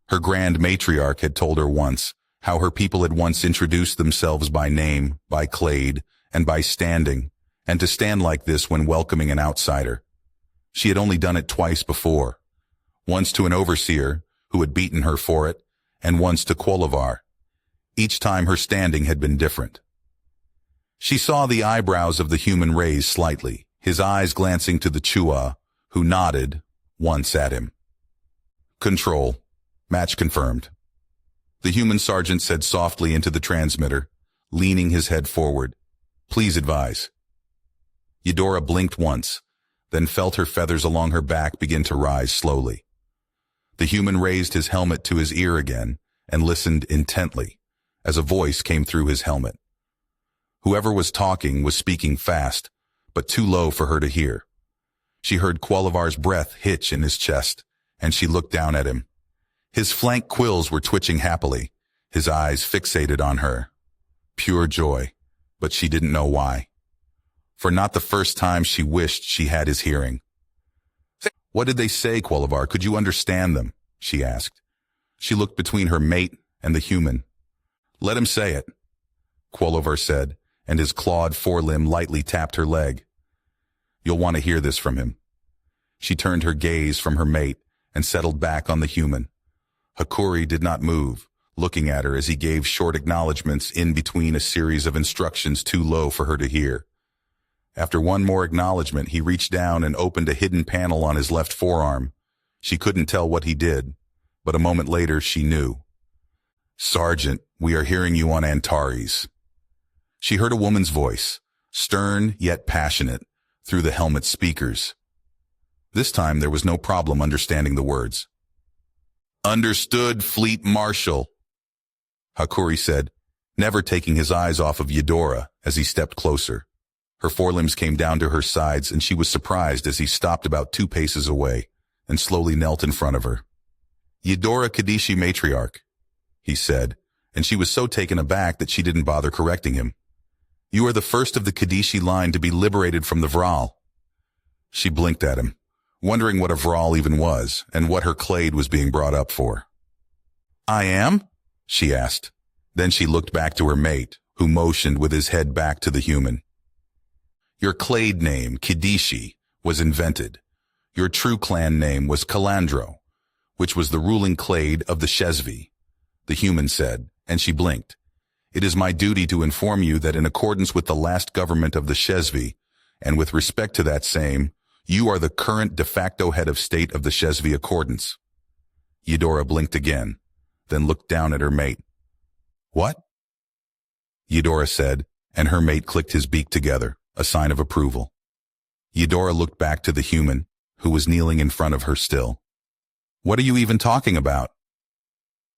Her grand matriarch had told her once how her people had once introduced themselves by name, by clade, and by standing, and to stand like this when welcoming an outsider. She had only done it twice before, once to an overseer who had beaten her for it, and once to Quolivar. Each time her standing had been different. She saw the eyebrows of the human raise slightly, his eyes glancing to the Chua, who nodded once at him. Control. Match confirmed. The human sergeant said softly into the transmitter, leaning his head forward. Please advise. Eudora blinked once, then felt her feathers along her back begin to rise slowly. The human raised his helmet to his ear again and listened intently as a voice came through his helmet. Whoever was talking was speaking fast, but too low for her to hear. She heard Quolivar's breath hitch in his chest, and she looked down at him. His flank quills were twitching happily, his eyes fixated on her. Pure joy, but she didn't know why. For not the first time she wished she had his hearing. What did they say, Quolivar? Could you understand them? She asked. She looked between her mate and the human. Let him say it, Quolivar said, and his clawed forelimb lightly tapped her leg. You'll want to hear this from him. She turned her gaze from her mate and settled back on the human. Hakuri did not move, looking at her as he gave short acknowledgments in between a series of instructions too low for her to hear. After one more acknowledgement, he reached down and opened a hidden panel on his left forearm. She couldn't tell what he did, but a moment later she knew. Sergeant, we are hearing you on Antares. She heard a woman's voice, stern yet passionate, through the helmet's speakers. This time there was no problem understanding the words. Understood, Fleet Marshal, Hakuri said, never taking his eyes off of Eudora as he stepped closer. Her forelimbs came down to her sides, and she was surprised as he stopped about 2 paces away and slowly knelt in front of her. Eudora Kadishi Matriarch, he said, and she was so taken aback that she didn't bother correcting him. You are the first of the Kadishi line to be liberated from the Vral. She blinked at him, wondering what a Vral even was and what her clade was being brought up for. I am? She asked. Then she looked back to her mate, who motioned with his head back to the human. Your clade name, Kadishi, was invented. Your true clan name was Calandro, which was the ruling clade of the HFY, the human said, and she blinked. It is my duty to inform you that in accordance with the last government of the HFY, and with respect to that same, you are the current de facto head of state of the HFY accordance. Eudora blinked again, then looked down at her mate. What? Eudora said, and her mate clicked his beak together, a sign of approval. Eudora looked back to the human, who was kneeling in front of her still. What are you even talking about?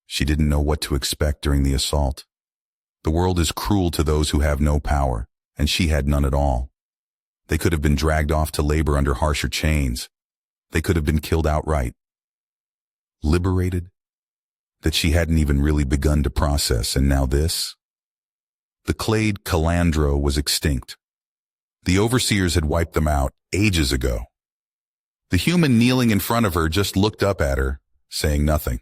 She didn't know what to expect during the assault. The world is cruel to those who have no power, and she had none at all. They could have been dragged off to labor under harsher chains. They could have been killed outright. Liberated? That she hadn't even really begun to process, and now this? The clade Calandro was extinct. The overseers had wiped them out ages ago. The human kneeling in front of her just looked up at her, saying nothing.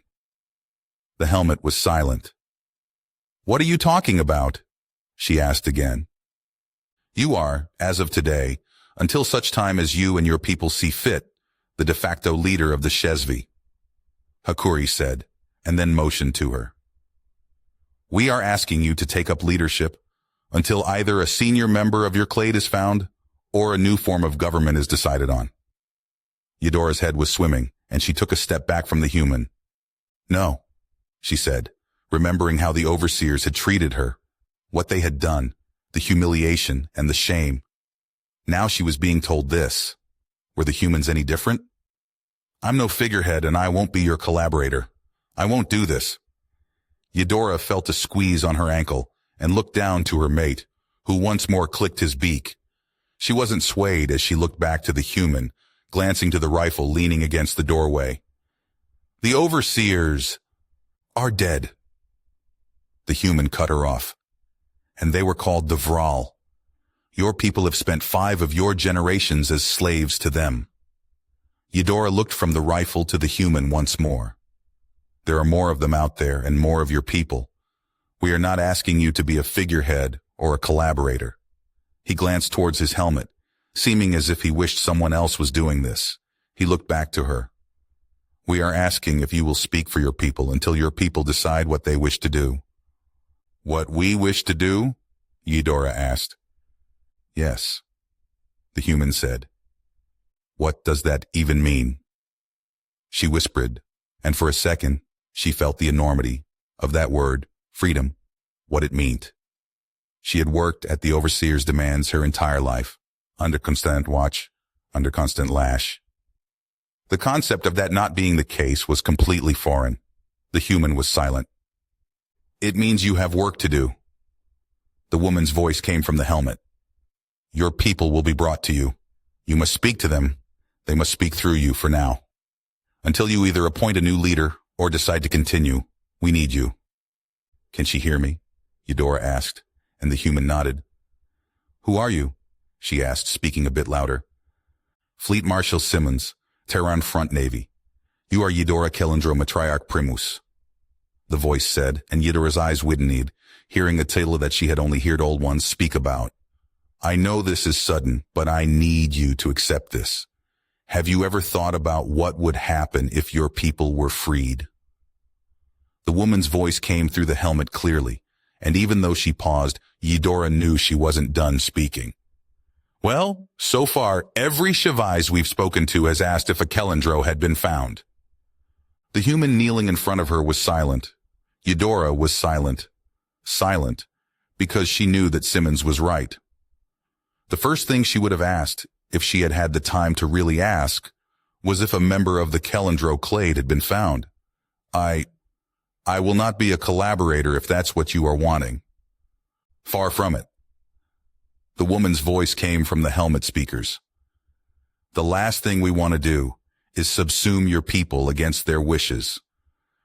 The helmet was silent. What are you talking about? She asked again. You are, as of today, until such time as you and your people see fit, the de facto leader of the HFY, Hakuri said, and then motioned to her. We are asking you to take up leadership until either a senior member of your clade is found or a new form of government is decided on. Eudora's head was swimming, and she took a step back from the human. No, she said, remembering how the overseers had treated her, what they had done, the humiliation and the shame. Now she was being told this. Were the humans any different? I'm no figurehead, and I won't be your collaborator. I won't do this. Eudora felt a squeeze on her ankle and looked down to her mate, who once more clicked his beak. She wasn't swayed as she looked back to the human, glancing to the rifle leaning against the doorway. The overseers are dead. The human cut her off. And they were called the Vral. Your people have spent 5 of your generations as slaves to them. Eudora looked from the rifle to the human once more. There are more of them out there and more of your people. We are not asking you to be a figurehead or a collaborator. He glanced towards his helmet, seeming as if he wished someone else was doing this. He looked back to her. We are asking if you will speak for your people until your people decide what they wish to do. What we wish to do? Eudora asked. Yes, the human said. What does that even mean? She whispered, and for a second, she felt the enormity of that word, freedom, what it meant. She had worked at the overseer's demands her entire life, under constant watch, under constant lash. The concept of that not being the case was completely foreign. The human was silent. It means you have work to do. The woman's voice came from the helmet. Your people will be brought to you. You must speak to them. They must speak through you for now. Until you either appoint a new leader or decide to continue, we need you. Can she hear me? Eudora asked, and the human nodded. Who are you? She asked, speaking a bit louder. Fleet Marshal Simmons, Terran Front Navy. You are Eudora Kellandro Matriarch Primus. The voice said, and Eudora's eyes widened, hearing a tale that she had only heard old ones speak about. I know this is sudden, but I need you to accept this. Have you ever thought about what would happen if your people were freed? The woman's voice came through the helmet clearly, and even though she paused, Eudora knew she wasn't done speaking. Well, so far, every Shivais we've spoken to has asked if a Kellandro had been found. The human kneeling in front of her was silent. Eudora was silent. Silent, because she knew that Simmons was right. The first thing she would have asked, if she had had the time to really ask, was if a member of the Kellandro clade had been found. I will not be a collaborator if that's what you are wanting. Far from it. The woman's voice came from the helmet speakers. The last thing we want to do is subsume your people against their wishes.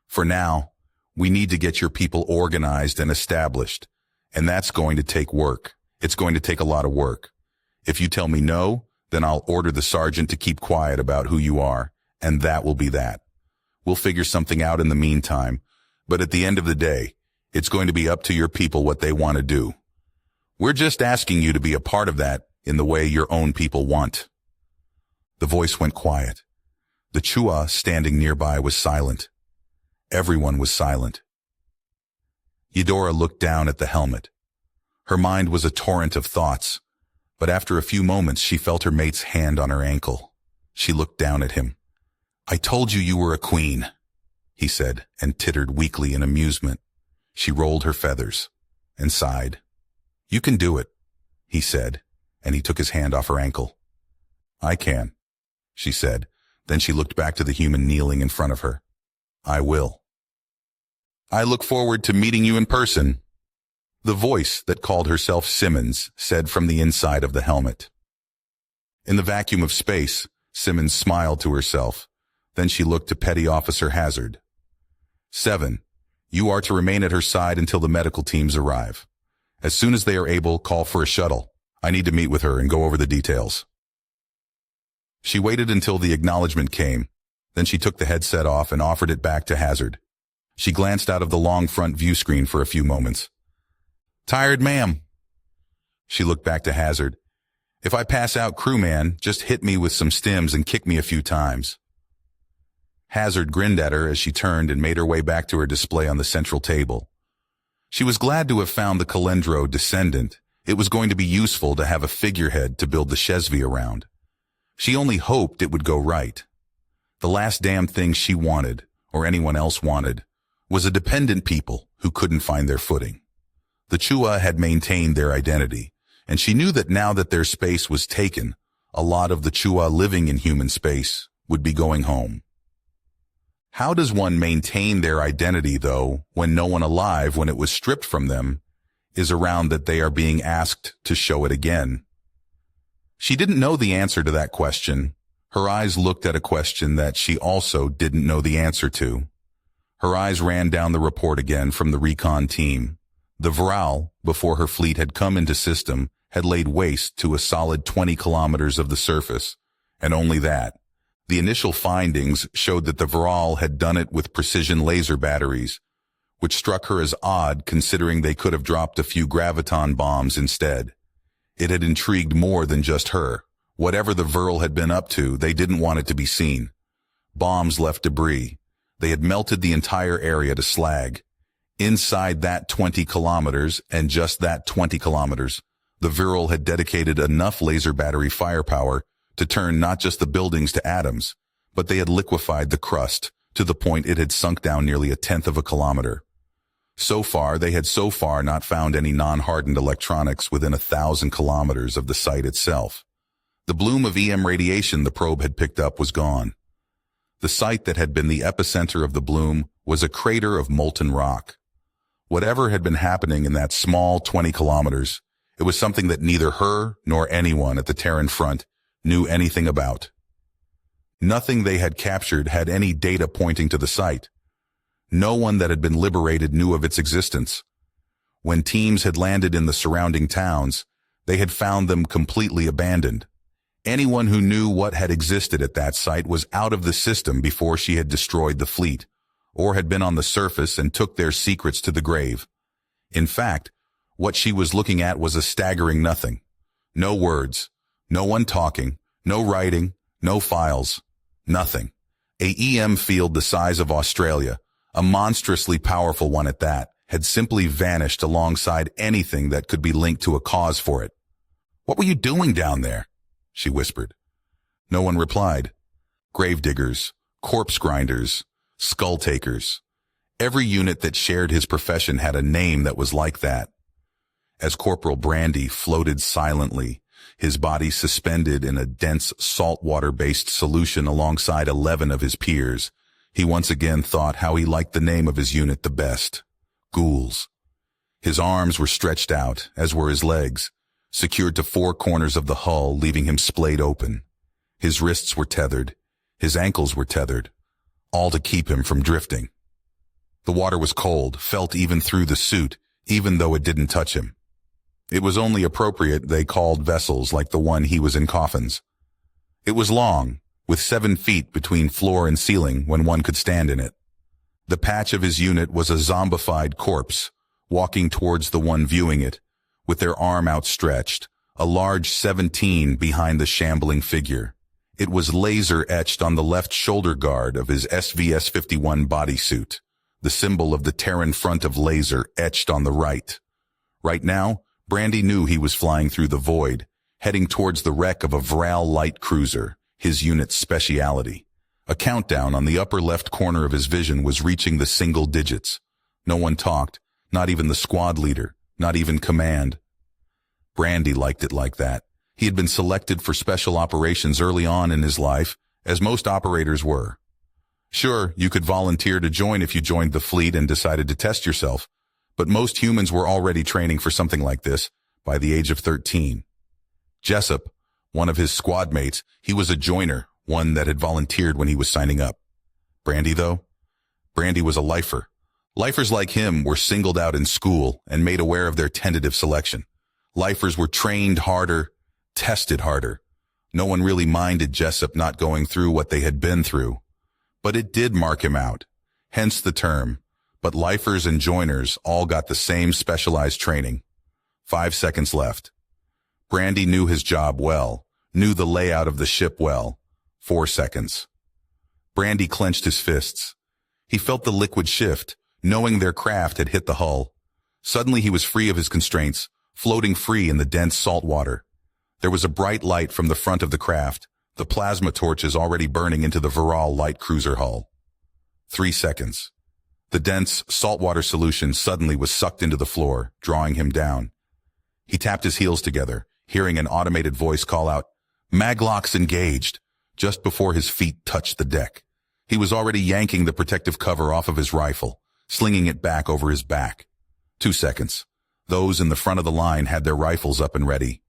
For now, we need to get your people organized and established, and that's going to take work. It's going to take a lot of work. If you tell me no, then I'll order the sergeant to keep quiet about who you are, and that will be that. We'll figure something out in the meantime, but at the end of the day, it's going to be up to your people what they want to do. We're just asking you to be a part of that in the way your own people want. The voice went quiet. The Chua standing nearby was silent. Everyone was silent. Eudora looked down at the helmet. Her mind was a torrent of thoughts, but after a few moments she felt her mate's hand on her ankle. She looked down at him. I told you were a queen, he said, and tittered weakly in amusement. She rolled her feathers and sighed. You can do it, he said, and he took his hand off her ankle. I can, she said. Then she looked back to the human kneeling in front of her. I will. I look forward to meeting you in person. The voice that called herself Simmons said from the inside of the helmet. In the vacuum of space, Simmons smiled to herself. Then she looked to Petty Officer Hazard. 7. You are to remain at her side until the medical teams arrive. As soon as they are able, call for a shuttle. I need to meet with her and go over the details. She waited until the acknowledgement came. Then she took the headset off and offered it back to Hazard. She glanced out of the long front view screen for a few moments. Tired, ma'am? She looked back to Hazard. If I pass out, crewman, just hit me with some stims and kick me a few times. Hazard grinned at her as she turned and made her way back to her display on the central table. She was glad to have found the Calendro descendant. It was going to be useful to have a figurehead to build the HFY around. She only hoped it would go right. The last damn thing she wanted, or anyone else wanted, was a dependent people who couldn't find their footing. The Chua had maintained their identity, and she knew that now that their space was taken, a lot of the Chua living in human space would be going home. How does one maintain their identity, though, when no one alive, when it was stripped from them, is around that they are being asked to show it again? She didn't know the answer to that question. Her eyes looked at a question that she also didn't know the answer to. Her eyes ran down the report again from the recon team. The Vral, before her fleet had come into system, had laid waste to a solid 20 kilometers of the surface, and only that. The initial findings showed that the Vral had done it with precision laser batteries, which struck her as odd considering they could have dropped a few graviton bombs instead. It had intrigued more than just her. Whatever the Vrl had been up to, they didn't want it to be seen. Bombs left debris. They had melted the entire area to slag. Inside that 20 kilometers, and just that 20 kilometers, the Vrl had dedicated enough laser battery firepower to turn not just the buildings to atoms, but they had liquefied the crust to the point it had sunk down nearly 1/10 of a kilometer. They had so far not found any non-hardened electronics within 1,000 kilometers of the site itself. The bloom of EM radiation the probe had picked up was gone. The site that had been the epicenter of the bloom was a crater of molten rock. Whatever had been happening in that small 20 kilometers, it was something that neither her nor anyone at the Terran front knew anything about. Nothing they had captured had any data pointing to the site. No one that had been liberated knew of its existence. When teams had landed in the surrounding towns, they had found them completely abandoned. Anyone who knew what had existed at that site was out of the system before she had destroyed the fleet, or had been on the surface and took their secrets to the grave. In fact, what she was looking at was a staggering nothing. No words. No one talking, no writing, no files, nothing. A EM field the size of Australia, a monstrously powerful one at that, had simply vanished alongside anything that could be linked to a cause for it. "What were you doing down there?" she whispered. No one replied. Gravediggers, corpse grinders, skull takers. Every unit that shared his profession had a name that was like that. As Corporal Brandy floated silently, his body suspended in a dense saltwater-based solution alongside 11 of his peers, he once again thought how he liked the name of his unit the best: Ghouls. His arms were stretched out, as were his legs, secured to 4 corners of the hull, leaving him splayed open. His wrists were tethered, his ankles were tethered, all to keep him from drifting. The water was cold, felt even through the suit, even though it didn't touch him. It was only appropriate they called vessels like the one he was in coffins. It was long, with 7 feet between floor and ceiling when one could stand in it. The patch of his unit was a zombified corpse, walking towards the one viewing it, with their arm outstretched, a large 17 behind the shambling figure. It was laser-etched on the left shoulder guard of his SVS-51 bodysuit, the symbol of the Terran front of laser etched on the right. Right now, Brandy knew he was flying through the void, heading towards the wreck of a Vral light cruiser, his unit's speciality. A countdown on the upper left corner of his vision was reaching the single digits. No one talked, not even the squad leader, not even command. Brandy liked it like that. He had been selected for special operations early on in his life, as most operators were. Sure, you could volunteer to join if you joined the fleet and decided to test yourself, but most humans were already training for something like this by the age of 13. Jessup, one of his squad mates, he was a joiner, one that had volunteered when he was signing up. Brandy, though? Brandy was a lifer. Lifers like him were singled out in school and made aware of their tentative selection. Lifers were trained harder, tested harder. No one really minded Jessup not going through what they had been through. But it did mark him out, hence the term. But lifers and joiners all got the same specialized training. 5 seconds left. Brandy knew his job well, knew the layout of the ship well. 4 seconds. Brandy clenched his fists. He felt the liquid shift, knowing their craft had hit the hull. Suddenly he was free of his constraints, floating free in the dense salt water. There was a bright light from the front of the craft, the plasma torches already burning into the Viral light cruiser hull. 3 seconds. The dense, saltwater solution suddenly was sucked into the floor, drawing him down. He tapped his heels together, hearing an automated voice call out, "Maglocks engaged," just before his feet touched the deck. He was already yanking the protective cover off of his rifle, slinging it back over his back. 2 seconds. Those in the front of the line had their rifles up and ready.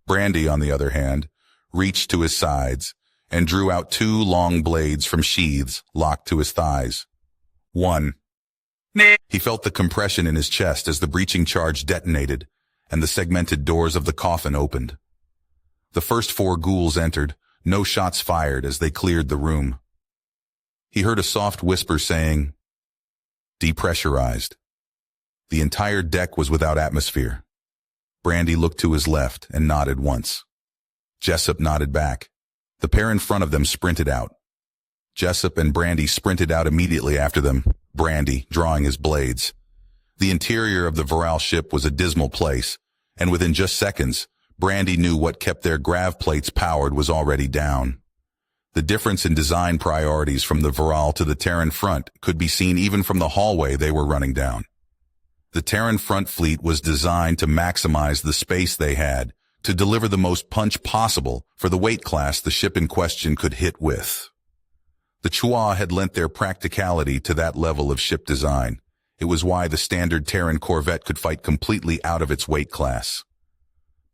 Brandy, on the other hand, reached to his sides and drew out 2 long blades from sheaths locked to his thighs. 1. He felt the compression in his chest as the breaching charge detonated and the segmented doors of the coffin opened. The first 4 ghouls entered, no shots fired as they cleared the room. He heard a soft whisper saying, "Depressurized." The entire deck was without atmosphere. Brandy looked to his left and nodded once. Jessup nodded back. The pair in front of them sprinted out. Jessup and Brandy sprinted out immediately after them, Brandy drawing his blades. The interior of the Viral ship was a dismal place, and within just seconds, Brandy knew what kept their grav plates powered was already down. The difference in design priorities from the Viral to the Terran front could be seen even from the hallway they were running down. The Terran front fleet was designed to maximize the space they had, to deliver the most punch possible for the weight class the ship in question could hit with. The Chua had lent their practicality to that level of ship design. It was why the standard Terran corvette could fight completely out of its weight class.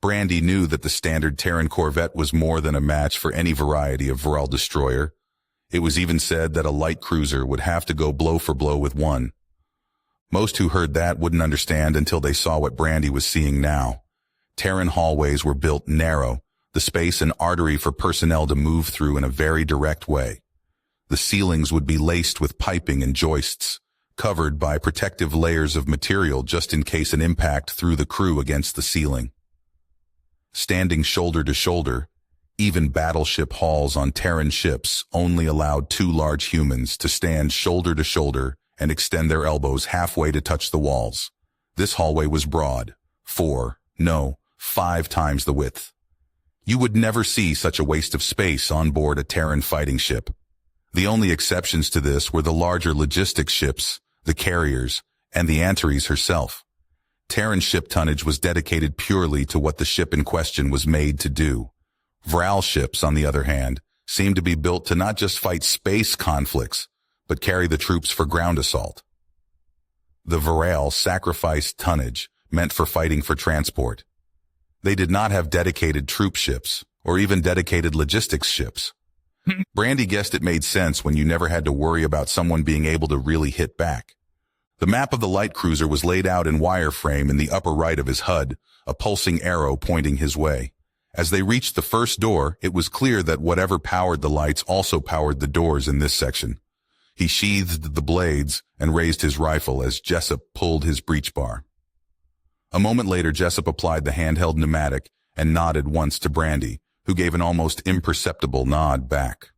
Brandy knew that the standard Terran corvette was more than a match for any variety of Viral destroyer. It was even said that a light cruiser would have to go blow for blow with one. Most who heard that wouldn't understand until they saw what Brandy was seeing now. Terran hallways were built narrow, the space an artery for personnel to move through in a very direct way. The ceilings would be laced with piping and joists, covered by protective layers of material just in case an impact threw the crew against the ceiling. Standing shoulder to shoulder, even battleship halls on Terran ships only allowed 2 large humans to stand shoulder to shoulder and extend their elbows halfway to touch the walls. This hallway was broad, 5 times the width. You would never see such a waste of space on board a Terran fighting ship. The only exceptions to this were the larger logistics ships, the carriers, and the Antares herself. Terran ship tonnage was dedicated purely to what the ship in question was made to do. Viral ships, on the other hand, seemed to be built to not just fight space conflicts, but carry the troops for ground assault. The Viral sacrificed tonnage meant for fighting for transport. They did not have dedicated troop ships, or even dedicated logistics ships. Brandy guessed it made sense when you never had to worry about someone being able to really hit back. The map of the light cruiser was laid out in wireframe in the upper right of his HUD, a pulsing arrow pointing his way. As they reached the first door, it was clear that whatever powered the lights also powered the doors in this section. He sheathed the blades and raised his rifle as Jessup pulled his breech bar. A moment later, Jessup applied the handheld pneumatic and nodded once to Brandy, who gave an almost imperceptible nod back.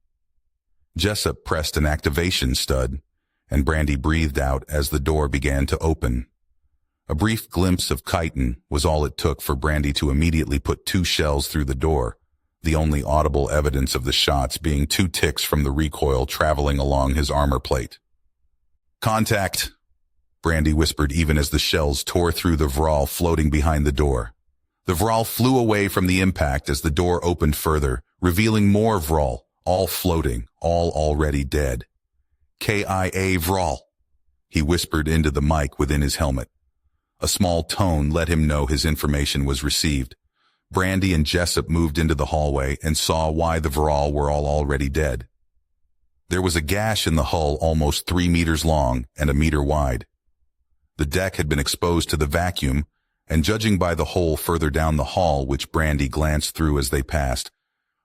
Jessup pressed an activation stud, and Brandy breathed out as the door began to open. A brief glimpse of chitin was all it took for Brandy to immediately put 2 shells through the door, the only audible evidence of the shots being 2 ticks from the recoil traveling along his armor plate. "Contact," Brandy whispered even as the shells tore through the Viral floating behind the door. The Viral flew away from the impact as the door opened further, revealing more Viral, all floating, all already dead. "KIA Viral," he whispered into the mic within his helmet. A small tone let him know his information was received. Brandy and Jessup moved into the hallway and saw why the Viral were all already dead. There was a gash in the hull almost 3 meters long and a meter wide. The deck had been exposed to the vacuum, and judging by the hole further down the hall which Brandy glanced through as they passed,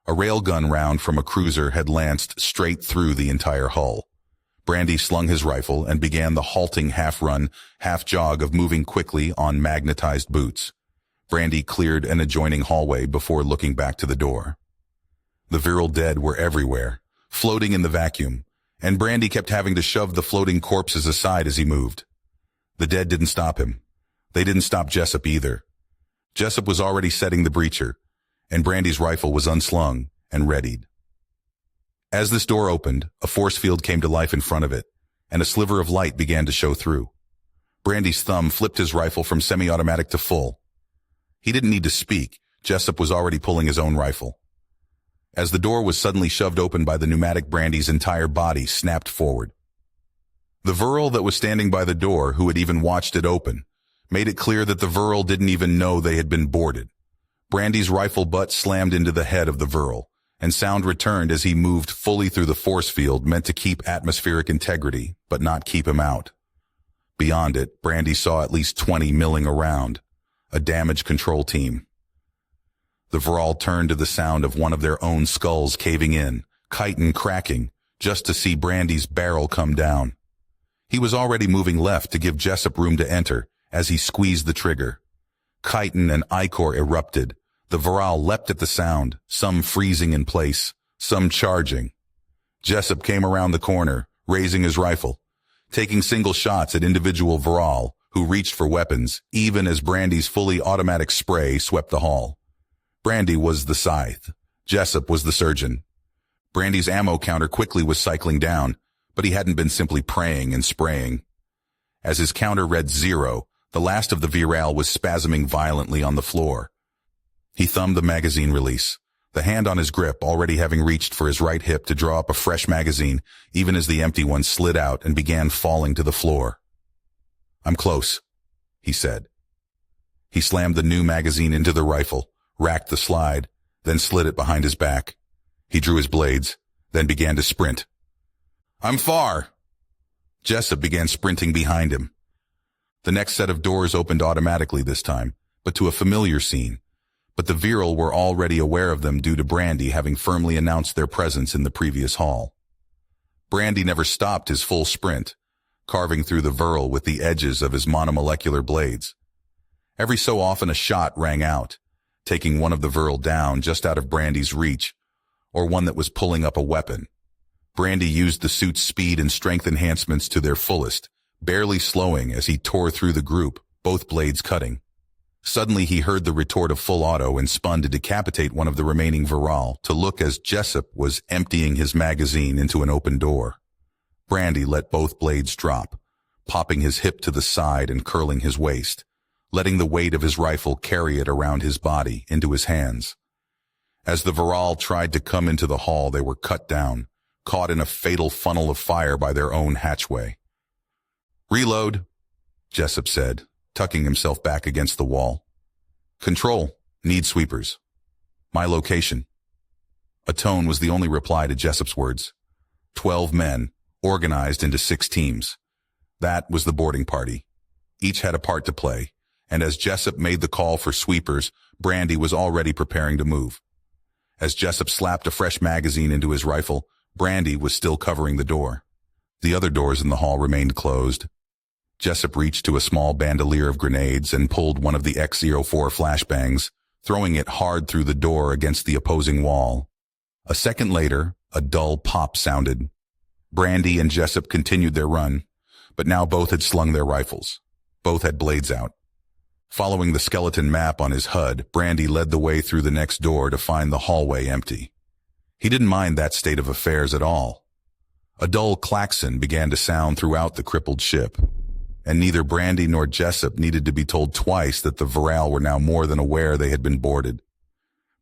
a railgun round from a cruiser had lanced straight through the entire hull. Brandy slung his rifle and began the halting half-run, half-jog of moving quickly on magnetized boots. Brandy cleared an adjoining hallway before looking back to the door. The Viral dead were everywhere, floating in the vacuum, and Brandy kept having to shove the floating corpses aside as he moved. The dead didn't stop him. They didn't stop Jessup either. Jessup was already setting the breacher, and Brandy's rifle was unslung and readied. As this door opened, a force field came to life in front of it, and a sliver of light began to show through. Brandy's thumb flipped his rifle from semi-automatic to full. He didn't need to speak. Jessup was already pulling his own rifle. As the door was suddenly shoved open by the pneumatic, Brandy's entire body snapped forward. The Vril that was standing by the door, who had even watched it open, made it clear that the Vril didn't even know they had been boarded. Brandy's rifle butt slammed into the head of the Vril, and sound returned as he moved fully through the force field meant to keep atmospheric integrity, but not keep him out. Beyond it, Brandy saw at least 20 milling around, a damage control team. The Vril turned to the sound of one of their own skulls caving in, chitin cracking, just to see Brandy's barrel come down. He was already moving left to give Jessup room to enter as he squeezed the trigger. Chitin and ichor erupted. The Vril leapt at the sound, some freezing in place, some charging. Jessup came around the corner, raising his rifle, taking single shots at individual Vril who reached for weapons, even as Brandy's fully automatic spray swept the hall. Brandy was the scythe. Jessup was the surgeon. Brandy's ammo counter quickly was cycling down, but he hadn't been simply praying and spraying. As his counter read 0, the last of the Vril was spasming violently on the floor. He thumbed the magazine release, the hand on his grip already having reached for his right hip to draw up a fresh magazine, even as the empty one slid out and began falling to the floor. "I'm close," he said. He slammed the new magazine into the rifle, racked the slide, then slid it behind his back. He drew his blades, then began to sprint. "I'm far!" Jessup began sprinting behind him. The next set of doors opened automatically this time, but to a familiar scene. But the Vril were already aware of them due to Brandy having firmly announced their presence in the previous hall. Brandy never stopped his full sprint, carving through the Vril with the edges of his monomolecular blades. Every so often a shot rang out, taking one of the Vril down just out of Brandy's reach, or one that was pulling up a weapon. Brandy used the suit's speed and strength enhancements to their fullest, barely slowing as he tore through the group, both blades cutting. Suddenly he heard the retort of full auto and spun to decapitate one of the remaining Vril to look as Jessup was emptying his magazine into an open door. Brandy let both blades drop, popping his hip to the side and curling his waist, letting the weight of his rifle carry it around his body into his hands. As the Vril tried to come into the hall, they were cut down, caught in a fatal funnel of fire by their own hatchway. "Reload," Jessup said, tucking himself back against the wall. "Control, need sweepers. My location." A tone was the only reply to Jessup's words. 12 men, organized into 6 teams. That was the boarding party. Each had a part to play, and as Jessup made the call for sweepers, Brandy was already preparing to move. As Jessup slapped a fresh magazine into his rifle, Brandy was still covering the door. The other doors in the hall remained closed. Jessup reached to a small bandolier of grenades and pulled one of the X-04 flashbangs, throwing it hard through the door against the opposing wall. A second later, a dull pop sounded. Brandy and Jessup continued their run, but now both had slung their rifles. Both had blades out. Following the skeleton map on his HUD, Brandy led the way through the next door to find the hallway empty. He didn't mind that state of affairs at all. A dull klaxon began to sound throughout the crippled ship, and neither Brandy nor Jessup needed to be told twice that the Vril were now more than aware they had been boarded.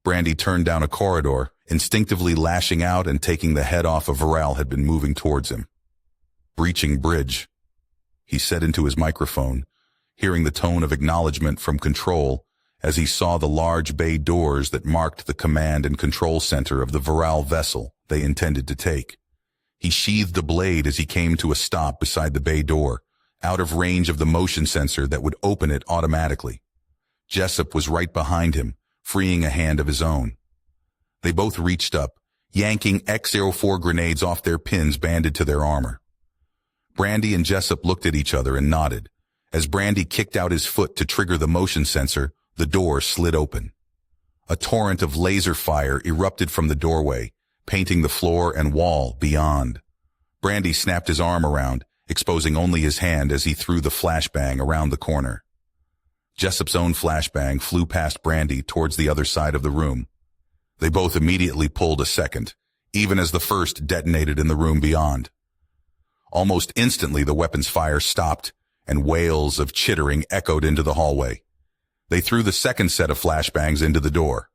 Brandy turned down a corridor, instinctively lashing out and taking the head off a Vril had been moving towards him. "Breaching bridge," he said into his microphone, hearing the tone of acknowledgement from control as he saw the large bay doors that marked the command and control center of the Vril vessel they intended to take. He sheathed a blade as he came to a stop beside the bay door, out of range of the motion sensor that would open it automatically. Jessup was right behind him, freeing a hand of his own. They both reached up, yanking X-04 grenades off their pins banded to their armor. Brandy and Jessup looked at each other and nodded. As Brandy kicked out his foot to trigger the motion sensor, the door slid open. A torrent of laser fire erupted from the doorway, painting the floor and wall beyond. Brandy snapped his arm around, exposing only his hand as he threw the flashbang around the corner. Jessup's own flashbang flew past Brandy towards the other side of the room. They both immediately pulled a second, even as the first detonated in the room beyond. Almost instantly, the weapon's fire stopped, and wails of chittering echoed into the hallway. They threw the second set of flashbangs into the door.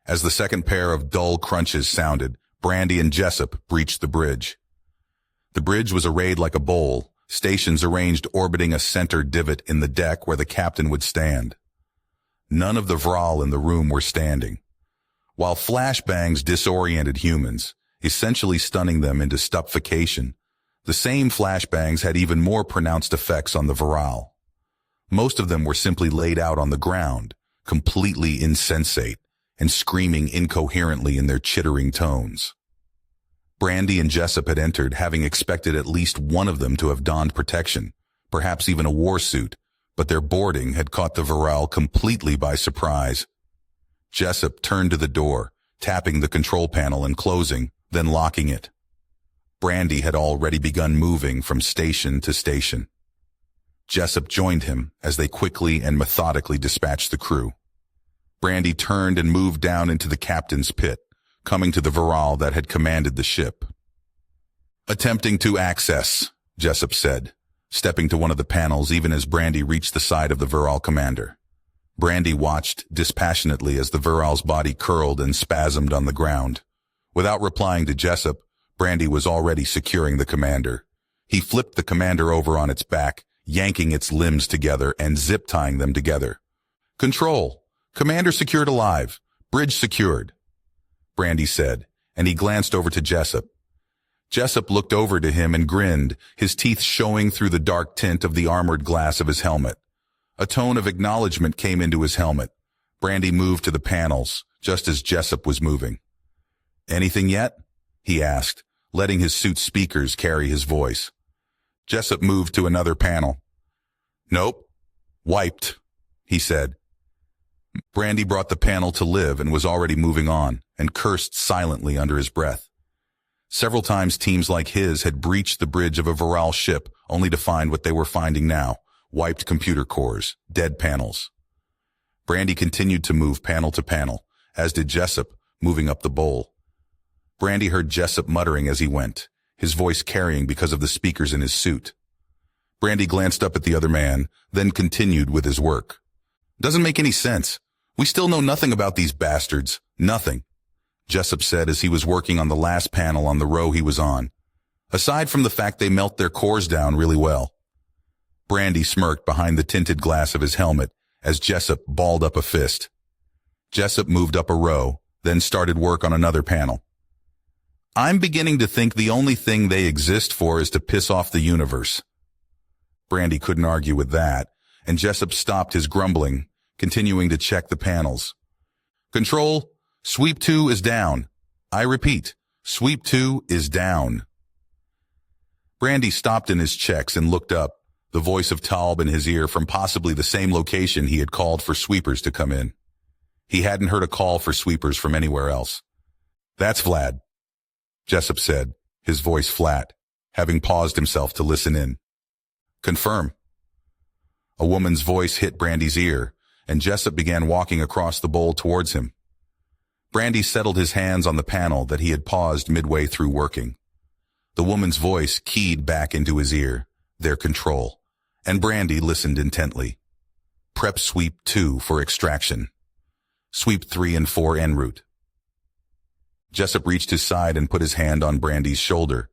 As the second pair of dull crunches sounded, Brandy and Jessup breached the bridge. The bridge was arrayed like a bowl, stations arranged orbiting a center divot in the deck where the captain would stand. None of the Vral in the room were standing. While flashbangs disoriented humans, essentially stunning them into stupefaction, the same flashbangs had even more pronounced effects on the Vral. Most of them were simply laid out on the ground, completely insensate, and screaming incoherently in their chittering tones. Brandy and Jessup had entered, having expected at least one of them to have donned protection, perhaps even a war suit, but their boarding had caught the Vral completely by surprise. Jessup turned to the door, tapping the control panel and closing, then locking it. Brandy had already begun moving from station to station. Jessup joined him as they quickly and methodically dispatched the crew. Brandy turned and moved down into the captain's pit, coming to the Vral that had commanded the ship. "Attempting to access," Jessup said, stepping to one of the panels even as Brandy reached the side of the Vral commander. Brandy watched dispassionately as the Viral's body curled and spasmed on the ground. Without replying to Jessup, Brandy was already securing the commander. He flipped the commander over on its back, yanking its limbs together and zip-tying them together. "Control. Commander secured alive. Bridge secured," Brandy said, and he glanced over to Jessup. Jessup looked over to him and grinned, his teeth showing through the dark tint of the armored glass of his helmet. A tone of acknowledgement came into his helmet. Brandy moved to the panels, just as Jessup was moving. "Anything yet?" he asked, letting his suit's speakers carry his voice. Jessup moved to another panel. "Nope. Wiped," he said. Brandy brought the panel to live and was already moving on, and cursed silently under his breath. Several times teams like his had breached the bridge of a Vral ship only to find what they were finding now: wiped computer cores, dead panels. Brandy continued to move panel to panel, as did Jessup, moving up the bowl. Brandy heard Jessup muttering as he went, his voice carrying because of the speakers in his suit. Brandy glanced up at the other man, then continued with his work. "Doesn't make any sense. We still know nothing about these bastards. Nothing," Jessup said as he was working on the last panel on the row he was on. "Aside from the fact they melt their cores down really well." Brandy smirked behind the tinted glass of his helmet as Jessup balled up a fist. Jessup moved up a row, then started work on another panel. "I'm beginning to think the only thing they exist for is to piss off the universe." Brandy couldn't argue with that, and Jessup stopped his grumbling, continuing to check the panels. "Control, Sweep 2 is down. I repeat, Sweep 2 is down." Brandy stopped in his checks and looked up, the voice of Talb in his ear from possibly the same location he had called for sweepers to come in. He hadn't heard a call for sweepers from anywhere else. "That's Vlad," Jessup said, his voice flat, having paused himself to listen in. "Confirm." A woman's voice hit Brandy's ear, and Jessup began walking across the bowl towards him. Brandy settled his hands on the panel that he had paused midway through working. The woman's voice keyed back into his ear, their control, and Brandy listened intently. "Prep Sweep 2 for extraction. Sweep 3 and 4 en route." Jessup reached his side and put his hand on Brandy's shoulder.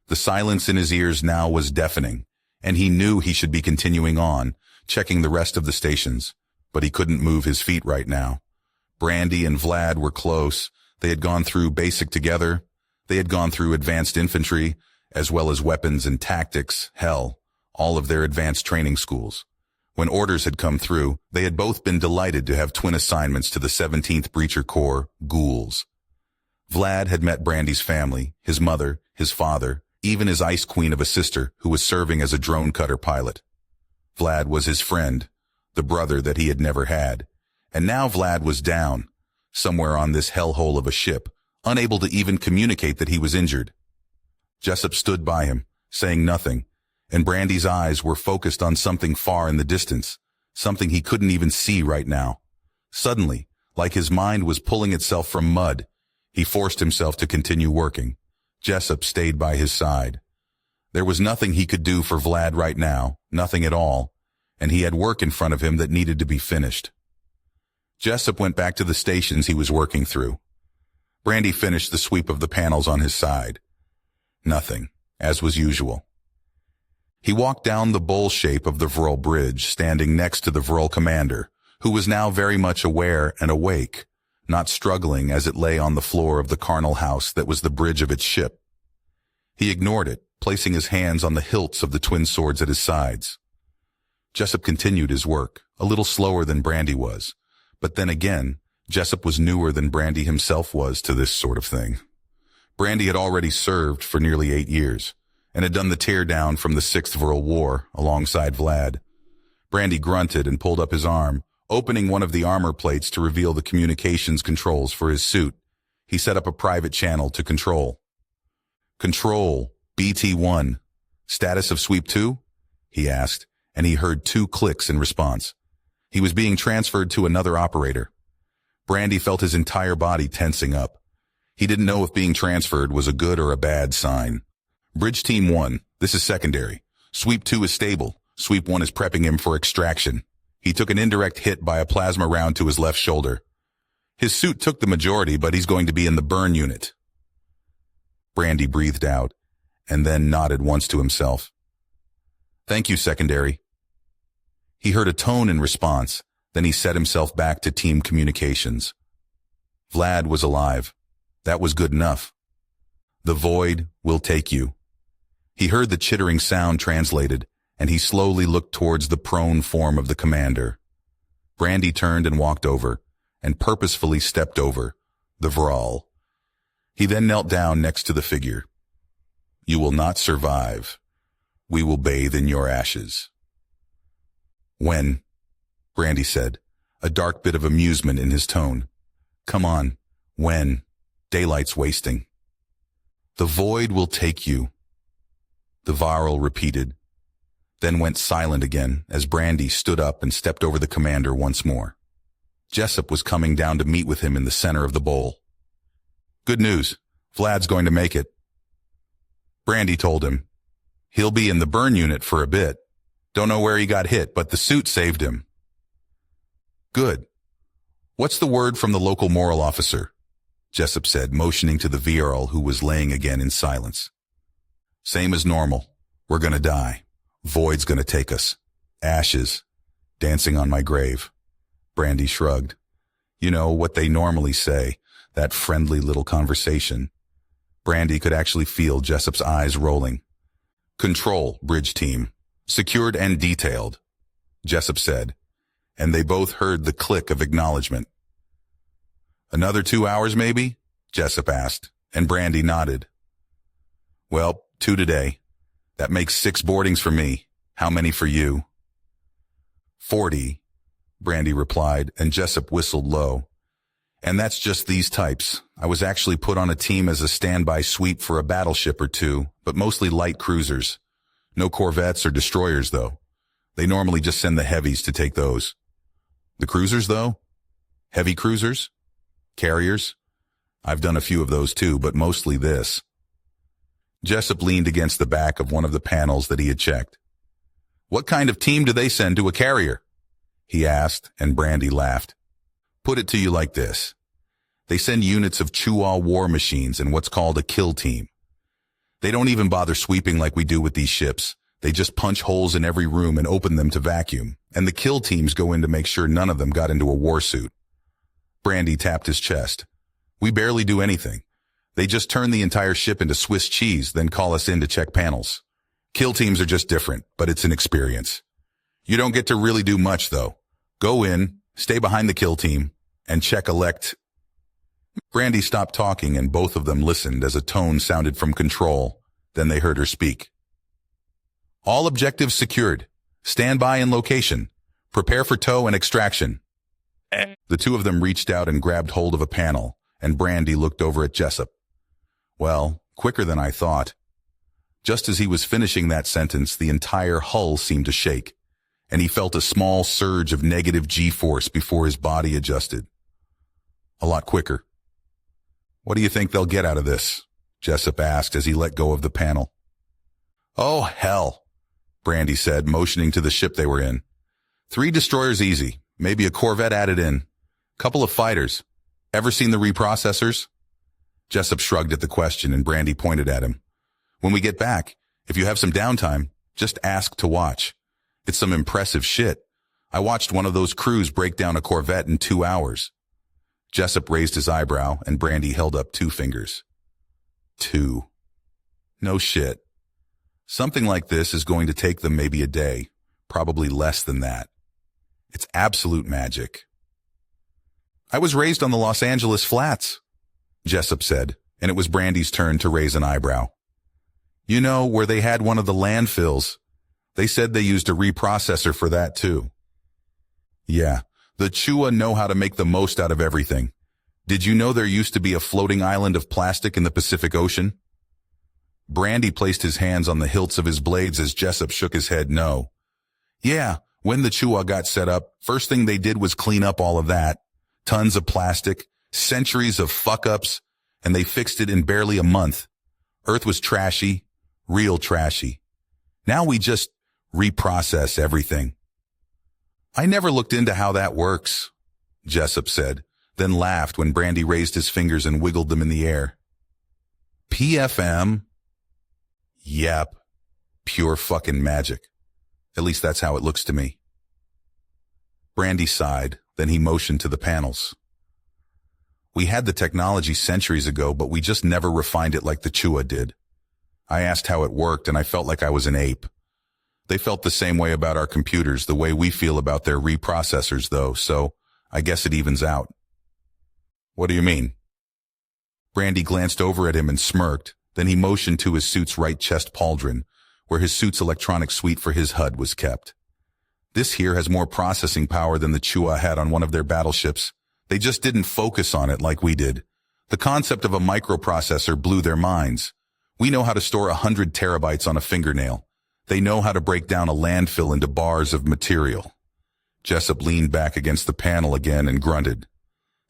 The silence in his ears now was deafening, and he knew he should be continuing on, checking the rest of the stations, but he couldn't move his feet right now. Brandy and Vlad were close. They had gone through basic together. They had gone through advanced infantry, as well as weapons and tactics, hell, all of their advanced training schools. When orders had come through, they had both been delighted to have twin assignments to the 17th Breacher Corps, Ghouls. Vlad had met Brandy's family, his mother, his father, even his ice queen of a sister who was serving as a drone cutter pilot. Vlad was his friend, the brother that he had never had. And now Vlad was down, somewhere on this hellhole of a ship, unable to even communicate that he was injured. Jessup stood by him, saying nothing, and Brandy's eyes were focused on something far in the distance, something he couldn't even see right now. Suddenly, like his mind was pulling itself from mud, he forced himself to continue working. Jessup stayed by his side. There was nothing he could do for Vlad right now, nothing at all, and he had work in front of him that needed to be finished. Jessup went back to the stations he was working through. Brandy finished the sweep of the panels on his side. Nothing, as was usual. He walked down the bowl shape of the Vril bridge, standing next to the Vril commander, who was now very much aware and awake, not struggling as it lay on the floor of the carnal house that was the bridge of its ship. He ignored it, placing his hands on the hilts of the twin swords at his sides. Jessup continued his work, a little slower than Brandy was, but then again, Jessup was newer than Brandy himself was to this sort of thing. Brandy had already served for nearly 8 years, and had done the teardown from the 6th Vril War alongside Vlad. Brandy grunted and pulled up his arm, opening one of the armor plates to reveal the communications controls for his suit. He set up a private channel to Control. Control, BT-1. Status of Sweep 2? He asked, and he heard 2 clicks in response. He was being transferred to another operator. Brandy felt his entire body tensing up. He didn't know if being transferred was a good or a bad sign. Bridge Team 1, this is secondary. Sweep 2 is stable. Sweep 1 is prepping him for extraction. He took an indirect hit by a plasma round to his left shoulder. His suit took the majority, but he's going to be in the burn unit. Brandy breathed out, and then nodded once to himself. Thank you, secondary. He heard a tone in response, then he set himself back to team communications. Vlad was alive. That was good enough. The void will take you. He heard the chittering sound translated, and he slowly looked towards the prone form of the commander. Brandy turned and walked over, and purposefully stepped over the Vril. He then knelt down next to the figure. You will not survive. We will bathe in your ashes. When? Brandy said, a dark bit of amusement in his tone. Come on, when? Daylight's wasting. The void will take you. The Vril repeated, then went silent again as Brandy stood up and stepped over the commander once more. Jessup was coming down to meet with him in the center of the bowl. Good news, Vlad's going to make it. Brandy told him. He'll be in the burn unit for a bit. Don't know where he got hit, but the suit saved him. Good. What's the word from the local moral officer? Jessup said, motioning to the Vril who was laying again in silence. Same as normal. We're gonna die. Void's gonna take us. Ashes. Dancing on my grave. Brandy shrugged. You know what they normally say, that friendly little conversation. Brandy could actually feel Jessup's eyes rolling. Control, bridge team. Secured and detailed, Jessup said, and they both heard the click of acknowledgement. Another 2 hours, maybe? Jessup asked, and Brandy nodded. Well, 2 today. That makes 6 boardings for me. How many for you? 40, Brandy replied, and Jessup whistled low. And that's just these types. I was actually put on a team as a standby sweep for a battleship or 2, but mostly light cruisers. No corvettes or destroyers, though. They normally just send the heavies to take those. The cruisers, though? Heavy cruisers? Carriers? I've done a few of those too, but mostly this. Jessup leaned against the back of one of the panels that he had checked. What kind of team do they send to a carrier? He asked, and Brandy laughed. Put it to you like this. They send units of Chual war machines in what's called a kill team. They don't even bother sweeping like we do with these ships. They just punch holes in every room and open them to vacuum, and the kill teams go in to make sure none of them got into a war suit. Brandy tapped his chest. We barely do anything. They just turn the entire ship into Swiss cheese, then call us in to check panels. Kill teams are just different, but it's an experience. You don't get to really do much, though. Go in, stay behind the kill team, and check elect. Brandy stopped talking, and both of them listened as a tone sounded from Control. Then they heard her speak. All objectives secured. Stand by in location. Prepare for tow and extraction. The two of them reached out and grabbed hold of a panel, and Brandy looked over at Jessup. Well, quicker than I thought. Just as he was finishing that sentence, the entire hull seemed to shake, and he felt a small surge of negative G-force before his body adjusted. A lot quicker. "What do you think they'll get out of this?" Jessup asked as he let go of the panel. "Oh, hell," Brandy said, motioning to the ship they were in. "3 destroyers easy, maybe a corvette added in. Couple of fighters. Ever seen the reprocessors?" Jessup shrugged at the question and Brandy pointed at him. "When we get back, if you have some downtime, just ask to watch. It's some impressive shit. I watched one of those crews break down a corvette in 2 hours." Jessup raised his eyebrow and Brandy held up 2 fingers. 2. No shit. Something like this is going to take them maybe a day, probably less than that. It's absolute magic. "I was raised on the Los Angeles flats," Jessup said, and it was Brandy's turn to raise an eyebrow. "You know, where they had one of the landfills. They said they used a reprocessor for that too." "Yeah, the Chua know how to make the most out of everything. Did you know there used to be a floating island of plastic in the Pacific Ocean?" Brandy placed his hands on the hilts of his blades as Jessup shook his head no. "Yeah, when the Chua got set up, first thing they did was clean up all of that. Tons of plastic, centuries of fuck-ups, and they fixed it in barely a month. Earth was trashy, real trashy. Now we just reprocess everything." "I never looked into how that works," Jessup said, then laughed when Brandy raised his fingers and wiggled them in the air. "PFM? Yep. Pure fucking magic. At least that's how it looks to me." Brandy sighed, then he motioned to the panels. "We had the technology centuries ago, but we just never refined it like the Chua did. I asked how it worked, and I felt like I was an ape. They felt the same way about our computers, the way we feel about their reprocessors, though, so I guess it evens out." "What do you mean?" Brandy glanced over at him and smirked, then he motioned to his suit's right chest pauldron, where his suit's electronic suite for his HUD was kept. "This here has more processing power than the Chua had on one of their battleships. They just didn't focus on it like we did. The concept of a microprocessor blew their minds. We know how to store 100 terabytes on a fingernail. They know how to break down a landfill into bars of material." Jessup leaned back against the panel again and grunted.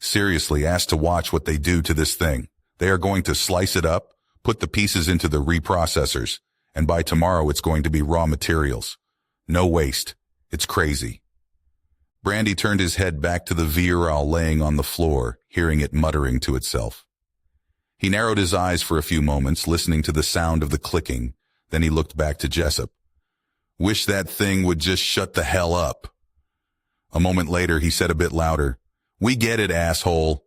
"Seriously, ask to watch what they do to this thing. They are going to slice it up, put the pieces into the reprocessors, and by tomorrow it's going to be raw materials. No waste. It's crazy." Brandy turned his head back to the Viral laying on the floor, hearing it muttering to itself. He narrowed his eyes for a few moments, listening to the sound of the clicking, then he looked back to Jessup. "Wish that thing would just shut the hell up." A moment later, he said a bit louder, "We get it, asshole.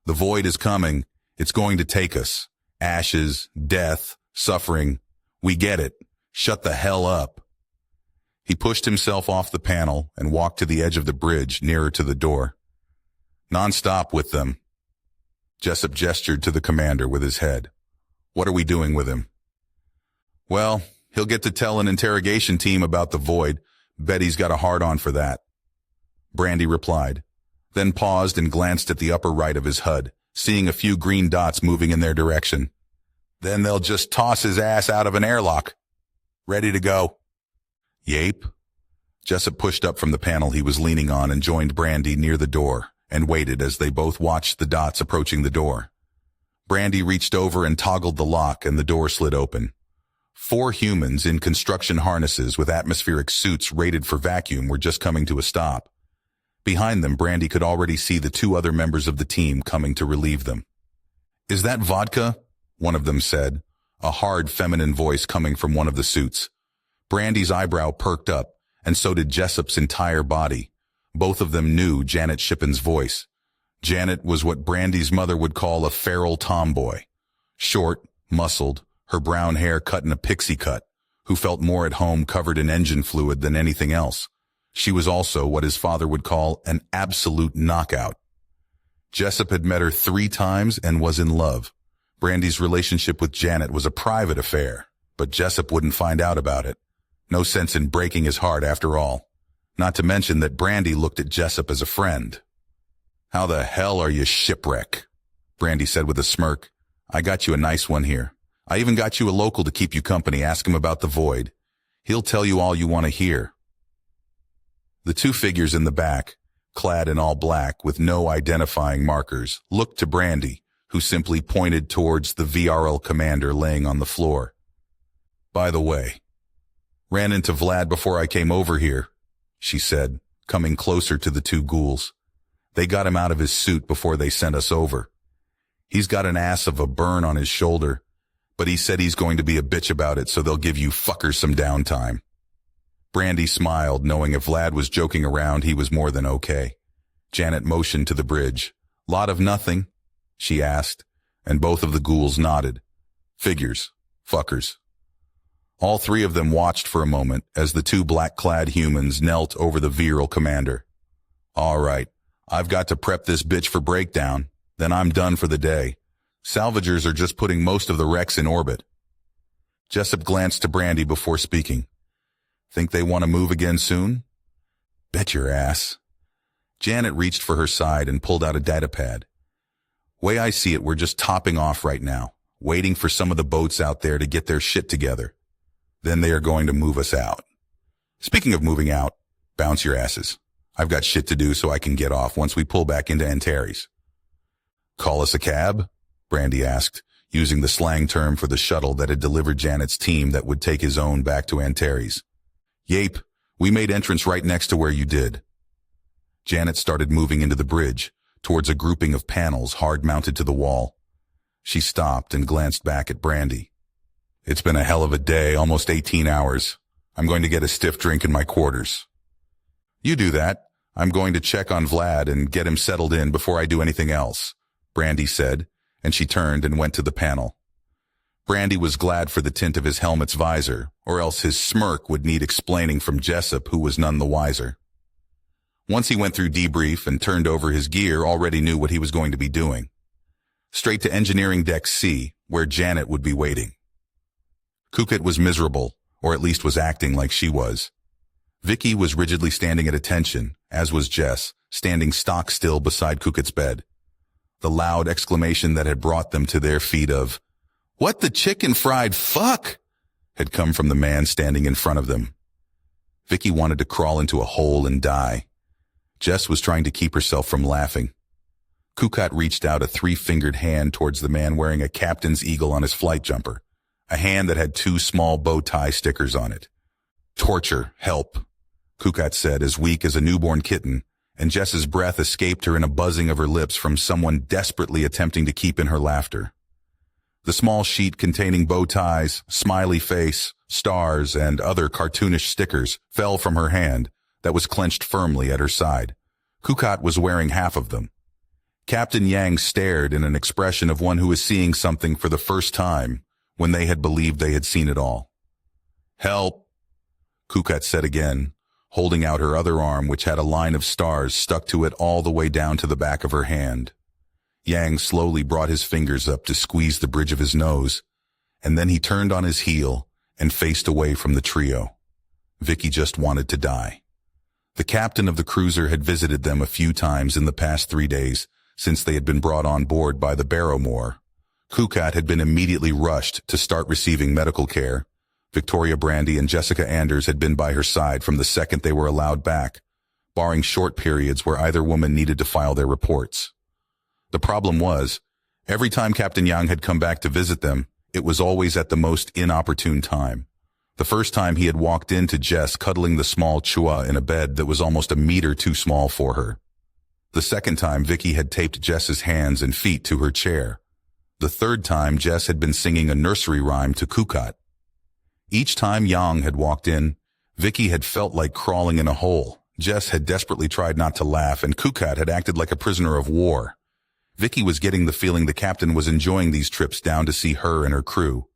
The void is coming. It's going to take us. Ashes, death, suffering. We get it. Shut the hell up." He pushed himself off the panel and walked to the edge of the bridge, nearer to the door. "Non-stop with them." Jessup gestured to the commander with his head. "What are we doing with him?" "Well, he'll get to tell an interrogation team about the void. Bet he's got a hard-on for that." Brandy replied, then paused and glanced at the upper right of his HUD, seeing a few green dots moving in their direction. "Then they'll just toss his ass out of an airlock. Ready to go." "Yape." Jessup pushed up from the panel he was leaning on and joined Brandy near the door and waited as they both watched the dots approaching the door. Brandy reached over and toggled the lock and the door slid open. 4 humans in construction harnesses with atmospheric suits rated for vacuum were just coming to a stop. Behind them, Brandy could already see the 2 other members of the team coming to relieve them. "Is that vodka?" one of them said, a hard feminine voice coming from one of the suits. Brandy's eyebrow perked up, and so did Jessup's entire body. Both of them knew Janet Shippen's voice. Janet was what Brandy's mother would call a feral tomboy. Short, muscled, her brown hair cut in a pixie cut, who felt more at home covered in engine fluid than anything else. She was also what his father would call an absolute knockout. Jessup had met her 3 times and was in love. Brandy's relationship with Janet was a private affair, but Jessup wouldn't find out about it. No sense in breaking his heart after all. Not to mention that Brandy looked at Jessup as a friend. "How the hell are you, shipwreck?" Brandy said with a smirk. "I got you a nice one here. I even got you a local to keep you company. Ask him about the void. He'll tell you all you want to hear." The two figures in the back, clad in all black with no identifying markers, looked to Brandy, who simply pointed towards the VRL commander laying on the floor. "By the way, ran into Vlad before I came over here," she said, coming closer to the two ghouls. "They got him out of his suit before they sent us over. He's got an ass of a burn on his shoulder, but he said he's going to be a bitch about it, so they'll give you fuckers some downtime." Brandy smiled, knowing if Vlad was joking around, he was more than okay. Janet motioned to the bridge. "Lot of nothing?" she asked, and both of the ghouls nodded. "Figures. Fuckers." All three of them watched for a moment as the two black-clad humans knelt over the virile commander. "All right, I've got to prep this bitch for breakdown, then I'm done for the day. Salvagers are just putting most of the wrecks in orbit." Jessup glanced to Brandy before speaking. "Think they want to move again soon?" "Bet your ass." Janet reached for her side and pulled out a datapad. "Way I see it, we're just topping off right now, waiting for some of the boats out there to get their shit together. Then they are going to move us out. Speaking of moving out, bounce your asses. I've got shit to do so I can get off once we pull back into Antares." "Call us a cab?" Brandy asked, using the slang term for the shuttle that had delivered Janet's team that would take his own back to Antares. "Yape, we made entrance right next to where you did." Janet started moving into the bridge, towards a grouping of panels hard-mounted to the wall. She stopped and glanced back at Brandy. "It's been a hell of a day, almost 18 hours. I'm going to get a stiff drink in my quarters." "You do that. I'm going to check on Vlad and get him settled in before I do anything else," Brandy said, and she turned and went to the panel. Brandy was glad for the tint of his helmet's visor, or else his smirk would need explaining from Jessup, who was none the wiser. Once he went through debrief and turned over his gear, already knew what he was going to be doing. Straight to Engineering Deck C, where Janet would be waiting. Kukat was miserable, or at least was acting like she was. Vicky was rigidly standing at attention, as was Jess, standing stock still beside Kukat's bed. The loud exclamation that had brought them to their feet of, "What the chicken fried fuck?" had come from the man standing in front of them. Vicky wanted to crawl into a hole and die. Jess was trying to keep herself from laughing. Kukat reached out a three-fingered hand towards the man wearing a captain's eagle on his flight jumper, a hand that had two small bow tie stickers on it. "Torture, help," Kukat said, as weak as a newborn kitten, and Jess's breath escaped her in a buzzing of her lips from someone desperately attempting to keep in her laughter. The small sheet containing bow ties, smiley face, stars, and other cartoonish stickers fell from her hand that was clenched firmly at her side. Kukat was wearing half of them. Captain Yang stared in an expression of one who is seeing something for the first time when they had believed they had seen it all. "Help," Kukat said again, holding out her other arm, which had a line of stars stuck to it all the way down to the back of her hand. Yang slowly brought his fingers up to squeeze the bridge of his nose, and then he turned on his heel and faced away from the trio. Vicky just wanted to die. The captain of the cruiser had visited them a few times in the past 3 days since they had been brought on board by the Barrowmore. Kukat had been immediately rushed to start receiving medical care. Victoria Brandy and Jessica Anders had been by her side from the second they were allowed back, barring short periods where either woman needed to file their reports. The problem was, every time Captain Yang had come back to visit them, it was always at the most inopportune time. The first time he had walked into Jess cuddling the small Chua in a bed that was almost a meter too small for her. The second time Vicky had taped Jess's hands and feet to her chair. The third time Jess had been singing a nursery rhyme to Kukat. Each time Yang had walked in, Vicky had felt like crawling in a hole. Jess had desperately tried not to laugh, and Kukat had acted like a prisoner of war. Vicky was getting the feeling the captain was enjoying these trips down to see her and her crew.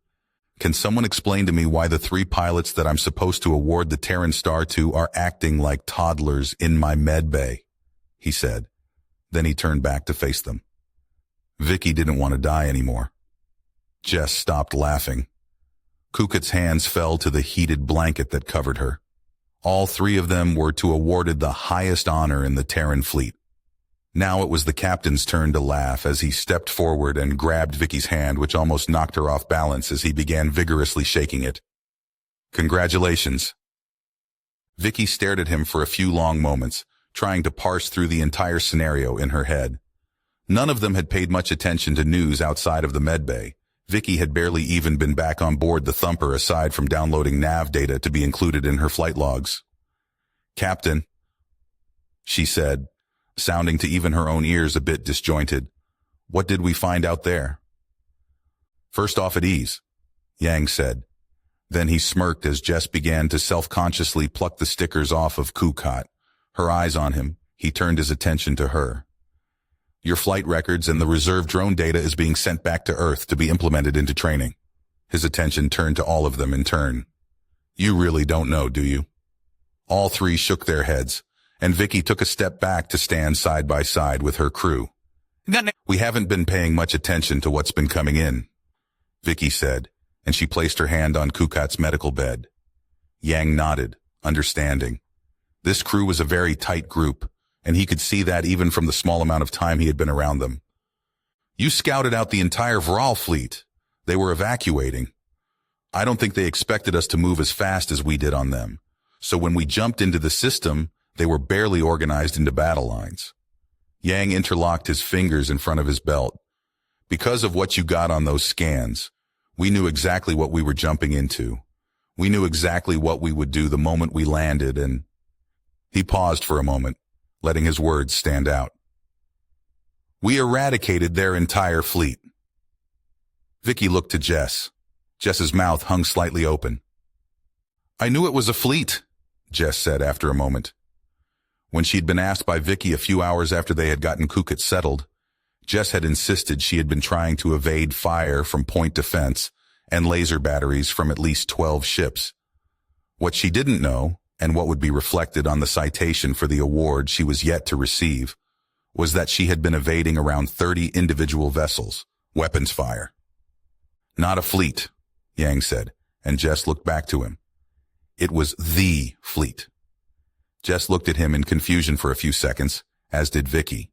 "Can someone explain to me why the 3 pilots that I'm supposed to award the Terran Star to are acting like toddlers in my med bay?" he said. Then he turned back to face them. Vicky didn't want to die anymore. Jess stopped laughing. Kukat's hands fell to the heated blanket that covered her. All 3 of them were to awarded the highest honor in the Terran fleet. Now it was the captain's turn to laugh as he stepped forward and grabbed Vicky's hand, which almost knocked her off balance as he began vigorously shaking it. "Congratulations." Vicky stared at him for a few long moments, trying to parse through the entire scenario in her head. None of them had paid much attention to news outside of the medbay. Vicky had barely even been back on board the Thumper aside from downloading nav data to be included in her flight logs. "Captain," she said, sounding to even her own ears a bit disjointed, "what did we find out there?" "First off at ease," Yang said. Then he smirked as Jess began to self-consciously pluck the stickers off of Kukat. Her eyes on him, he turned his attention to her. "Your flight records and the reserve drone data is being sent back to Earth to be implemented into training." His attention turned to all of them in turn. "You really don't know, do you?" All three shook their heads, and Vicky took a step back to stand side by side with her crew. "We haven't been paying much attention to what's been coming in," Vicky said, and she placed her hand on Kukat's medical bed. Yang nodded, understanding. This crew was a very tight group, and he could see that even from the small amount of time he had been around them. "You scouted out the entire Vral fleet. They were evacuating. I don't think they expected us to move as fast as we did on them. So when we jumped into the system, they were barely organized into battle lines." Yang interlocked his fingers in front of his belt. "Because of what you got on those scans, we knew exactly what we were jumping into. We knew exactly what we would do the moment we landed, and..." He paused for a moment, letting his words stand out. "We eradicated their entire fleet." Vicky looked to Jess. Jess's mouth hung slightly open. "I knew it was a fleet," Jess said after a moment. When she'd been asked by Vicky a few hours after they had gotten Kukat settled, Jess had insisted she had been trying to evade fire from point defense and laser batteries from at least 12 ships. What she didn't know, and what would be reflected on the citation for the award she was yet to receive, was that she had been evading around 30 individual vessels, weapons fire. "Not a fleet," Yang said, and Jess looked back to him. "It was the fleet." Jess looked at him in confusion for a few seconds, as did Vicky.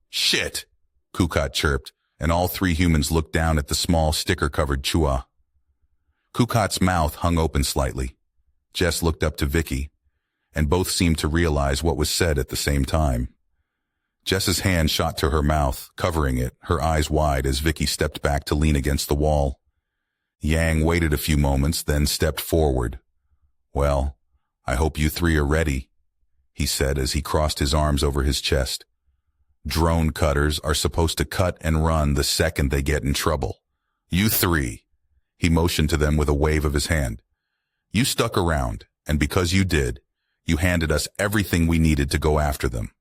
"Shit," Kukat chirped, and all three humans looked down at the small sticker-covered Chua. Kukat's mouth hung open slightly. Jess looked up to Vicky, and both seemed to realize what was said at the same time. Jess's hand shot to her mouth, covering it, her eyes wide as Vicky stepped back to lean against the wall. Yang waited a few moments, then stepped forward. "Well, I hope you three are ready," he said as he crossed his arms over his chest. "Drone cutters are supposed to cut and run the second they get in trouble. You three," he motioned to them with a wave of his hand. "You stuck around, and because you did, you handed us everything we needed to go after them."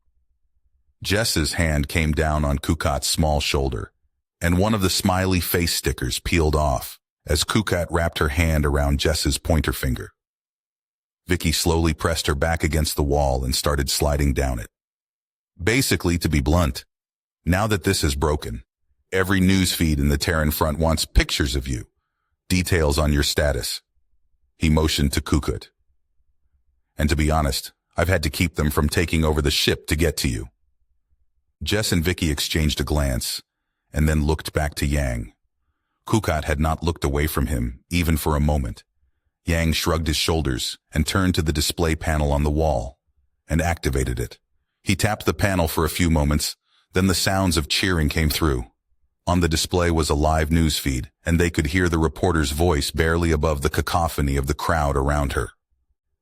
Jess's hand came down on Kukat's small shoulder, and one of the smiley face stickers peeled off as Kukat wrapped her hand around Jess's pointer finger. Vicky slowly pressed her back against the wall and started sliding down it. "Basically, to be blunt, now that this is broken, every newsfeed in the Terran front wants pictures of you, details on your status." He motioned to Kukat. "And to be honest, I've had to keep them from taking over the ship to get to you." Jess and Vicky exchanged a glance, and then looked back to Yang. Kukat had not looked away from him, even for a moment. Yang shrugged his shoulders and turned to the display panel on the wall, and activated it. He tapped the panel for a few moments, then the sounds of cheering came through. On the display was a live news feed, and they could hear the reporter's voice barely above the cacophony of the crowd around her.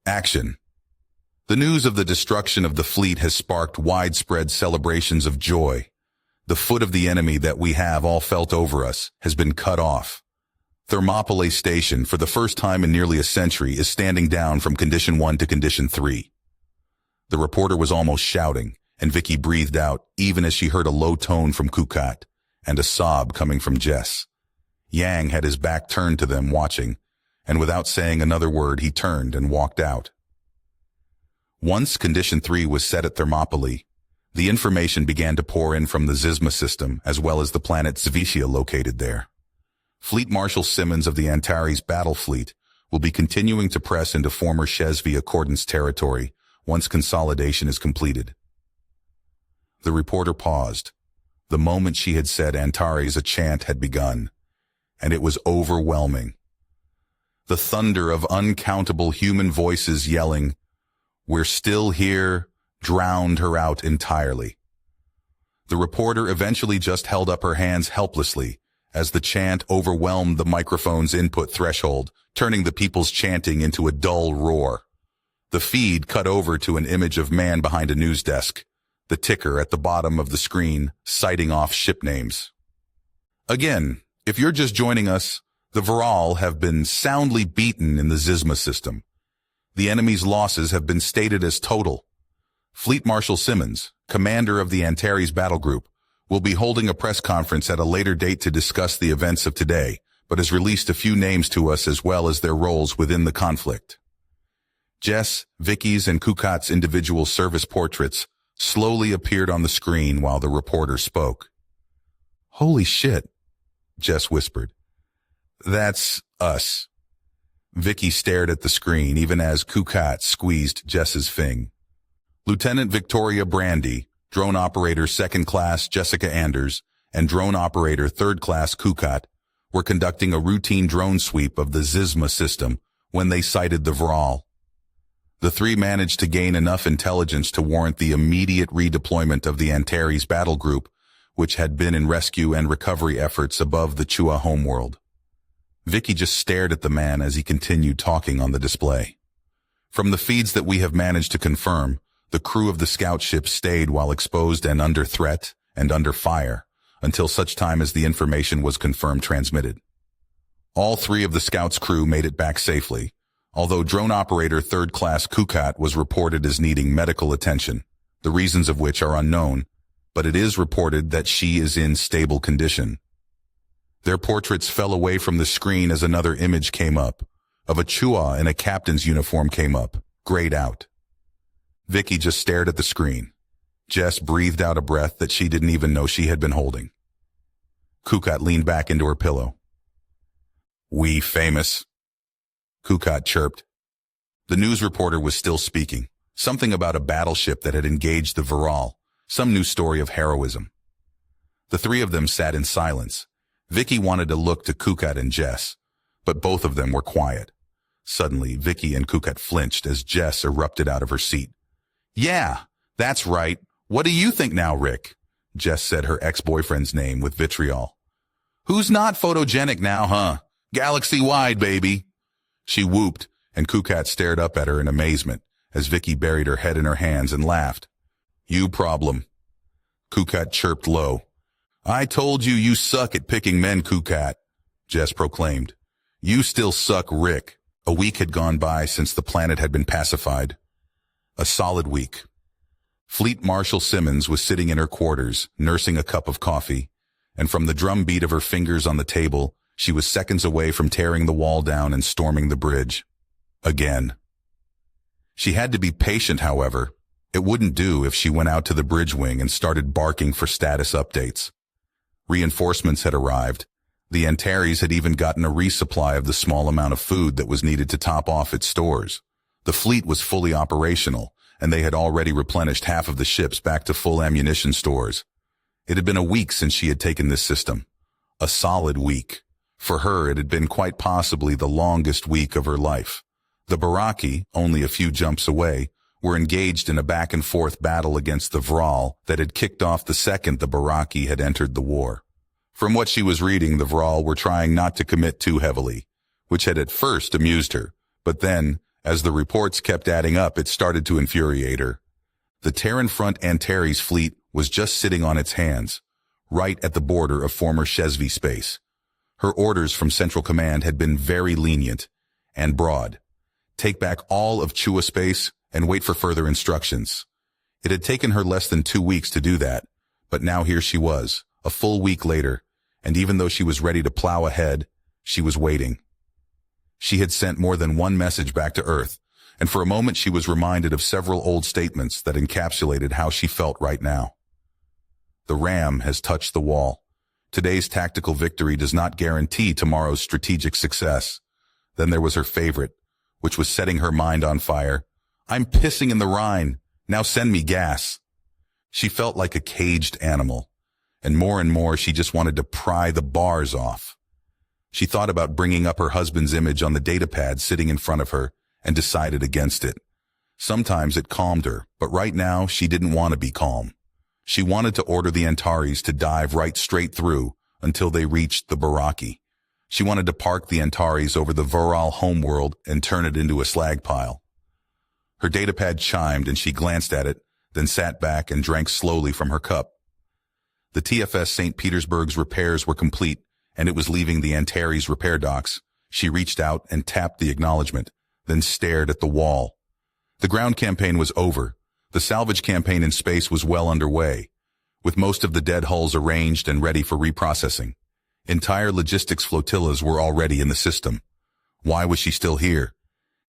Action. The news of the destruction of the fleet has sparked widespread celebrations of joy. The foot of the enemy that we have all felt over us has been cut off. Thermopylae Station, for the first time in nearly a century, is standing down from Condition 1 to Condition 3. The reporter was almost shouting, and Vicky breathed out, even as she heard a low tone from Kukat, and a sob coming from Jess. Yang had his back turned to them, watching, and without saying another word, he turned and walked out. Once Condition 3 was set at Thermopylae, the information began to pour in from the Zizma system, as well as the planet Zvitia located there. Fleet Marshal Simmons of the Antares battle fleet will be continuing to press into former Shesvi Accordance territory once consolidation is completed. The reporter paused. The moment she had said Antares, a chant had begun, and it was overwhelming. The thunder of uncountable human voices yelling, "We're still here," drowned her out entirely. The reporter eventually just held up her hands helplessly as the chant overwhelmed the microphone's input threshold, turning the people's chanting into a dull roar. The feed cut over to an image of man behind a news desk, the ticker at the bottom of the screen citing off ship names. Again, if you're just joining us, the Viral have been soundly beaten in the Zizma system. The enemy's losses have been stated as total. Fleet Marshal Simmons, commander of the Antares battle group, will be holding a press conference at a later date to discuss the events of today, but has released a few names to us as well as their roles within the conflict. Jess, Vicky's, and Kukat's individual service portraits slowly appeared on the screen while the reporter spoke. "Holy shit," Jess whispered. "That's us." Vicky stared at the screen even as Kukat squeezed Jess's fing. Lieutenant Victoria Brandy, Drone Operator 2nd Class Jessica Anders, and Drone Operator 3rd Class Kukat were conducting a routine drone sweep of the Zizma system when they sighted the Viral. The three managed to gain enough intelligence to warrant the immediate redeployment of the Antares battle group, which had been in rescue and recovery efforts above the Chua homeworld. Vicky just stared at the man as he continued talking on the display. "From the feeds that we have managed to confirm, the crew of the scout ship stayed while exposed and under threat and under fire until such time as the information was confirmed transmitted. All three of the scout's crew made it back safely, although Drone Operator 3rd Class Kukat was reported as needing medical attention, the reasons of which are unknown, but it is reported that she is in stable condition." Their portraits fell away from the screen as another image came up, of a Chua in a captain's uniform came up, grayed out. Vicky just stared at the screen. Jess breathed out a breath that she didn't even know she had been holding. Kukat leaned back into her pillow. "We famous," Kukat chirped. The news reporter was still speaking, something about a battleship that had engaged the Viral, some new story of heroism. The three of them sat in silence. Vicky wanted to look to Kukat and Jess, but both of them were quiet. Suddenly, Vicky and Kukat flinched as Jess erupted out of her seat. "Yeah, that's right. What do you think now, Rick?" Jess said her ex-boyfriend's name with vitriol. "Who's not photogenic now, huh? Galaxy-wide, baby." She whooped, and Kukat stared up at her in amazement as Vicky buried her head in her hands and laughed. "You problem." Kukat chirped low. "I told you you suck at picking men, Kukat," Jess proclaimed. "You still suck, Rick." A week had gone by since the planet had been pacified. A solid week. Fleet Marshal Simmons was sitting in her quarters, nursing a cup of coffee, and from the drumbeat of her fingers on the table, she was seconds away from tearing the wall down and storming the bridge. Again. She had to be patient, however. It wouldn't do if she went out to the bridge wing and started barking for status updates. Reinforcements had arrived. The Antares had even gotten a resupply of the small amount of food that was needed to top off its stores. The fleet was fully operational, and they had already replenished half of the ships back to full ammunition stores. It had been a week since she had taken this system. A solid week. For her, it had been quite possibly the longest week of her life. The Baraki, only a few jumps away, were engaged in a back-and-forth battle against the Viral that had kicked off the second the Baraki had entered the war. From what she was reading, the Viral were trying not to commit too heavily, which had at first amused her, but then, as the reports kept adding up, it started to infuriate her. The Terran Front Antares fleet was just sitting on its hands, right at the border of former HFY space. Her orders from Central Command had been very lenient and broad. Take back all of Chua space and wait for further instructions. It had taken her less than 2 weeks to do that, but now here she was, a full week later, and even though she was ready to plow ahead, she was waiting. She had sent more than one message back to Earth, and for a moment she was reminded of several old statements that encapsulated how she felt right now. The ram has touched the wall. Today's tactical victory does not guarantee tomorrow's strategic success. Then there was her favorite, which was setting her mind on fire. I'm pissing in the Rhine. Now send me gas. She felt like a caged animal, and more she just wanted to pry the bars off. She thought about bringing up her husband's image on the datapad sitting in front of her and decided against it. Sometimes it calmed her, but right now she didn't want to be calm. She wanted to order the Antares to dive right straight through until they reached the Baraki. She wanted to park the Antares over the Vural homeworld and turn it into a slag pile. Her datapad chimed and she glanced at it, then sat back and drank slowly from her cup. The TFS St. Petersburg's repairs were complete, and it was leaving the Antares repair docks. She reached out and tapped the acknowledgement, then stared at the wall. The ground campaign was over. The salvage campaign in space was well underway, with most of the dead hulls arranged and ready for reprocessing. Entire logistics flotillas were already in the system. Why was she still here?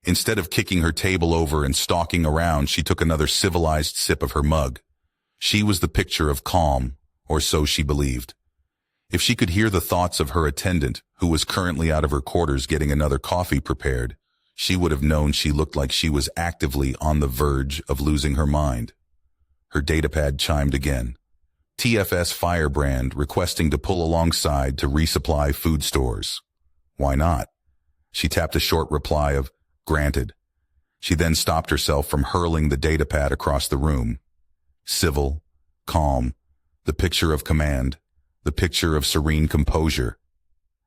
Instead of kicking her table over and stalking around, she took another civilized sip of her mug. She was the picture of calm, or so she believed. If she could hear the thoughts of her attendant, who was currently out of her quarters getting another coffee prepared, she would have known she looked like she was actively on the verge of losing her mind. Her datapad chimed again. TFS Firebrand requesting to pull alongside to resupply food stores. Why not? She tapped a short reply of, granted. She then stopped herself from hurling the datapad across the room. Civil, calm, the picture of command, the picture of serene composure.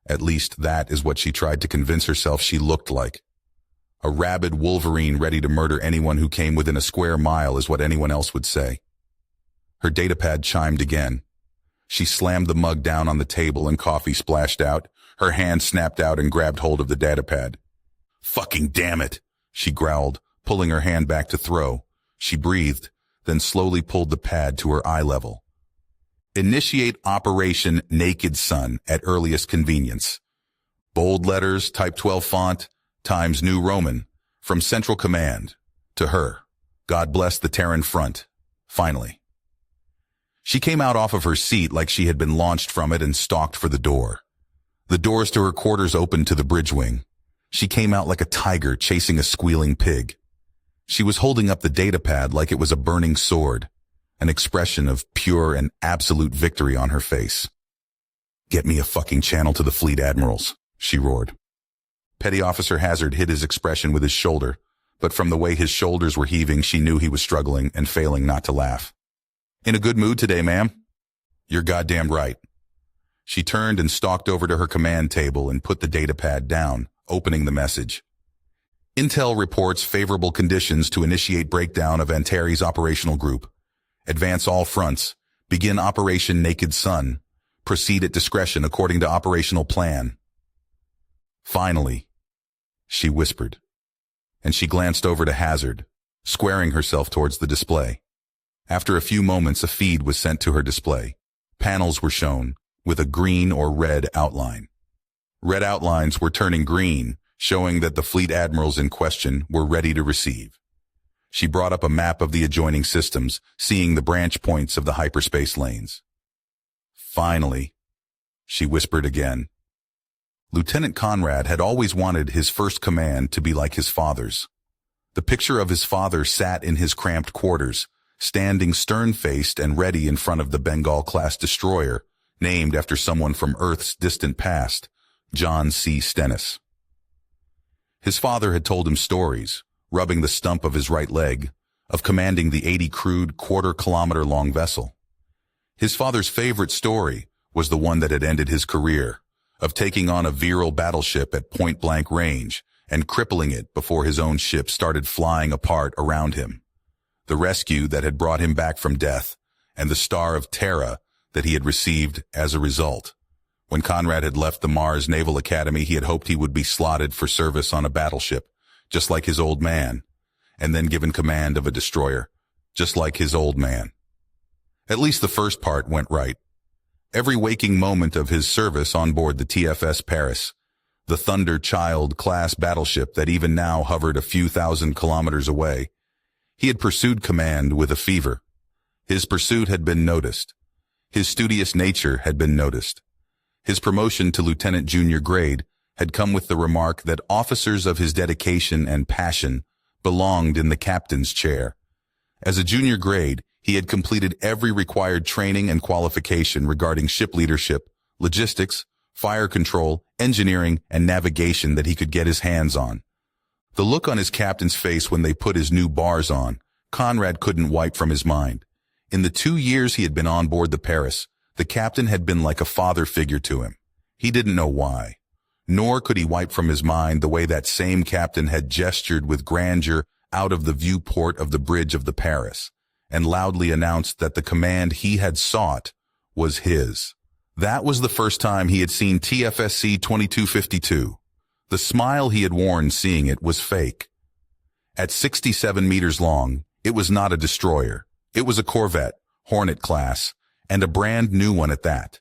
At least that is what she tried to convince herself she looked like. A rabid wolverine ready to murder anyone who came within a square mile is what anyone else would say. Her datapad chimed again. She slammed the mug down on the table and coffee splashed out. Her hand snapped out and grabbed hold of the datapad. Fucking damn it, she growled, pulling her hand back to throw. She breathed, then slowly pulled the pad to her eye level. Initiate Operation Naked Sun at earliest convenience. Bold letters, type 12 font, Times New Roman, from Central Command. To her. God bless the Terran front. Finally. She came out off of her seat like she had been launched from it and stalked for the door. The doors to her quarters opened to the bridge wing. She came out like a tiger chasing a squealing pig. She was holding up the datapad like it was a burning sword, an expression of pure and absolute victory on her face. Get me a fucking channel to the fleet admirals, she roared. Petty Officer Hazard hid his expression with his shoulder, but from the way his shoulders were heaving, she knew he was struggling and failing not to laugh. In a good mood today, ma'am? You're goddamn right. She turned and stalked over to her command table and put the datapad down, opening the message. Intel reports favorable conditions to initiate breakdown of Antares operational group. Advance all fronts. Begin Operation Naked Sun. Proceed at discretion according to operational plan. Finally, she whispered, and she glanced over to Hazard, squaring herself towards the display. After a few moments, a feed was sent to her display. Panels were shown, with a green or red outline. Red outlines were turning green, showing that the fleet admirals in question were ready to receive. She brought up a map of the adjoining systems, seeing the branch points of the hyperspace lanes. Finally, she whispered again. Lieutenant Conrad had always wanted his first command to be like his father's. The picture of his father sat in his cramped quarters, standing stern-faced and ready in front of the Bengal-class destroyer, named after someone from Earth's distant past, John C. Stennis. His father had told him stories, rubbing the stump of his right leg, of commanding the 80-crewed quarter-kilometer-long vessel. His father's favorite story was the one that had ended his career, of taking on a virile battleship at point-blank range and crippling it before his own ship started flying apart around him. The rescue that had brought him back from death, and the Star of Terra that he had received as a result. When Conrad had left the Mars Naval Academy, he had hoped he would be slotted for service on a battleship, just like his old man, and then given command of a destroyer, just like his old man. At least the first part went right. Every waking moment of his service on board the TFS Paris, the Thunder Child-class battleship that even now hovered a few thousand kilometers away, he had pursued command with a fever. His pursuit had been noticed. His studious nature had been noticed. His promotion to lieutenant junior grade had come with the remark that officers of his dedication and passion belonged in the captain's chair. As a junior grade, he had completed every required training and qualification regarding ship leadership, logistics, fire control, engineering, and navigation that he could get his hands on. The look on his captain's face when they put his new bars on, Conrad couldn't wipe from his mind. In the 2 years he had been on board the Paris, the captain had been like a father figure to him. He didn't know why. Nor could he wipe from his mind the way that same captain had gestured with grandeur out of the viewport of the bridge of the Paris, and loudly announced that the command he had sought was his. That was the first time he had seen TFSC 2252. The smile he had worn seeing it was fake. At 67 meters long, it was not a destroyer. It was a corvette, Hornet class, and a brand new one at that.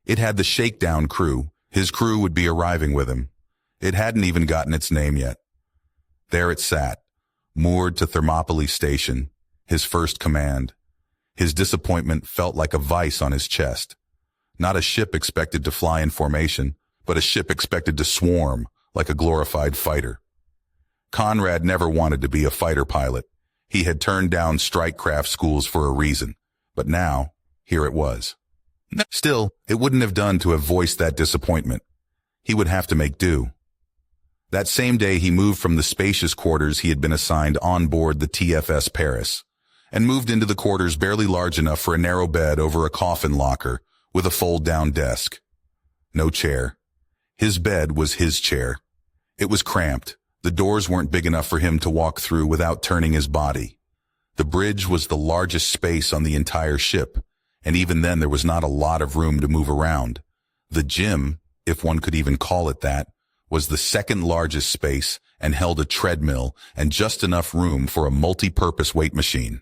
It had the shakedown crew. His crew would be arriving with him. It hadn't even gotten its name yet. There it sat, moored to Thermopylae Station, his first command. His disappointment felt like a vice on his chest. Not a ship expected to fly in formation, but a ship expected to swarm like a glorified fighter. Conrad never wanted to be a fighter pilot. He had turned down strike craft schools for a reason, but now, here it was. Still, it wouldn't have done to have voiced that disappointment. He would have to make do. That same day he moved from the spacious quarters he had been assigned on board the TFS Paris, and moved into the quarters barely large enough for a narrow bed over a coffin locker with a fold-down desk. No chair. His bed was his chair. It was cramped. The doors weren't big enough for him to walk through without turning his body. The bridge was the largest space on the entire ship, and even then there was not a lot of room to move around. The gym, if one could even call it that, was the second largest space and held a treadmill and just enough room for a multi-purpose weight machine.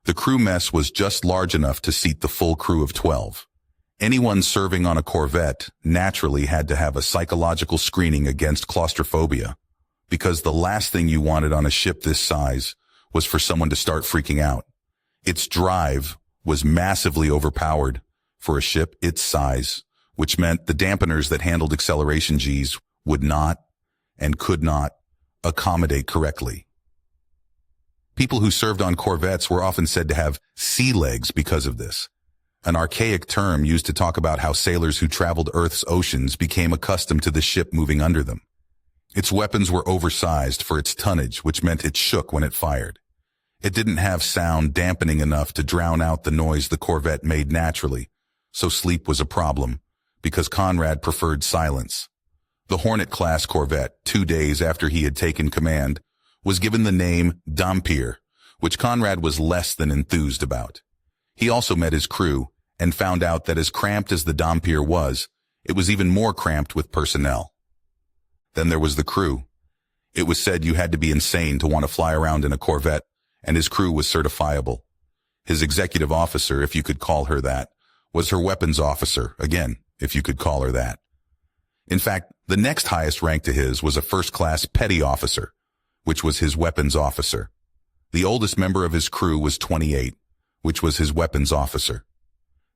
The crew mess was just large enough to seat the full crew of 12. Anyone serving on a corvette naturally had to have a psychological screening against claustrophobia, because the last thing you wanted on a ship this size was for someone to start freaking out. Its drive was massively overpowered for a ship its size, which meant the dampeners that handled acceleration Gs would not and could not accommodate correctly. People who served on corvettes were often said to have sea legs because of this, an archaic term used to talk about how sailors who traveled Earth's oceans became accustomed to the ship moving under them. Its weapons were oversized for its tonnage, which meant it shook when it fired. It didn't have sound dampening enough to drown out the noise the corvette made naturally, so sleep was a problem, because Conrad preferred silence. The Hornet-class corvette, 2 days after he had taken command, was given the name Dampier, which Conrad was less than enthused about. He also met his crew and found out that as cramped as the Dampier was, it was even more cramped with personnel. Then there was the crew. It was said you had to be insane to want to fly around in a corvette, and his crew was certifiable. His executive officer, if you could call her that, was her weapons officer, again, if you could call her that. In fact, the next highest rank to his was a first-class petty officer, which was his weapons officer. The oldest member of his crew was 28, which was his weapons officer.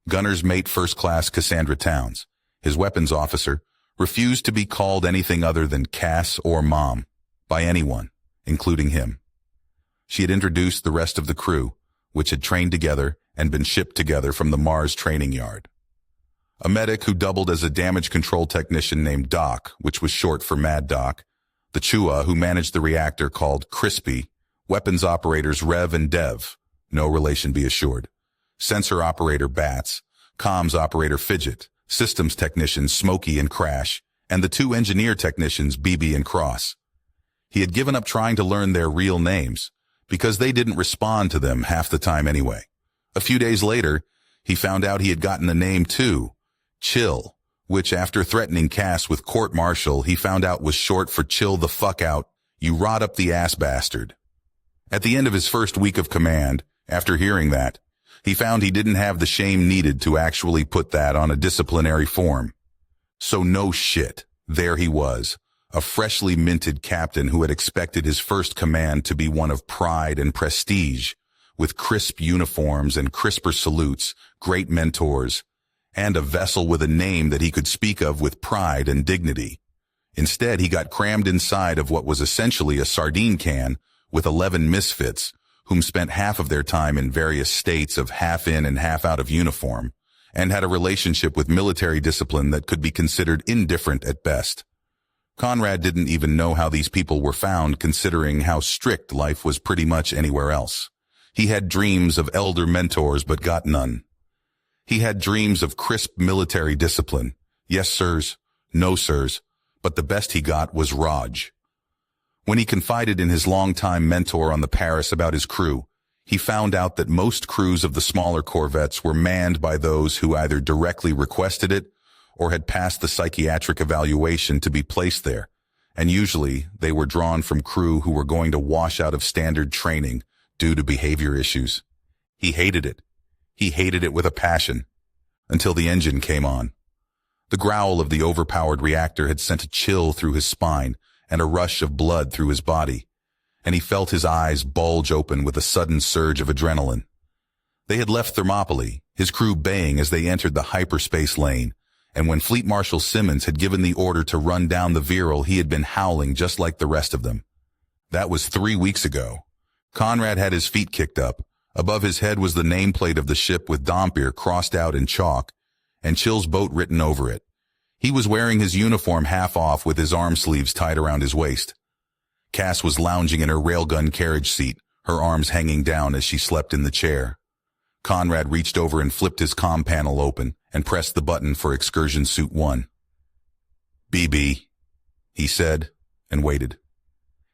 Gunner's mate first-class Cassandra Towns, his weapons officer, refused to be called anything other than Cass or Mom by anyone, including him. She had introduced the rest of the crew, which had trained together and been shipped together from the Mars training yard. A medic who doubled as a damage control technician named Doc, which was short for Mad Doc, the Chua who managed the reactor called Crispy, weapons operators Rev and Dev, no relation be assured, sensor operator Bats, comms operator Fidget, systems technicians Smokey and Crash, and the 2 engineer technicians BB and Cross. He had given up trying to learn their real names, because they didn't respond to them half the time anyway. A few days later, he found out he had gotten a name too, Chill, which after threatening Cass with court-martial, he found out was short for chill the fuck out, you rot up the ass bastard. At the end of his first week of command, after hearing that, he found he didn't have the shame needed to actually put that on a disciplinary form. So no shit, there he was, a freshly minted captain who had expected his first command to be one of pride and prestige, with crisp uniforms and crisper salutes, great mentors, and a vessel with a name that he could speak of with pride and dignity. Instead, he got crammed inside of what was essentially a sardine can with 11 misfits, whom spent half of their time in various states of half in and half out of uniform, and had a relationship with military discipline that could be considered indifferent at best. Conrad didn't even know how these people were found, considering how strict life was pretty much anywhere else. He had dreams of elder mentors but got none. He had dreams of crisp military discipline. Yes, sirs. No, sirs. But the best he got was Raj. When he confided in his longtime mentor on the Paris about his crew, he found out that most crews of the smaller corvettes were manned by those who either directly requested it or had passed the psychiatric evaluation to be placed there, and usually they were drawn from crew who were going to wash out of standard training due to behavior issues. He hated it. He hated it with a passion, until the engine came on. The growl of the overpowered reactor had sent a chill through his spine and a rush of blood through his body, and he felt his eyes bulge open with a sudden surge of adrenaline. They had left Thermopylae, his crew baying as they entered the hyperspace lane, and when Fleet Marshal Simmons had given the order to run down the Virile, he had been howling just like the rest of them. That was 3 weeks ago. Conrad had his feet kicked up. Above his head was the nameplate of the ship with Dompier crossed out in chalk, and Chill's boat written over it. He was wearing his uniform half off with his arm sleeves tied around his waist. Cass was lounging in her railgun carriage seat, her arms hanging down as she slept in the chair. Conrad reached over and flipped his comm panel open and pressed the button for Excursion Suit 1. "BB," he said, and waited.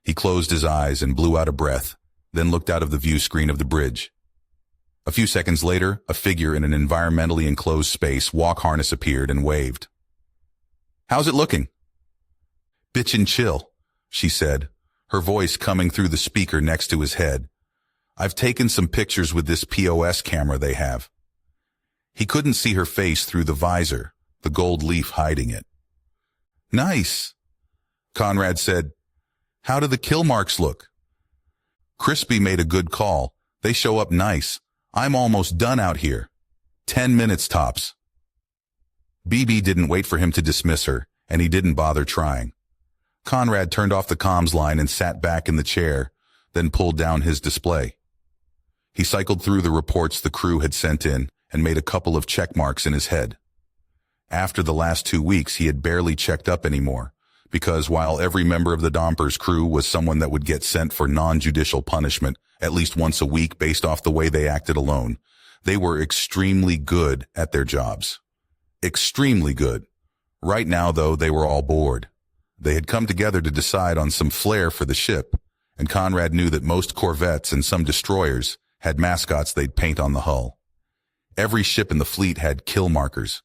He closed his eyes and blew out a breath, then looked out of the view screen of the bridge. A few seconds later, a figure in an environmentally enclosed space walk harness appeared and waved. "How's it looking?" "Bitchin' chill," she said, her voice coming through the speaker next to his head. "I've taken some pictures with this POS camera they have." He couldn't see her face through the visor, the gold leaf hiding it. "Nice," Conrad said. "How do the kill marks look?" "Crispy made a good call. They show up nice. I'm almost done out here. 10 minutes tops." BB didn't wait for him to dismiss her, and he didn't bother trying. Conrad turned off the comms line and sat back in the chair, then pulled down his display. He cycled through the reports the crew had sent in and made a couple of check marks in his head. After the last 2 weeks, he had barely checked up anymore, because while every member of the Domper's crew was someone that would get sent for non-judicial punishment at least once a week based off the way they acted alone, they were extremely good at their jobs. Extremely good. Right now, though, they were all bored. They had come together to decide on some flair for the ship, and Conrad knew that most corvettes and some destroyers had mascots they'd paint on the hull. Every ship in the fleet had kill markers,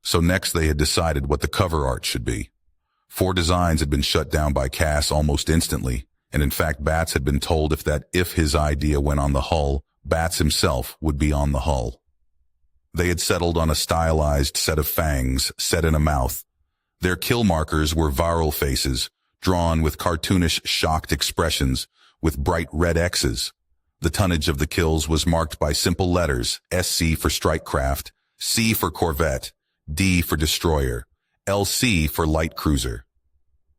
so next they had decided what the cover art should be. 4 designs had been shut down by Cass almost instantly, and in fact Bats had been told if his idea went on the hull, Bats himself would be on the hull. They had settled on a stylized set of fangs set in a mouth. Their kill markers were viral faces, drawn with cartoonish shocked expressions, with bright red X's. The tonnage of the kills was marked by simple letters: SC for strike craft, C for corvette, D for destroyer, LC for light cruiser.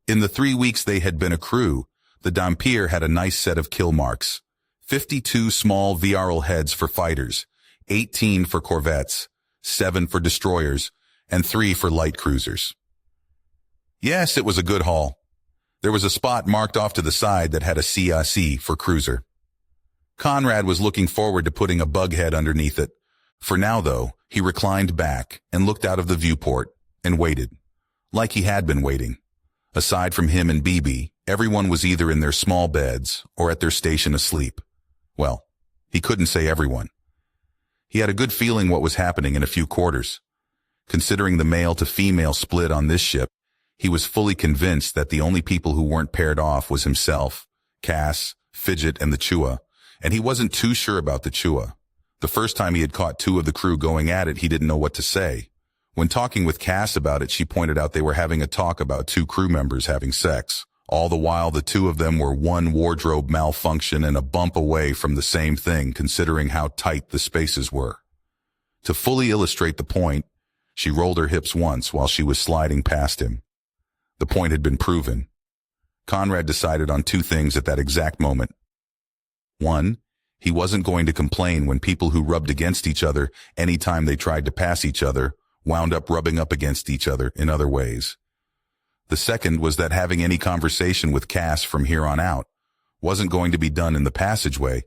In the 3 weeks they had been a crew, the Dompier had a nice set of kill marks. 52 small VRL heads for fighters, 18 for corvettes, 7 for destroyers, and 3 for light cruisers. Yes, it was a good haul. There was a spot marked off to the side that had a CIC for cruiser. Conrad was looking forward to putting a bug head underneath it. For now, though, he reclined back and looked out of the viewport and waited, like he had been waiting. Aside from him and BB, everyone was either in their small beds or at their station asleep. Well, he couldn't say everyone. He had a good feeling what was happening in a few quarters. Considering the male-to-female split on this ship, he was fully convinced that the only people who weren't paired off was himself, Cass, Fidget, and the Chua, and he wasn't too sure about the Chua. The first time he had caught 2 of the crew going at it, he didn't know what to say. When talking with Cass about it, she pointed out they were having a talk about 2 crew members having sex. All the while, the 2 of them were one wardrobe malfunction and a bump away from the same thing, considering how tight the spaces were. To fully illustrate the point, she rolled her hips once while she was sliding past him. The point had been proven. Conrad decided on 2 things at that exact moment. 1, he wasn't going to complain when people who rubbed against each other anytime they tried to pass each other wound up rubbing up against each other in other ways. The second was that having any conversation with Cass from here on out wasn't going to be done in the passageway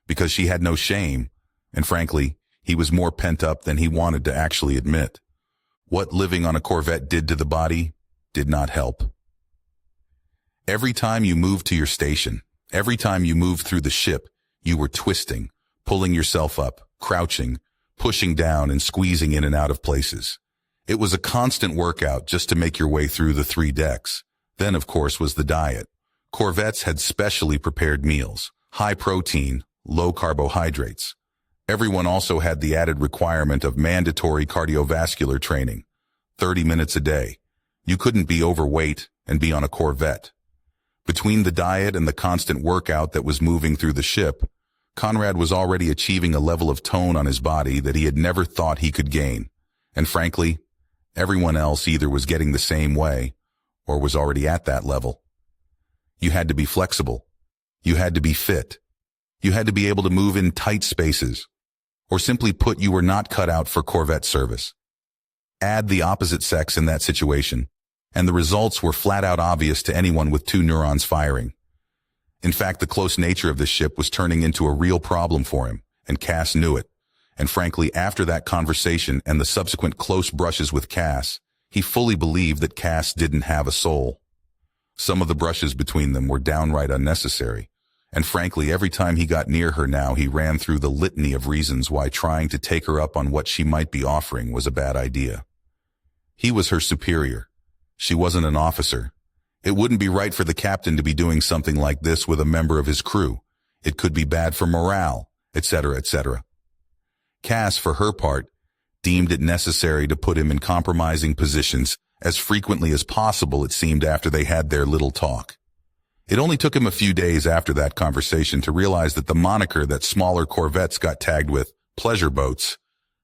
because she had no shame, and frankly, he was more pent up than he wanted to actually admit. What living on a Corvette did to the body did not help. Every time you moved to your station, every time you moved through the ship, you were twisting, pulling yourself up, crouching, pushing down and squeezing in and out of places. It was a constant workout just to make your way through the 3 decks. Then, of course, was the diet. Corvettes had specially prepared meals, high protein, low carbohydrates. Everyone also had the added requirement of mandatory cardiovascular training, 30 minutes a day. You couldn't be overweight and be on a Corvette. Between the diet and the constant workout that was moving through the ship, Conrad was already achieving a level of tone on his body that he had never thought he could gain. And frankly, everyone else either was getting the same way or was already at that level. You had to be flexible. You had to be fit. You had to be able to move in tight spaces. Or simply put, you were not cut out for Corvette service. Add the opposite sex in that situation, and the results were flat out obvious to anyone with 2 neurons firing. In fact, the close nature of the ship was turning into a real problem for him, and Cass knew it. And frankly, after that conversation and the subsequent close brushes with Cass, he fully believed that Cass didn't have a soul. Some of the brushes between them were downright unnecessary. And frankly, every time he got near her now, he ran through the litany of reasons why trying to take her up on what she might be offering was a bad idea. He was her superior. She wasn't an officer. It wouldn't be right for the captain to be doing something like this with a member of his crew. It could be bad for morale, etc., etc. Cass, for her part, deemed it necessary to put him in compromising positions as frequently as possible, it seemed, after they had their little talk. It only took him a few days after that conversation to realize that the moniker that smaller Corvettes got tagged with, pleasure boats,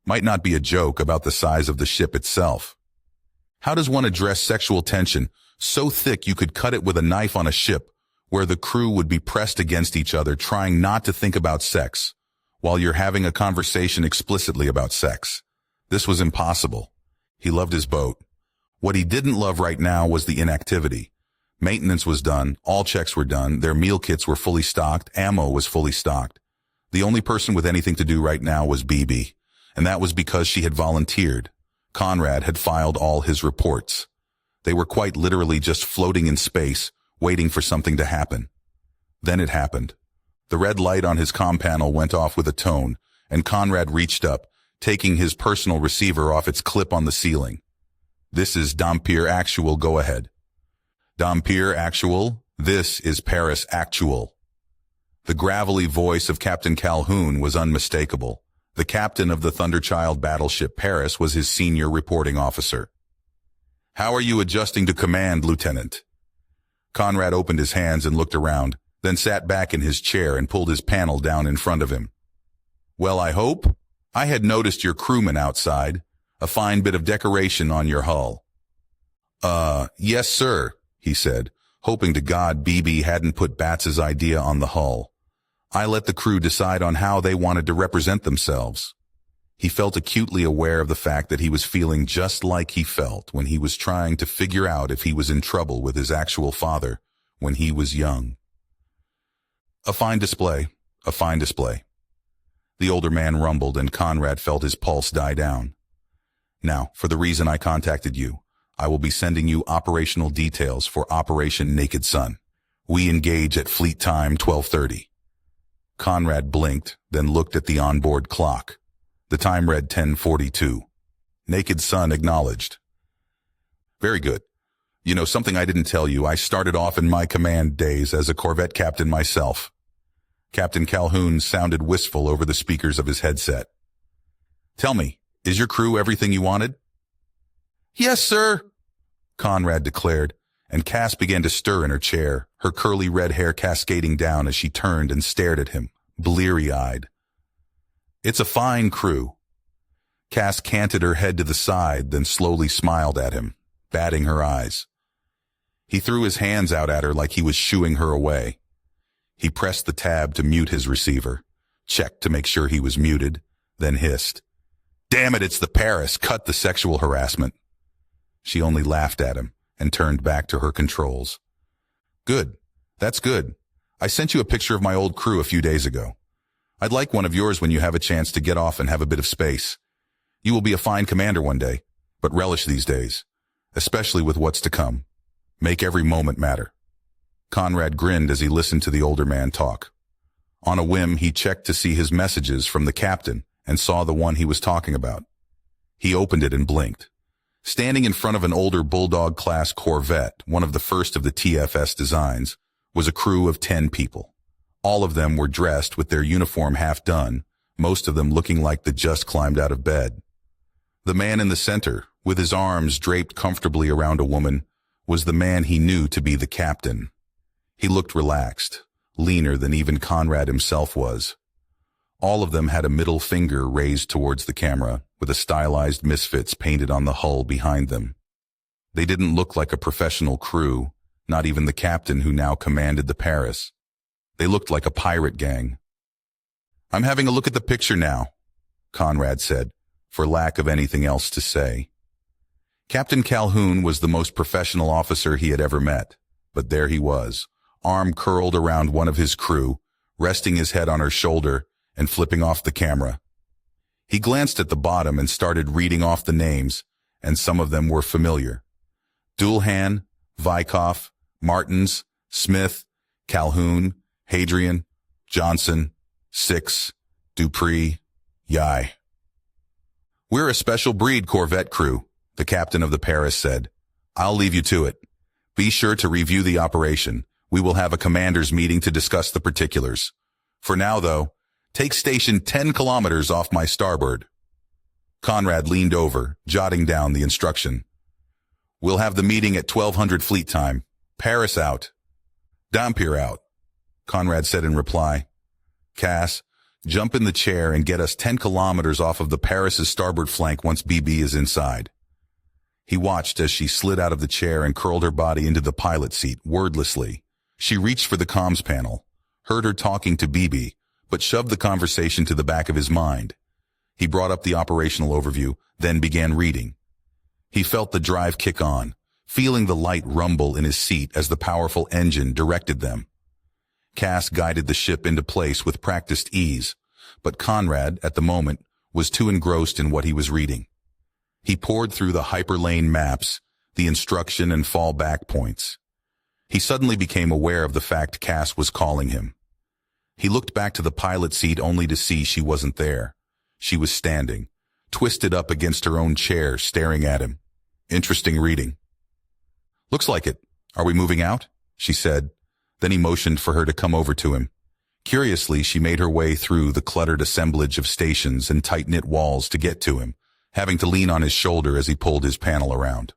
might not be a joke about the size of the ship itself. How does one address sexual tension so thick you could cut it with a knife on a ship where the crew would be pressed against each other trying not to think about sex while you're having a conversation explicitly about sex? This was impossible. He loved his boat. What he didn't love right now was the inactivity. Maintenance was done, all checks were done, their meal kits were fully stocked, ammo was fully stocked. The only person with anything to do right now was BB, and that was because she had volunteered. Conrad had filed all his reports. They were quite literally just floating in space, waiting for something to happen. Then it happened. The red light on his comm panel went off with a tone, and Conrad reached up, taking his personal receiver off its clip on the ceiling. "This is Dampier Actual, go ahead." "Dampier Actual, this is Paris Actual." The gravelly voice of Captain Calhoun was unmistakable. The captain of the Thunderchild battleship Paris was his senior reporting officer. "How are you adjusting to command, Lieutenant?" Conrad opened his hands and looked around, then sat back in his chair and pulled his panel down in front of him. "Well, I hope. I had noticed your crewman outside. A fine bit of decoration on your hull." Yes, sir," he said, hoping to God BB hadn't put Bats's idea on the hull. "I let the crew decide on how they wanted to represent themselves." He felt acutely aware of the fact that he was feeling just like he felt when he was trying to figure out if he was in trouble with his actual father when he was young. "A fine display, a fine display." The older man rumbled, and Conrad felt his pulse die down. "Now, for the reason I contacted you, I will be sending you operational details for Operation Naked Sun. We engage at fleet time 12:30. Conrad blinked, then looked at the onboard clock. The time read 10:42. Naked Sun acknowledged. "Very good. You know, something I didn't tell you, I started off in my command days as a Corvette captain myself." Captain Calhoun sounded wistful over the speakers of his headset. "Tell me, is your crew everything you wanted?" "Yes, sir," Conrad declared, and Cass began to stir in her chair, her curly red hair cascading down as she turned and stared at him, bleary-eyed. "It's a fine crew." Cass canted her head to the side, then slowly smiled at him, batting her eyes. He threw his hands out at her like he was shooing her away. He pressed the tab to mute his receiver, checked to make sure he was muted, then hissed, "Damn it, it's the Paris, cut the sexual harassment." She only laughed at him, and turned back to her controls. Good. That's good. I sent you a picture of my old crew a few days ago. I'd like one of yours when you have a chance to get off and have a bit of space. You will be a fine commander one day, but relish these days, especially with what's to come. Make every moment matter. Conrad grinned as he listened to the older man talk. On a whim, he checked to see his messages from the captain and saw the one he was talking about. He opened it and blinked. Standing in front of an older Bulldog-class Corvette, one of the first of the TFS designs, was a crew of 10 people. All of them were dressed with their uniform half done, most of them looking like they just climbed out of bed. The man in the center, with his arms draped comfortably around a woman, was the man he knew to be the captain. He looked relaxed, leaner than even Conrad himself was. All of them had a middle finger raised towards the camera, with a stylized misfits painted on the hull behind them. They didn't look like a professional crew, not even the captain who now commanded the Paris. They looked like a pirate gang. "I'm having a look at the picture now," Conrad said, for lack of anything else to say. Captain Calhoun was the most professional officer he had ever met, but there he was, arm curled around one of his crew, resting his head on her shoulder and flipping off the camera. He glanced at the bottom and started reading off the names, and some of them were familiar. Dulhan, Vyckoff, Martins, Smith, Calhoun, Hadrian, Johnson, Six, Dupree, Yai. "We're a special breed Corvette crew," the captain of the Paris said. "I'll leave you to it. Be sure to review the operation. We will have a commander's meeting to discuss the particulars. For now, though, take station 10 kilometers off my starboard." Conrad leaned over, jotting down the instruction. "We'll have the meeting at 1200 fleet time. Paris out." "Dampier out," Conrad said in reply. "Cass, jump in the chair and get us 10 kilometers off of the Paris's starboard flank once BB is inside." He watched as she slid out of the chair and curled her body into the pilot seat, wordlessly. She reached for the comms panel, heard her talking to BB, but shoved the conversation to the back of his mind. He brought up the operational overview, then began reading. He felt the drive kick on, feeling the light rumble in his seat as the powerful engine directed them. Cass guided the ship into place with practiced ease, but Conrad, at the moment, was too engrossed in what he was reading. He poured through the hyperlane maps, the instruction and fallback points. He suddenly became aware of the fact Cass was calling him. He looked back to the pilot seat only to see she wasn't there. She was standing, twisted up against her own chair, staring at him. Interesting reading. "Looks like it. Are we moving out?" she said. Then he motioned for her to come over to him. Curiously, she made her way through the cluttered assemblage of stations and tight-knit walls to get to him, having to lean on his shoulder as he pulled his panel around.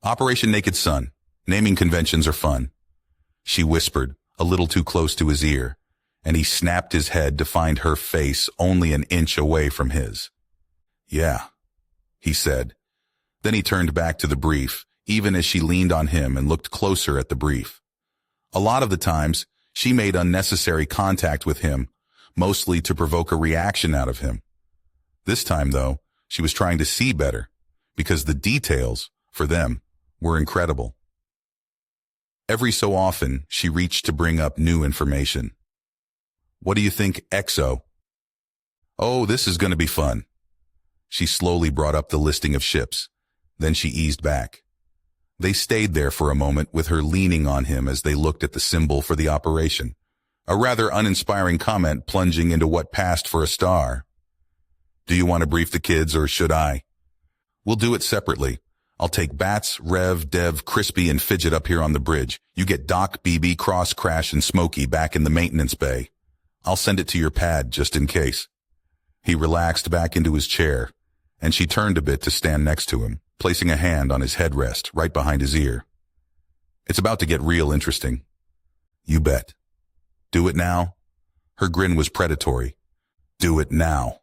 "Operation Naked Sun. Naming conventions are fun," she whispered, a little too close to his ear, and he snapped his head to find her face only an inch away from his. "Yeah," he said. Then he turned back to the brief, even as she leaned on him and looked closer at the brief. A lot of the times, she made unnecessary contact with him, mostly to provoke a reaction out of him. This time, though, she was trying to see better, because the details, for them, were incredible. Every so often, she reached to bring up new information. "What do you think, XO?" "Oh, this is going to be fun." She slowly brought up the listing of ships. Then she eased back. They stayed there for a moment with her leaning on him as they looked at the symbol for the operation. A rather uninspiring comment plunging into what passed for a star. "Do you want to brief the kids or should I?" "We'll do it separately. I'll take Bats, Rev, Dev, Crispy, and Fidget up here on the bridge. You get Doc, BB, Cross, Crash, and Smokey back in the maintenance bay. I'll send it to your pad just in case." He relaxed back into his chair, and she turned a bit to stand next to him, placing a hand on his headrest right behind his ear. "It's about to get real interesting." "You bet." "Do it now?" Her grin was predatory. "Do it now."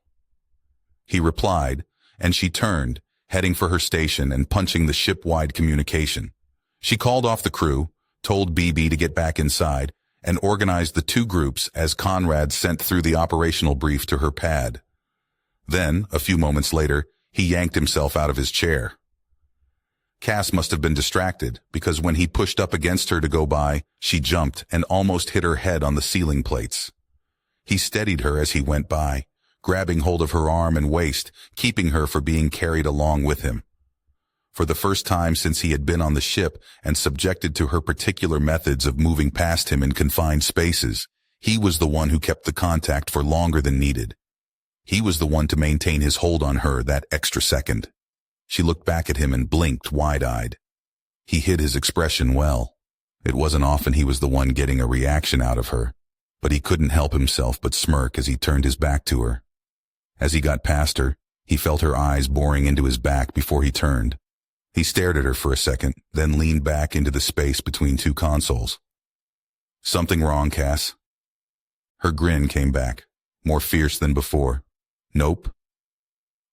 He replied, and she turned, heading for her station and punching the ship-wide communication. She called off the crew, told BB to get back inside, and organized the two groups as Conrad sent through the operational brief to her pad. Then, a few moments later, he yanked himself out of his chair. Cass must have been distracted, because when he pushed up against her to go by, she jumped and almost hit her head on the ceiling plates. He steadied her as he went by, grabbing hold of her arm and waist, keeping her from being carried along with him. For the first time since he had been on the ship and subjected to her particular methods of moving past him in confined spaces, he was the one who kept the contact for longer than needed. He was the one to maintain his hold on her that extra second. She looked back at him and blinked wide-eyed. He hid his expression well. It wasn't often he was the one getting a reaction out of her, but he couldn't help himself but smirk as he turned his back to her. As he got past her, he felt her eyes boring into his back before he turned. He stared at her for a second, then leaned back into the space between two consoles. "Something wrong, Cass?" Her grin came back, more fierce than before. "Nope."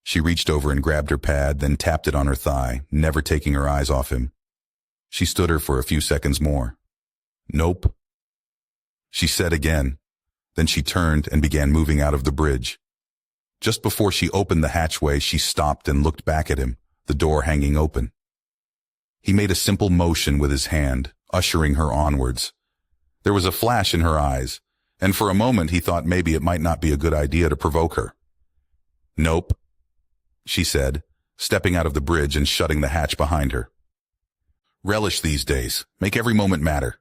She reached over and grabbed her pad, then tapped it on her thigh, never taking her eyes off him. She stood her for a few seconds more. "Nope," she said again. Then she turned and began moving out of the bridge. Just before she opened the hatchway, she stopped and looked back at him, the door hanging open. He made a simple motion with his hand, ushering her onwards. There was a flash in her eyes, and for a moment he thought maybe it might not be a good idea to provoke her. "Nope," she said, stepping out of the bridge and shutting the hatch behind her. "Relish these days. Make every moment matter."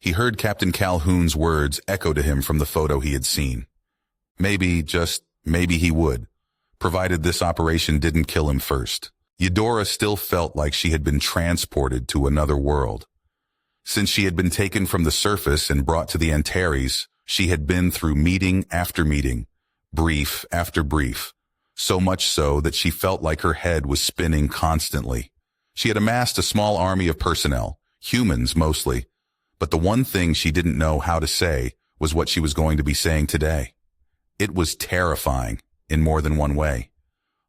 He heard Captain Calhoun's words echo to him from the photo he had seen. Maybe, just maybe he would, provided this operation didn't kill him first. Eudora still felt like she had been transported to another world. Since she had been taken from the surface and brought to the Antares, she had been through meeting after meeting, brief after brief, so much so that she felt like her head was spinning constantly. She had amassed a small army of personnel, humans mostly, but the one thing she didn't know how to say was what she was going to be saying today. It was terrifying in more than one way.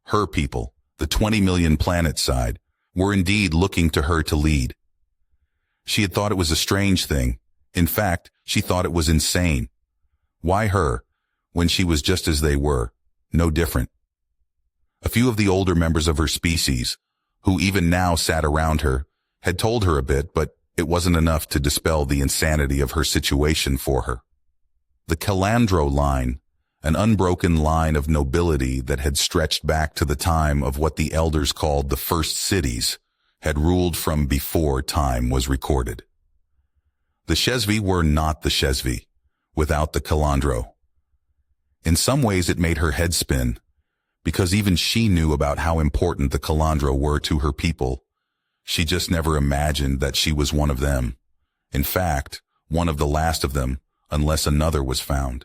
Her people, the 20 million planet side, were indeed looking to her to lead. She had thought it was a strange thing. In fact, she thought it was insane. Why her, when she was just as they were, no different? A few of the older members of her species, who even now sat around her, had told her a bit, but it wasn't enough to dispel the insanity of her situation for her. The Calandro line, an unbroken line of nobility that had stretched back to the time of what the elders called the first cities, had ruled from before time was recorded. The HFY were not the HFY without the Calandro. In some ways it made her head spin, because even she knew about how important the Calandro were to her people. She just never imagined that she was one of them. In fact, one of the last of them, unless another was found.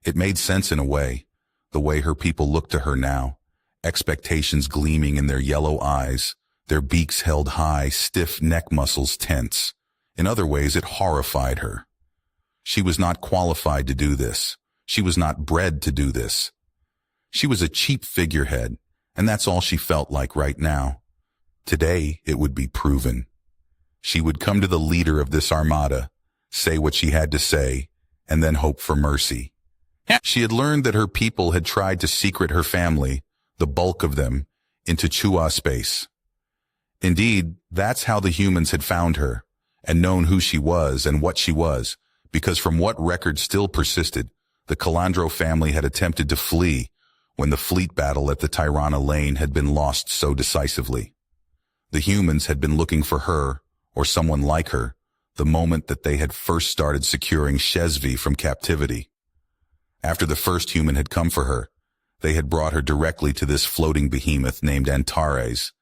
It made sense in a way, the way her people looked to her now, expectations gleaming in their yellow eyes, their beaks held high, stiff neck muscles tense. In other ways, it horrified her. She was not qualified to do this. She was not bred to do this. She was a cheap figurehead, and that's all she felt like right now. Today, it would be proven. She would come to the leader of this armada, say what she had to say, and then hope for mercy. She had learned that her people had tried to secret her family, the bulk of them, into Chua space. Indeed, that's how the humans had found her, and known who she was and what she was, because from what record still persisted, the Calandro family had attempted to flee when the fleet battle at the Tirana Lane had been lost so decisively. The humans had been looking for her, or someone like her, the moment that they had first started securing HFY from captivity. After the first human had come for her, they had brought her directly to this floating behemoth named Antares,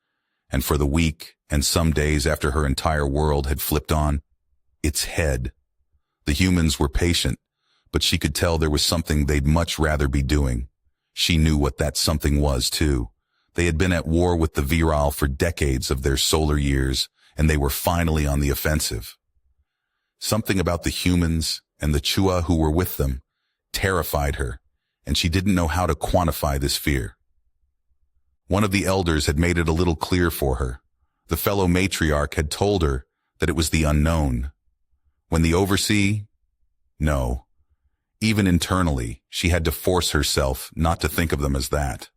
and for the week and some days after her entire world had flipped on its head. The humans were patient, but she could tell there was something they'd much rather be doing. She knew what that something was, too. They had been at war with the Viral for decades of their solar years, and they were finally on the offensive. Something about the humans and the Chua who were with them terrified her, and she didn't know how to quantify this fear. One of the elders had made it a little clear for her. The fellow matriarch had told her that it was the unknown. When the oversee? No. Even internally, she had to force herself not to think of them as that.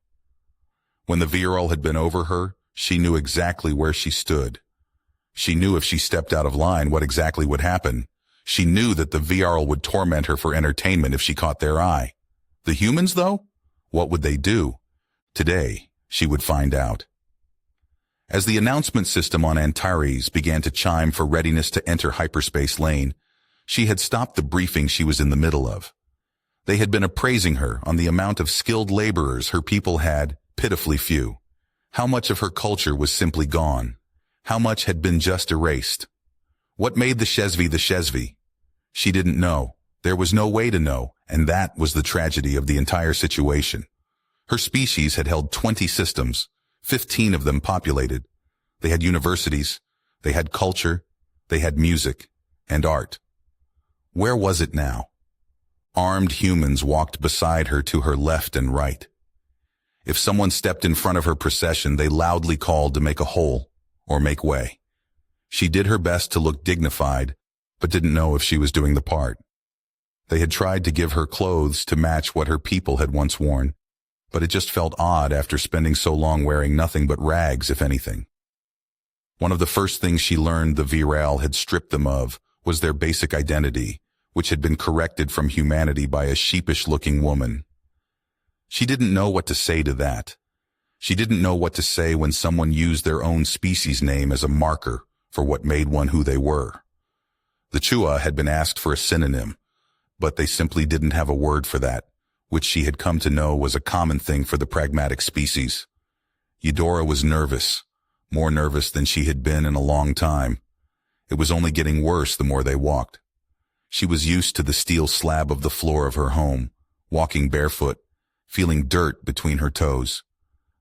When the viral had been over her, She knew exactly where she stood. She knew if she stepped out of line what exactly would happen. She knew that the VRL would torment her for entertainment if she caught their eye. The humans, though? What would they do? Today, she would find out. As the announcement system on Antares began to chime for readiness to enter hyperspace lane, she had stopped the briefing she was in the middle of. They had been appraising her on the amount of skilled laborers her people had, pitifully few. How much of her culture was simply gone? How much had been just erased? What made the HFY the HFY? She didn't know. There was no way to know, and that was the tragedy of the entire situation. Her species had held 20 systems, 15 of them populated. They had universities, they had culture, they had music, and art. Where was it now? Armed humans walked beside her to her left and right. If someone stepped in front of her procession, they loudly called to make a hole or make way. She did her best to look dignified, but didn't know if she was doing the part. They had tried to give her clothes to match what her people had once worn, but it just felt odd after spending so long wearing nothing but rags, if anything. One of the first things she learned the VRAL had stripped them of was their basic identity, which had been corrected from humanity by a sheepish-looking woman. She didn't know what to say to that. She didn't know what to say when someone used their own species name as a marker for what made one who they were. The Chua had been asked for a synonym, but they simply didn't have a word for that, which she had come to know was a common thing for the pragmatic species. Eudora was nervous, more nervous than she had been in a long time. It was only getting worse the more they walked. She was used to the steel slab of the floor of her home, walking barefoot, feeling dirt between her toes.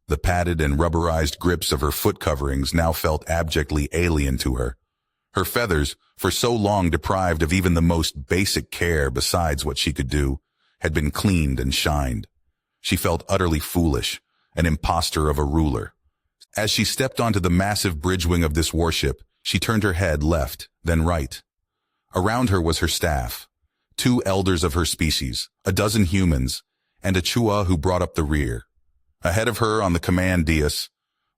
The padded and rubberized grips of her foot coverings now felt abjectly alien to her. Her feathers, for so long deprived of even the most basic care besides what she could do, had been cleaned and shined. She felt utterly foolish, an imposter of a ruler. As she stepped onto the massive bridge wing of this warship, she turned her head left, then right. Around her was her staff, 2 elders of her species, a dozen humans, and a Chua who brought up the rear. Ahead of her on the command dais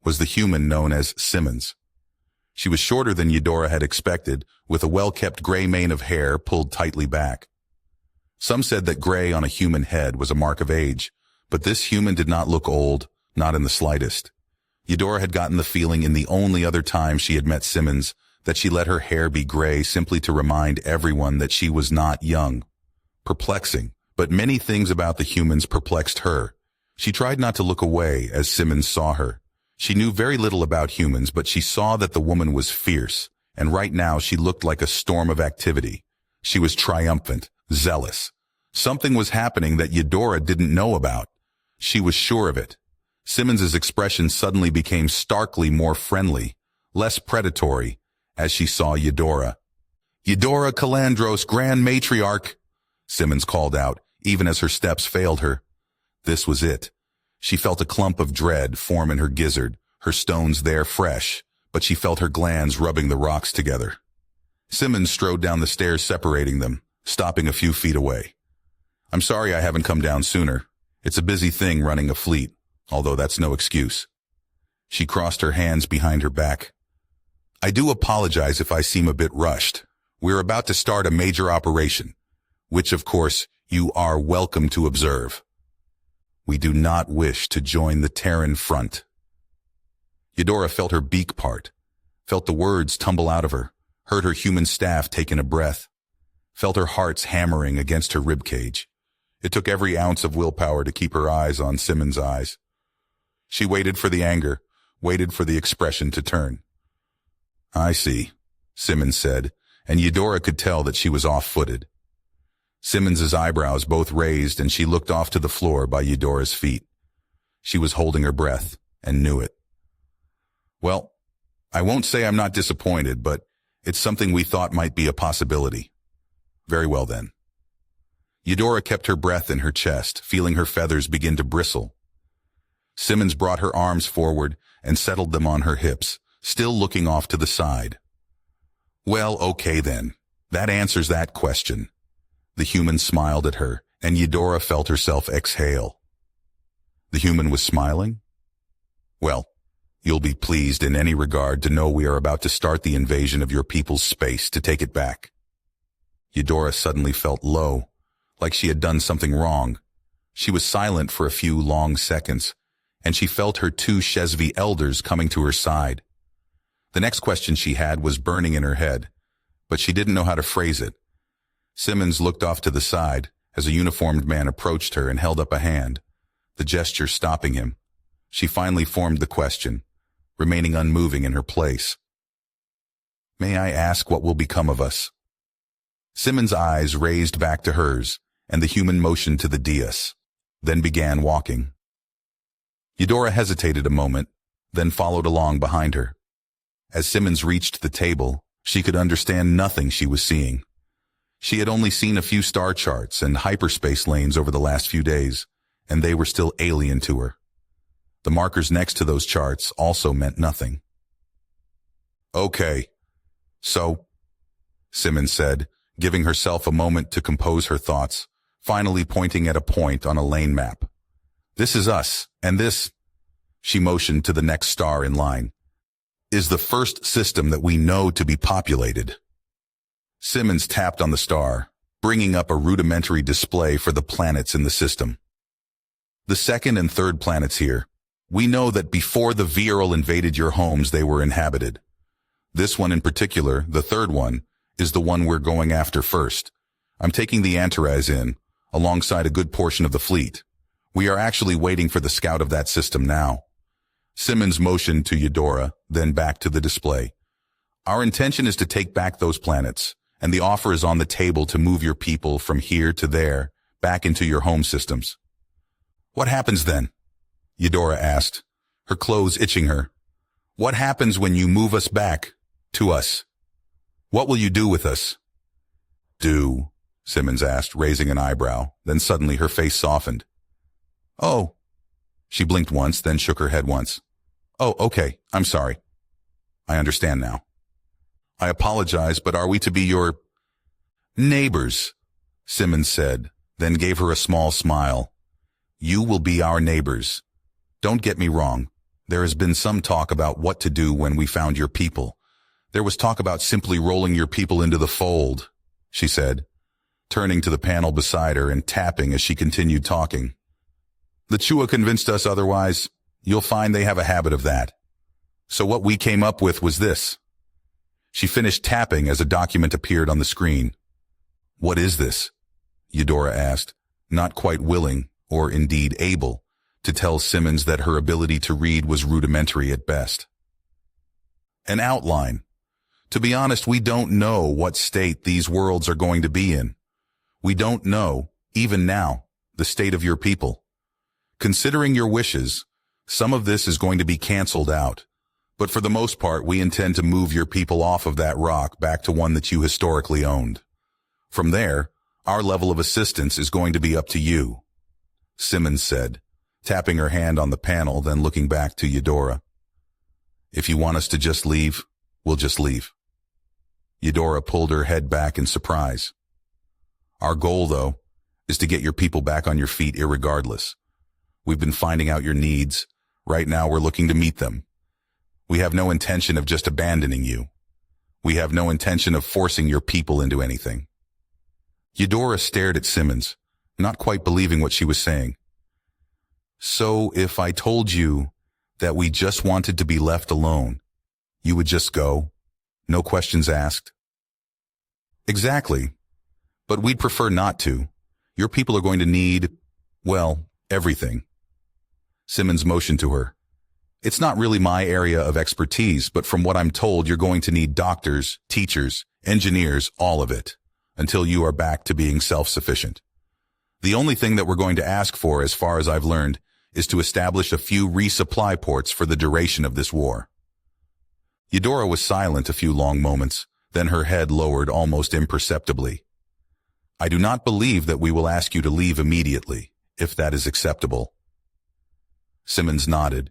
was the human known as Simmons. She was shorter than Eudora had expected, with a well-kept gray mane of hair pulled tightly back. Some said that gray on a human head was a mark of age, but this human did not look old, not in the slightest. Eudora had gotten the feeling in the only other time she had met Simmons that she let her hair be gray simply to remind everyone that she was not young. Perplexing, but many things about the humans perplexed her. She tried not to look away as Simmons saw her. She knew very little about humans, but she saw that the woman was fierce, and right now she looked like a storm of activity. She was triumphant, zealous. Something was happening that Eudora didn't know about. She was sure of it. Simmons's expression suddenly became starkly more friendly, less predatory, as she saw Eudora. "Eudora Calandros, Grand Matriarch," Simmons called out, even as her steps failed her. This was it. She felt a clump of dread form in her gizzard, her stones there fresh, but she felt her glands rubbing the rocks together. Simmons strode down the stairs separating them, stopping a few feet away. "I'm sorry I haven't come down sooner. It's a busy thing running a fleet, although that's no excuse." She crossed her hands behind her back. "I do apologize if I seem a bit rushed. We're about to start a major operation, which, of course, you are welcome to observe. We do not wish to join the Terran front." Eudora felt her beak part, felt the words tumble out of her, heard her human staff taking a breath, felt her heart's hammering against her ribcage. It took every ounce of willpower to keep her eyes on Simmons' eyes. She waited for the anger, waited for the expression to turn. "I see," Simmons said, and Eudora could tell that she was off-footed. Simmons's eyebrows both raised, and she looked off to the floor by Eudora's feet. She was holding her breath, and knew it. "Well, I won't say I'm not disappointed, but it's something we thought might be a possibility." "Very well, then." Eudora kept her breath in her chest, feeling her feathers begin to bristle. Simmons brought her arms forward and settled them on her hips, still looking off to the side. "Well, okay then. That answers that question." The human smiled at her, and Eudora felt herself exhale. The human was smiling? Well, You'll be pleased in any regard to know we are about to start the invasion of your people's space to take it back. Eudora suddenly felt low, like she had done something wrong. She was silent for a few long seconds, and she felt her two HFY elders coming to her side. The next question she had was burning in her head, but she didn't know how to phrase it. Simmons looked off to the side as a uniformed man approached her and held up a hand, the gesture stopping him. She finally formed the question, remaining unmoving in her place. "May I ask what will become of us?" Simmons' eyes raised back to hers, and the human motioned to the dais, then began walking. Eudora hesitated a moment, then followed along behind her. As Simmons reached the table, she could understand nothing she was seeing. She had only seen a few star charts and hyperspace lanes over the last few days, and they were still alien to her. The markers next to those charts also meant nothing. "Okay, so," Simmons said, giving herself a moment to compose her thoughts, finally pointing at a point on a lane map. "This is us, and this," she motioned to the next star in line, "is the first system that we know to be populated." Simmons tapped on the star, bringing up a rudimentary display for the planets in the system. "The second and third planets here. We know that before the Viral invaded your homes, they were inhabited. This one in particular, the third one, is the one we're going after first. I'm taking the Antares in, alongside a good portion of the fleet. We are actually waiting for the scout of that system now." Simmons motioned to Eudora, then back to the display. "Our intention is to take back those planets, and the offer is on the table to move your people from here to there, back into your home systems." "What happens then?" Eudora asked, her clothes itching her. "What happens when you move us back to us? What will you do with us?" "Do?" Simmons asked, raising an eyebrow. Then suddenly her face softened. "Oh." She blinked once, then shook her head once. "Oh, okay, I'm sorry. I understand now." "I apologize, but are we to be your neighbors?" Simmons said, then gave her a small smile. "You will be our neighbors. Don't get me wrong. There has been some talk about what to do when we found your people. There was talk about simply rolling your people into the fold," she said, turning to the panel beside her and tapping as she continued talking. "The Chua convinced us otherwise. You'll find they have a habit of that. So what we came up with was this." She finished tapping as a document appeared on the screen. "What is this?" Eudora asked, not quite willing, or indeed able, to tell Simmons that her ability to read was rudimentary at best. "An outline. To be honest, we don't know what state these worlds are going to be in. We don't know, even now, the state of your people. Considering your wishes, some of this is going to be canceled out, but for the most part we intend to move your people off of that rock back to one that you historically owned. From there, our level of assistance is going to be up to you," Simmons said, tapping her hand on the panel, then looking back to Eudora. "If you want us to just leave, we'll just leave." Eudora pulled her head back in surprise. "Our goal, though, is to get your people back on your feet irregardless. We've been finding out your needs. Right now we're looking to meet them. We have no intention of just abandoning you. We have no intention of forcing your people into anything." Eudora stared at Simmons, not quite believing what she was saying. "So if I told you that we just wanted to be left alone, you would just go? No questions asked?" "Exactly. But we'd prefer not to. Your people are going to need, well, everything." Simmons motioned to her. "It's not really my area of expertise, but from what I'm told, you're going to need doctors, teachers, engineers, all of it, until you are back to being self-sufficient. The only thing that we're going to ask for, as far as I've learned, is to establish a few resupply ports for the duration of this war." Eudora was silent a few long moments, then her head lowered almost imperceptibly. "I do not believe that we will ask you to leave immediately, if that is acceptable." Simmons nodded.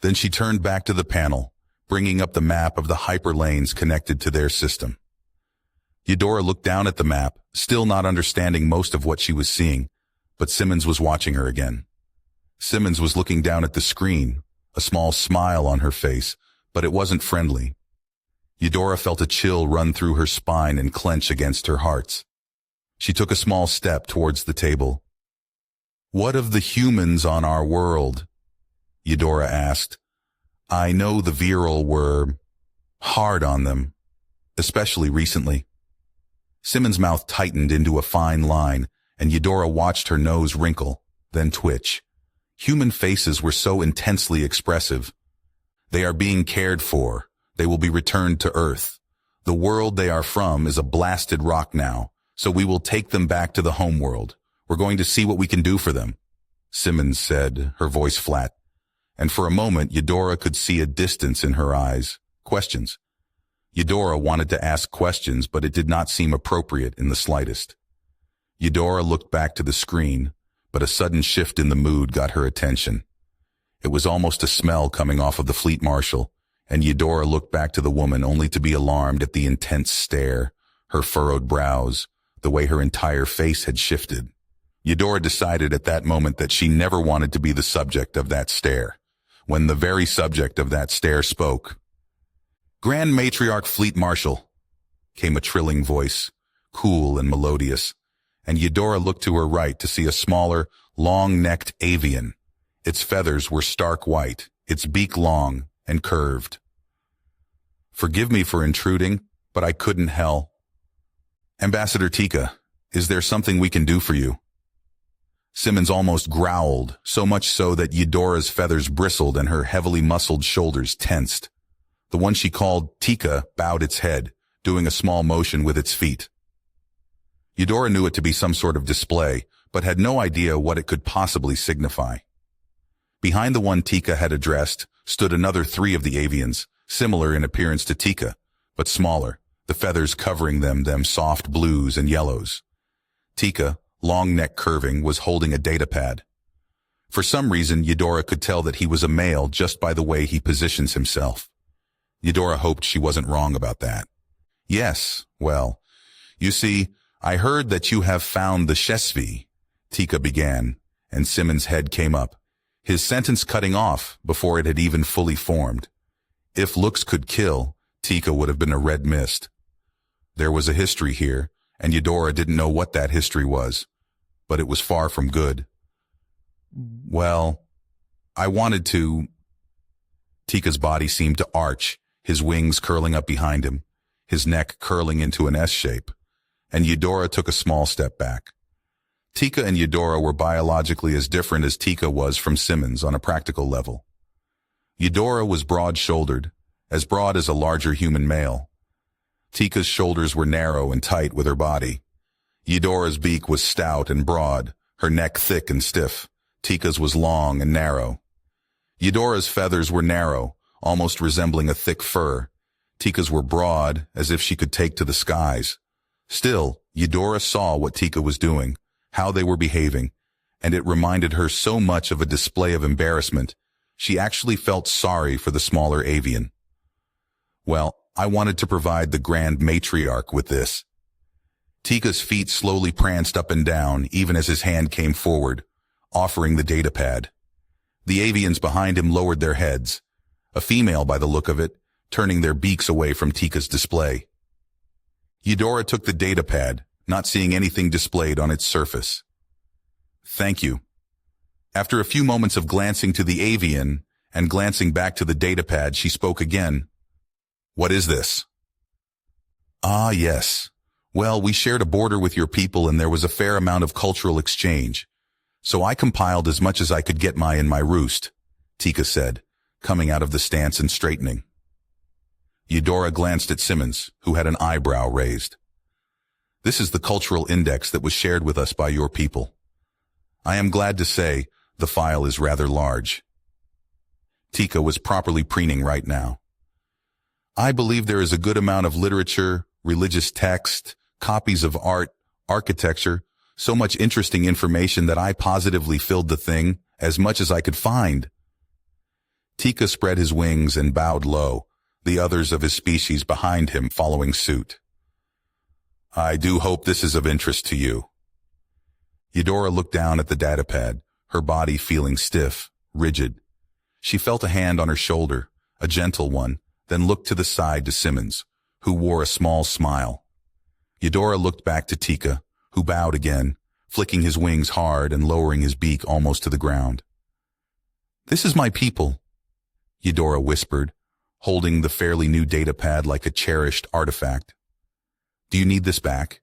Then she turned back to the panel, bringing up the map of the hyperlanes connected to their system. Eudora looked down at the map, still not understanding most of what she was seeing, but Simmons was watching her again. Simmons was looking down at the screen, a small smile on her face, but it wasn't friendly. Eudora felt a chill run through her spine and clench against her heart. She took a small step towards the table. "What of the humans on our world?" Eudora asked. "I know the Viral were hard on them, especially recently." Simmons' mouth tightened into a fine line, and Eudora watched her nose wrinkle, then twitch. Human faces were so intensely expressive. "They are being cared for. They will be returned to Earth. The world they are from is a blasted rock now, so we will take them back to the homeworld. We're going to see what we can do for them," Simmons said, her voice flat. And for a moment, Eudora could see a distance in her eyes. Questions. Eudora wanted to ask questions, but it did not seem appropriate in the slightest. Eudora looked back to the screen, but a sudden shift in the mood got her attention. It was almost a smell coming off of the fleet marshal, and Eudora looked back to the woman only to be alarmed at the intense stare, her furrowed brows, the way her entire face had shifted. Eudora decided at that moment that she never wanted to be the subject of that stare. When the very subject of that stare spoke. "Grand Matriarch Fleet Marshal," came a trilling voice, cool and melodious, and Eudora looked to her right to see a smaller, long-necked avian. Its feathers were stark white, its beak long and curved. "Forgive me for intruding, but I couldn't help. Ambassador Tika, is there something we can do for you?" Simmons almost growled, so much so that Eudora's feathers bristled and her heavily muscled shoulders tensed. The one she called Tika bowed its head, doing a small motion with its feet. Eudora knew it to be some sort of display, but had no idea what it could possibly signify. Behind the one Tika had addressed stood another 3 of the avians, similar in appearance to Tika, but smaller, the feathers covering them soft blues and yellows. Tika, long neck curving, was holding a datapad. For some reason, Eudora could tell that he was a male just by the way he positions himself. Eudora hoped she wasn't wrong about that. "Yes, well, you see, I heard that you have found the HFY," Tika began, and Simmons' head came up, his sentence cutting off before it had even fully formed. If looks could kill, Tika would have been a red mist. There was a history here, and Eudora didn't know what that history was, but it was far from good. "Well, I wanted to—" Tika's body seemed to arch, his wings curling up behind him, his neck curling into an S shape, and Eudora took a small step back. Tika and Eudora were biologically as different as Tika was from Simmons on a practical level. Eudora was broad-shouldered, as broad as a larger human male. Tika's shoulders were narrow and tight with her body. Eudora's beak was stout and broad, her neck thick and stiff. Tika's was long and narrow. Eudora's feathers were narrow, almost resembling a thick fur. Tika's were broad, as if she could take to the skies. Still, Eudora saw what Tika was doing, how they were behaving, and it reminded her so much of a display of embarrassment, she actually felt sorry for the smaller avian. "Well, I wanted to provide the Grand Matriarch with this." Tika's feet slowly pranced up and down, even as his hand came forward, offering the datapad. The avians behind him lowered their heads, a female by the look of it, turning their beaks away from Tika's display. Eudora took the datapad, not seeing anything displayed on its surface. "Thank you." After a few moments of glancing to the avian and glancing back to the datapad, she spoke again. "What is this?" "Ah, yes. Well, we shared a border with your people and there was a fair amount of cultural exchange. So I compiled as much as I could get in my roost," Tika said, coming out of the stance and straightening. Eudora glanced at Simmons, who had an eyebrow raised. "This is the cultural index that was shared with us by your people. I am glad to say the file is rather large." Tika was properly preening right now. "I believe there is a good amount of literature, religious text, copies of art, architecture, so much interesting information that I positively filled the thing as much as I could find." Tika spread his wings and bowed low, the others of his species behind him following suit. "I do hope this is of interest to you." Eudora looked down at the datapad, her body feeling stiff, rigid. She felt a hand on her shoulder, a gentle one, then looked to the side to Simmons, who wore a small smile. Eudora looked back to Tika, who bowed again, flicking his wings hard and lowering his beak almost to the ground. "This is my people," Eudora whispered, holding the fairly new datapad like a cherished artifact. "Do you need this back?"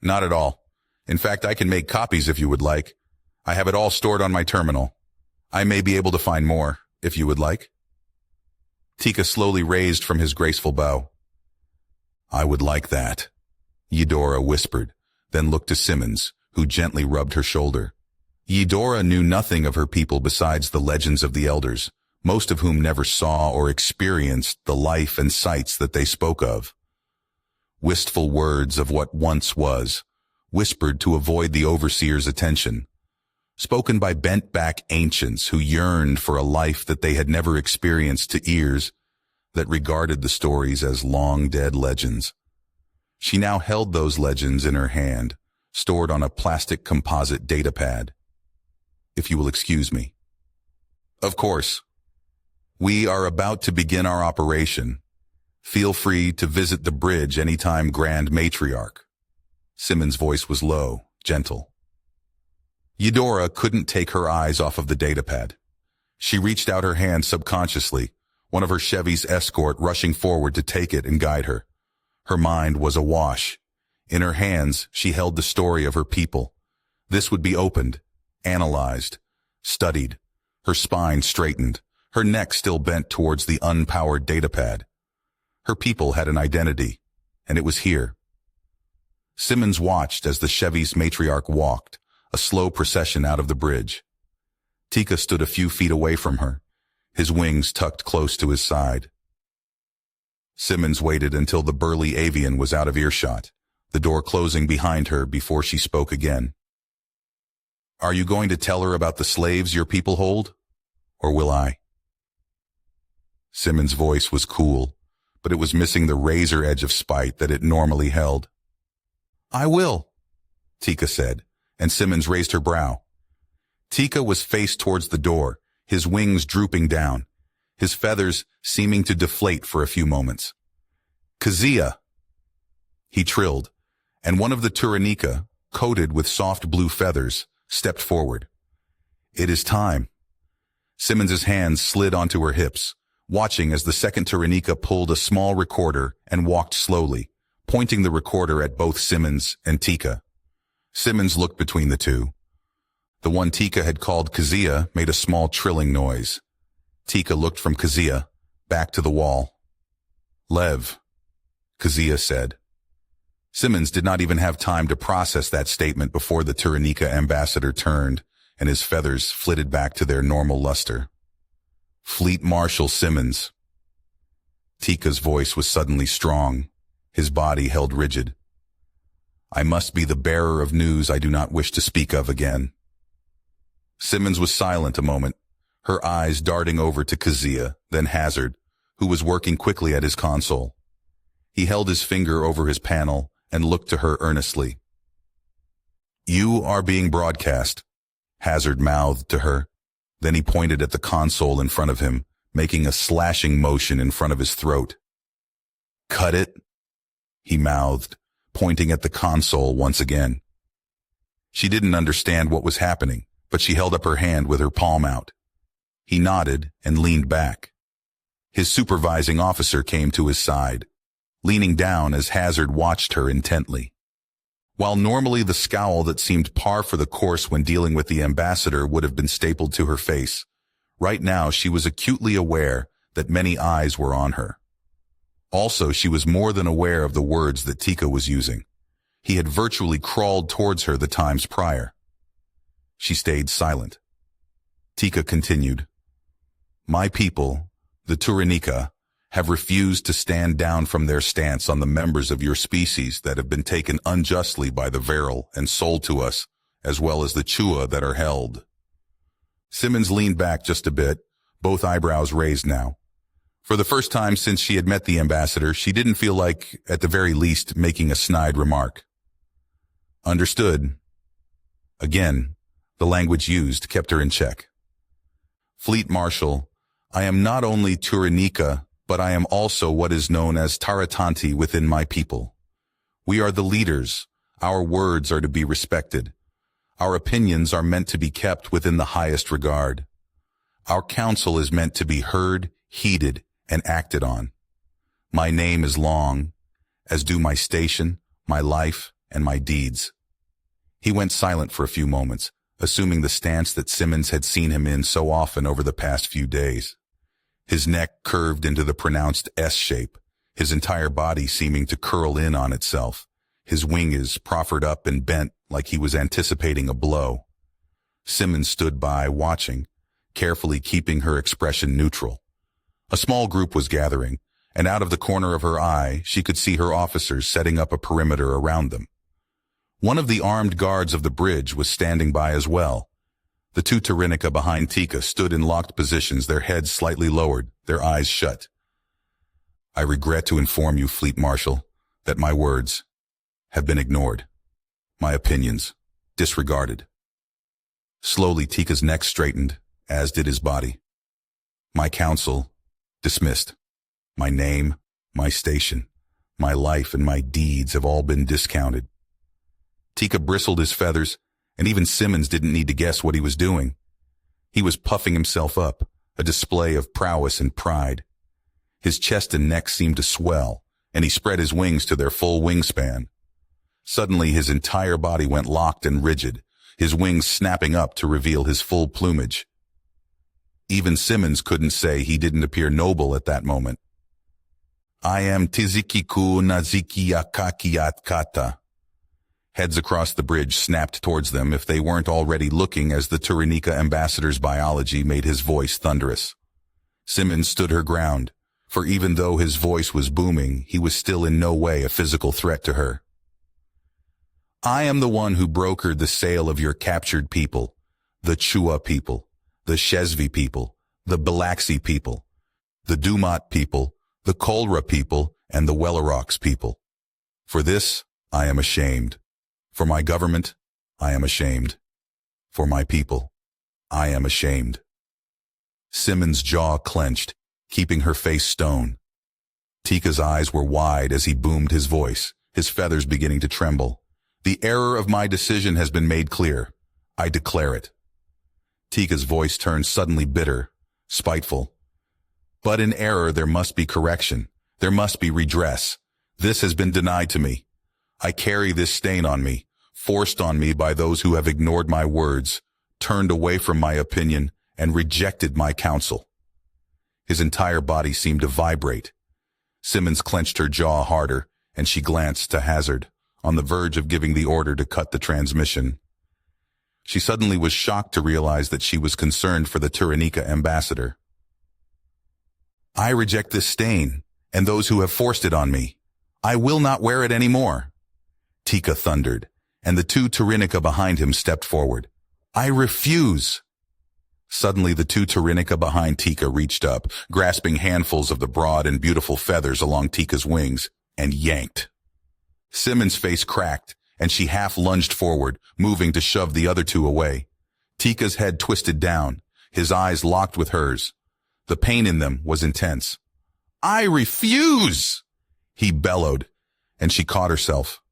"Not at all. In fact, I can make copies if you would like. I have it all stored on my terminal. I may be able to find more, if you would like." Tika slowly raised from his graceful bow. "I would like that," Eudora whispered, then looked to Simmons, who gently rubbed her shoulder. Eudora knew nothing of her people besides the legends of the elders, most of whom never saw or experienced the life and sights that they spoke of. Wistful words of what once was, whispered to avoid the overseer's attention, spoken by bent-back ancients who yearned for a life that they had never experienced to ears that regarded the stories as long-dead legends. She now held those legends in her hand, stored on a plastic composite datapad. "If you will excuse me." "Of course. We are about to begin our operation. Feel free to visit the bridge anytime, Grand Matriarch." Simmons' voice was low, gentle. Eudora couldn't take her eyes off of the datapad. She reached out her hand subconsciously, one of her Chevy's escort rushing forward to take it and guide her. Her mind was awash. In her hands, she held the story of her people. This would be opened, analyzed, studied, her spine straightened, her neck still bent towards the unpowered datapad. Her people had an identity, and it was here. Simmons watched as the Chevy's matriarch walked, a slow procession out of the bridge. Tika stood a few feet away from her, his wings tucked close to his side. Simmons waited until the burly avian was out of earshot, the door closing behind her before she spoke again. "Are you going to tell her about the slaves your people hold? Or will I?" Simmons' voice was cool, but it was missing the razor edge of spite that it normally held. "I will," Tika said, and Simmons raised her brow. Tika was faced towards the door, his wings drooping down, his feathers seeming to deflate for a few moments. "Kazia!" He trilled, and one of the Turanika, coated with soft blue feathers, stepped forward. "It is time." Simmons's hands slid onto her hips, watching as the second Turanika pulled a small recorder and walked slowly, pointing the recorder at both Simmons and Tika. Simmons looked between the two. The one Tika had called Kazia made a small trilling noise. Tika looked from Kazia back to the wall. "Lev," Kazia said. Simmons did not even have time to process that statement before the Turanika ambassador turned and his feathers flitted back to their normal luster. "Fleet Marshal Simmons." Tika's voice was suddenly strong, his body held rigid. "I must be the bearer of news I do not wish to speak of again." Simmons was silent a moment, her eyes darting over to Kazia, then Hazard, who was working quickly at his console. He held his finger over his panel and looked to her earnestly. "You are being broadcast," Hazard mouthed to her. Then he pointed at the console in front of him, making a slashing motion in front of his throat. "Cut it," he mouthed, pointing at the console once again. She didn't understand what was happening, but she held up her hand with her palm out. He nodded and leaned back. His supervising officer came to his side, leaning down as Hazard watched her intently. While normally the scowl that seemed par for the course when dealing with the ambassador would have been stapled to her face, right now she was acutely aware that many eyes were on her. Also, she was more than aware of the words that Tika was using. He had virtually crawled towards her the times prior. She stayed silent. Tika continued, "My people, the Turanika, have refused to stand down from their stance on the members of your species that have been taken unjustly by the Viral and sold to us, as well as the Chua that are held." Simmons leaned back just a bit, both eyebrows raised now. For the first time since she had met the ambassador, she didn't feel like, at the very least, making a snide remark. "Understood." Again, the language used kept her in check. Fleet Marshal, I am not only Turanika, but I am also what is known as Taratanti within my people. We are the leaders. Our words are to be respected. Our opinions are meant to be kept within the highest regard. Our counsel is meant to be heard, heeded, and acted on. My name is long, as do my station, my life, and my deeds. He went silent for a few moments, assuming the stance that Simmons had seen him in so often over the past few days. His neck curved into the pronounced S shape, his entire body seeming to curl in on itself. His wings proffered up and bent like he was anticipating a blow. Simmons stood by, watching, carefully keeping her expression neutral. A small group was gathering, and out of the corner of her eye, she could see her officers setting up a perimeter around them. One of the armed guards of the bridge was standing by as well. The two Turinica behind Tika stood in locked positions, their heads slightly lowered, their eyes shut. I regret to inform you, Fleet Marshal, that my words have been ignored. My opinions disregarded. Slowly, Tika's neck straightened, as did his body. My counsel dismissed. My name, my station, my life, and my deeds have all been discounted. Tika bristled his feathers, and even Simmons didn't need to guess what he was doing. He was puffing himself up, a display of prowess and pride. His chest and neck seemed to swell, and he spread his wings to their full wingspan. Suddenly, his entire body went locked and rigid, his wings snapping up to reveal his full plumage. Even Simmons couldn't say he didn't appear noble at that moment. I am Tizikiku Naziki Akakiat Kata. Heads across the bridge snapped towards them if they weren't already looking as the Turinika ambassador's biology made his voice thunderous. Simmons stood her ground, for even though his voice was booming, he was still in no way a physical threat to her. I am the one who brokered the sale of your captured people, the Chua people, the Shesvi people, the Bilaxi people, the Dumat people, the Kolra people, and the Wellerox people. For this, I am ashamed. For my government, I am ashamed. For my people, I am ashamed. Simmons' jaw clenched, keeping her face stone. Tika's eyes were wide as he boomed his voice, his feathers beginning to tremble. The error of my decision has been made clear. I declare it. Tika's voice turned suddenly bitter, spiteful. But in error there must be correction. There must be redress. This has been denied to me. I carry this stain on me, forced on me by those who have ignored my words, turned away from my opinion, and rejected my counsel. His entire body seemed to vibrate. Simmons clenched her jaw harder, and she glanced to Hazard, on the verge of giving the order to cut the transmission. She suddenly was shocked to realize that she was concerned for the Turinika ambassador. I reject this stain, and those who have forced it on me. I will not wear it anymore. Tika thundered, and the two Turinika behind him stepped forward. I refuse. Suddenly the two Turinika behind Tika reached up, grasping handfuls of the broad and beautiful feathers along Tika's wings, and yanked. Simmons' face cracked, and she half lunged forward, moving to shove the other two away. Tika's head twisted down, his eyes locked with hers. The pain in them was intense. I refuse! He bellowed, and she caught herself.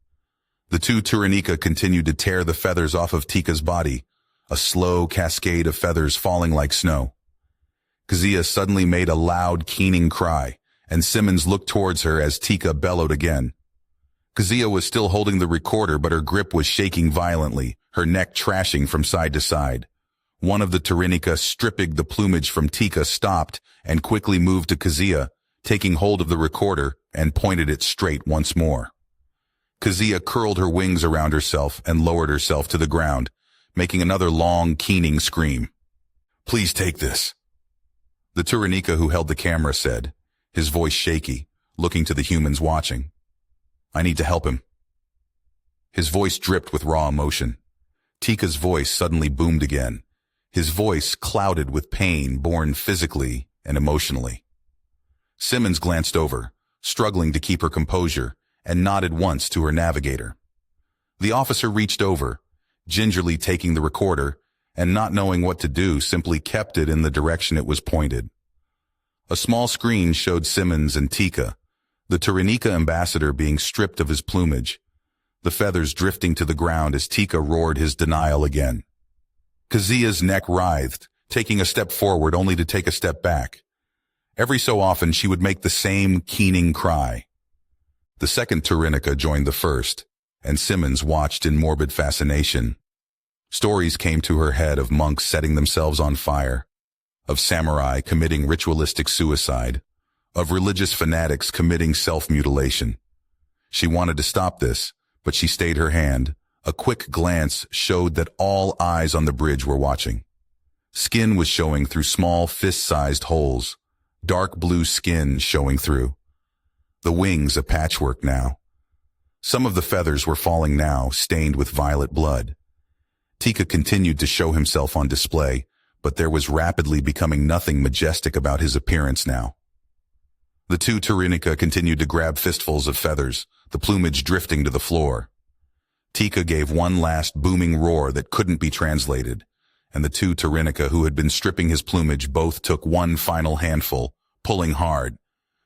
The two Turinika continued to tear the feathers off of Tika's body, a slow cascade of feathers falling like snow. Kazia suddenly made a loud, keening cry, and Simmons looked towards her as Tika bellowed again. Kazia was still holding the recorder, but her grip was shaking violently, her neck trashing from side to side. One of the Turinika, stripping the plumage from Tika, stopped and quickly moved to Kazia, taking hold of the recorder and pointed it straight once more. Kazia curled her wings around herself and lowered herself to the ground, making another long, keening scream. Please take this, the Turinika who held the camera said, his voice shaky, looking to the humans watching. I need to help him. His voice dripped with raw emotion. Tika's voice suddenly boomed again, his voice clouded with pain born physically and emotionally. Simmons glanced over, struggling to keep her composure, and nodded once to her navigator. The officer reached over, gingerly taking the recorder, and not knowing what to do, simply kept it in the direction it was pointed. A small screen showed Simmons and Tika, the Tyrannica ambassador, being stripped of his plumage, the feathers drifting to the ground as Tika roared his denial again. Kazia's neck writhed, taking a step forward only to take a step back. Every so often she would make the same keening cry. The second Tyrannica joined the first, and Simmons watched in morbid fascination. Stories came to her head of monks setting themselves on fire, of samurai committing ritualistic suicide, of religious fanatics committing self-mutilation. She wanted to stop this, but she stayed her hand. A quick glance showed that all eyes on the bridge were watching. Skin was showing through small fist-sized holes, dark blue skin showing through. The wings a patchwork now. Some of the feathers were falling now, stained with violet blood. Tika continued to show himself on display, but there was rapidly becoming nothing majestic about his appearance now. The two Tyrannica continued to grab fistfuls of feathers, the plumage drifting to the floor. Tika gave one last booming roar that couldn't be translated, and the two Tyrannica who had been stripping his plumage both took one final handful, pulling hard.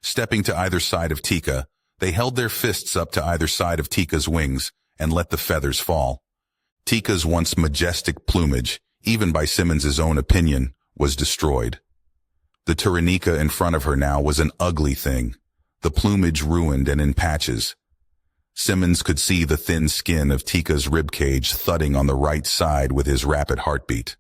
Stepping to either side of Tika, they held their fists up to either side of Tika's wings and let the feathers fall. Tika's once majestic plumage, even by Simmons's own opinion, was destroyed. The Tyrannica in front of her now was an ugly thing, the plumage ruined and in patches. Simmons could see the thin skin of Tika's ribcage thudding on the right side with his rapid heartbeat.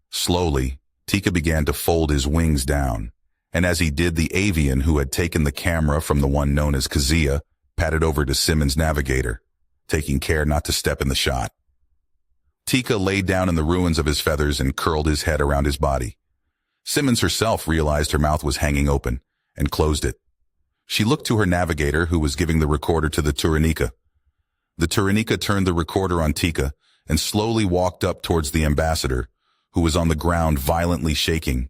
Slowly, Tika began to fold his wings down, and as he did, the avian who had taken the camera from the one known as Kazia patted over to Simmons' navigator, taking care not to step in the shot. Tika laid down in the ruins of his feathers and curled his head around his body. Simmons herself realized her mouth was hanging open and closed it. She looked to her navigator, who was giving the recorder to the Tyrannica. The Tyrannica turned the recorder on Tika and slowly walked up towards the ambassador, who was on the ground violently shaking.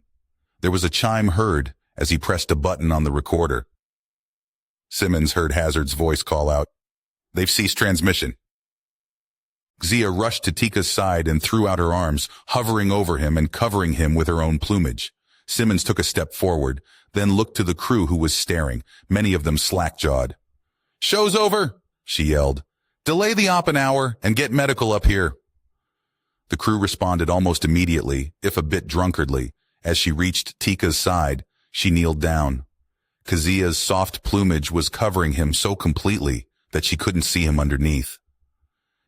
There was a chime heard as he pressed a button on the recorder. Simmons heard Hazard's voice call out, "They've ceased transmission." Xia rushed to Tika's side and threw out her arms, hovering over him and covering him with her own plumage. Simmons took a step forward, then looked to the crew who was staring, many of them slack-jawed. "Show's over," she yelled. "Delay the op an hour and get medical up here." The crew responded almost immediately, if a bit drunkardly. As she reached Tika's side, she kneeled down. Kazia's soft plumage was covering him so completely that she couldn't see him underneath.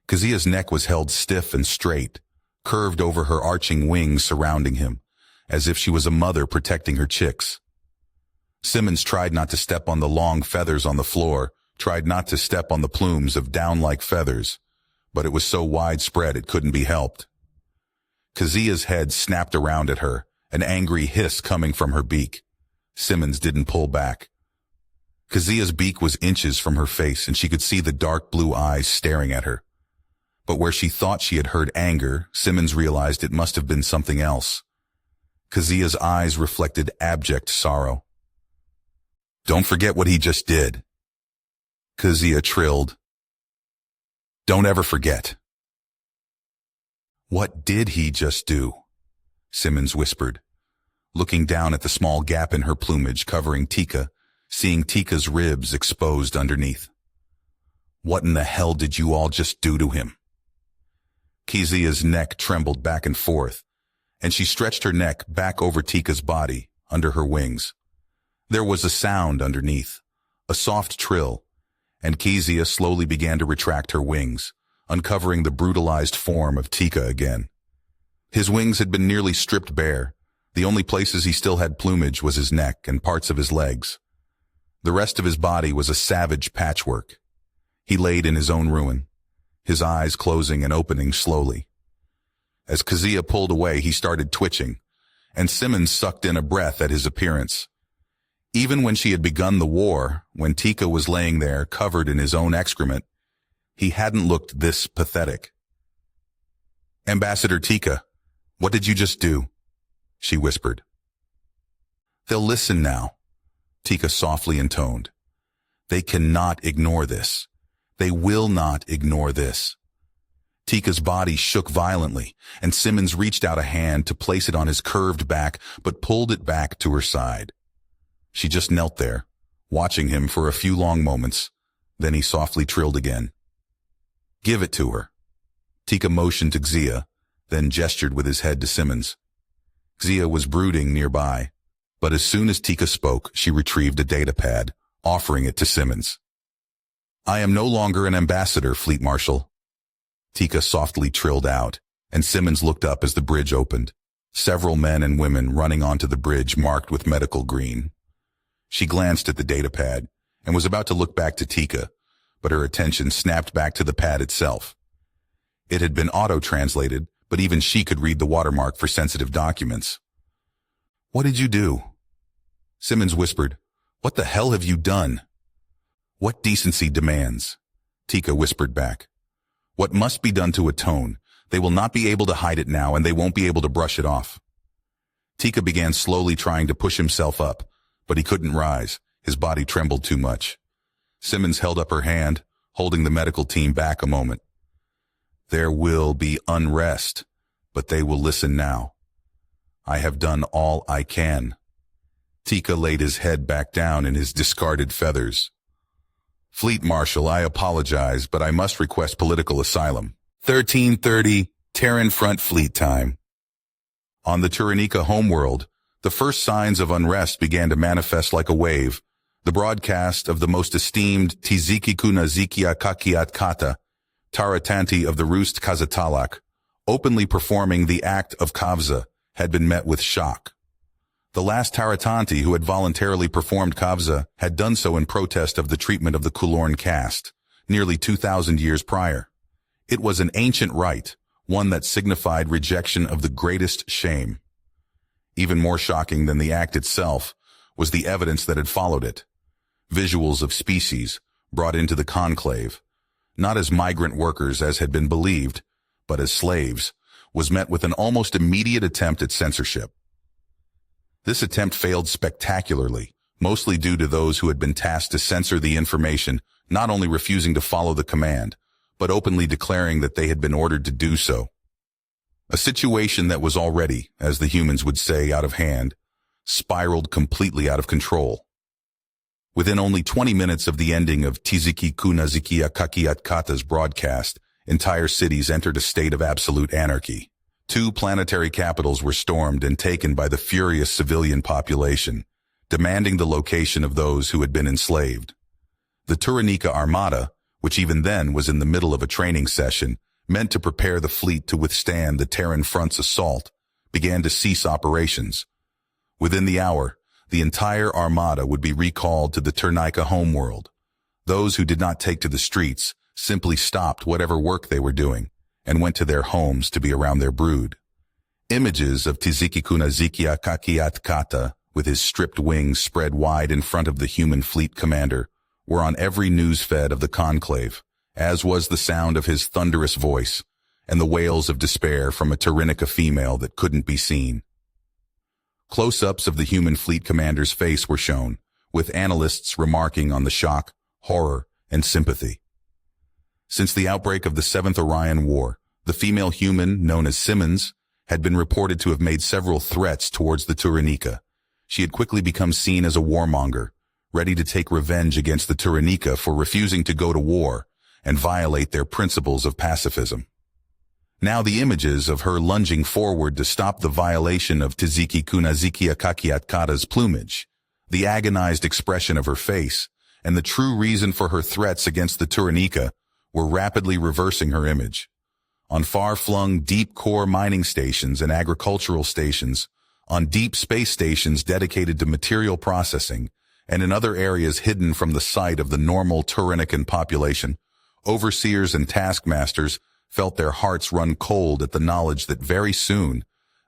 Kazia's neck was held stiff and straight, curved over her arching wings surrounding him, as if she was a mother protecting her chicks. Simmons tried not to step on the long feathers on the floor, tried not to step on the plumes of down-like feathers, but it was so widespread it couldn't be helped. Kazia's head snapped around at her, an angry hiss coming from her beak. Simmons didn't pull back. Kazia's beak was inches from her face, and she could see the dark blue eyes staring at her. But where she thought she had heard anger, Simmons realized it must have been something else. Kazia's eyes reflected abject sorrow. "Don't forget what he just did," Kazia trilled. "Don't ever forget." "What did he just do?" Simmons whispered, looking down at the small gap in her plumage covering Tika, seeing Tika's ribs exposed underneath. "What in the hell did you all just do to him?" Kazia's neck trembled back and forth, and she stretched her neck back over Tika's body, under her wings. There was a sound underneath, a soft trill, and Kazia slowly began to retract her wings, uncovering the brutalized form of Tika again. His wings had been nearly stripped bare. The only places he still had plumage was his neck and parts of his legs. The rest of his body was a savage patchwork. He laid in his own ruin, his eyes closing and opening slowly. As Kazia pulled away, he started twitching, and Simmons sucked in a breath at his appearance. Even when she had begun the war, when Tika was laying there covered in his own excrement, he hadn't looked this pathetic. "Ambassador Tika, what did you just do?" she whispered. "They'll listen now," Tika softly intoned. "They cannot ignore this. They will not ignore this." Tika's body shook violently, and Simmons reached out a hand to place it on his curved back, but pulled it back to her side. She just knelt there, watching him for a few long moments. Then he softly trilled again. "Give it to her." Tika motioned to Xia, then gestured with his head to Simmons. Xia was brooding nearby, but as soon as Tika spoke, she retrieved a data pad, offering it to Simmons. "I am no longer an ambassador, Fleet Marshal." Tika softly trilled out, and Simmons looked up as the bridge opened. Several men and women running onto the bridge marked with medical green. She glanced at the data pad and was about to look back to Tika, but her attention snapped back to the pad itself. It had been auto-translated, but even she could read the watermark for sensitive documents. "What did you do?" Simmons whispered. "What the hell have you done?" "What decency demands," Tika whispered back. "What must be done to atone. They will not be able to hide it now, and they won't be able to brush it off." Tika began slowly trying to push himself up, but he couldn't rise. His body trembled too much. Simmons held up her hand, holding the medical team back a moment. "There will be unrest, but they will listen now. I have done all I can." Tika laid his head back down in his discarded feathers. "Fleet Marshal, I apologize, but I must request political asylum. 13:30, Terran Front Fleet time." On the Turanika homeworld, the first signs of unrest began to manifest like a wave. The broadcast of the most esteemed Tiziki Kuna Zikia Kakiat Kata, Taratanti of the Roost Kazatalak, openly performing the act of Kavza, had been met with shock. The last Taratanti who had voluntarily performed Kavza had done so in protest of the treatment of the Kulorn caste, nearly 2,000 years prior. It was an ancient rite, one that signified rejection of the greatest shame. Even more shocking than the act itself was the evidence that had followed it. Visuals of species brought into the conclave, not as migrant workers as had been believed, but as slaves, was met with an almost immediate attempt at censorship. This attempt failed spectacularly, mostly due to those who had been tasked to censor the information, not only refusing to follow the command, but openly declaring that they had been ordered to do so. A situation that was already, as the humans would say, out of hand, spiraled completely out of control. Within only 20 minutes of the ending of Tiziki Kuna Zikia Kakiat Kata's broadcast, entire cities entered a state of absolute anarchy. 2 planetary capitals were stormed and taken by the furious civilian population, demanding the location of those who had been enslaved. The Turanika Armada, which even then was in the middle of a training session, meant to prepare the fleet to withstand the Terran front's assault, began to cease operations. Within the hour, the entire armada would be recalled to the Turanika homeworld. Those who did not take to the streets simply stopped whatever work they were doing and went to their homes to be around their brood. Images of Tiziki Kuna Zikia Kakiat Kata, with his stripped wings spread wide in front of the human fleet commander, were on every news feed of the conclave, as was the sound of his thunderous voice and the wails of despair from a Turanika female that couldn't be seen. Close-ups of the human fleet commander's face were shown, with analysts remarking on the shock, horror, and sympathy. Since the outbreak of the 7th Orion War, the female human, known as Simmons, had been reported to have made several threats towards the Turanika. She had quickly become seen as a warmonger, ready to take revenge against the Turanika for refusing to go to war and violate their principles of pacifism. Now the images of her lunging forward to stop the violation of Tiziki Kuna Zikia Kakiat Kata's plumage, the agonized expression of her face, and the true reason for her threats against the Turanika were rapidly reversing her image. On far-flung deep-core mining stations and agricultural stations, on deep space stations dedicated to material processing, and in other areas hidden from the sight of the normal Turanican population, overseers and taskmasters felt their hearts run cold at the knowledge that very soon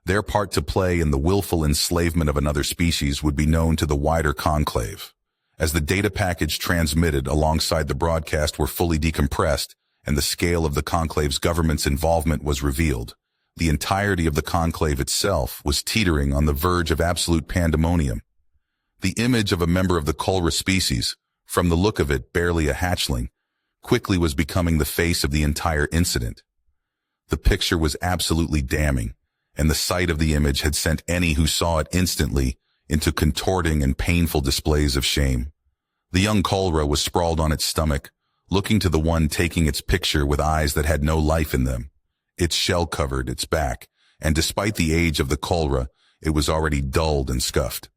their part to play in the willful enslavement of another species would be known to the wider conclave. As the data package transmitted alongside the broadcast were fully decompressed and the scale of the conclave's government's involvement was revealed, the entirety of the conclave itself was teetering on the verge of absolute pandemonium. The image of a member of the Kulra species, from the look of it barely a hatchling, quickly was becoming the face of the entire incident. The picture was absolutely damning, and the sight of the image had sent any who saw it instantly into contorting and painful displays of shame. The young Colra was sprawled on its stomach, looking to the one taking its picture with eyes that had no life in them. Its shell covered its back, and despite the age of the Colra, it was already dulled and scuffed.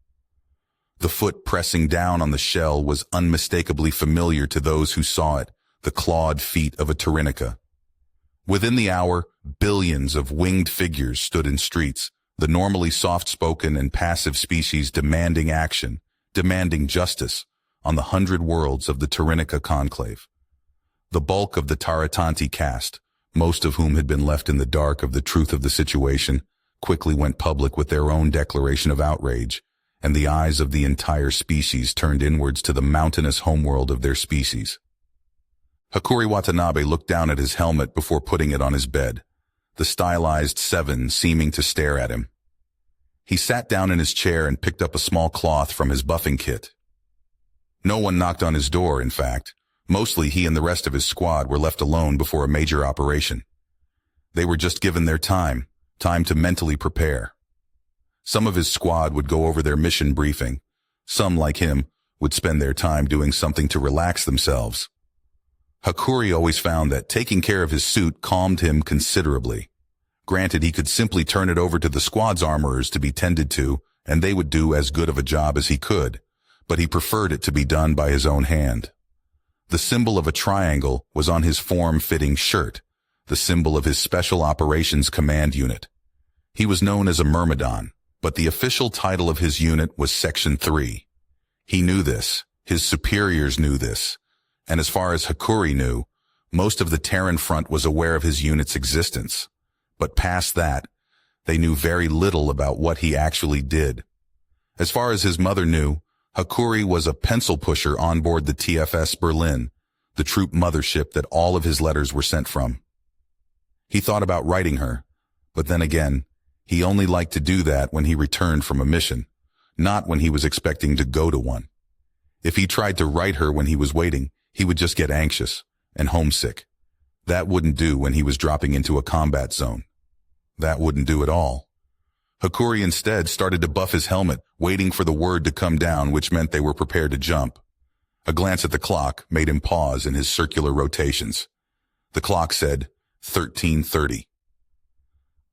The foot pressing down on the shell was unmistakably familiar to those who saw it, the clawed feet of a Tyrannica. Within the hour, billions of winged figures stood in streets, the normally soft-spoken and passive species demanding action, demanding justice, on the 100 worlds of the Tyrannica conclave. The bulk of the Taratanti caste, most of whom had been left in the dark of the truth of the situation, quickly went public with their own declaration of outrage, and the eyes of the entire species turned inwards to the mountainous homeworld of their species. Hakuri Watanabe looked down at his helmet before putting it on his bed, the stylized seven seeming to stare at him. He sat down in his chair and picked up a small cloth from his buffing kit. No one knocked on his door, in fact. Mostly he and the rest of his squad were left alone before a major operation. They were just given their time to mentally prepare. Some of his squad would go over their mission briefing. Some, like him, would spend their time doing something to relax themselves. Hakuri always found that taking care of his suit calmed him considerably. Granted, he could simply turn it over to the squad's armorers to be tended to, and they would do as good of a job as he could, but he preferred it to be done by his own hand. The symbol of a triangle was on his form-fitting shirt, the symbol of his Special Operations Command Unit. He was known as a Myrmidon, but the official title of his unit was Section 3. He knew this, his superiors knew this, and as far as Hakuri knew, most of the Terran front was aware of his unit's existence. But past that, they knew very little about what he actually did. As far as his mother knew, Hakuri was a pencil pusher on board the TFS Berlin, the troop mothership that all of his letters were sent from. He thought about writing her, but then again, he only liked to do that when he returned from a mission, not when he was expecting to go to one. If he tried to write her when he was waiting, he would just get anxious and homesick. That wouldn't do when he was dropping into a combat zone. That wouldn't do at all. Hakuri instead started to buff his helmet, waiting for the word to come down, which meant they were prepared to jump. A glance at the clock made him pause in his circular rotations. The clock said 13:30.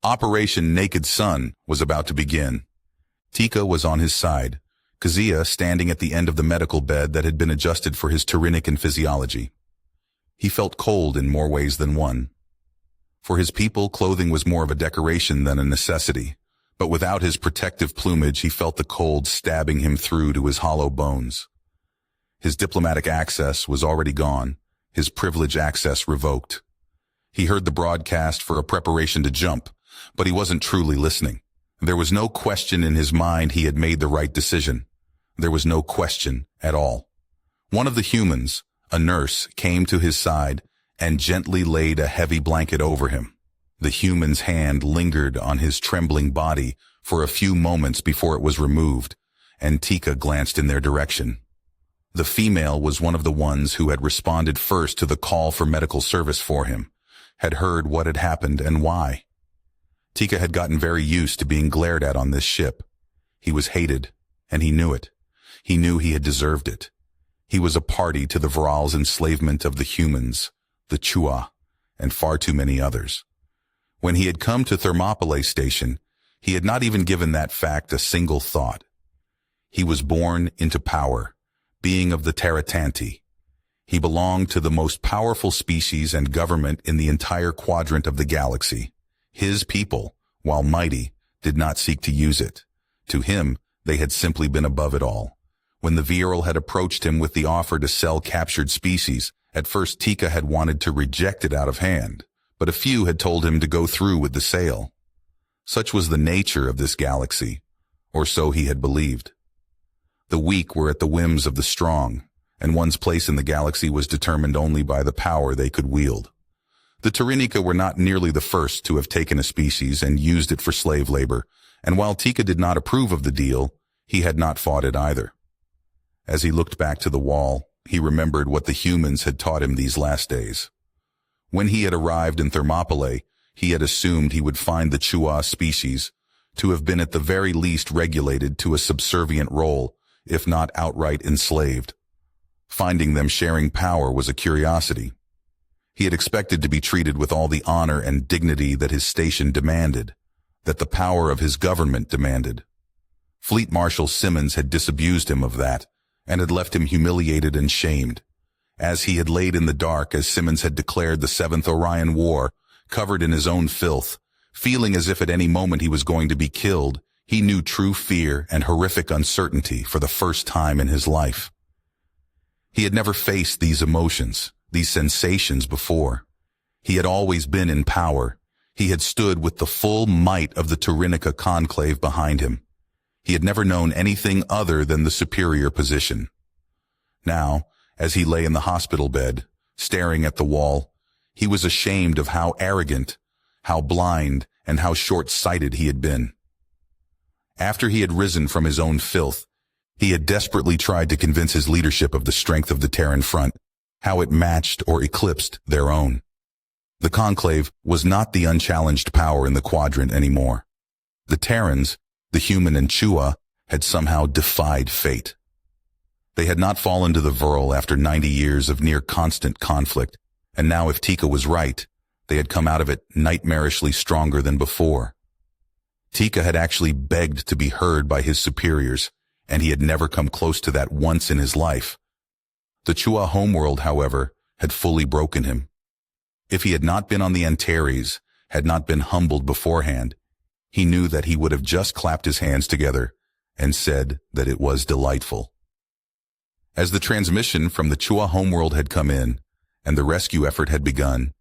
Operation Naked Sun was about to begin. Tika was on his side, Kazuya standing at the end of the medical bed that had been adjusted for his Tyrannican physiology. He felt cold in more ways than one. For his people, clothing was more of a decoration than a necessity, but without his protective plumage, he felt the cold stabbing him through to his hollow bones. His diplomatic access was already gone, his privilege access revoked. He heard the broadcast for a preparation to jump, but he wasn't truly listening. There was no question in his mind he had made the right decision. There was no question at all. One of the humans, a nurse, came to his side and gently laid a heavy blanket over him. The human's hand lingered on his trembling body for a few moments before it was removed, and Tika glanced in their direction. The female was one of the ones who had responded first to the call for medical service for him, had heard what had happened and why. Tika had gotten very used to being glared at on this ship. He was hated, and he knew it. He knew he had deserved it. He was a party to the Vral's enslavement of the humans, the Chua, and far too many others. When he had come to Thermopylae Station, he had not even given that fact a single thought. He was born into power, being of the Taratanti. He belonged to the most powerful species and government in the entire quadrant of the galaxy. His people, while mighty, did not seek to use it. To him, they had simply been above it all. When the Viral had approached him with the offer to sell captured species, at first Tika had wanted to reject it out of hand, but a few had told him to go through with the sale. Such was the nature of this galaxy, or so he had believed. The weak were at the whims of the strong, and one's place in the galaxy was determined only by the power they could wield. The Tyrannica were not nearly the first to have taken a species and used it for slave labor, and while Tika did not approve of the deal, he had not fought it either. As he looked back to the wall, he remembered what the humans had taught him these last days. When he had arrived in Thermopylae, he had assumed he would find the Chua species to have been at the very least regulated to a subservient role, if not outright enslaved. Finding them sharing power was a curiosity. He had expected to be treated with all the honor and dignity that his station demanded, that the power of his government demanded. Fleet Marshal Simmons had disabused him of that, and had left him humiliated and shamed. As he had laid in the dark as Simmons had declared the 7th Orion War, covered in his own filth, feeling as if at any moment he was going to be killed, he knew true fear and horrific uncertainty for the first time in his life. He had never faced these emotions, these sensations before. He had always been in power. He had stood with the full might of the Tyrannica conclave behind him. He had never known anything other than the superior position. Now, as he lay in the hospital bed, staring at the wall, he was ashamed of how arrogant, how blind, and how short-sighted he had been. After he had risen from his own filth, he had desperately tried to convince his leadership of the strength of the Terran front, how it matched or eclipsed their own. The Conclave was not the unchallenged power in the quadrant anymore. The Terrans, the human and Chua, had somehow defied fate. They had not fallen to the Vril after 90 years of near-constant conflict, and now if Tika was right, they had come out of it nightmarishly stronger than before. Tika had actually begged to be heard by his superiors, and he had never come close to that once in his life. The Chua homeworld, however, had fully broken him. If he had not been on the Antares, had not been humbled beforehand, he knew that he would have just clapped his hands together and said that it was delightful. As the transmission from the Chua homeworld had come in, and the rescue effort had begun,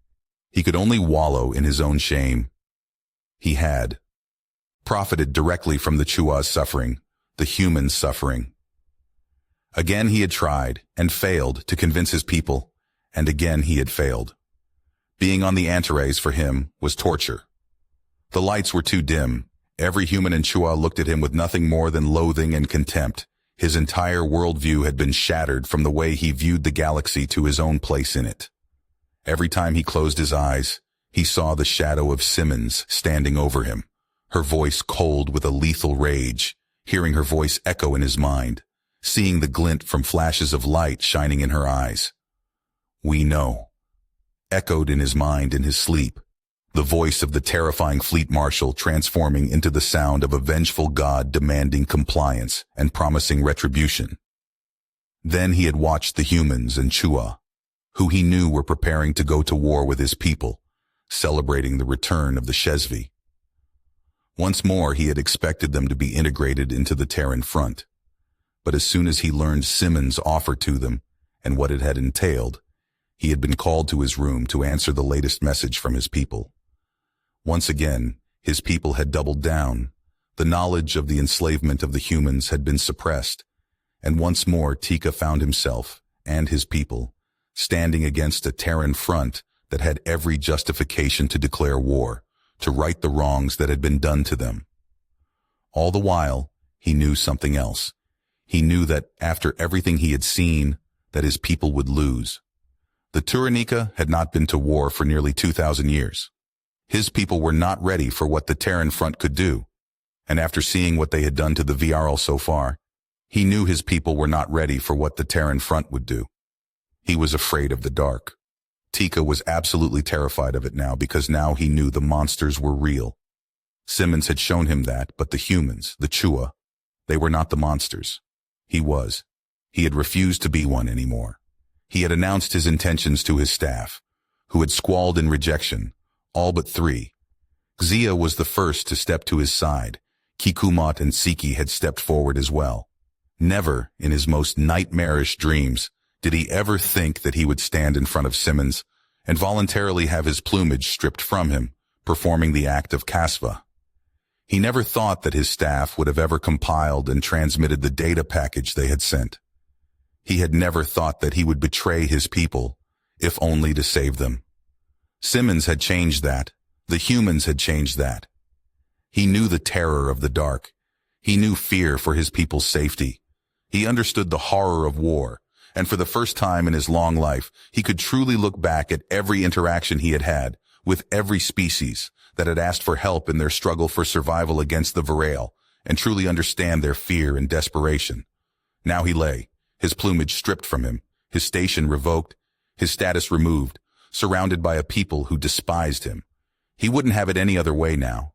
he could only wallow in his own shame. He had profited directly from the Chua's suffering, the human's suffering. Again he had tried and failed to convince his people, and again he had failed. Being on the Antares for him was torture. The lights were too dim. Every human in Chua looked at him with nothing more than loathing and contempt. His entire worldview had been shattered from the way he viewed the galaxy to his own place in it. Every time he closed his eyes, he saw the shadow of Simmons standing over him, her voice cold with a lethal rage, hearing her voice echo in his mind, seeing the glint from flashes of light shining in her eyes. "We know," echoed in his mind in his sleep, the voice of the terrifying fleet marshal transforming into the sound of a vengeful god demanding compliance and promising retribution. Then he had watched the humans and Chua, who he knew were preparing to go to war with his people, celebrating the return of the Shesvi. Once more he had expected them to be integrated into the Terran front, but as soon as he learned Simmons' offer to them and what it had entailed, he had been called to his room to answer the latest message from his people. Once again, his people had doubled down. The knowledge of the enslavement of the humans had been suppressed, and once more Tika found himself, and his people, standing against a Terran front that had every justification to declare war, to right the wrongs that had been done to them. All the while, he knew something else. He knew that after everything he had seen, that his people would lose. The Tyrannica had not been to war for nearly 2,000 years. His people were not ready for what the Terran front could do, and after seeing what they had done to the VRL so far, he knew his people were not ready for what the Terran front would do. He was afraid of the dark. Tika was absolutely terrified of it now because now he knew the monsters were real. Simmons had shown him that, but the humans, the Chua, they were not the monsters. He was. He had refused to be one anymore. He had announced his intentions to his staff, who had squalled in rejection, all but 3. Xia was the first to step to his side. Kikumot and Siki had stepped forward as well. Never, in his most nightmarish dreams, did he ever think that he would stand in front of Simmons and voluntarily have his plumage stripped from him, performing the act of kasva. He never thought that his staff would have ever compiled and transmitted the data package they had sent. He had never thought that he would betray his people, if only to save them. Simmons had changed that. The humans had changed that. He knew the terror of the dark. He knew fear for his people's safety. He understood the horror of war, and for the first time in his long life, he could truly look back at every interaction he had had, with every species that had asked for help in their struggle for survival against the Virail, and truly understand their fear and desperation. Now he lay, his plumage stripped from him, his station revoked, his status removed, surrounded by a people who despised him. He wouldn't have it any other way now.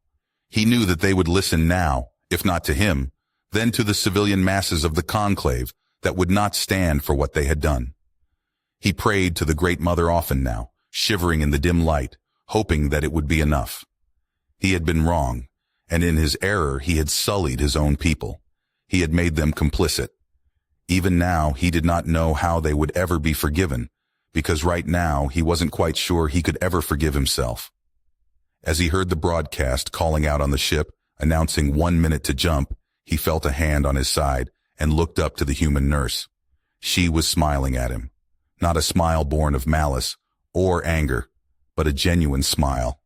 He knew that they would listen now, if not to him, then to the civilian masses of the conclave that would not stand for what they had done. He prayed to the Great Mother often now, shivering in the dim light, hoping that it would be enough. He had been wrong, and in his error he had sullied his own people. He had made them complicit. Even now he did not know how they would ever be forgiven, because right now he wasn't quite sure he could ever forgive himself. As he heard the broadcast calling out on the ship, announcing 1 minute to jump, he felt a hand on his side and looked up to the human nurse. She was smiling at him. Not a smile born of malice or anger, but a genuine smile.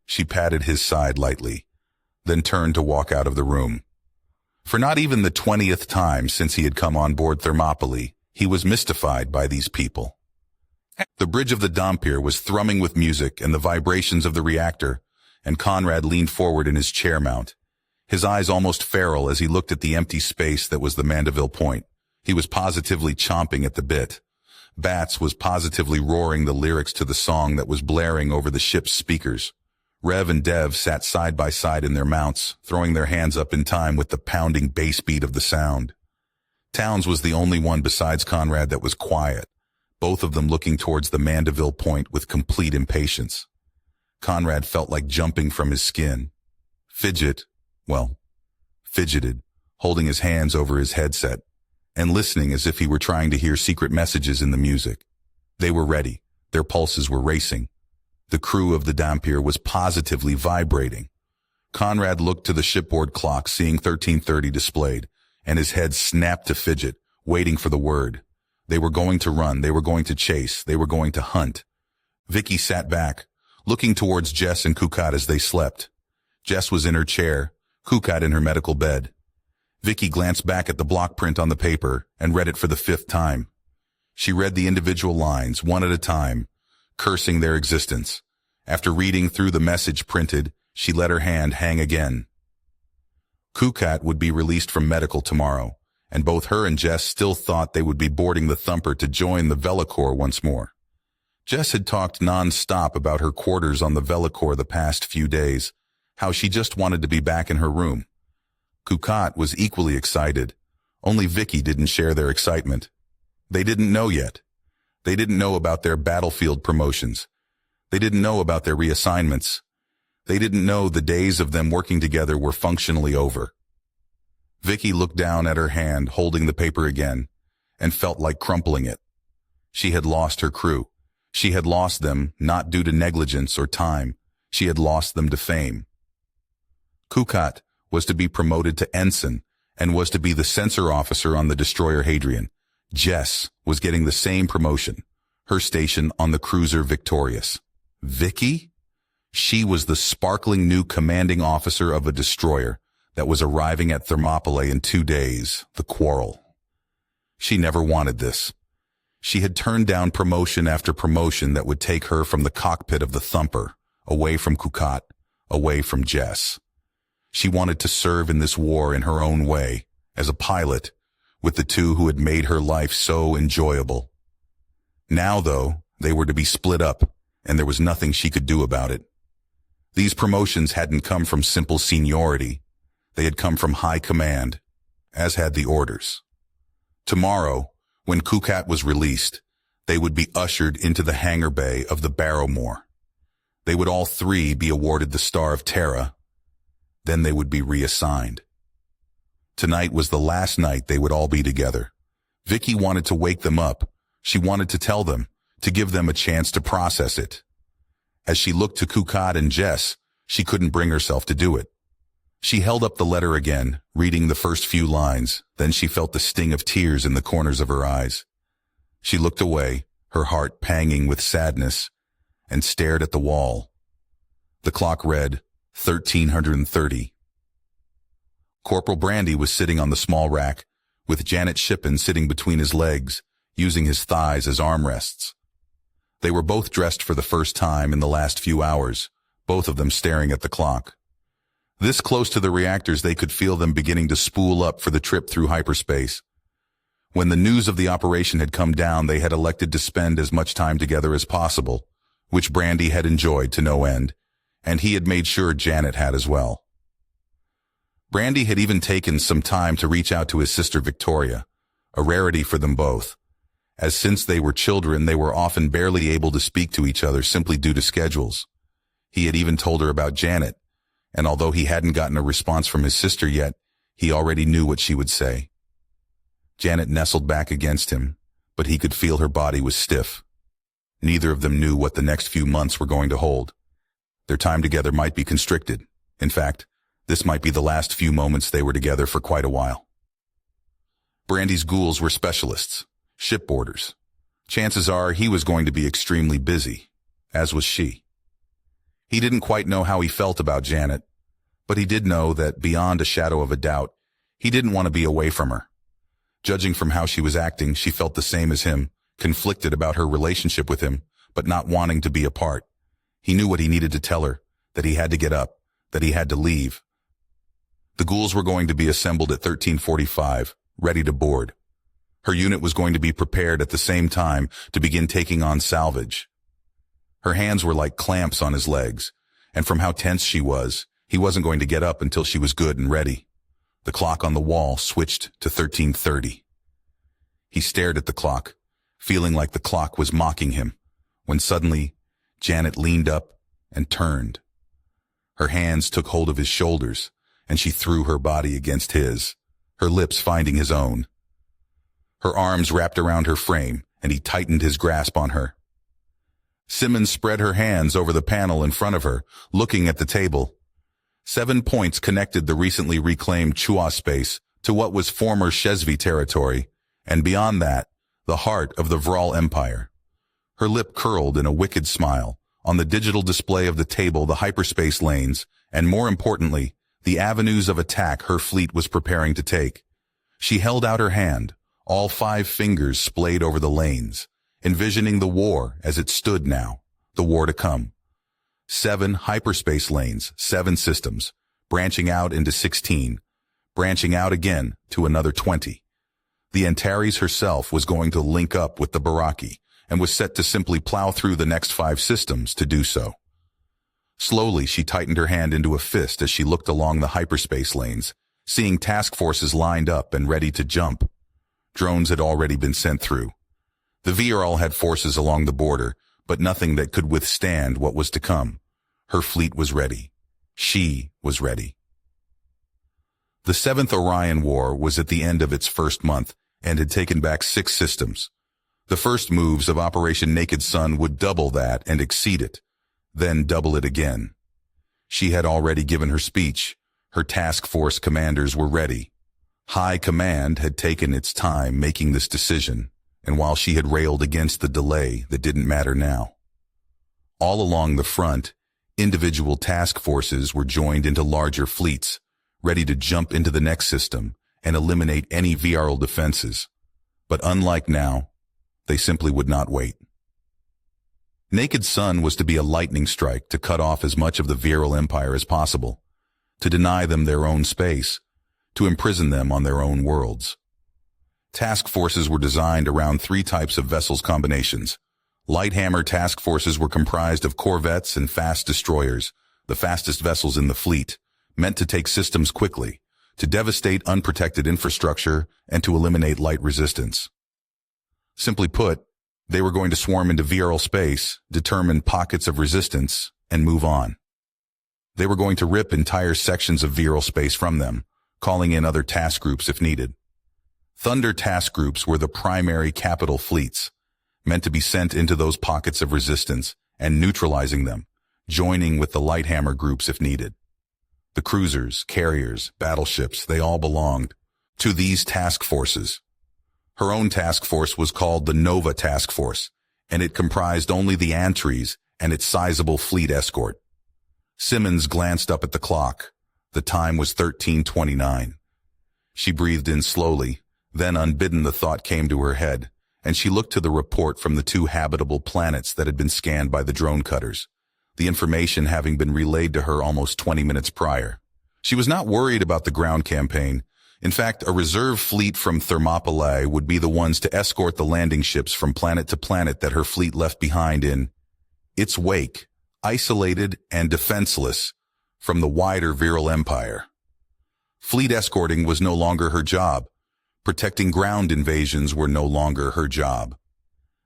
She patted his side lightly, then turned to walk out of the room. For not even the 20th time since he had come on board Thermopylae, he was mystified by these people. The bridge of the Dampier was thrumming with music and the vibrations of the reactor, and Conrad leaned forward in his chair mount, his eyes almost feral as he looked at the empty space that was the Mandeville Point. He was positively chomping at the bit. Bats was positively roaring the lyrics to the song that was blaring over the ship's speakers. Rev and Dev sat side by side in their mounts, throwing their hands up in time with the pounding bass beat of the sound. Towns was the only one besides Conrad that was quiet, both of them looking towards the Mandeville Point with complete impatience. Conrad felt like jumping from his skin. Fidgeted, holding his hands over his headset, and listening as if he were trying to hear secret messages in the music. They were ready. Their pulses were racing. The crew of the Dampier was positively vibrating. Conrad looked to the shipboard clock, seeing 13:30 displayed, and his head snapped to Fidget, waiting for the word. They were going to run, they were going to chase, they were going to hunt. Vicky sat back, looking towards Jess and Kukat as they slept. Jess was in her chair, Kukat in her medical bed. Vicky glanced back at the block print on the paper and read it for the 5th time. She read the individual lines, one at a time, cursing their existence. After reading through the message printed, she let her hand hang again. Kukat would be released from medical tomorrow, and both her and Jess still thought they would be boarding the Thumper to join the Velocore once more. Jess had talked non-stop about her quarters on the Velocore the past few days, how she just wanted to be back in her room. Kukat was equally excited. Only Vicky didn't share their excitement. They didn't know yet. They didn't know about their battlefield promotions. They didn't know about their reassignments. They didn't know the days of them working together were functionally over. Vicky looked down at her hand, holding the paper again, and felt like crumpling it. She had lost her crew. She had lost them not due to negligence or time. She had lost them to fame. Kukat was to be promoted to ensign and was to be the sensor officer on the destroyer Hadrian. Jess was getting the same promotion, her station on the cruiser Victorious. Vicky? She was the sparkling new commanding officer of a destroyer that was arriving at Thermopylae in 2 days, the Quarrel. She never wanted this. She had turned down promotion after promotion that would take her from the cockpit of the Thumper, away from Kukat, away from Jess. She wanted to serve in this war in her own way, as a pilot, with the two who had made her life so enjoyable. Now, though, they were to be split up, and there was nothing she could do about it. These promotions hadn't come from simple seniority. They had come from high command, as had the orders. Tomorrow, when Kukat was released, they would be ushered into the hangar bay of the Barrowmore. They would all three be awarded the Star of Terra. Then they would be reassigned. Tonight was the last night they would all be together. Vicky wanted to wake them up. She wanted to tell them, to give them a chance to process it. As she looked to Kukat and Jess, she couldn't bring herself to do it. She held up the letter again, reading the first few lines, then she felt the sting of tears in the corners of her eyes. She looked away, her heart panging with sadness, and stared at the wall. The clock read 1330. Corporal Brandy was sitting on the small rack, with Janet Shippen sitting between his legs, using his thighs as armrests. They were both dressed for the first time in the last few hours, both of them staring at the clock. This close to the reactors, they could feel them beginning to spool up for the trip through hyperspace. When the news of the operation had come down, they had elected to spend as much time together as possible, which Brandy had enjoyed to no end, and he had made sure Janet had as well. Brandy had even taken some time to reach out to his sister Victoria, a rarity for them both, as since they were children they were often barely able to speak to each other simply due to schedules. He had even told her about Janet, and although he hadn't gotten a response from his sister yet, he already knew what she would say. Janet nestled back against him, but he could feel her body was stiff. Neither of them knew what the next few months were going to hold. Their time together might be constricted. In fact, this might be the last few moments they were together for quite a while. Brandy's ghouls were specialists, shipboarders. Chances are he was going to be extremely busy, as was she. He didn't quite know how he felt about Janet, but he did know that beyond a shadow of a doubt, he didn't want to be away from her. Judging from how she was acting, she felt the same as him, conflicted about her relationship with him, but not wanting to be apart. He knew what he needed to tell her, that he had to get up, that he had to leave. The ghouls were going to be assembled at 13:45, ready to board. Her unit was going to be prepared at the same time to begin taking on salvage. Her hands were like clamps on his legs, and from how tense she was, he wasn't going to get up until she was good and ready. The clock on the wall switched to 13:30. He stared at the clock, feeling like the clock was mocking him, when suddenly Janet leaned up and turned. Her hands took hold of his shoulders, and she threw her body against his, her lips finding his own. Her arms wrapped around her frame, and he tightened his grasp on her. Simmons spread her hands over the panel in front of her, looking at the table. 7 points connected the recently reclaimed Chua space to what was former Shesvi territory, and beyond that, the heart of the Vral Empire. Her lip curled in a wicked smile. On the digital display of the table, the hyperspace lanes, and more importantly, the avenues of attack her fleet was preparing to take. She held out her hand, all 5 fingers splayed over the lanes, envisioning the war as it stood now, the war to come. 7 hyperspace lanes, 7 systems, branching out into 16, branching out again to another 20. The Antares herself was going to link up with the Baraki, and was set to simply plow through the next 5 systems to do so. Slowly, she tightened her hand into a fist as she looked along the hyperspace lanes, seeing task forces lined up and ready to jump. Drones had already been sent through. The VRL had forces along the border, but nothing that could withstand what was to come. Her fleet was ready. She was ready. The 7th Orion War was at the end of its first month and had taken back 6 systems. The first moves of Operation Naked Sun would double that and exceed it, then double it again. She had already given her speech. Her task force commanders were ready. High Command had taken its time making this decision, and while she had railed against the delay, that didn't matter now. All along the front, individual task forces were joined into larger fleets, ready to jump into the next system and eliminate any VRL defenses. But unlike now, they simply would not wait. Naked Sun was to be a lightning strike to cut off as much of the VRL Empire as possible, to deny them their own space, to imprison them on their own worlds. Task forces were designed around 3 types of vessels combinations. Light hammer task forces were comprised of corvettes and fast destroyers, the fastest vessels in the fleet, meant to take systems quickly, to devastate unprotected infrastructure, and to eliminate light resistance. Simply put, they were going to swarm into VRL space, determine pockets of resistance, and move on. They were going to rip entire sections of VRL space from them, calling in other task groups if needed. Thunder task groups were the primary capital fleets, meant to be sent into those pockets of resistance and neutralizing them, joining with the light hammer groups if needed. The cruisers, carriers, battleships, they all belonged to these task forces. Her own task force was called the Nova Task Force, and it comprised only the Antares and its sizable fleet escort. Simmons glanced up at the clock. The time was 13:29. She breathed in slowly, then unbidden the thought came to her head, and she looked to the report from the 2 habitable planets that had been scanned by the drone cutters, the information having been relayed to her almost 20 minutes prior. She was not worried about the ground campaign. In fact, a reserve fleet from Thermopylae would be the ones to escort the landing ships from planet to planet that her fleet left behind in its wake, isolated and defenseless from the wider virile empire. Fleet escorting was no longer her job. Protecting ground invasions were no longer her job.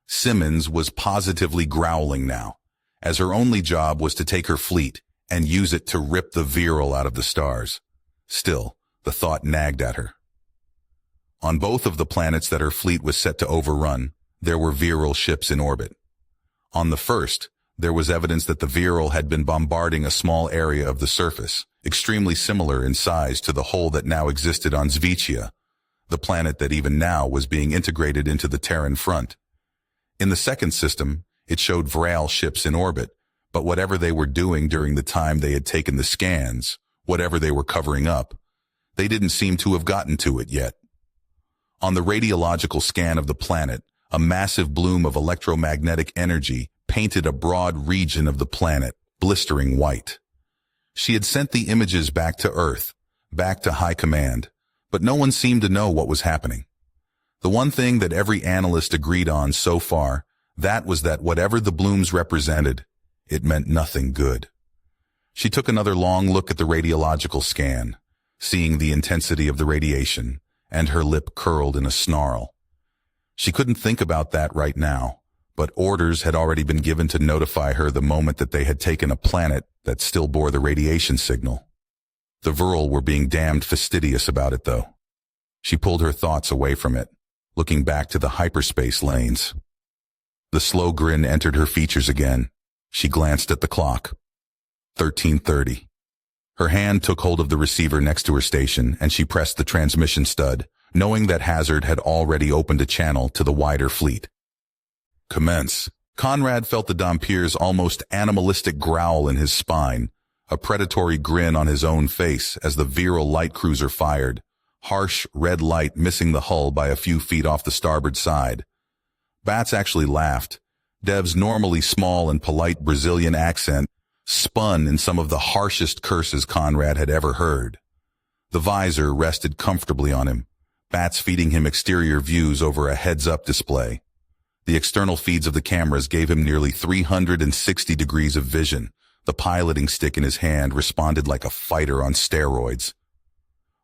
Simmons was positively growling now, as her only job was to take her fleet and use it to rip the virile out of the stars. Still, the thought nagged at her. On both of the planets that her fleet was set to overrun, there were virile ships in orbit. On the first, there was evidence that the virile had been bombarding a small area of the surface, extremely similar in size to the hole that now existed on Zvichia, the planet that even now was being integrated into the Terran front. In the second system, it showed Vral ships in orbit, but whatever they were doing during the time they had taken the scans, whatever they were covering up, they didn't seem to have gotten to it yet. On the radiological scan of the planet, a massive bloom of electromagnetic energy painted a broad region of the planet, blistering white. She had sent the images back to Earth, back to High Command, but no one seemed to know what was happening. The one thing that every analyst agreed on so far, that was that whatever the blooms represented, it meant nothing good. She took another long look at the radiological scan, seeing the intensity of the radiation, and her lip curled in a snarl. She couldn't think about that right now, but orders had already been given to notify her the moment that they had taken a planet that still bore the radiation signal. The Vril were being damned fastidious about it, though. She pulled her thoughts away from it, looking back to the hyperspace lanes. The slow grin entered her features again. She glanced at the clock. 13:30. Her hand took hold of the receiver next to her station, and she pressed the transmission stud, knowing that Hazard had already opened a channel to the wider fleet. Commence. Conrad felt the Dampier's almost animalistic growl in his spine, a predatory grin on his own face as the virile light cruiser fired, harsh red light missing the hull by a few feet off the starboard side. Bats actually laughed. Dev's normally small and polite Brazilian accent spun in some of the harshest curses Conrad had ever heard. The visor rested comfortably on him, Bats feeding him exterior views over a heads-up display. The external feeds of the cameras gave him nearly 360 degrees of vision. The piloting stick in his hand responded like a fighter on steroids.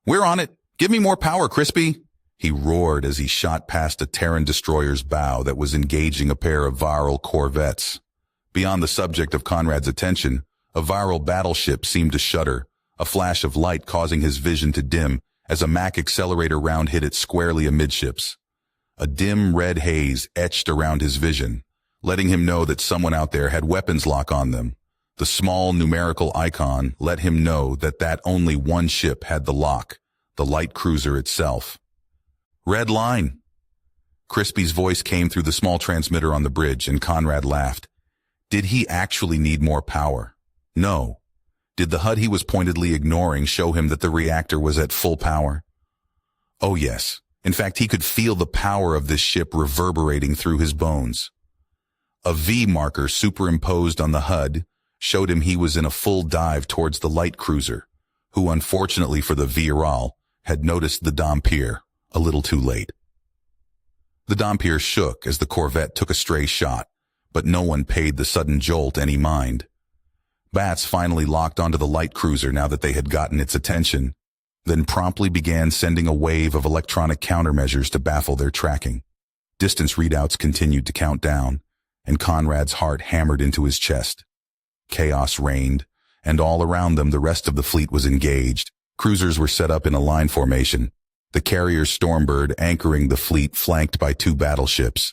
"We're on it! Give me more power, Crispy!" he roared as he shot past a Terran destroyer's bow that was engaging a pair of viral corvettes. Beyond the subject of Conrad's attention, a viral battleship seemed to shudder, a flash of light causing his vision to dim as a Mach accelerator round hit it squarely amidships. A dim red haze etched around his vision, letting him know that someone out there had weapons lock on them. The small numerical icon let him know that only one ship had the lock, the light cruiser itself. "Red line." Crispy's voice came through the small transmitter on the bridge, and Conrad laughed. Did he actually need more power? No. Did the HUD he was pointedly ignoring show him that the reactor was at full power? Oh yes. In fact, he could feel the power of this ship reverberating through his bones. A V marker superimposed on the HUD showed him he was in a full dive towards the light cruiser, who unfortunately for the Viral had noticed the Dampier a little too late. The Dampier shook as the corvette took a stray shot, but no one paid the sudden jolt any mind. Bats finally locked onto the light cruiser now that they had gotten its attention, then promptly began sending a wave of electronic countermeasures to baffle their tracking. Distance readouts continued to count down, and Conrad's heart hammered into his chest. Chaos reigned, and all around them the rest of the fleet was engaged. Cruisers were set up in a line formation, the carrier Stormbird anchoring the fleet flanked by 2 battleships.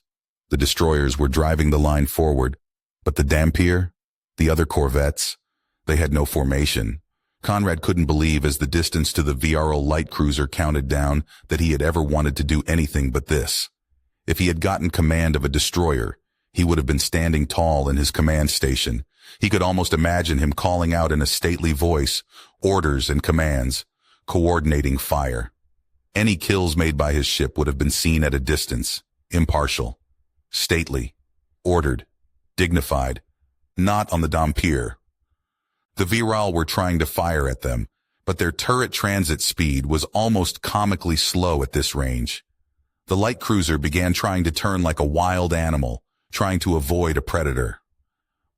The destroyers were driving the line forward, but the Dampier, the other corvettes, they had no formation. Conrad couldn't believe as the distance to the VRL light cruiser counted down that he had ever wanted to do anything but this. If he had gotten command of a destroyer, he would have been standing tall in his command station. He could almost imagine him calling out in a stately voice, orders and commands, coordinating fire. Any kills made by his ship would have been seen at a distance, impartial, stately, ordered, dignified, not on the Dampier. The Viral were trying to fire at them, but their turret transit speed was almost comically slow at this range. The light cruiser began trying to turn like a wild animal, trying to avoid a predator.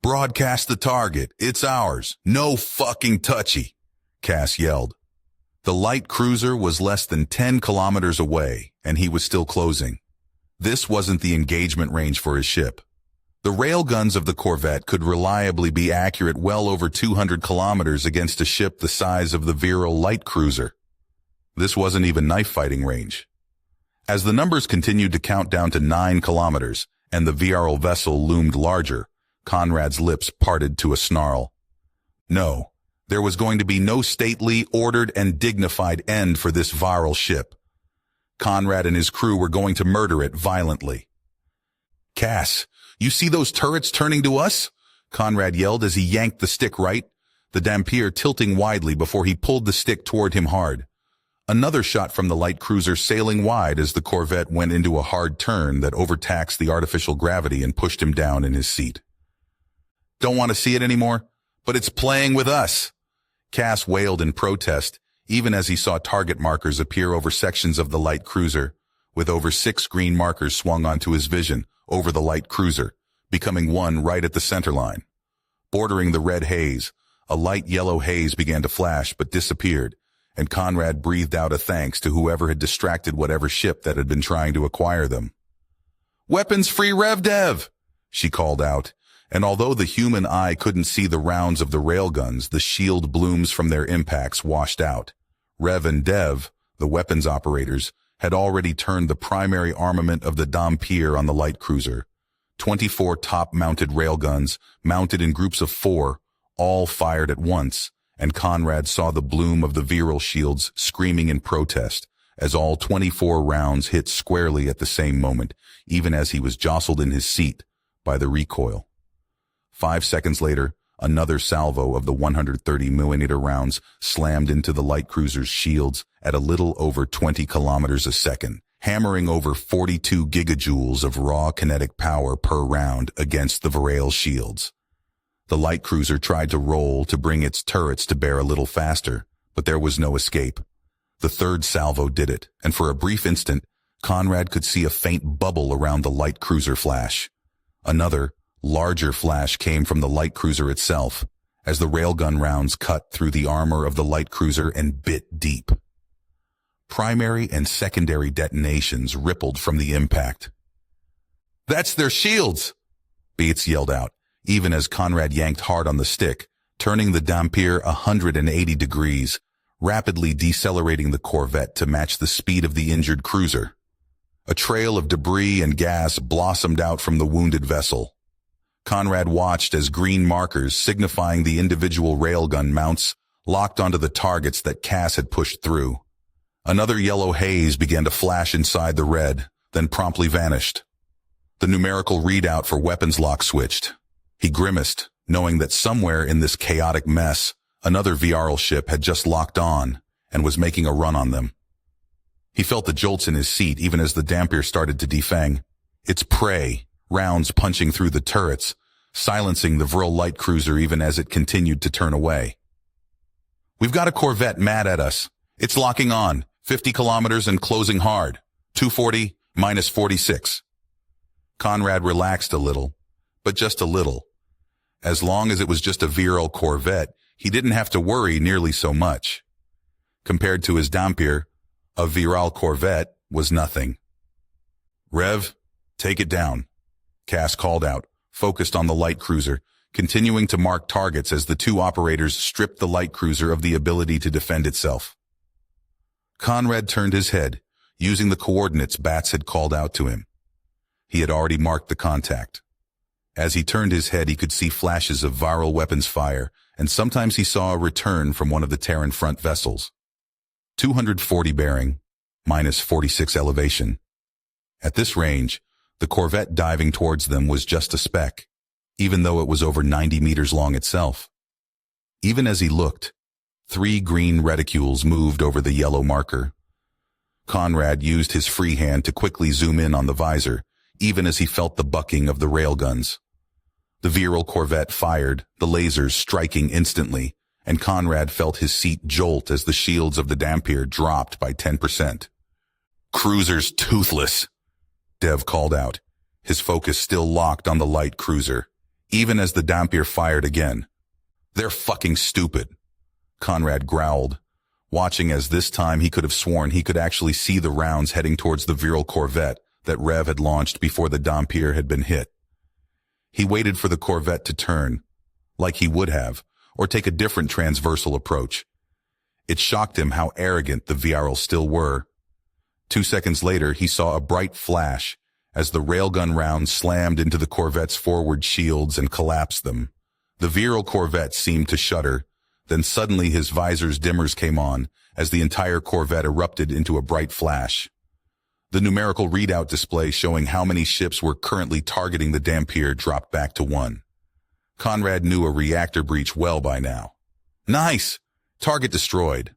"Broadcast the target. It's ours. No fucking touchy," Cass yelled. The light cruiser was less than 10 kilometers away, and he was still closing. This wasn't the engagement range for his ship. The railguns of the Corvette could reliably be accurate well over 200 kilometers against a ship the size of the Viral light cruiser. This wasn't even knife-fighting range. As the numbers continued to count down to 9 kilometers, and the Viral vessel loomed larger, Conrad's lips parted to a snarl. No, there was going to be no stately, ordered, and dignified end for this Viral ship. Conrad and his crew were going to murder it violently. "Cass, you see those turrets turning to us?" Conrad yelled as he yanked the stick right, the Dampier tilting widely before he pulled the stick toward him hard. Another shot from the light cruiser sailing wide as the Corvette went into a hard turn that overtaxed the artificial gravity and pushed him down in his seat. "Don't want to see it anymore, but it's playing with us," Cass wailed in protest, even as he saw target markers appear over sections of the light cruiser, with over 6 green markers swung onto his vision over the light cruiser, becoming one right at the center line. Bordering the red haze, a light yellow haze began to flash but disappeared, and Conrad breathed out a thanks to whoever had distracted whatever ship that had been trying to acquire them. "Weapons-free RevDev!" she called out, and although the human eye couldn't see the rounds of the railguns, the shield blooms from their impacts washed out. Rev and Dev, the weapons operators, had already turned the primary armament of the Dampier on the light cruiser. 24 top-mounted railguns, mounted in groups of 4, all fired at once, and Conrad saw the bloom of the Viral shields screaming in protest as all 24 rounds hit squarely at the same moment, even as he was jostled in his seat by the recoil. 5 seconds later, another salvo of the 130mm rounds slammed into the light cruiser's shields at a little over 20 kilometers a second, hammering over 42 gigajoules of raw kinetic power per round against the Viral shields. The light cruiser tried to roll to bring its turrets to bear a little faster, but there was no escape. The third salvo did it, and for a brief instant, Conrad could see a faint bubble around the light cruiser flash. Another, larger flash came from the light cruiser itself, as the railgun rounds cut through the armor of the light cruiser and bit deep. Primary and secondary detonations rippled from the impact. "That's their shields!" Bates yelled out, even as Conrad yanked hard on the stick, turning the Dampier 180 degrees, rapidly decelerating the Corvette to match the speed of the injured cruiser. A trail of debris and gas blossomed out from the wounded vessel. Conrad watched as green markers signifying the individual railgun mounts locked onto the targets that Cass had pushed through. Another yellow haze began to flash inside the red, then promptly vanished. The numerical readout for weapons lock switched. He grimaced, knowing that somewhere in this chaotic mess, another Viral ship had just locked on and was making a run on them. He felt the jolts in his seat even as the Dampier started to defang its prey, rounds punching through the turrets, silencing the Viral light cruiser even as it continued to turn away. "We've got a Corvette mad at us. It's locking on, 50 kilometers and closing hard, 240 minus 46. Conrad relaxed a little, but just a little. As long as it was just a Viral Corvette, he didn't have to worry nearly so much. Compared to his Dampier, a Viral Corvette was nothing. "Rev, take it down," Cass called out, focused on the light cruiser, continuing to mark targets as the two operators stripped the light cruiser of the ability to defend itself. Conrad turned his head, using the coordinates Bats had called out to him. He had already marked the contact. As he turned his head, he could see flashes of Viral weapons fire, and sometimes he saw a return from one of the Terran front vessels. 240 bearing, minus 46 elevation. At this range, the Corvette diving towards them was just a speck, even though it was over 90 meters long itself. Even as he looked, 3 green reticules moved over the yellow marker. Conrad used his free hand to quickly zoom in on the visor, even as he felt the bucking of the railguns. The virile corvette fired, the lasers striking instantly, and Conrad felt his seat jolt as the shields of the Dampier dropped by 10%. "Cruiser's toothless," Dev called out, his focus still locked on the light cruiser, even as the Dampier fired again. "They're fucking stupid," Conrad growled, watching as this time he could have sworn he could actually see the rounds heading towards the virile corvette that Rev had launched before the Dampier had been hit. He waited for the corvette to turn, like he would have, or take a different transversal approach. It shocked him how arrogant the Viral still were. 2 seconds later, he saw a bright flash as the railgun rounds slammed into the corvette's forward shields and collapsed them. The Viral corvette seemed to shudder, then suddenly his visor's dimmers came on as the entire corvette erupted into a bright flash. The numerical readout display showing how many ships were currently targeting the Dampier dropped back to 1. Conrad knew a reactor breach well by now. "Nice! Target destroyed."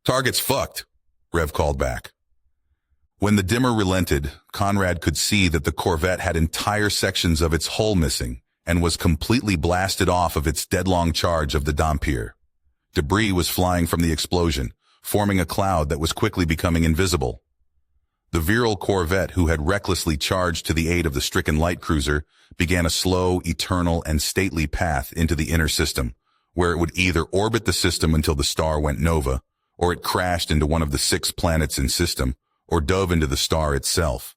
"Target's fucked," Rev called back. When the dimmer relented, Conrad could see that the corvette had entire sections of its hull missing and was completely blasted off of its dead-long charge of the Dampier. Debris was flying from the explosion, forming a cloud that was quickly becoming invisible. The virile corvette, who had recklessly charged to the aid of the stricken light cruiser, began a slow, eternal, and stately path into the inner system, where it would either orbit the system until the star went nova, or it crashed into one of the 6 planets in system, or dove into the star itself.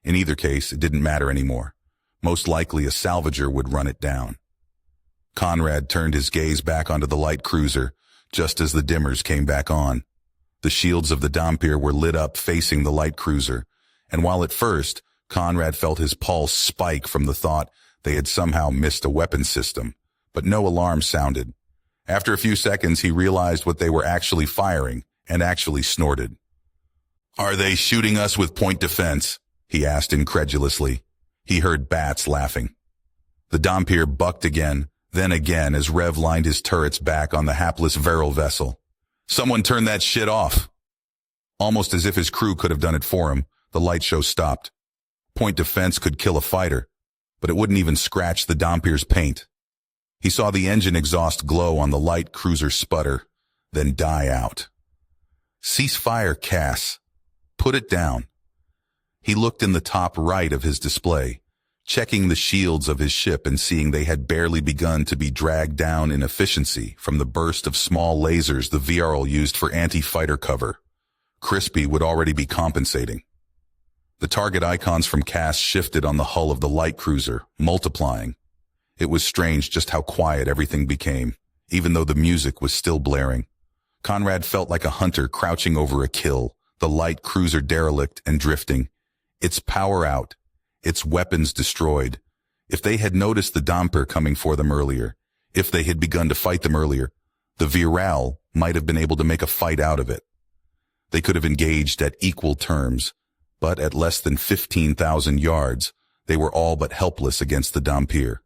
In either case, it didn't matter anymore. Most likely a salvager would run it down. Conrad turned his gaze back onto the light cruiser, just as the dimmers came back on. The shields of the Dampier were lit up facing the light cruiser, and while at first, Conrad felt his pulse spike from the thought they had somehow missed a weapon system, but no alarm sounded. After a few seconds, he realized what they were actually firing, and actually snorted. "Are they shooting us with point defense?" he asked incredulously. He heard bats laughing. The Dampier bucked again, then again as Rev lined his turrets back on the hapless virile vessel. "Someone turn that shit off." Almost as if his crew could have done it for him, the light show stopped. Point defense could kill a fighter, but it wouldn't even scratch the Dampier's paint. He saw the engine exhaust glow on the light cruiser sputter, then die out. "Cease fire, Cass. Put it down." He looked in the top right of his display, checking the shields of his ship and seeing they had barely begun to be dragged down in efficiency from the burst of small lasers the VRL used for anti-fighter cover. Crispy would already be compensating. The target icons from Cass shifted on the hull of the light cruiser, multiplying. It was strange just how quiet everything became, even though the music was still blaring. Conrad felt like a hunter crouching over a kill, the light cruiser derelict and drifting. Its power out, its weapons destroyed. If they had noticed the Dampier coming for them earlier, if they had begun to fight them earlier, the Viral might have been able to make a fight out of it. They could have engaged at equal terms, but at less than 15,000 yards, they were all but helpless against the Dampier.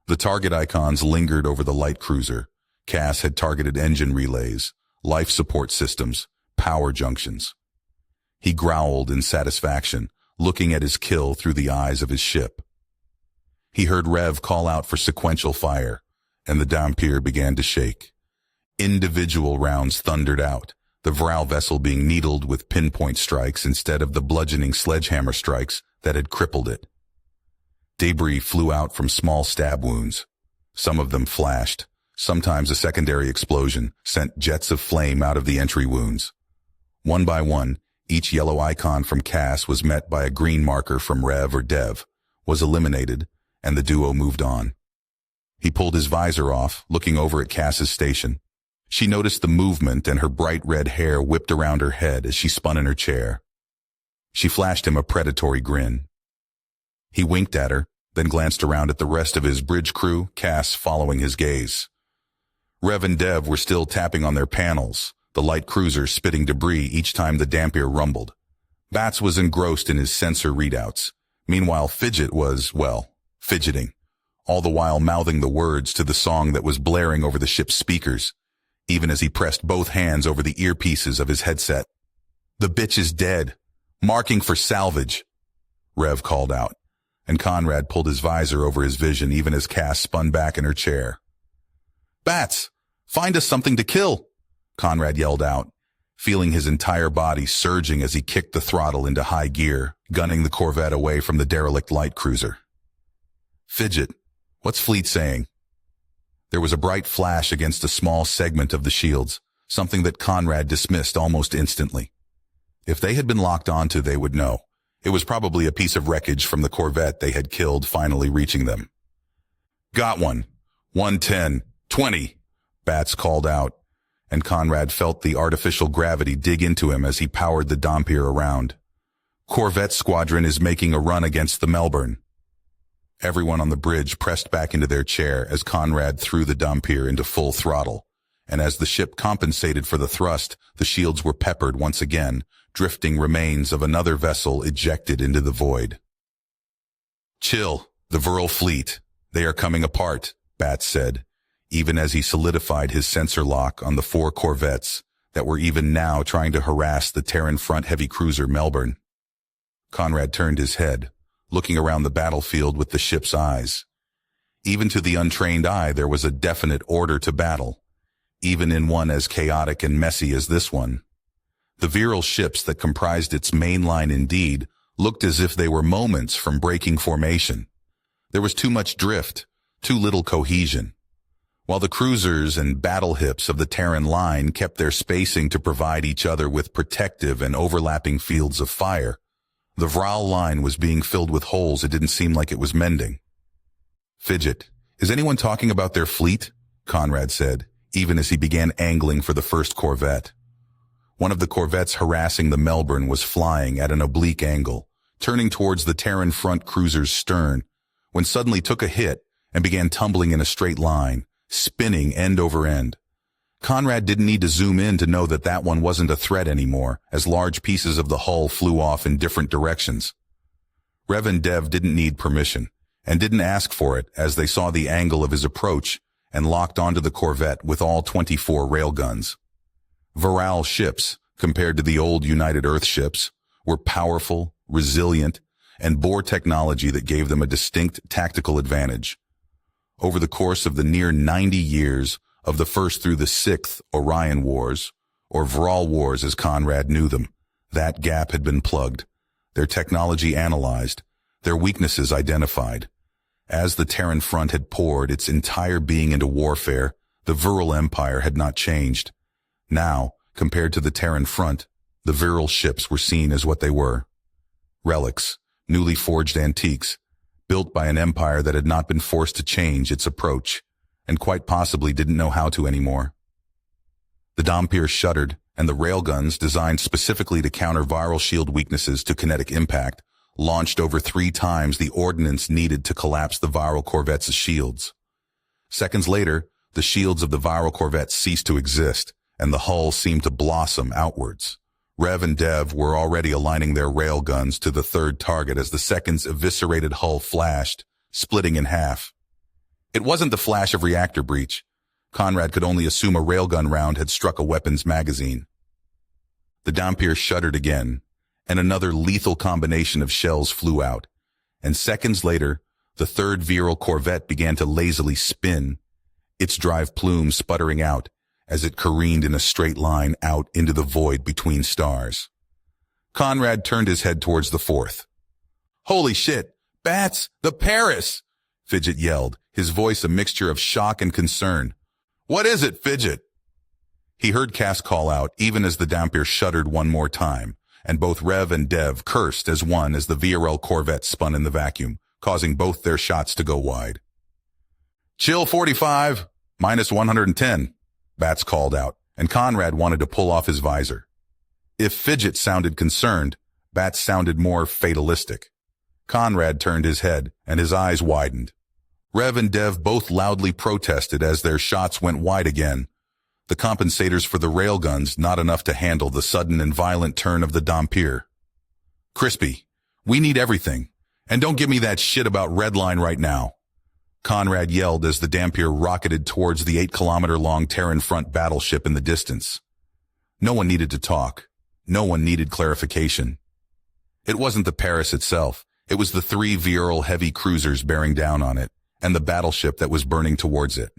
The target icons lingered over the light cruiser. Cass had targeted engine relays, life support systems, power junctions. He growled in satisfaction, looking at his kill through the eyes of his ship. He heard Rev call out for sequential fire, and the Dampier began to shake. Individual rounds thundered out, the Vral vessel being needled with pinpoint strikes instead of the bludgeoning sledgehammer strikes that had crippled it. Debris flew out from small stab wounds. Some of them flashed. Sometimes a secondary explosion sent jets of flame out of the entry wounds. One by one, each yellow icon from Cass was met by a green marker from Rev or Dev, was eliminated, and the duo moved on. He pulled his visor off, looking over at Cass's station. She noticed the movement and her bright red hair whipped around her head as she spun in her chair. She flashed him a predatory grin. He winked at her, then glanced around at the rest of his bridge crew, Cass following his gaze. Rev and Dev were still tapping on their panels, the light cruiser spitting debris each time the Dampier rumbled. Bats was engrossed in his sensor readouts. Meanwhile, Fidget was, well, fidgeting, all the while mouthing the words to the song that was blaring over the ship's speakers, even as he pressed both hands over the earpieces of his headset. The bitch is dead. Marking for salvage, Rev called out, and Conrad pulled his visor over his vision even as Cass spun back in her chair. Bats, find us something to kill, Conrad yelled out, feeling his entire body surging as he kicked the throttle into high gear, gunning the Corvette away from the derelict light cruiser. Fidget, what's Fleet saying? There was a bright flash against a small segment of the shields, something that Conrad dismissed almost instantly. If they had been locked onto, they would know. It was probably a piece of wreckage from the Corvette they had killed finally reaching them. Got one. 110. 20, Bats called out, and Conrad felt the artificial gravity dig into him as he powered the Dompier around. Corvette squadron is making a run against the Melbourne. Everyone on the bridge pressed back into their chair as Conrad threw the Dompier into full throttle, and as the ship compensated for the thrust, the shields were peppered once again, drifting remains of another vessel ejected into the void. Chill, the Viral fleet. They are coming apart, Bats said, even as he solidified his sensor lock on the 4 corvettes that were even now trying to harass the Terran front heavy cruiser Melbourne. Conrad turned his head, looking around the battlefield with the ship's eyes. Even to the untrained eye, there was a definite order to battle, even in one as chaotic and messy as this one. The virile ships that comprised its main line indeed looked as if they were moments from breaking formation. There was too much drift, too little cohesion. While the cruisers and battle hips of the Terran line kept their spacing to provide each other with protective and overlapping fields of fire, the Vral line was being filled with holes it didn't seem like it was mending. Fidget, is anyone talking about their fleet? Conrad said, even as he began angling for the first corvette. One of the corvettes harassing the Melbourne was flying at an oblique angle, turning towards the Terran front cruiser's stern, when suddenly took a hit and began tumbling in a straight line, spinning end over end. Conrad didn't need to zoom in to know that that one wasn't a threat anymore, as large pieces of the hull flew off in different directions. Rev and Dev didn't need permission, and didn't ask for it as they saw the angle of his approach and locked onto the Corvette with all 24 railguns. Viral ships, compared to the old United Earth ships, were powerful, resilient, and bore technology that gave them a distinct tactical advantage. Over the course of the near 90 years of the First through the Sixth Orion Wars, or Vral Wars as Conrad knew them, that gap had been plugged, their technology analyzed, their weaknesses identified. As the Terran front had poured its entire being into warfare, the Viral Empire had not changed. Now, compared to the Terran front, the Viral ships were seen as what they were. Relics, newly forged antiques, built by an empire that had not been forced to change its approach, and quite possibly didn't know how to anymore. The Dompier shuddered, and the railguns, designed specifically to counter viral shield weaknesses to kinetic impact, launched over 3 times the ordnance needed to collapse the viral corvette's shields. Seconds later, the shields of the viral corvette ceased to exist, and the hull seemed to blossom outwards. Rev and Dev were already aligning their railguns to the third target as the second's eviscerated hull flashed, splitting in half. It wasn't the flash of reactor breach. Conrad could only assume a railgun round had struck a weapon's magazine. The Dompier shuddered again, and another lethal combination of shells flew out, and seconds later, the third viral corvette began to lazily spin, its drive plume sputtering out as it careened in a straight line out into the void between stars. Conrad turned his head towards the fourth. "Holy shit! Bats! The Paris!" Fidget yelled, his voice a mixture of shock and concern. "What is it, Fidget?" He heard Cass call out even as the Dompier shuddered one more time, and both Rev and Dev cursed as one as the VRL Corvette spun in the vacuum, causing both their shots to go wide. "Chill 45, minus 110, Bats called out, and Conrad wanted to pull off his visor. If Fidget sounded concerned, Bats sounded more fatalistic. Conrad turned his head, and his eyes widened. Rev and Dev both loudly protested as their shots went wide again. The compensators for the railguns not enough to handle the sudden and violent turn of the Dompier. "Crispy, we need everything, and don't give me that shit about Redline right now," Conrad yelled as the Dompier rocketed towards the 8-kilometer-long Terran front battleship in the distance. No one needed to talk. No one needed clarification. It wasn't the Paris itself. It was the three virile heavy cruisers bearing down on it, and the battleship that was burning towards it.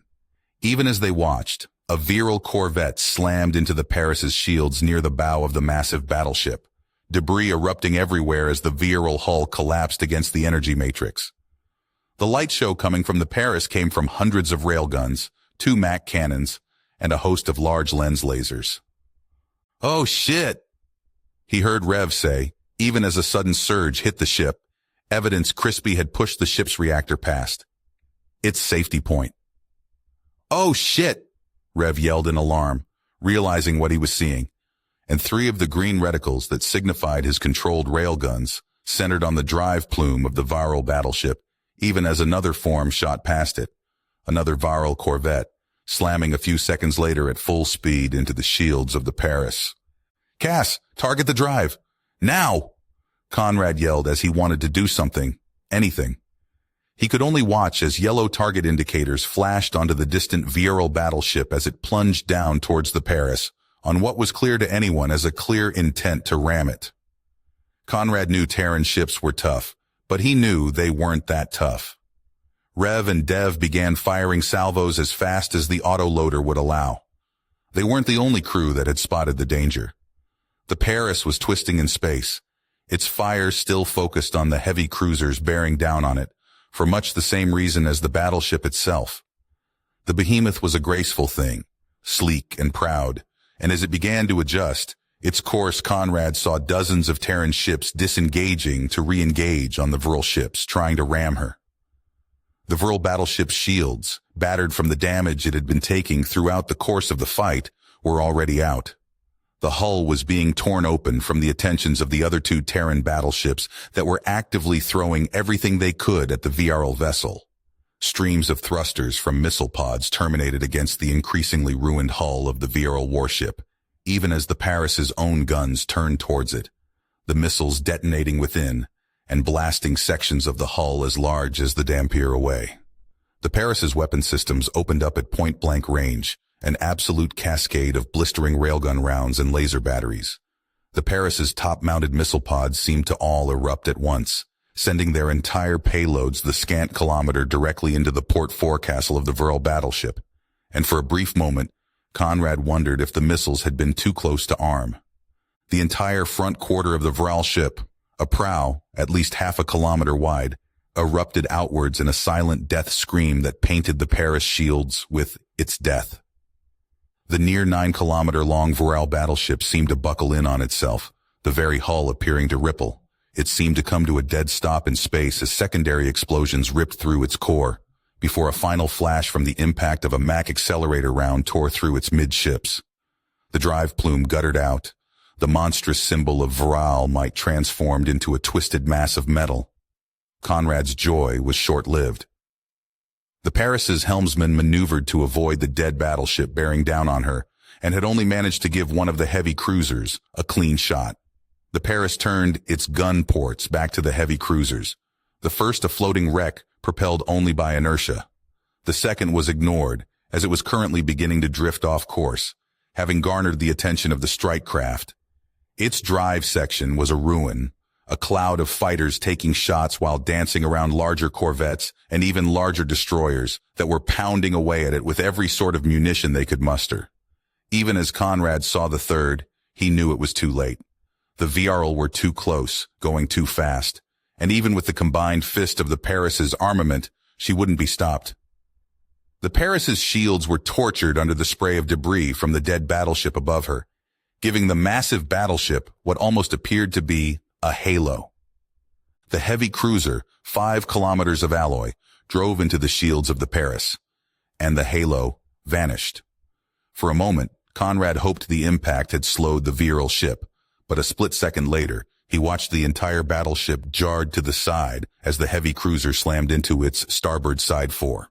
Even as they watched, a virile corvette slammed into the Paris's shields near the bow of the massive battleship, debris erupting everywhere as the virile hull collapsed against the energy matrix. The light show coming from the Paris came from hundreds of railguns, 2 Mac cannons, and a host of large lens lasers. "Oh shit!" he heard Rev say, even as a sudden surge hit the ship, evidence Crispy had pushed the ship's reactor past its safety point. "Oh shit!" Rev yelled in alarm, realizing what he was seeing, and 3 of the green reticles that signified his controlled railguns centered on the drive plume of the virile battleship, even as another form shot past it, another virile corvette, slamming a few seconds later at full speed into the shields of the Paris. "Cass, target the drive! Now!" Conrad yelled as he wanted to do something, anything. He could only watch as yellow target indicators flashed onto the distant virile battleship as it plunged down towards the Paris, on what was clear to anyone as a clear intent to ram it. Conrad knew Terran ships were tough, but he knew they weren't that tough. Rev and Dev began firing salvos as fast as the autoloader would allow. They weren't the only crew that had spotted the danger. The Paris was twisting in space, its fire still focused on the heavy cruisers bearing down on it, for much the same reason as the battleship itself. The behemoth was a graceful thing, sleek and proud, and as it began to adjust, its course Conrad saw dozens of Terran ships disengaging to re-engage on the virile ships, trying to ram her. The virile battleship's shields, battered from the damage it had been taking throughout the course of the fight, were already out. The hull was being torn open from the attentions of the other 2 Terran battleships that were actively throwing everything they could at the virile vessel. Streams of thrusters from missile pods terminated against the increasingly ruined hull of the virile warship, even as the Paris's own guns turned towards it, the missiles detonating within and blasting sections of the hull as large as the Dampier away. The Paris's weapon systems opened up at point-blank range, an absolute cascade of blistering railgun rounds and laser batteries. The Paris's top-mounted missile pods seemed to all erupt at once, sending their entire payloads the scant kilometer directly into the port forecastle of the virile battleship, and for a brief moment, Conrad wondered if the missiles had been too close to arm. The entire front quarter of the virile ship, a prow, at least half a kilometer wide, erupted outwards in a silent death scream that painted the Paris shields with its death. The near 9-kilometer-long virile battleship seemed to buckle in on itself, the very hull appearing to ripple. It seemed to come to a dead stop in space as secondary explosions ripped through its core, before a final flash from the impact of a Mac accelerator round tore through its midships. The drive plume guttered out, the monstrous symbol of virile might transformed into a twisted mass of metal. Conrad's joy was short-lived. The Paris's helmsman maneuvered to avoid the dead battleship bearing down on her, and had only managed to give one of the heavy cruisers a clean shot. The Paris turned its gun ports back to the heavy cruisers, the first a floating wreck propelled only by inertia. The second was ignored, as it was currently beginning to drift off course, having garnered the attention of the strike craft. Its drive section was a ruin, a cloud of fighters taking shots while dancing around larger corvettes and even larger destroyers that were pounding away at it with every sort of munition they could muster. Even as Conrad saw the third, he knew it was too late. The virile were too close, going too fast, and even with the combined fist of the Paris's armament, she wouldn't be stopped. The Paris's shields were tortured under the spray of debris from the dead battleship above her, giving the massive battleship what almost appeared to be a halo. The heavy cruiser, 5 kilometers of alloy, drove into the shields of the Paris, and the halo vanished. For a moment, Conrad hoped the impact had slowed the virile ship, but a split second later, he watched the entire battleship jarred to the side as the heavy cruiser slammed into its starboard side fore.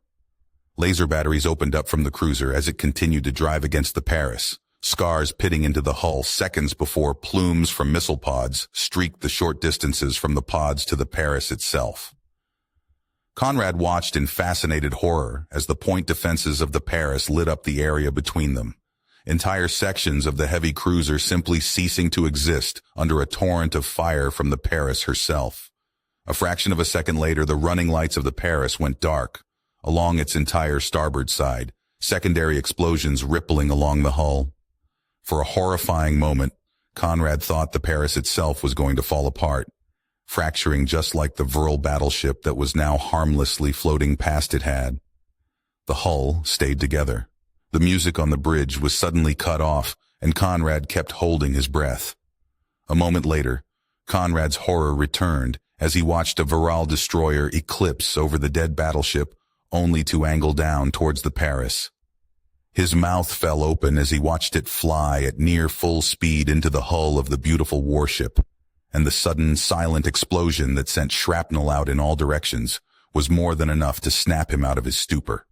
Laser batteries opened up from the cruiser as it continued to drive against the Paris, scars pitting into the hull seconds before plumes from missile pods streaked the short distances from the pods to the Paris itself. Conrad watched in fascinated horror as the point defenses of the Paris lit up the area between them, entire sections of the heavy cruiser simply ceasing to exist under a torrent of fire from the Paris herself. A fraction of a second later, the running lights of the Paris went dark, along its entire starboard side, secondary explosions rippling along the hull. For a horrifying moment, Conrad thought the Paris itself was going to fall apart, fracturing just like the virile battleship that was now harmlessly floating past it had. The hull stayed together. The music on the bridge was suddenly cut off, and Conrad kept holding his breath. A moment later, Conrad's horror returned as he watched a virile destroyer eclipse over the dead battleship, only to angle down towards the Paris. His mouth fell open as he watched it fly at near full speed into the hull of the beautiful warship, and the sudden, silent explosion that sent shrapnel out in all directions was more than enough to snap him out of his stupor.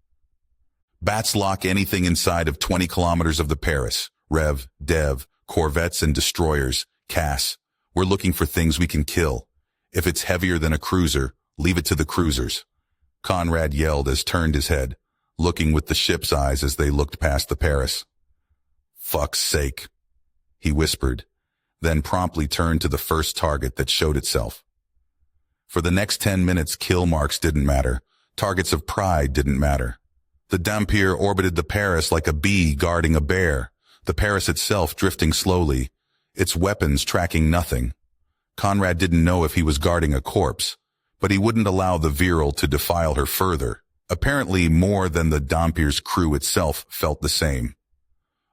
Bats lock anything inside of 20 kilometers of the Paris. Rev, Dev, corvettes and destroyers. Cass, we're looking for things we can kill. If it's heavier than a cruiser, leave it to the cruisers. Conrad yelled as turned his head, looking with the ship's eyes as they looked past the Paris. Fuck's sake, he whispered, then promptly turned to the first target that showed itself. For the next 10 minutes, kill marks didn't matter. Targets of pride didn't matter. The Dampier orbited the Paris like a bee guarding a bear, the Paris itself drifting slowly, its weapons tracking nothing. Conrad didn't know if he was guarding a corpse, but he wouldn't allow the virile to defile her further. Apparently more than the Dampier's crew itself felt the same.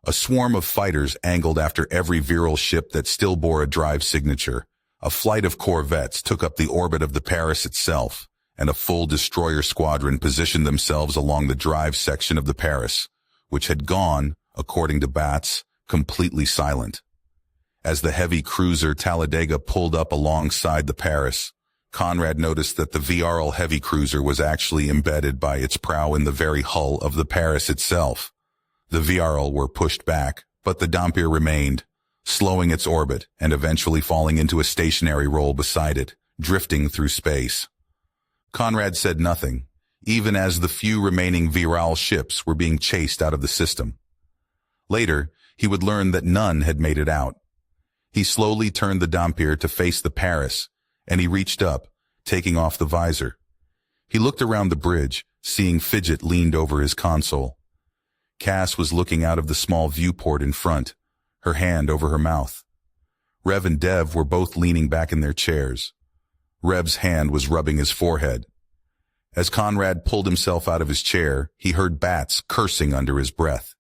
A swarm of fighters angled after every virile ship that still bore a drive signature. A flight of corvettes took up the orbit of the Paris itself, and a full destroyer squadron positioned themselves along the drive section of the Paris, which had gone, according to Bats, completely silent. As the heavy cruiser Talladega pulled up alongside the Paris, Conrad noticed that the VRL heavy cruiser was actually embedded by its prow in the very hull of the Paris itself. The VRL were pushed back, but the Dampier remained, slowing its orbit and eventually falling into a stationary roll beside it, drifting through space. Conrad said nothing, even as the few remaining virile ships were being chased out of the system. Later, he would learn that none had made it out. He slowly turned the Dampier to face the Paris, and he reached up, taking off the visor. He looked around the bridge, seeing Fidget leaned over his console. Cass was looking out of the small viewport in front, her hand over her mouth. Rev and Dev were both leaning back in their chairs. Rev's hand was rubbing his forehead. As Conrad pulled himself out of his chair, he heard Bats cursing under his breath.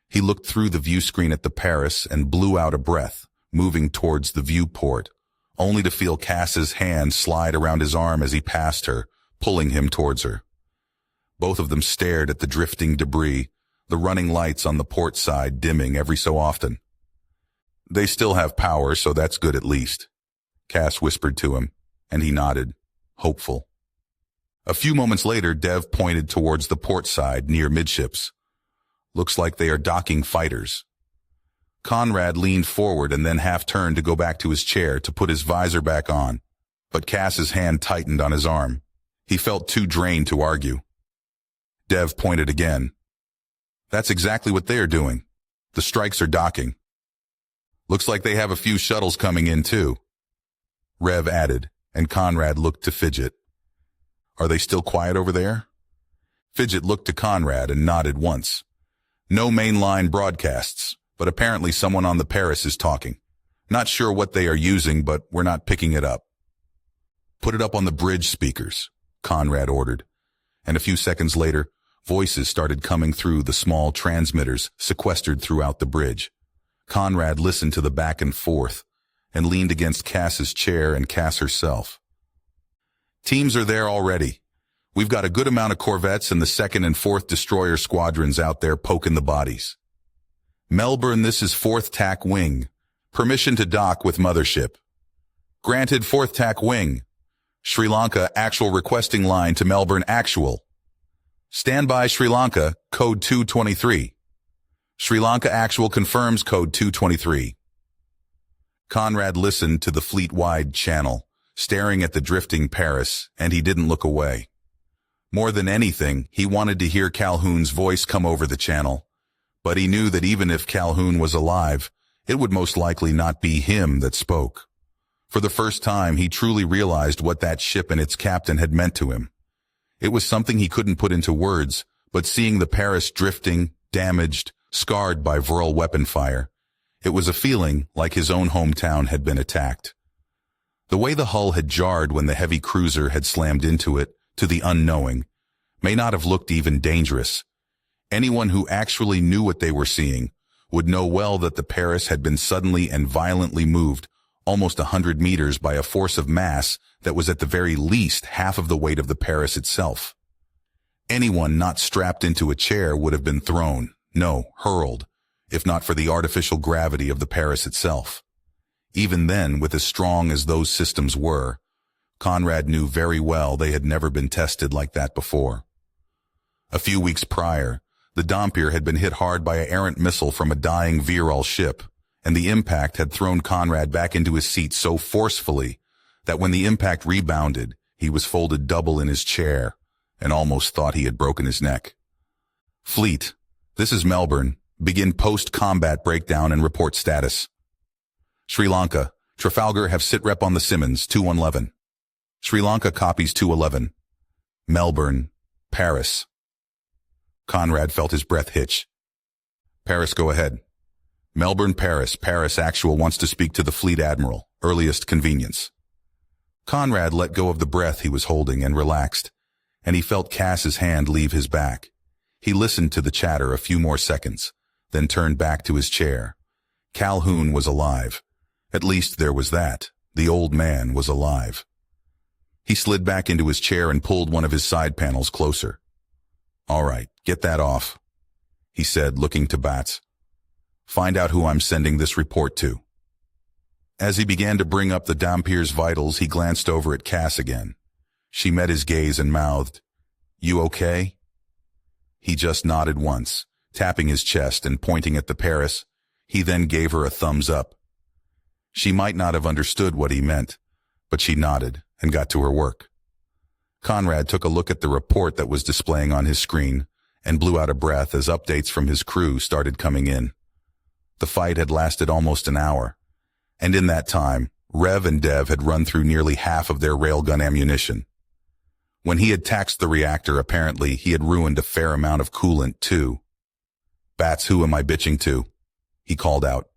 He looked through the view screen at the Paris and blew out a breath, moving towards the viewport, only to feel Cass's hand slide around his arm as he passed her, pulling him towards her. Both of them stared at the drifting debris, the running lights on the port side dimming every so often. They still have power, so that's good at least, Cass whispered to him, and he nodded, hopeful. A few moments later, Dev pointed towards the port side near midships. Looks like they are docking fighters. Conrad leaned forward and then half-turned to go back to his chair to put his visor back on, but Cass's hand tightened on his arm. He felt too drained to argue. Dev pointed again. That's exactly what they are doing. The strikes are docking. Looks like they have a few shuttles coming in too. Rev added, and Conrad looked to Fidget. Are they still quiet over there? Fidget looked to Conrad and nodded once. No mainline broadcasts, but apparently someone on the Paris is talking. Not sure what they are using, but we're not picking it up. Put it up on the bridge speakers, Conrad ordered, and a few seconds later, voices started coming through the small transmitters sequestered throughout the bridge. Conrad listened to the back and forth and leaned against Cass's chair and Cass herself. Teams are there already. We've got a good amount of corvettes and the 2nd and 4th destroyer squadrons out there poking the bodies. Melbourne, this is 4th TAC Wing. Permission to dock with mothership. Granted, 4th TAC Wing. Sri Lanka, actual requesting line to Melbourne actual. Standby Sri Lanka, code 223. Sri Lanka actual confirms code 223. Conrad listened to the fleet-wide channel, staring at the drifting Paris, and he didn't look away. More than anything, he wanted to hear Calhoun's voice come over the channel, But he knew that even if Calhoun was alive, it would most likely not be him that spoke. For the first time, he truly realized what that ship and its captain had meant to him. It was something he couldn't put into words, but seeing the Paris drifting, damaged, scarred by Vril weapon fire, it was a feeling like his own hometown had been attacked. The way the hull had jarred when the heavy cruiser had slammed into it, to the unknowing, may not have looked even dangerous. Anyone who actually knew what they were seeing would know well that the Paris had been suddenly and violently moved almost 100 meters by a force of mass that was at the very least half of the weight of the Paris itself. Anyone not strapped into a chair would have been thrown, no, hurled, if not for the artificial gravity of the Paris itself. Even then, with as strong as those systems were, Conrad knew very well they had never been tested like that before. A few weeks prior, the Dampier had been hit hard by an errant missile from a dying Virol ship, and the impact had thrown Conrad back into his seat so forcefully that when the impact rebounded, he was folded double in his chair and almost thought he had broken his neck. Fleet, this is Melbourne. Begin post-combat breakdown and report status. Sri Lanka, Trafalgar have sitrep on the Simmons, 2111. Sri Lanka copies 211. Melbourne, Paris. Conrad felt his breath hitch. Paris, go ahead. Melbourne, Paris. Paris actual wants to speak to the fleet admiral. Earliest convenience. Conrad let go of the breath he was holding and relaxed, and he felt Cass's hand leave his back. He listened to the chatter a few more seconds, then turned back to his chair. Calhoun was alive. At least there was that. The old man was alive. He slid back into his chair and pulled one of his side panels closer. All right, get that off, he said, looking to Bats. Find out who I'm sending this report to. As he began to bring up the Dampier's vitals, he glanced over at Cass again. She met his gaze and mouthed, "You okay?" He just nodded once, tapping his chest and pointing at the Paris. He then gave her a thumbs up. She might not have understood what he meant, but she nodded and got to her work. Conrad took a look at the report that was displaying on his screen and blew out a breath as updates from his crew started coming in. The fight had lasted almost an hour, and in that time, Rev and Dev had run through nearly half of their railgun ammunition. When he had taxed the reactor, apparently he had ruined a fair amount of coolant, too. Bats, who am I bitching to? He called out.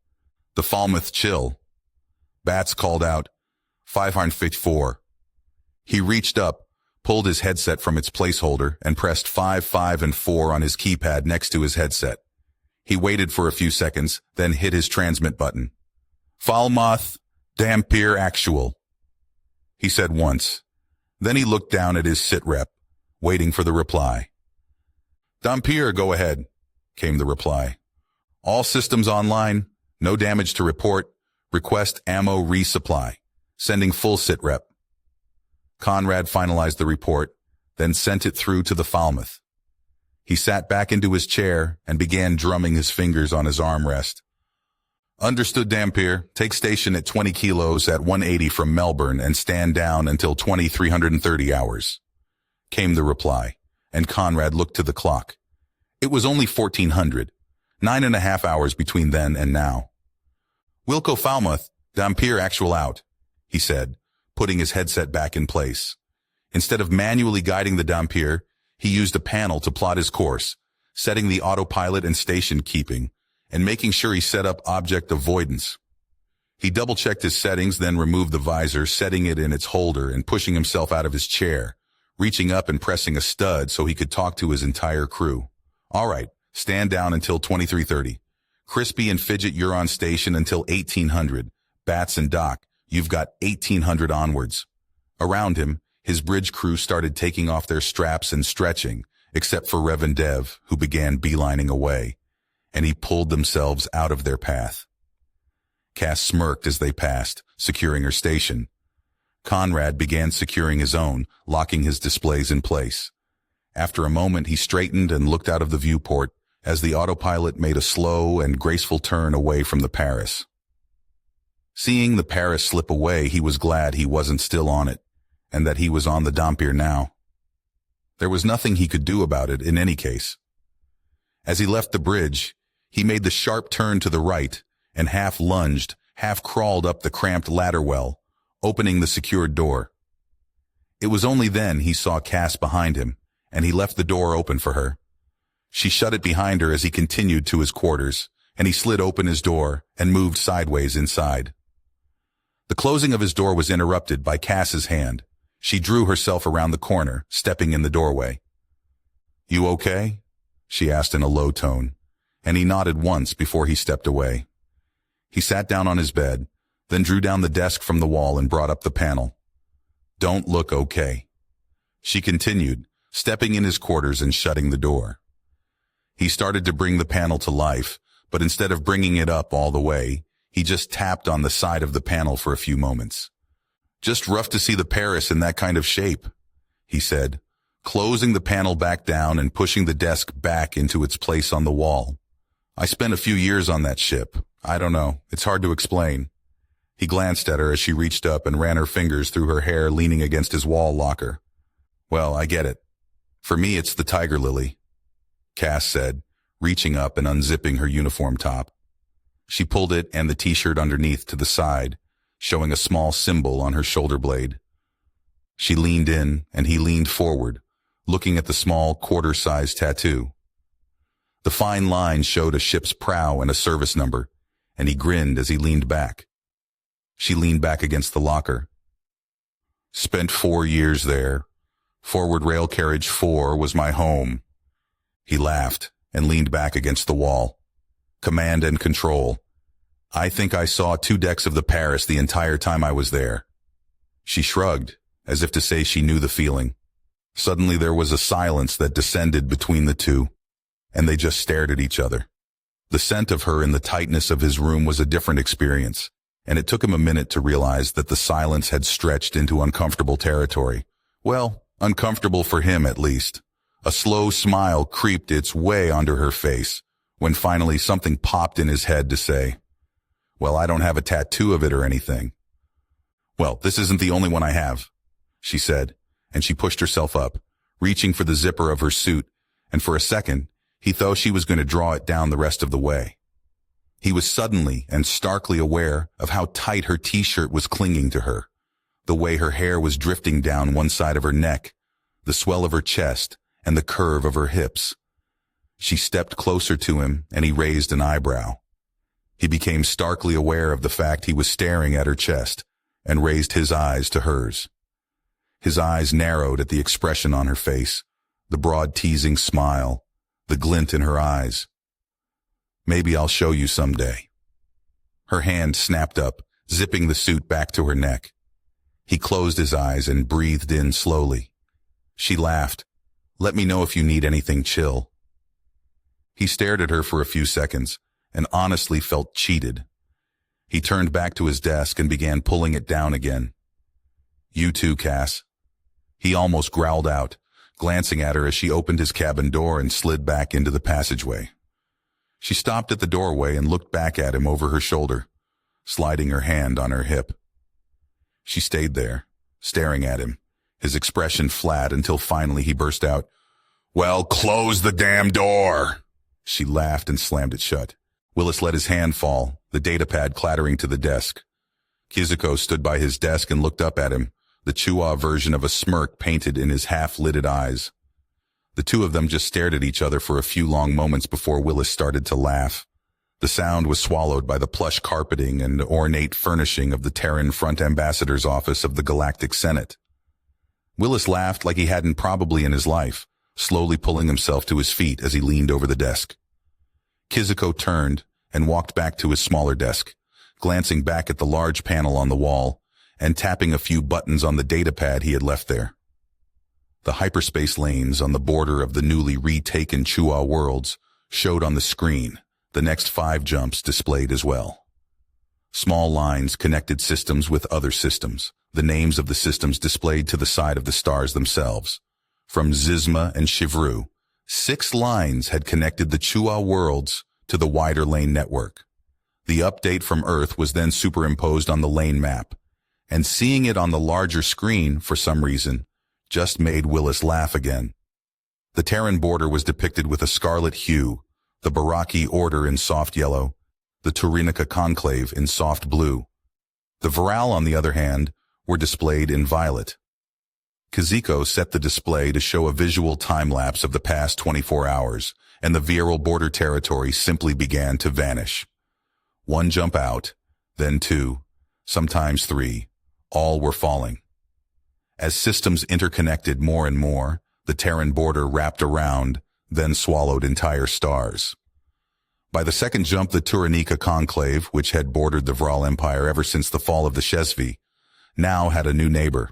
The Falmouth chill. Bats called out, 554. He reached up, pulled his headset from its placeholder, and pressed 5, 5, and 4 on his keypad next to his headset. He waited for a few seconds, then hit his transmit button. Falmouth, Dampier actual, he said once. Then he looked down at his sitrep, waiting for the reply. Dampier, go ahead, came the reply. All systems online, no damage to report, request ammo resupply, sending full sitrep. Conrad finalized the report, then sent it through to the Falmouth. He sat back into his chair and began drumming his fingers on his armrest. Understood, Dampier. Take station at 20 kilos at 180 from Melbourne and stand down until 2330 hours, came the reply, and Conrad looked to the clock. It was only 1400, 9.5 hours between then and now. Wilco Falmouth, Dampier actual out, he said, putting his headset back in place. Instead of manually guiding the Dampier, he used a panel to plot his course, setting the autopilot and station keeping, and making sure he set up object avoidance. He double-checked his settings, then removed the visor, setting it in its holder and pushing himself out of his chair, reaching up and pressing a stud so he could talk to his entire crew. All right, stand down until 2330. Crispy and Fidget, you're on station until 1800. Bats and Doc, you've got 1800 onwards. Around him, his bridge crew started taking off their straps and stretching, except for Rev and Dev, who began beelining away, and he pulled themselves out of their path. Cass smirked as they passed, securing her station. Conrad began securing his own, locking his displays in place. After a moment, he straightened and looked out of the viewport as the autopilot made a slow and graceful turn away from the Paris. Seeing the Paris slip away, he was glad he wasn't still on it, and that he was on the Dampier now. There was nothing he could do about it in any case. As he left the bridge, He made the sharp turn to the right and half lunged, half crawled up the cramped ladder well, opening the secured door. It was only then he saw Cass behind him, and he left the door open for her. She shut it behind her as he continued to his quarters, and he slid open his door and moved sideways inside. The closing of his door was interrupted by Cass's hand. She drew herself around the corner, stepping in the doorway. "You okay?" she asked in a low tone, and he nodded once before he stepped away. He sat down on his bed, then drew down the desk from the wall and brought up the panel. "Don't look okay," she continued, stepping in his quarters and shutting the door. He started to bring the panel to life, but instead of bringing it up all the way, he just tapped on the side of the panel for a few moments. "Just rough to see the Paris in that kind of shape," he said, closing the panel back down and pushing the desk back into its place on the wall. "I spent a few years on that ship. I don't know. It's hard to explain." He glanced at her as she reached up and ran her fingers through her hair, leaning against his wall locker. "Well, I get it. For me, it's the tiger lily," Cass said, reaching up and unzipping her uniform top. She pulled it and the t-shirt underneath to the side, showing a small symbol on her shoulder blade. She leaned in, and he leaned forward, looking at the small, quarter-sized tattoo. The fine line showed a ship's prow and a service number, and he grinned as he leaned back. She leaned back against the locker. "Spent 4 years there. Forward Rail Carriage 4 was my home." He laughed and leaned back against the wall. "Command and control. I think I saw 2 decks of the Paris the entire time I was there." She shrugged, as if to say she knew the feeling. Suddenly there was a silence that descended between the two, and they just stared at each other. The scent of her in the tightness of his room was a different experience, and it took him a minute to realize that the silence had stretched into uncomfortable territory. Well, uncomfortable for him at least. A slow smile creeped its way onto her face, when finally something popped in his head to say, "Well, I don't have a tattoo of it or anything." "Well, this isn't the only one I have," she said, and she pushed herself up, reaching for the zipper of her suit, and for a second, he thought she was going to draw it down the rest of the way. He was suddenly and starkly aware of how tight her t-shirt was clinging to her, the way her hair was drifting down one side of her neck, the swell of her chest, and the curve of her hips. She stepped closer to him, and he raised an eyebrow. He became starkly aware of the fact he was staring at her chest, and raised his eyes to hers. His eyes narrowed at the expression on her face, the broad teasing smile, the glint in her eyes. "Maybe I'll show you someday." Her hand snapped up, zipping the suit back to her neck. He closed his eyes and breathed in slowly. She laughed. "Let me know if you need anything chill." He stared at her for a few seconds, and honestly felt cheated. He turned back to his desk and began pulling it down again. "You too, Cass," he almost growled out, glancing at her as she opened his cabin door and slid back into the passageway. She stopped at the doorway and looked back at him over her shoulder, sliding her hand on her hip. She stayed there, staring at him, his expression flat until finally he burst out, "Well, close the damn door!" She laughed and slammed it shut. Willis let his hand fall, the datapad clattering to the desk. Kizuko stood by his desk and looked up at him, the Chua version of a smirk painted in his half-lidded eyes. The two of them just stared at each other for a few long moments before Willis started to laugh. The sound was swallowed by the plush carpeting and ornate furnishing of the Terran front ambassador's office of the Galactic Senate. Willis laughed like he hadn't probably in his life, slowly pulling himself to his feet as he leaned over the desk. Kizuko turned and walked back to his smaller desk, glancing back at the large panel on the wall and tapping a few buttons on the datapad he had left there. The hyperspace lanes on the border of the newly retaken Chua worlds showed on the screen, the next 5 jumps displayed as well. Small lines connected systems with other systems, the names of the systems displayed to the side of the stars themselves. From Zizma and Shivru, 6 lines had connected the Chua worlds to the wider lane network. The update from Earth was then superimposed on the lane map, and seeing it on the larger screen, for some reason, just made Willis laugh again. The Terran border was depicted with a scarlet hue, the Baraki Order in soft yellow, the Turinica Conclave in soft blue. The Viral, on the other hand, were displayed in violet. Kiziko set the display to show a visual time-lapse of the past 24 hours, and the Viral border territory simply began to vanish. One jump out, then two, sometimes three, all were falling. As systems interconnected more and more, the Terran border wrapped around, then swallowed entire stars. By the second jump, the Turinica Conclave, which had bordered the Vral Empire ever since the fall of the HFY, now had a new neighbor.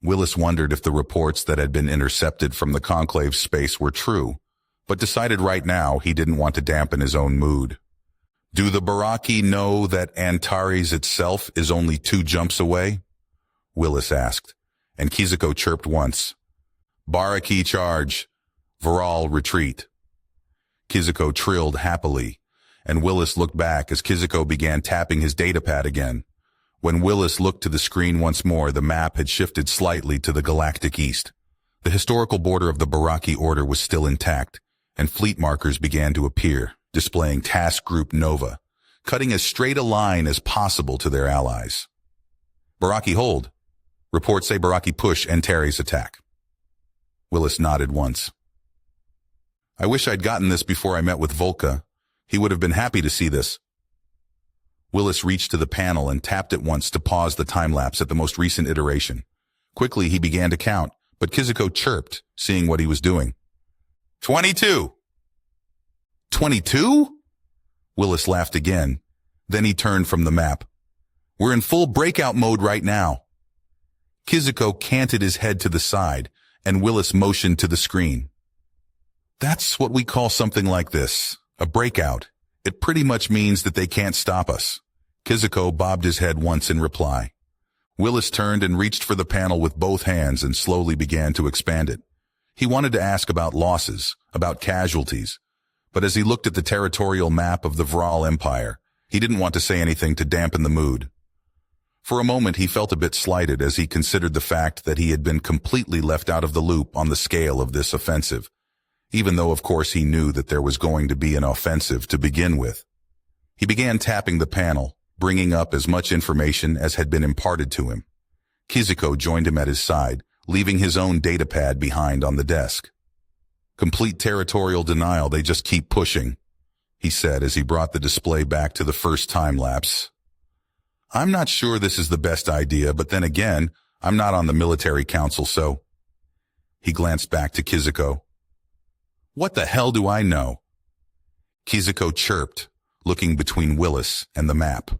Willis wondered if the reports that had been intercepted from the Conclave's space were true, but decided right now he didn't want to dampen his own mood. Do the Baraki know that Antares itself is only 2 jumps away? Willis asked, and Kiziko chirped once. Baraki charge. Viral retreat. Kiziko trilled happily, and Willis looked back as Kiziko began tapping his datapad again. When Willis looked to the screen once more, the map had shifted slightly to the galactic east. The historical border of the Baraki Order was still intact, and fleet markers began to appear, displaying Task Group Nova, cutting as straight a line as possible to their allies. Baraki hold. Reports say Baraki push Antares attack. Willis nodded once. I wish I'd gotten this before I met with Volka. He would have been happy to see this. Willis reached to the panel and tapped it once to pause the time-lapse at the most recent iteration. Quickly, he began to count, but Kiziko chirped, seeing what he was doing. 22! 22? Willis laughed again. Then he turned from the map. We're in full breakout mode right now. Kiziko canted his head to the side, and Willis motioned to the screen. That's what we call something like this, a breakout. It pretty much means that they can't stop us. Kiziko bobbed his head once in reply. Willis turned and reached for the panel with both hands and slowly began to expand it. He wanted to ask about losses, about casualties, but as he looked at the territorial map of the Vral Empire, he didn't want to say anything to dampen the mood. For a moment, he felt a bit slighted as he considered the fact that he had been completely left out of the loop on the scale of this offensive, even though, of course, he knew that there was going to be an offensive to begin with. He began tapping the panel, bringing up as much information as had been imparted to him. Kiziko joined him at his side, leaving his own datapad behind on the desk. Complete territorial denial, they just keep pushing, he said as he brought the display back to the first time-lapse. I'm not sure this is the best idea, but then again, I'm not on the military council, so... He glanced back to Kiziko. What the hell do I know? Kiziko chirped, looking between Willis and the map.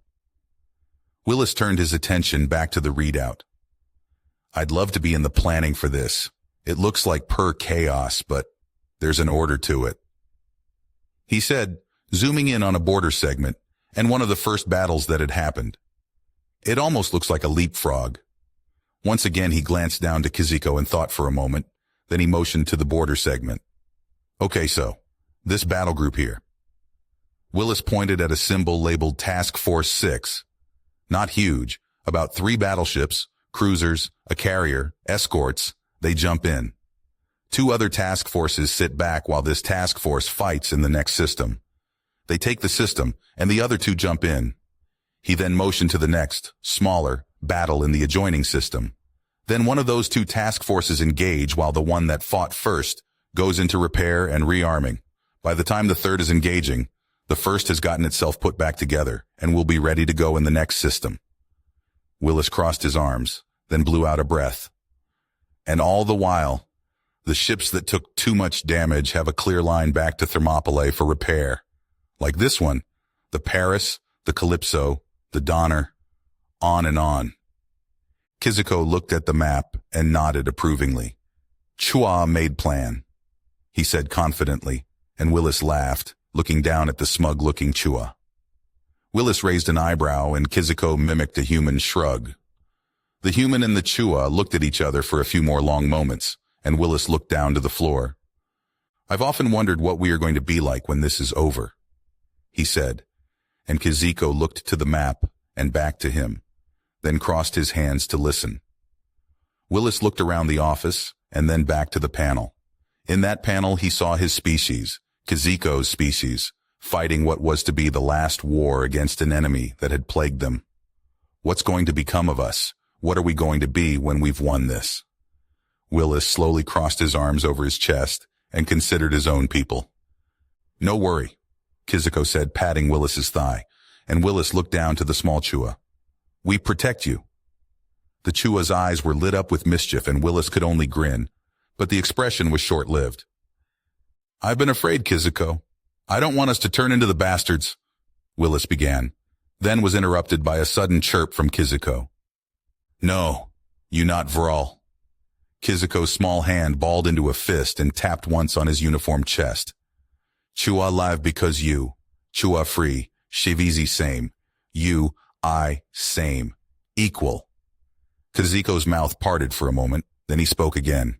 Willis turned his attention back to the readout. I'd love to be in the planning for this. It looks like pure chaos, but there's an order to it. He said, zooming in on a border segment and one of the first battles that had happened. It almost looks like a leapfrog. Once again, he glanced down to Kiziko and thought for a moment. Then he motioned to the border segment. Okay, so, this battle group here. Willis pointed at a symbol labeled Task Force 6. Not huge, about 3 battleships, cruisers, a carrier, escorts. They jump in. 2 other task forces sit back while this task force fights in the next system. They take the system, and the other 2 jump in. He then motioned to the next, smaller, battle in the adjoining system. Then one of those 2 task forces engage while the one that fought first goes into repair and rearming. By the time the third is engaging, the first has gotten itself put back together and will be ready to go in the next system. Willis crossed his arms, then blew out a breath. And all the while, the ships that took too much damage have a clear line back to Thermopylae for repair. Like this one, the Paris, the Calypso, the Donner, on and on. Kiziko looked at the map and nodded approvingly. Chua made plan, he said confidently, and Willis laughed, looking down at the smug-looking Chua. Willis raised an eyebrow and Kiziko mimicked a human shrug. The human and the Chua looked at each other for a few more long moments, and Willis looked down to the floor. I've often wondered what we are going to be like when this is over, he said, and Kiziko looked to the map and back to him, then crossed his hands to listen. Willis looked around the office and then back to the panel. In that panel, he saw his species, Kiziko's species, fighting what was to be the last war against an enemy that had plagued them. What's going to become of us? What are we going to be when we've won this? Willis slowly crossed his arms over his chest and considered his own people. No worry, Kiziko said, patting Willis's thigh, and Willis looked down to the small Chua. We protect you. The Chua's eyes were lit up with mischief and Willis could only grin, but the expression was short-lived. I've been afraid, Kiziko. I don't want us to turn into the bastards, Willis began, then was interrupted by a sudden chirp from Kiziko. No, you not Vral. Kiziko's small hand balled into a fist and tapped once on his uniformed chest. Chua live because you. Chua free. Shivizi same. You, I, same. Equal. Kiziko's mouth parted for a moment, then he spoke again.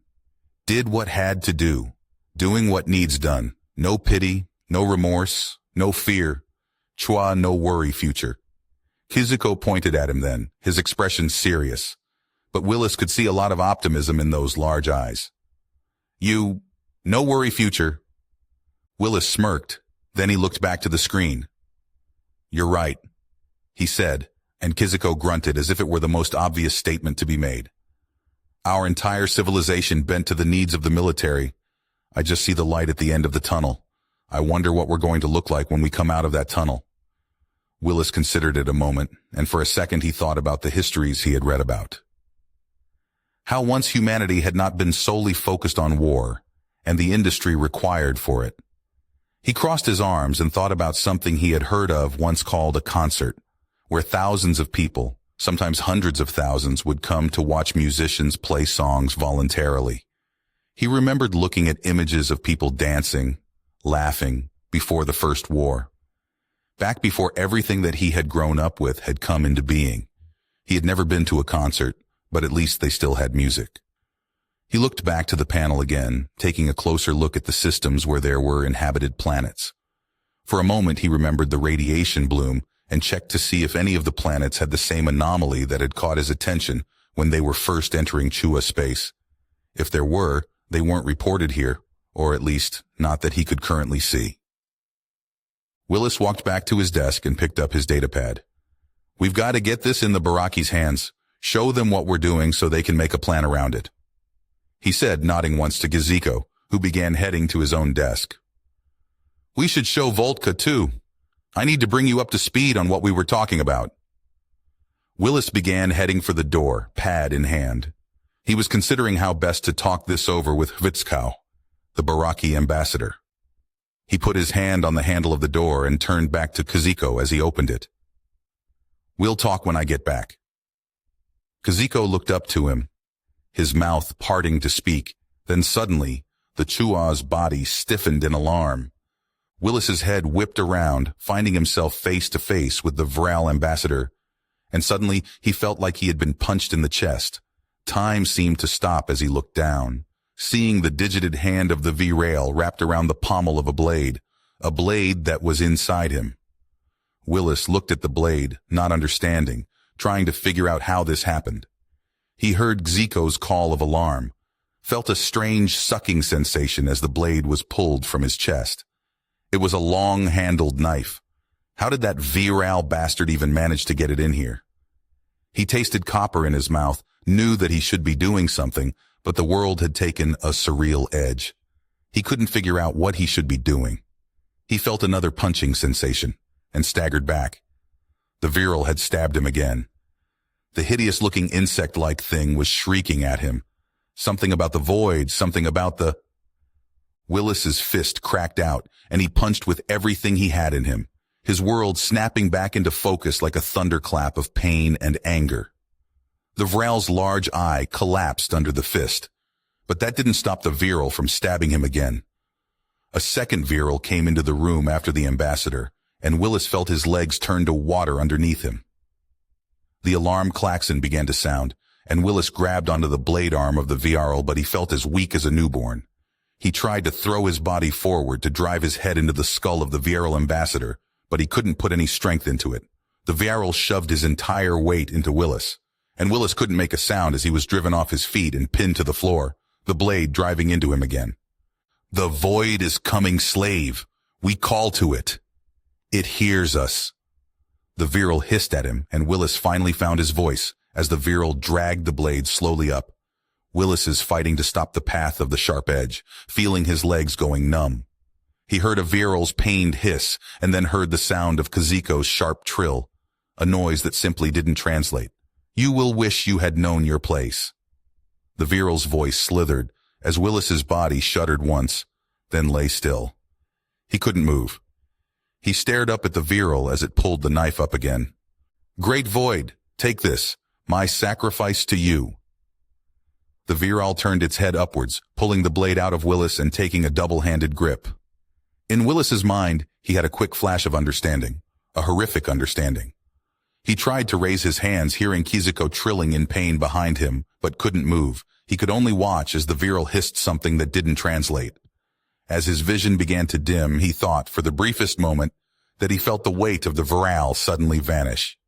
Did what had to do. Doing what needs done. No pity, no remorse, no fear. Chua no worry future. Kiziko pointed at him then, his expression serious. But Willis could see a lot of optimism in those large eyes. You, no worry future. Willis smirked, then he looked back to the screen. You're right, he said, and Kiziko grunted as if it were the most obvious statement to be made. Our entire civilization bent to the needs of the military. I just see the light at the end of the tunnel. I wonder what we're going to look like when we come out of that tunnel. Willis considered it a moment, and for a second he thought about the histories he had read about. How once humanity had not been solely focused on war, and the industry required for it. He crossed his arms and thought about something he had heard of once called a concert, where thousands of people, sometimes hundreds of thousands, would come to watch musicians play songs voluntarily. He remembered looking at images of people dancing, laughing, before the First War. Back before everything that he had grown up with had come into being. He had never been to a concert, but at least they still had music. He looked back to the panel again, taking a closer look at the systems where there were inhabited planets. For a moment he remembered the radiation bloom and checked to see if any of the planets had the same anomaly that had caught his attention when they were first entering Chua space. If there were, they weren't reported here, or at least not that he could currently see. Willis walked back to his desk and picked up his datapad. We've got to get this in the Baraki's hands. Show them what we're doing so they can make a plan around it, he said, nodding once to Kiziko, who began heading to his own desk. We should show Voltka, too. I need to bring you up to speed on what we were talking about. Willis began heading for the door, pad in hand. He was considering how best to talk this over with Hvitskow, the Baraki ambassador. He put his hand on the handle of the door and turned back to Kiziko as he opened it. We'll talk when I get back. Kiziko looked up to him, his mouth parting to speak. Then suddenly, the Chua's body stiffened in alarm. Willis's head whipped around, finding himself face to face with the Vral ambassador, and suddenly he felt like he had been punched in the chest. Time seemed to stop as he looked down, seeing the digited hand of the V-Rail wrapped around the pommel of a blade that was inside him. Willis looked at the blade, not understanding, trying to figure out how this happened. He heard Kiziko's call of alarm, felt a strange sucking sensation as the blade was pulled from his chest. It was a long-handled knife. How did that virile bastard even manage to get it in here? He tasted copper in his mouth, knew that he should be doing something, but the world had taken a surreal edge. He couldn't figure out what he should be doing. He felt another punching sensation and staggered back. The viral had stabbed him again. The hideous-looking insect-like thing was shrieking at him. Something about the void, something about the... Willis's fist cracked out, and he punched with everything he had in him, his world snapping back into focus like a thunderclap of pain and anger. The Vral's large eye collapsed under the fist, but that didn't stop the viral from stabbing him again. A second viral came into the room after the ambassador, and Willis felt his legs turn to water underneath him. The alarm klaxon began to sound, and Willis grabbed onto the blade arm of the viral, but he felt as weak as a newborn. He tried to throw his body forward to drive his head into the skull of the viral ambassador, but he couldn't put any strength into it. The viral shoved his entire weight into Willis, and Willis couldn't make a sound as he was driven off his feet and pinned to the floor, the blade driving into him again. The void is coming, slave. We call to it. It hears us. The virile hissed at him, and Willis finally found his voice as the virile dragged the blade slowly up. Willis is fighting to stop the path of the sharp edge, feeling his legs going numb. He heard a virile's pained hiss, and then heard the sound of Kazuko's sharp trill, a noise that simply didn't translate. You will wish you had known your place. The virile's voice slithered as Willis's body shuddered once, then lay still. He couldn't move. He stared up at the virile as it pulled the knife up again. Great void, take this, my sacrifice to you. The virile turned its head upwards, pulling the blade out of Willis and taking a double-handed grip. In Willis's mind, he had a quick flash of understanding, a horrific understanding. He tried to raise his hands, hearing Kazuko trilling in pain behind him, but couldn't move. He could only watch as the virile hissed something that didn't translate. As his vision began to dim, he thought, for the briefest moment, that he felt the weight of the virile suddenly vanish.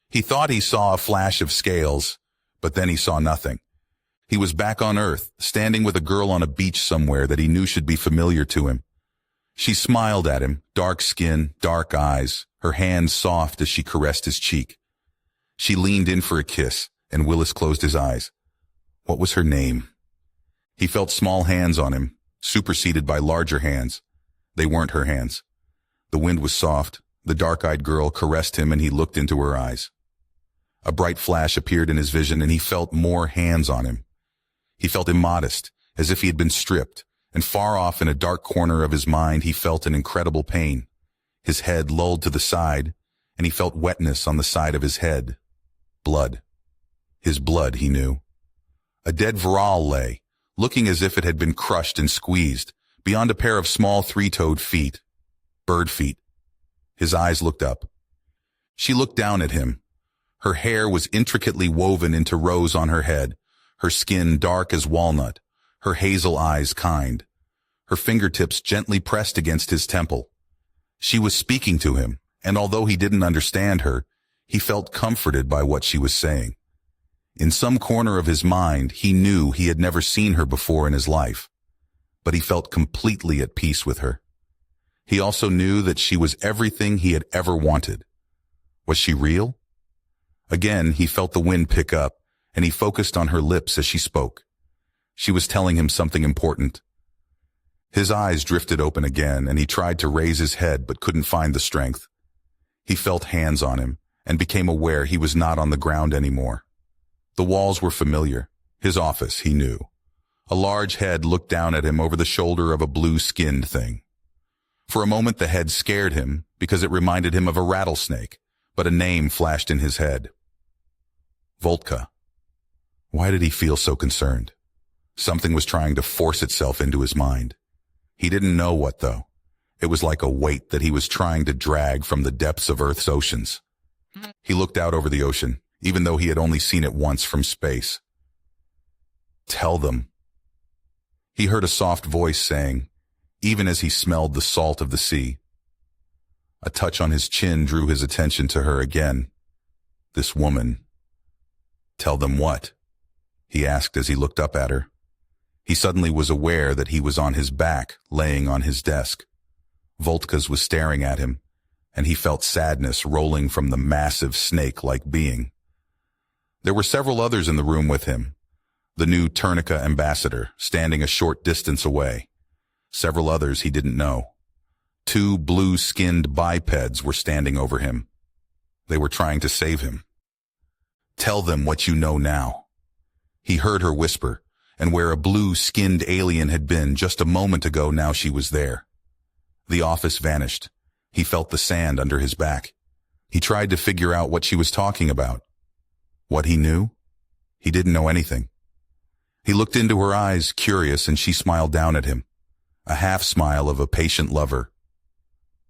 He thought he saw a flash of scales, but then he saw nothing. He was back on Earth, standing with a girl on a beach somewhere that he knew should be familiar to him. She smiled at him, dark skin, dark eyes, her hands soft as she caressed his cheek. She leaned in for a kiss, and Willis closed his eyes. What was her name? He felt small hands on him, superseded by larger hands. They weren't her hands. The wind was soft. The dark-eyed girl caressed him, and he looked into her eyes. A bright flash appeared in his vision, and he felt more hands on him. He felt immodest, as if he had been stripped, and far off in a dark corner of his mind he felt an incredible pain. His head lulled to the side, and he felt wetness on the side of his head. Blood. His blood, he knew. A dead virile lay, looking as if it had been crushed and squeezed, beyond a pair of small three-toed feet. Bird feet. His eyes looked up. She looked down at him. Her hair was intricately woven into rows on her head, her skin dark as walnut, her hazel eyes kind, her fingertips gently pressed against his temple. She was speaking to him, and although he didn't understand her, he felt comforted by what she was saying. In some corner of his mind, he knew he had never seen her before in his life, but he felt completely at peace with her. He also knew that she was everything he had ever wanted. Was she real? Again, he felt the wind pick up, and he focused on her lips as she spoke. She was telling him something important. His eyes drifted open again, and he tried to raise his head but couldn't find the strength. He felt hands on him, and became aware he was not on the ground anymore. The walls were familiar. His office, he knew. A large head looked down at him over the shoulder of a blue-skinned thing. For a moment the head scared him because it reminded him of a rattlesnake, but a name flashed in his head. Voltka. Why did he feel so concerned? Something was trying to force itself into his mind. He didn't know what, though. It was like a weight that he was trying to drag from the depths of Earth's oceans. He looked out over the ocean, even though he had only seen it once from space. Tell them. He heard a soft voice saying, even as he smelled the salt of the sea. A touch on his chin drew his attention to her again. This woman. Tell them what? He asked as he looked up at her. He suddenly was aware that he was on his back, laying on his desk. Voltka's was staring at him, and he felt sadness rolling from the massive snake-like being. There were several others in the room with him. The new Turnica ambassador, standing a short distance away. Several others he didn't know. 2 blue-skinned bipeds were standing over him. They were trying to save him. Tell them what you know now. He heard her whisper, and where a blue-skinned alien had been just a moment ago, now she was there. The office vanished. He felt the sand under his back. He tried to figure out what she was talking about. What he knew? He didn't know anything. He looked into her eyes, curious, and she smiled down at him. A half-smile of a patient lover.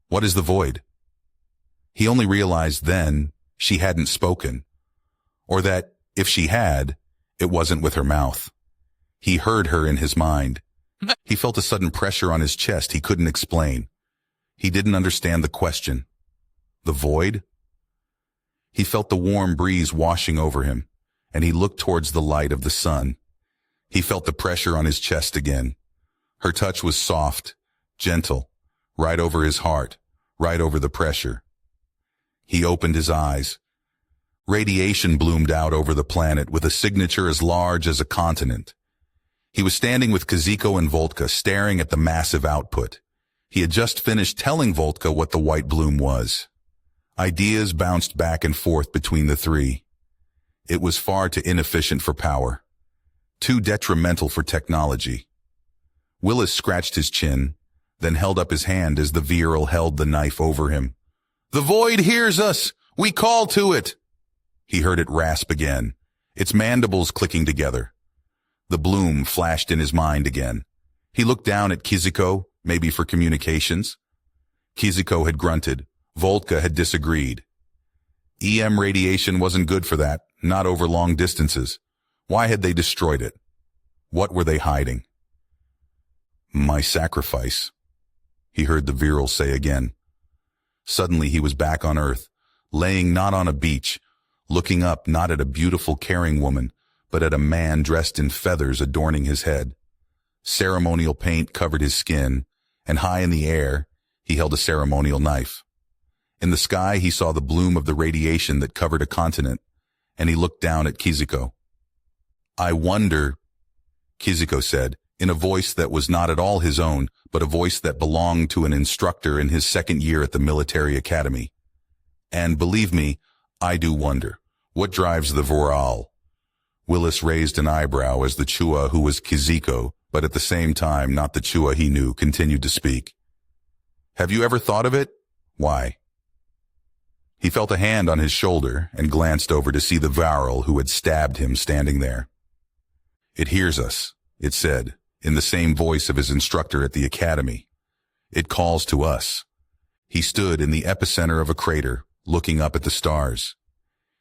What is the void? He only realized then she hadn't spoken, or that, if she had, it wasn't with her mouth. He heard her in his mind. He felt a sudden pressure on his chest he couldn't explain. He didn't understand the question. The void? He felt the warm breeze washing over him, and he looked towards the light of the sun. He felt the pressure on his chest again. Her touch was soft, gentle, right over his heart, right over the pressure. He opened his eyes. Radiation bloomed out over the planet with a signature as large as a continent. He was standing with Kiziko and Voltka, staring at the massive output. He had just finished telling Voltka what the white bloom was. Ideas bounced back and forth between the three. It was far too inefficient for power, too detrimental for technology. Willis scratched his chin, then held up his hand as the Viral held the knife over him. "The void hears us! We call to it!" He heard it rasp again, its mandibles clicking together. The bloom flashed in his mind again. He looked down at Kiziko, maybe for communications. Kiziko had grunted. Voltka had disagreed. EM radiation wasn't good for that, not over long distances. Why had they destroyed it? What were they hiding? "My sacrifice," he heard the Viral say again. Suddenly he was back on Earth, laying not on a beach, looking up not at a beautiful, caring woman, but at a man dressed in feathers adorning his head. Ceremonial paint covered his skin, and high in the air, he held a ceremonial knife. In the sky, he saw the bloom of the radiation that covered a continent, and he looked down at Kiziko. "I wonder," Kiziko said, in a voice that was not at all his own, but a voice that belonged to an instructor in his second year at the military academy. "And believe me, I do wonder. What drives the Viral?" Willis raised an eyebrow as the Chua who was Kiziko, but at the same time not the Chua he knew, continued to speak. "Have you ever thought of it? Why?" He felt a hand on his shoulder and glanced over to see the Viral who had stabbed him standing there. "It hears us," it said, in the same voice of his instructor at the academy. "It calls to us." He stood in the epicenter of a crater, looking up at the stars.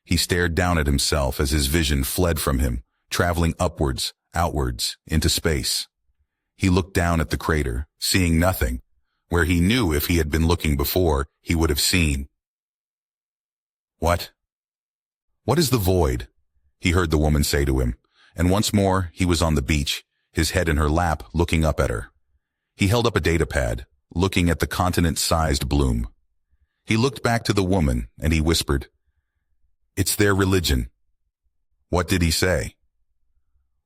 He stared down at himself as his vision fled from him, traveling upwards, outwards, into space. He looked down at the crater, seeing nothing, where he knew if he had been looking before, he would have seen. "What? What is the void?" he heard the woman say to him, and once more he was on the beach, his head in her lap, looking up at her. He held up a datapad, looking at the continent-sized bloom. He looked back to the woman, and he whispered, "It's their religion." What did he say?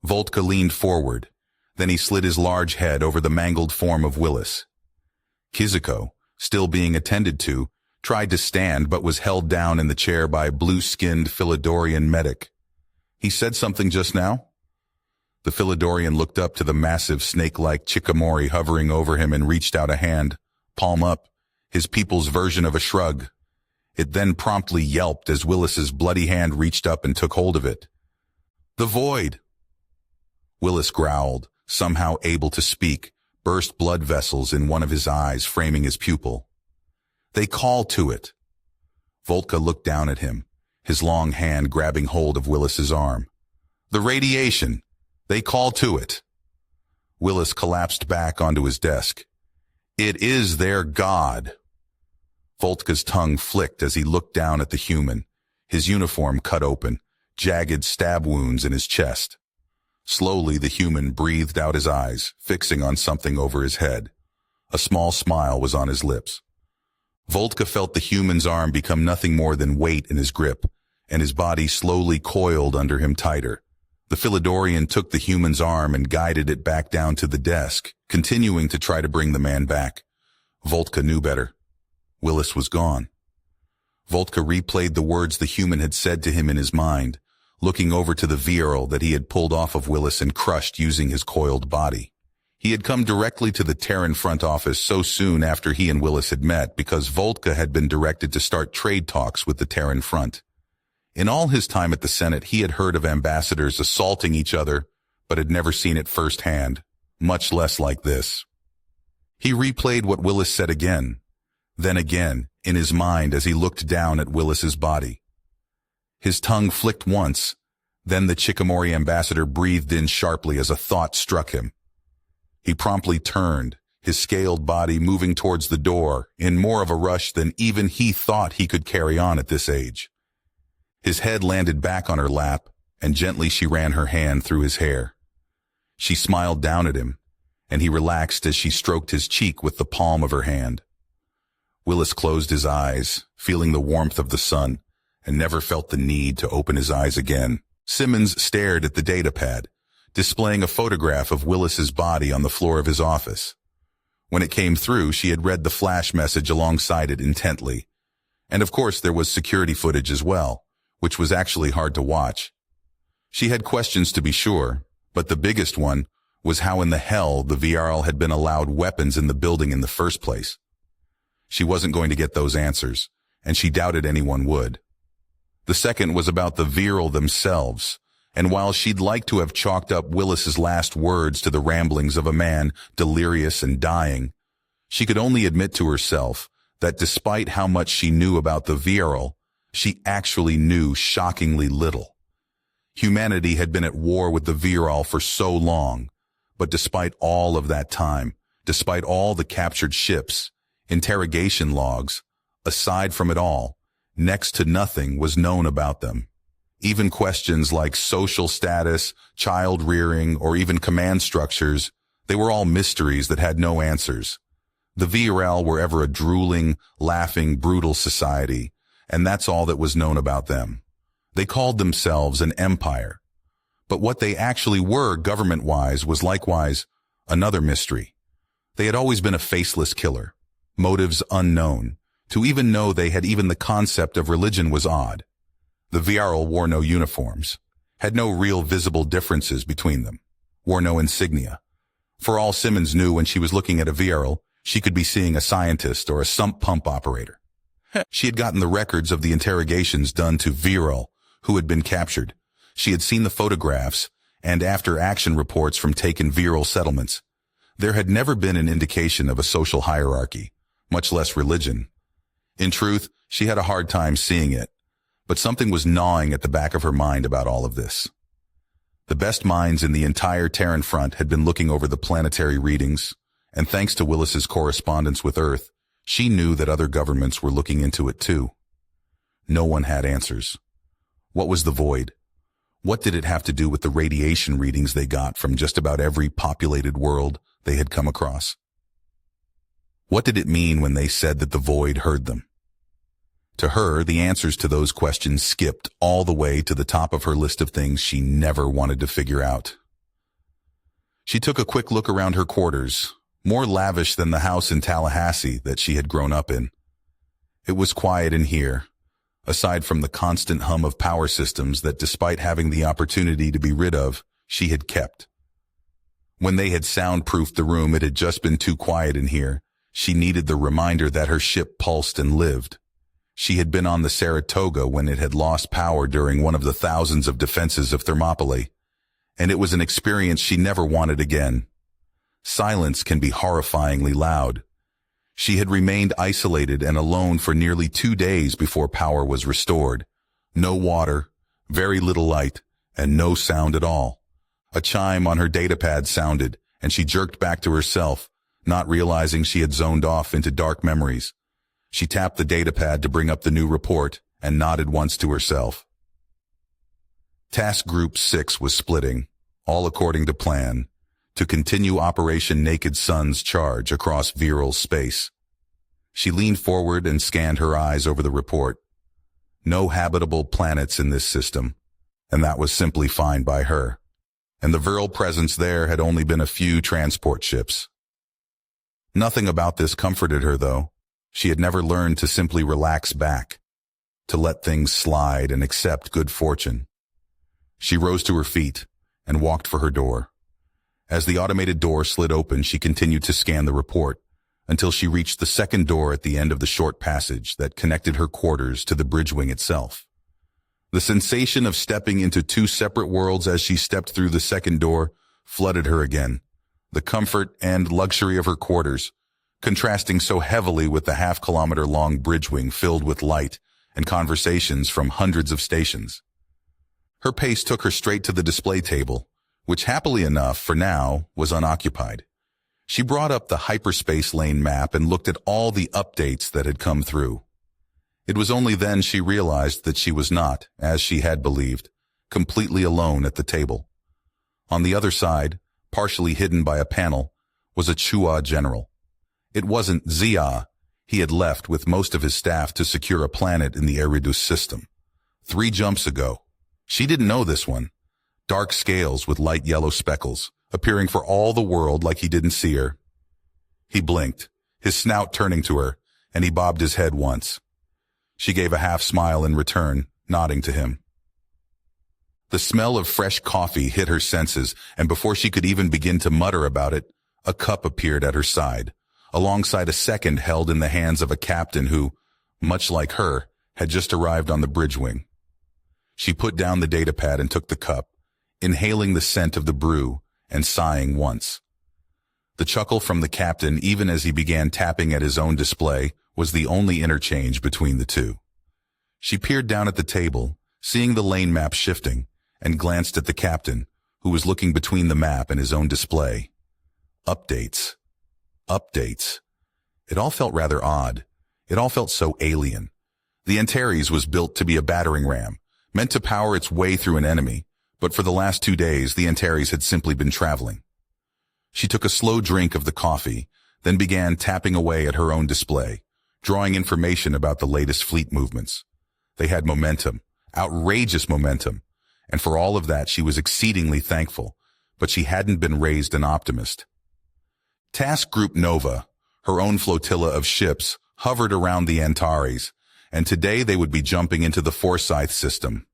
Voltka leaned forward. Then he slid his large head over the mangled form of Willis. Kiziko, still being attended to, tried to stand but was held down in the chair by a blue-skinned Philidorian medic. "He said something just now?" The Philidorian looked up to the massive snake-like Chikamori hovering over him and reached out a hand, palm up, his people's version of a shrug. It then promptly yelped as Willis's bloody hand reached up and took hold of it. "The void!" Willis growled, somehow able to speak, burst blood vessels in one of his eyes framing his pupil. "They call to it." Voltka looked down at him, his long hand grabbing hold of Willis's arm. "The radiation! They call to it." Willis collapsed back onto his desk. "It is their god." Voltka's tongue flicked as he looked down at the human, his uniform cut open, jagged stab wounds in his chest. Slowly the human breathed out his eyes, fixing on something over his head. A small smile was on his lips. Voltka felt the human's arm become nothing more than weight in his grip, and his body slowly coiled under him tighter. The Philidorian took the human's arm and guided it back down to the desk, continuing to try to bring the man back. Voltka knew better. Willis was gone. Voltka replayed the words the human had said to him in his mind, looking over to the Viral that he had pulled off of Willis and crushed using his coiled body. He had come directly to the Terran front office so soon after he and Willis had met because Voltka had been directed to start trade talks with the Terran front. In all his time at the Senate, he had heard of ambassadors assaulting each other, but had never seen it firsthand, much less like this. He replayed what Willis said again, then again, in his mind as he looked down at Willis's body. His tongue flicked once, then the Chikamori ambassador breathed in sharply as a thought struck him. He promptly turned, his scaled body moving towards the door in more of a rush than even he thought he could carry on at this age. His head landed back on her lap, and gently she ran her hand through his hair. She smiled down at him, and he relaxed as she stroked his cheek with the palm of her hand. Willis closed his eyes, feeling the warmth of the sun, and never felt the need to open his eyes again. Simmons stared at the datapad, displaying a photograph of Willis's body on the floor of his office. When it came through, she had read the flash message alongside it intently. And of course there was security footage as well, which was actually hard to watch. She had questions to be sure, but the biggest one was how in the hell the VRL had been allowed weapons in the building in the first place. She wasn't going to get those answers, and she doubted anyone would. The second was about the VRL themselves, and while she'd like to have chalked up Willis's last words to the ramblings of a man delirious and dying, she could only admit to herself that despite how much she knew about the VRL, she actually knew shockingly little. Humanity had been at war with the VRL for so long, but despite all of that time, despite all the captured ships, interrogation logs, aside from it all, next to nothing was known about them. Even questions like social status, child rearing, or even command structures, they were all mysteries that had no answers. The VRL were ever a drooling, laughing, brutal society, and that's all that was known about them. They called themselves an empire. But what they actually were government-wise was likewise another mystery. They had always been a faceless killer, motives unknown. To even know they had even the concept of religion was odd. The VRL wore no uniforms, had no real visible differences between them, wore no insignia. For all Simmons knew when she was looking at a VRL, she could be seeing a scientist or a sump pump operator. She had gotten the records of the interrogations done to VRL who had been captured. She had seen the photographs and after-action reports from taken VRL settlements. There had never been an indication of a social hierarchy, much less religion. In truth, she had a hard time seeing it, but something was gnawing at the back of her mind about all of this. The best minds in the entire Terran front had been looking over the planetary readings, and thanks to Willis's correspondence with Earth, she knew that other governments were looking into it too. No one had answers. What was the void? What did it have to do with the radiation readings they got from just about every populated world they had come across? What did it mean when they said that the void heard them? To her, the answers to those questions skipped all the way to the top of her list of things she never wanted to figure out. She took a quick look around her quarters, more lavish than the house in Tallahassee that she had grown up in. It was quiet in here, aside from the constant hum of power systems that, despite having the opportunity to be rid of, she had kept. When they had soundproofed the room, it had just been too quiet in here. She needed the reminder that her ship pulsed and lived. She had been on the Saratoga when it had lost power during one of the thousands of defenses of Thermopylae, and it was an experience she never wanted again. Silence can be horrifyingly loud. She had remained isolated and alone for nearly 2 days before power was restored. No water, very little light, and no sound at all. A chime on her datapad sounded, and she jerked back to herself, not realizing she had zoned off into dark memories. She tapped the datapad to bring up the new report and nodded once to herself. Task Group 6 was splitting, all according to plan, to continue Operation Naked Sun's charge across viral space. She leaned forward and scanned her eyes over the report. No habitable planets in this system, and that was simply fine by her. And the viral presence there had only been a few transport ships. Nothing about this comforted her, though. She had never learned to simply relax back, to let things slide and accept good fortune. She rose to her feet and walked for her door. As the automated door slid open, she continued to scan the report until she reached the second door at the end of the short passage that connected her quarters to the bridge wing itself. The sensation of stepping into 2 separate worlds as she stepped through the second door flooded her again. The comfort and luxury of her quarters, contrasting so heavily with the half-kilometer-long bridge wing filled with light and conversations from hundreds of stations. Her pace took her straight to the display table, which happily enough, for now, was unoccupied. She brought up the hyperspace lane map and looked at all the updates that had come through. It was only then she realized that she was not, as she had believed, completely alone at the table. On the other side, partially hidden by a panel, was a Chua general. It wasn't Zia. He had left with most of his staff to secure a planet in the Eridus system. 3 jumps ago. She didn't know this one. Dark scales with light yellow speckles, appearing for all the world like he didn't see her. He blinked, his snout turning to her, and he bobbed his head once. She gave a half smile in return, nodding to him. The smell of fresh coffee hit her senses, and before she could even begin to mutter about it, a cup appeared at her side, alongside a second held in the hands of a captain who, much like her, had just arrived on the bridge wing. She put down the datapad and took the cup, inhaling the scent of the brew and sighing once. The chuckle from the captain, even as he began tapping at his own display, was the only interchange between the two. She peered down at the table, seeing the lane map shifting, and glanced at the captain, who was looking between the map and his own display. Updates. Updates. It all felt rather odd. It all felt so alien. The Antares was built to be a battering ram, meant to power its way through an enemy, but for the last 2 days the Antares had simply been traveling. She took a slow drink of the coffee, then began tapping away at her own display, drawing information about the latest fleet movements. They had momentum, outrageous momentum, and for all of that she was exceedingly thankful, but she hadn't been raised an optimist. Task Group Nova, her own flotilla of ships, hovered around the Antares, and today they would be jumping into the Forsyth system.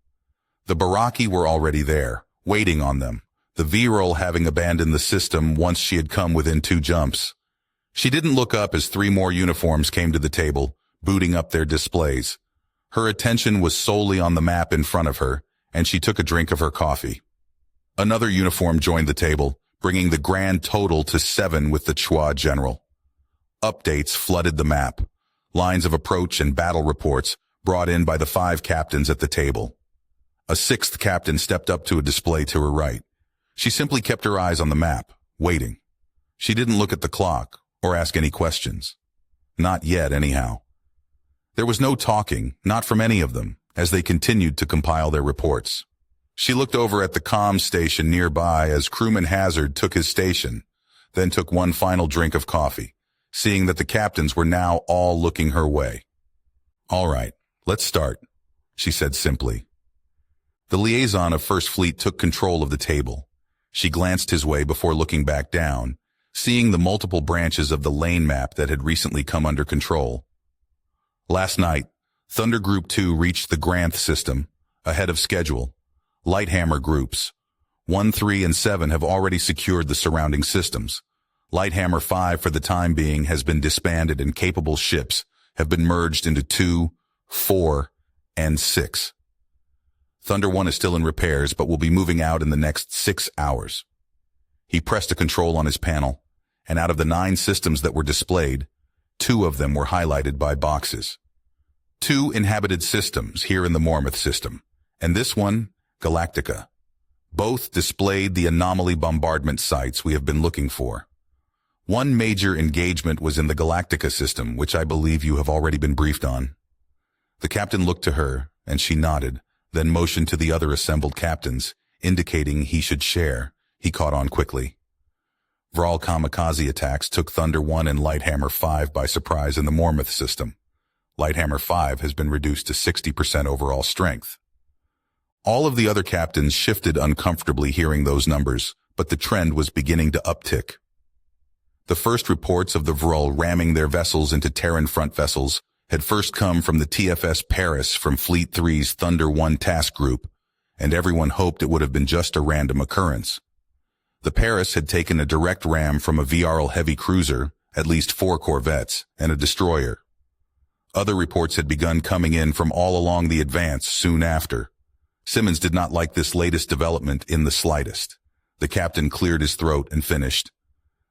The Baraki were already there, waiting on them, the Viral having abandoned the system once she had come within 2 jumps. She didn't look up as 3 more uniforms came to the table, booting up their displays. Her attention was solely on the map in front of her, and she took a drink of her coffee. Another uniform joined the table, bringing the grand total to 7 with the Chua general. Updates flooded the map, lines of approach and battle reports brought in by the 5 captains at the table. A 6th captain stepped up to a display to her right. She simply kept her eyes on the map, waiting. She didn't look at the clock or ask any questions. Not yet, anyhow. There was no talking, not from any of them, as they continued to compile their reports. She looked over at the comm station nearby as Crewman Hazard took his station, then took one final drink of coffee, seeing that the captains were now all looking her way. "All right, let's start," she said simply. The liaison of First Fleet took control of the table. She glanced his way before looking back down, seeing the multiple branches of the lane map that had recently come under control. Last night, Thunder Group 2 reached the Granth system, ahead of schedule. Lighthammer groups 1, 3, and 7 have already secured the surrounding systems. Lighthammer 5 for the time being has been disbanded and capable ships have been merged into 2, 4, and 6. Thunder 1 is still in repairs but will be moving out in the next 6 hours. He pressed a control on his panel, and out of the 9 systems that were displayed, 2 of them were highlighted by boxes. 2 inhabited systems here in the Mormouth system, and this one, Galactica. Both displayed the anomaly bombardment sites we have been looking for. One major engagement was in the Galactica system, which I believe you have already been briefed on. The captain looked to her, and she nodded, then motioned to the other assembled captains, indicating he should share. He caught on quickly. Vral kamikaze attacks took Thunder 1 and Lighthammer 5 by surprise in the Mormouth system. Lighthammer 5 has been reduced to 60% overall strength. All of the other captains shifted uncomfortably hearing those numbers, but the trend was beginning to uptick. The first reports of the Vrul ramming their vessels into Terran front vessels had first come from the TFS Paris from Fleet 3's Thunder 1 task group, and everyone hoped it would have been just a random occurrence. The Paris had taken a direct ram from a VRL heavy cruiser, at least 4 corvettes, and a destroyer. Other reports had begun coming in from all along the Advance soon after. Simmons did not like this latest development in the slightest. The captain cleared his throat and finished.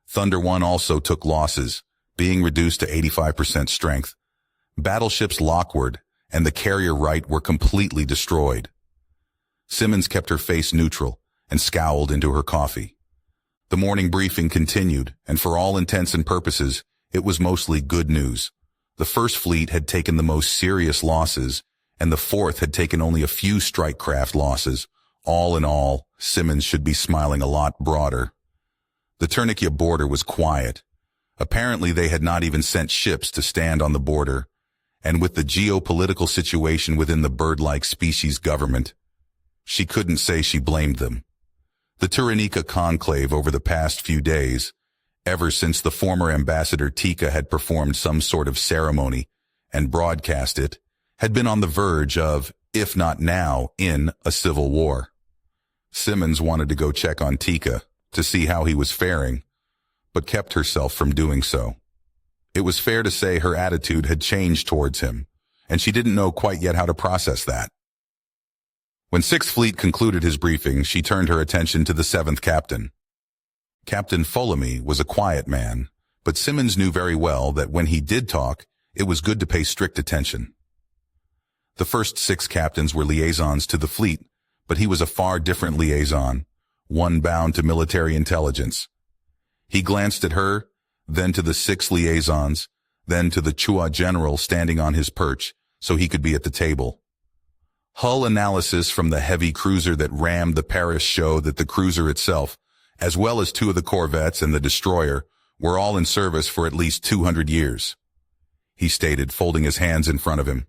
Thunder 1 also took losses, being reduced to 85% strength. Battleships Lockwood and the carrier Wright were completely destroyed. Simmons kept her face neutral and scowled into her coffee. The morning briefing continued, and for all intents and purposes, it was mostly good news. The First Fleet had taken the most serious losses, and the Fourth had taken only a few strike craft losses. All in all, Simmons should be smiling a lot broader. The Turnikia border was quiet. Apparently they had not even sent ships to stand on the border, and with the geopolitical situation within the bird-like species government, she couldn't say she blamed them. The Turnikia conclave over the past few days, ever since the former ambassador Tika had performed some sort of ceremony and broadcast it, had been on the verge of, if not now, in a civil war. Simmons wanted to go check on Tika to see how he was faring, but kept herself from doing so. It was fair to say her attitude had changed towards him, and she didn't know quite yet how to process that. When Sixth Fleet concluded his briefing, she turned her attention to the seventh captain. Captain Folamy was a quiet man, but Simmons knew very well that when he did talk, it was good to pay strict attention. The first 6 captains were liaisons to the fleet, but he was a far different liaison, one bound to military intelligence. He glanced at her, then to the 6 liaisons, then to the Chua general standing on his perch so he could be at the table. Hull analysis from the heavy cruiser that rammed the Paris showed that the cruiser itself, as well as 2 of the corvettes and the destroyer, were all in service for at least 200 years. He stated, folding his hands in front of him.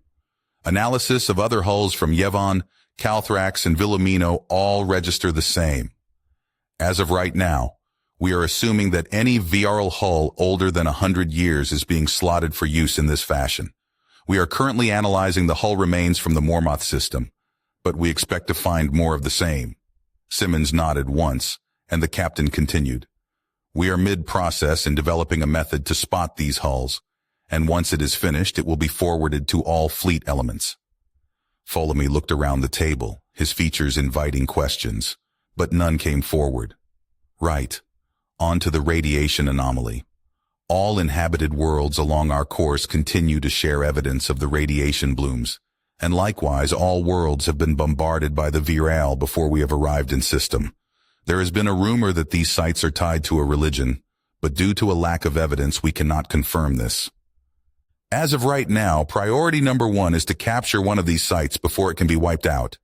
Analysis of other hulls from Yevon, Calthrax, and Villamino all register the same. As of right now, we are assuming that any VRL hull older than 100 years is being slotted for use in this fashion. We are currently analyzing the hull remains from the Mormoth system, but we expect to find more of the same. Simmons nodded once, and the captain continued. We are mid-process in developing a method to spot these hulls, and once it is finished, it will be forwarded to all fleet elements. Folamy looked around the table, his features inviting questions, but none came forward. Right. On to the radiation anomaly. All inhabited worlds along our course continue to share evidence of the radiation blooms, and likewise all worlds have been bombarded by the Viral before we have arrived in system. There has been a rumor that these sites are tied to a religion, but due to a lack of evidence we cannot confirm this. As of right now, priority number 1 is to capture one of these sites before it can be wiped out.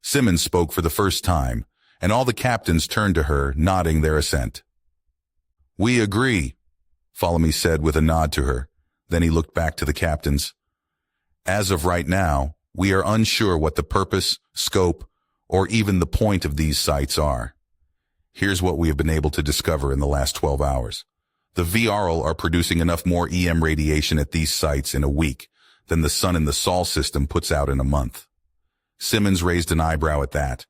Simmons spoke for the first time, and all the captains turned to her, nodding their assent. We agree, Folamy said with a nod to her. Then he looked back to the captains. As of right now, we are unsure what the purpose, scope, or even the point of these sites are. Here's what we have been able to discover in the last 12 hours. The VRL are producing enough more EM radiation at these sites in a week than the sun in the Sol system puts out in a month. Simmons raised an eyebrow at that,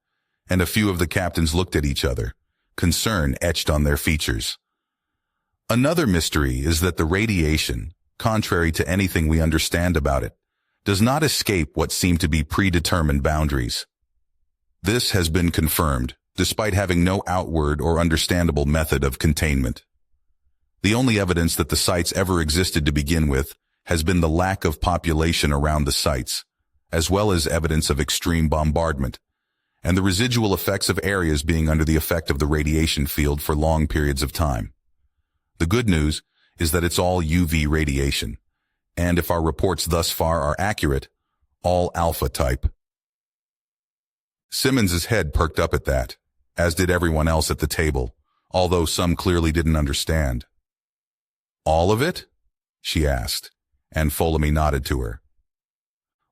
and a few of the captains looked at each other, concern etched on their features. Another mystery is that the radiation, contrary to anything we understand about it, does not escape what seem to be predetermined boundaries. This has been confirmed, despite having no outward or understandable method of containment. The only evidence that the sites ever existed to begin with has been the lack of population around the sites, as well as evidence of extreme bombardment, and the residual effects of areas being under the effect of the radiation field for long periods of time. The good news is that it's all UV radiation, and if our reports thus far are accurate, all alpha type. Simmons's head perked up at that, as did everyone else at the table, although some clearly didn't understand. All of it? She asked, and Folamy nodded to her.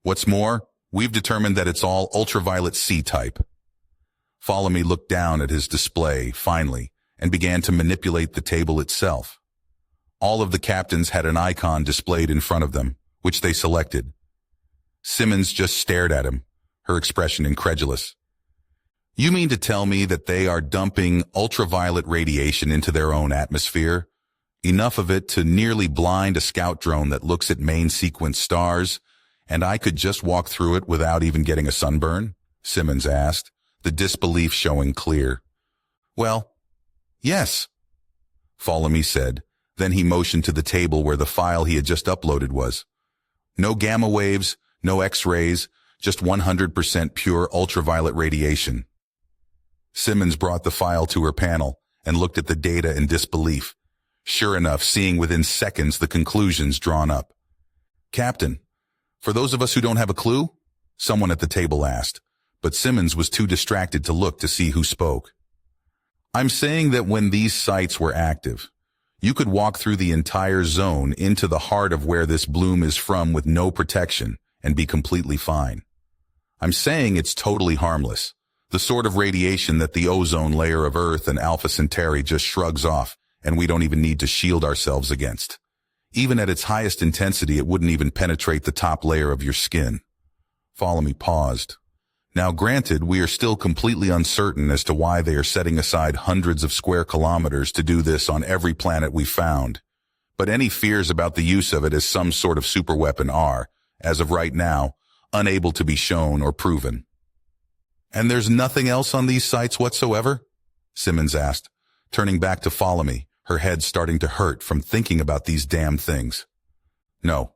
What's more, we've determined that it's all ultraviolet C type. Folamy looked down at his display, finally, and began to manipulate the table itself. All of the captains had an icon displayed in front of them, which they selected. Simmons just stared at him, her expression incredulous. You mean to tell me that they are dumping ultraviolet radiation into their own atmosphere? Enough of it to nearly blind a scout drone that looks at main sequence stars, and I could just walk through it without even getting a sunburn? Simmons asked, the disbelief showing clear. Well, yes, Folamy said. Then he motioned to the table where the file he had just uploaded was. No gamma waves, no X-rays, just 100% pure ultraviolet radiation. Simmons brought the file to her panel and looked at the data in disbelief, sure enough seeing within seconds the conclusions drawn up. Captain, for those of us who don't have a clue? Someone at the table asked, but Simmons was too distracted to look to see who spoke. I'm saying that when these sites were active, you could walk through the entire zone into the heart of where this bloom is from with no protection and be completely fine. I'm saying it's totally harmless, the sort of radiation that the ozone layer of Earth and Alpha Centauri just shrugs off, and we don't even need to shield ourselves against. Even at its highest intensity, it wouldn't even penetrate the top layer of your skin. Follow Me paused. Now granted, we are still completely uncertain as to why they are setting aside hundreds of square kilometers to do this on every planet we found. But any fears about the use of it as some sort of superweapon are, as of right now, unable to be shown or proven. And there's nothing else on these sites whatsoever? Simmons asked, turning back to Follow Me, her head starting to hurt from thinking about these damn things. No,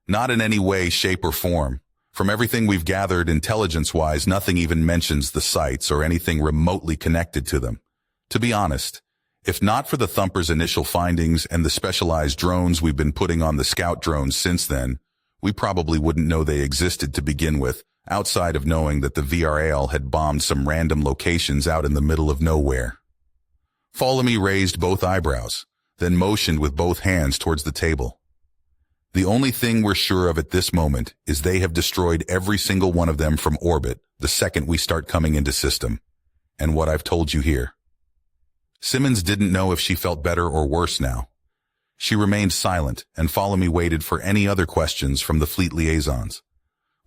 not in any way, shape, or form. From everything we've gathered intelligence-wise, nothing even mentions the sites or anything remotely connected to them. To be honest, if not for the Thumper's initial findings and the specialized drones we've been putting on the scout drones since then, we probably wouldn't know they existed to begin with, outside of knowing that the VRAL had bombed some random locations out in the middle of nowhere. Follow Me raised both eyebrows, then motioned with both hands towards the table. The only thing we're sure of at this moment is they have destroyed every single one of them from orbit the second we start coming into system. And what I've told you here. Simmons didn't know if she felt better or worse now. She remained silent, and Follow Me waited for any other questions from the fleet liaisons.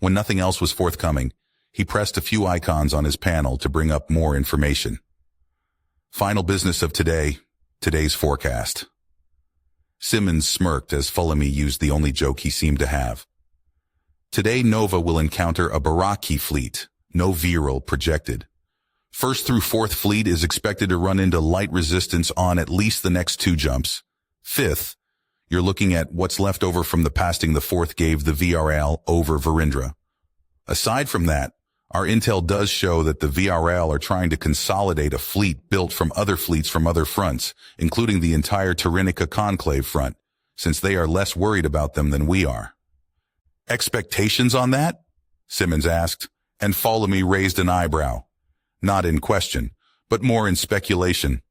When nothing else was forthcoming, he pressed a few icons on his panel to bring up more information. Final business of today's forecast. Simmons smirked as Follow Me used the only joke he seemed to have. Today Nova will encounter a Baraki fleet, no Viral projected. 1st through 4th fleet is expected to run into light resistance on at least the next 2 jumps. 5th, you're looking at what's left over from the passing the 4th gave the VRL over Varindra. Aside from that, our intel does show that the VRL are trying to consolidate a fleet built from other fleets from other fronts, including the entire Tyrannica Conclave front, since they are less worried about them than we are. Expectations on that? Simmons asked, and Follow Me raised an eyebrow. Not in question, but more in speculation.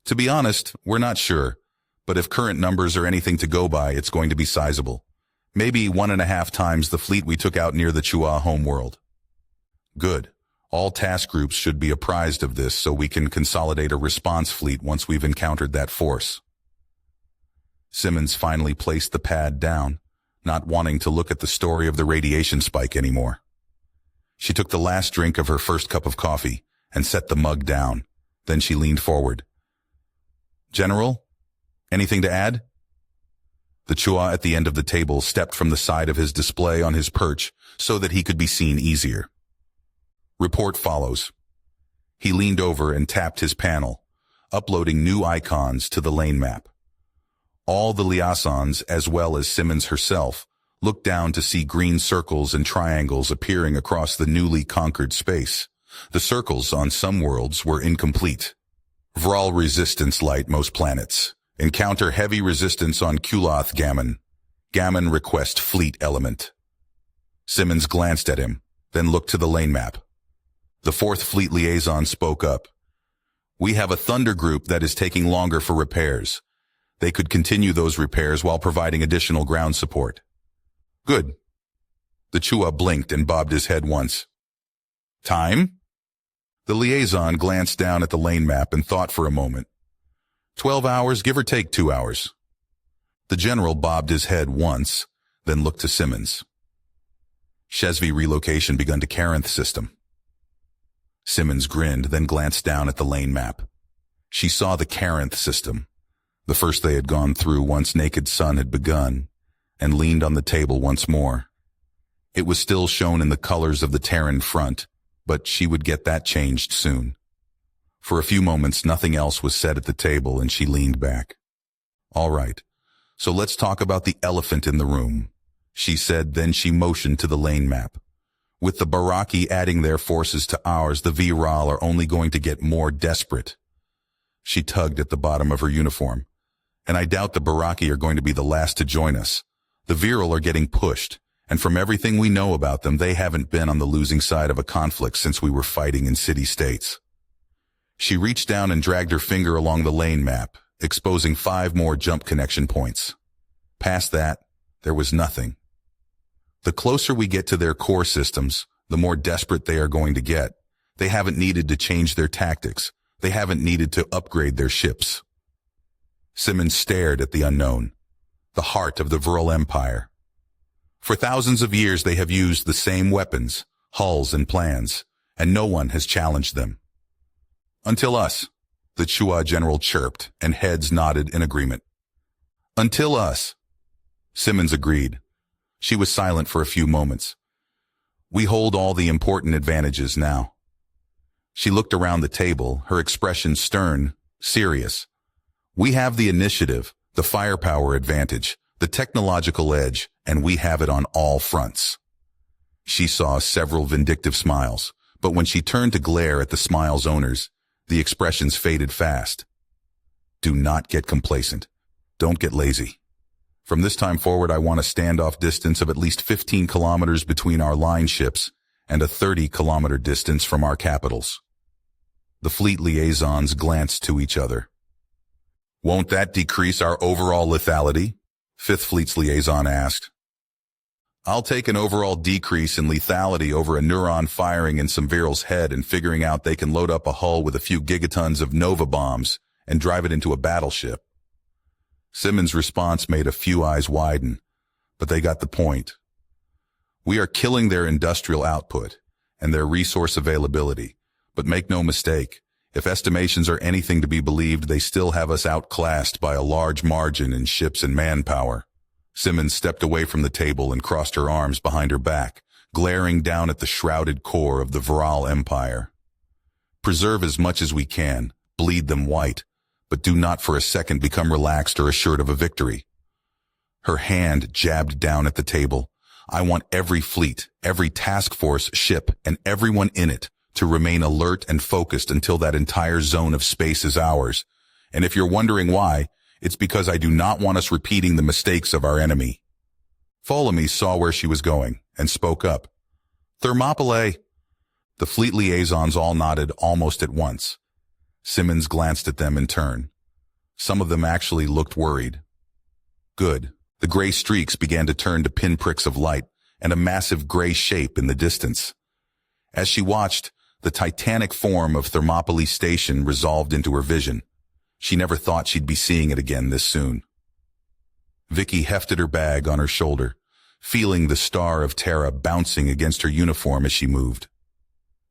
To be honest, we're not sure, but if current numbers are anything to go by, it's going to be sizable. Maybe 1.5 times the fleet we took out near the Chua homeworld. Good. All task groups should be apprised of this so we can consolidate a response fleet once we've encountered that force. Simmons finally placed the pad down, not wanting to look at the story of the radiation spike anymore. She took the last drink of her first cup of coffee and set the mug down. Then she leaned forward. General, anything to add? The Chua at the end of the table stepped from the side of his display on his perch so that he could be seen easier. Report follows. He leaned over and tapped his panel, uploading new icons to the lane map. All the liaisons, as well as Simmons herself, looked down to see green circles and triangles appearing across the newly conquered space. The circles on some worlds were incomplete. Vral resistance light most planets. Encounter heavy resistance on Kuloth Gammon. Gammon request fleet element. Simmons glanced at him, then looked to the lane map. The 4th Fleet liaison spoke up. We have a Thunder group that is taking longer for repairs. They could continue those repairs while providing additional ground support. Good. The Chua blinked and bobbed his head once. Time? The liaison glanced down at the lane map and thought for a moment. 12 hours, give or take 2 hours. The general bobbed his head once, then looked to Simmons. Shesvi relocation begun to Carinth system. Simmons grinned, then glanced down at the lane map. She saw the Carinth system, the first they had gone through once Naked Sun had begun, and leaned on the table once more. It was still shown in the colors of the Terran front, but she would get that changed soon. For a few moments, nothing else was said at the table, and she leaned back. All right, so let's talk about the elephant in the room, she said, then she motioned to the lane map. With the Baraki adding their forces to ours, the Viral are only going to get more desperate. She tugged at the bottom of her uniform. And I doubt the Baraki are going to be the last to join us. The Viral are getting pushed, and from everything we know about them, they haven't been on the losing side of a conflict since we were fighting in city-states. She reached down and dragged her finger along the lane map, exposing 5 more jump connection points. Past that, there was nothing. The closer we get to their core systems, the more desperate they are going to get. They haven't needed to change their tactics. They haven't needed to upgrade their ships. Simmons stared at the unknown, the heart of the Vril Empire. For thousands of years they have used the same weapons, hulls and plans, and no one has challenged them. Until us, the Chua general chirped, and heads nodded in agreement. Until us. Simmons agreed. She was silent for a few moments. We hold all the important advantages now. She looked around the table, her expression stern, serious. We have the initiative, the firepower advantage, the technological edge, and we have it on all fronts. She saw several vindictive smiles, but when she turned to glare at the smile's owners, the expressions faded fast. Do not get complacent. Don't get lazy. From this time forward, I want a standoff distance of at least 15 kilometers between our line ships and a 30-kilometer distance from our capitals. The fleet liaisons glanced to each other. Won't that decrease our overall lethality? Fifth Fleet's liaison asked. I'll take an overall decrease in lethality over a neuron firing in some Viril's head and figuring out they can load up a hull with a few gigatons of Nova bombs and drive it into a battleship. Simmons' response made a few eyes widen, but they got the point. We are killing their industrial output and their resource availability, but make no mistake, if estimations are anything to be believed, they still have us outclassed by a large margin in ships and manpower. Simmons stepped away from the table and crossed her arms behind her back, glaring down at the shrouded core of the Vril Empire. Preserve as much as we can, bleed them white, but do not for a second become relaxed or assured of a victory. Her hand jabbed down at the table. I want every fleet, every task force, ship, and everyone in it to remain alert and focused until that entire zone of space is ours. And if you're wondering why, it's because I do not want us repeating the mistakes of our enemy. Ptolemy saw where she was going and spoke up. Thermopylae. The fleet liaisons all nodded almost at once. Simmons glanced at them in turn. Some of them actually looked worried. Good. The gray streaks began to turn to pinpricks of light and a massive gray shape in the distance. As she watched, the titanic form of Thermopylae Station resolved into her vision. She never thought she'd be seeing it again this soon. Vicky hefted her bag on her shoulder, feeling the star of Terra bouncing against her uniform as she moved.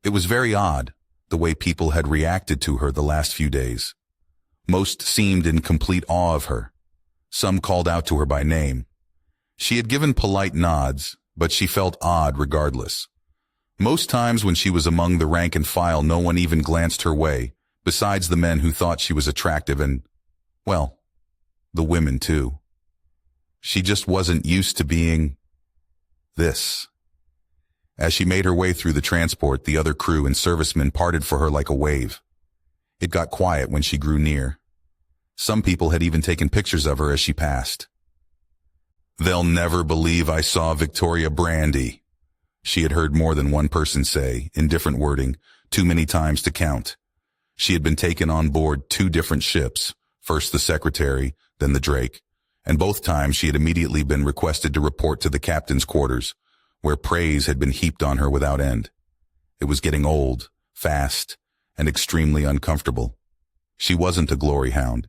It was very odd, the way people had reacted to her the last few days. Most seemed in complete awe of her. Some called out to her by name. She had given polite nods, but she felt odd regardless. Most times when she was among the rank and file, no one even glanced her way, besides the men who thought she was attractive and, well, the women too. She just wasn't used to being this. As she made her way through the transport, the other crew and servicemen parted for her like a wave. It got quiet when she grew near. Some people had even taken pictures of her as she passed. They'll never believe I saw Victoria Brandy, she had heard more than one person say, in different wording, too many times to count. She had been taken on board 2 different ships, first the Secretary, then the Drake, and both times she had immediately been requested to report to the captain's quarters, where praise had been heaped on her without end. It was getting old, fast, and extremely uncomfortable. She wasn't a glory hound.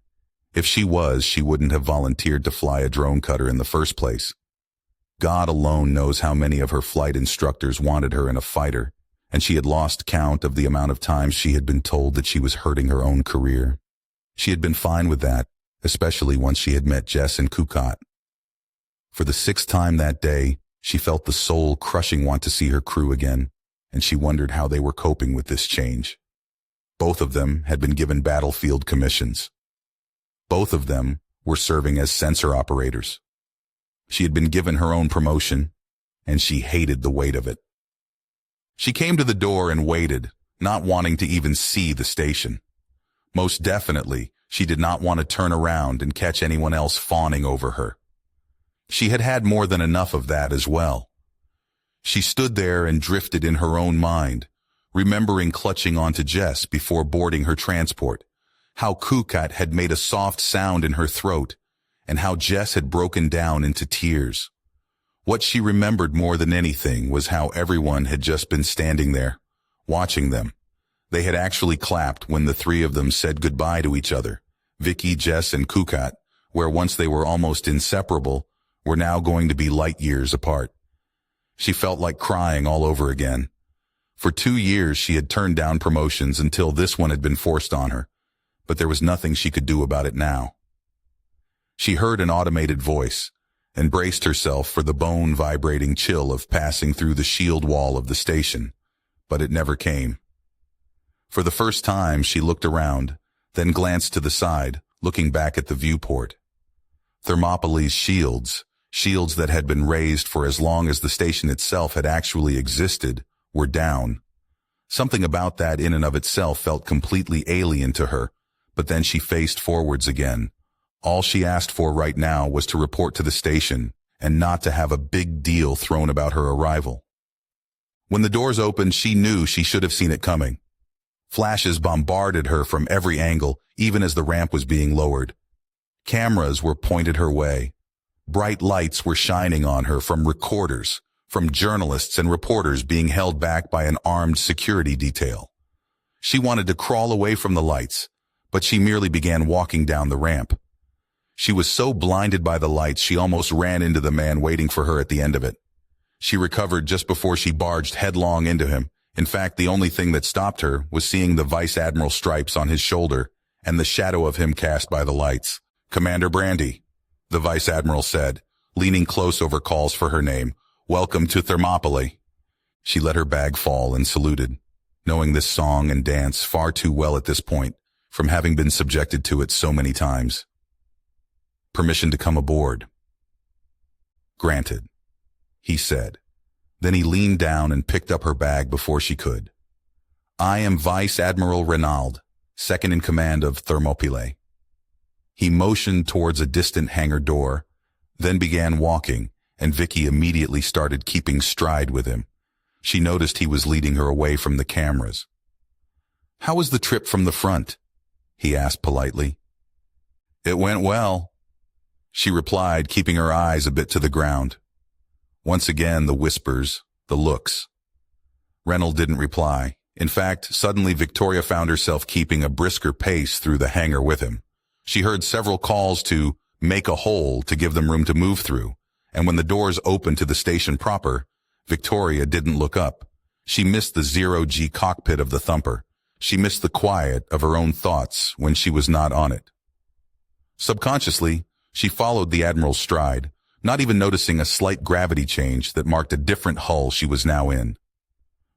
If she was, she wouldn't have volunteered to fly a drone cutter in the first place. God alone knows how many of her flight instructors wanted her in a fighter, and she had lost count of the amount of times she had been told that she was hurting her own career. She had been fine with that, especially once she had met Jess and Kukat. For the 6th time that day, she felt the soul-crushing want to see her crew again, and she wondered how they were coping with this change. Both of them had been given battlefield commissions. Both of them were serving as sensor operators. She had been given her own promotion, and she hated the weight of it. She came to the door and waited, not wanting to even see the station. Most definitely, she did not want to turn around and catch anyone else fawning over her. She had had more than enough of that as well. She stood there and drifted in her own mind, remembering clutching onto Jess before boarding her transport, how Kukat had made a soft sound in her throat, and how Jess had broken down into tears. What she remembered more than anything was how everyone had just been standing there, watching them. They had actually clapped when the three of them said goodbye to each other. Vicky, Jess, and Kukat, where once they were almost inseparable, were now going to be light years apart. She felt like crying all over again. For 2 years she had turned down promotions until this one had been forced on her, but there was nothing she could do about it now. She heard an automated voice and braced herself for the bone-vibrating chill of passing through the shield wall of the station, but it never came. For the first time she looked around, then glanced to the side, looking back at the viewport. Thermopylae's shields that had been raised for as long as the station itself had actually existed, were down. Something about that in and of itself felt completely alien to her, but then she faced forwards again. All she asked for right now was to report to the station and not to have a big deal thrown about her arrival. When the doors opened, she knew she should have seen it coming. Flashes bombarded her from every angle, even as the ramp was being lowered. Cameras were pointed her way. Bright lights were shining on her from recorders, from journalists and reporters being held back by an armed security detail. She wanted to crawl away from the lights, but she merely began walking down the ramp. She was so blinded by the lights she almost ran into the man waiting for her at the end of it. She recovered just before she barged headlong into him. In fact, the only thing that stopped her was seeing the Vice Admiral stripes on his shoulder and the shadow of him cast by the lights. "Commander Brandy," the Vice Admiral said, leaning close over calls for her name. "Welcome to Thermopylae." She let her bag fall and saluted, knowing this song and dance far too well at this point, from having been subjected to it so many times. "Permission to come aboard." "Granted," he said. Then he leaned down and picked up her bag before she could. "I am Vice Admiral Renaud, second in command of Thermopylae." He motioned towards a distant hangar door, then began walking, and Vicky immediately started keeping stride with him. She noticed he was leading her away from the cameras. "How was the trip from the front?" he asked politely. "It went well," she replied, keeping her eyes a bit to the ground. Once again, the whispers, the looks. Reynolds didn't reply. In fact, suddenly Victoria found herself keeping a brisker pace through the hangar with him. She heard several calls to make a hole to give them room to move through, and when the doors opened to the station proper, Victoria didn't look up. She missed the zero-G cockpit of the Thumper. She missed the quiet of her own thoughts when she was not on it. Subconsciously, she followed the Admiral's stride, not even noticing a slight gravity change that marked a different hull she was now in.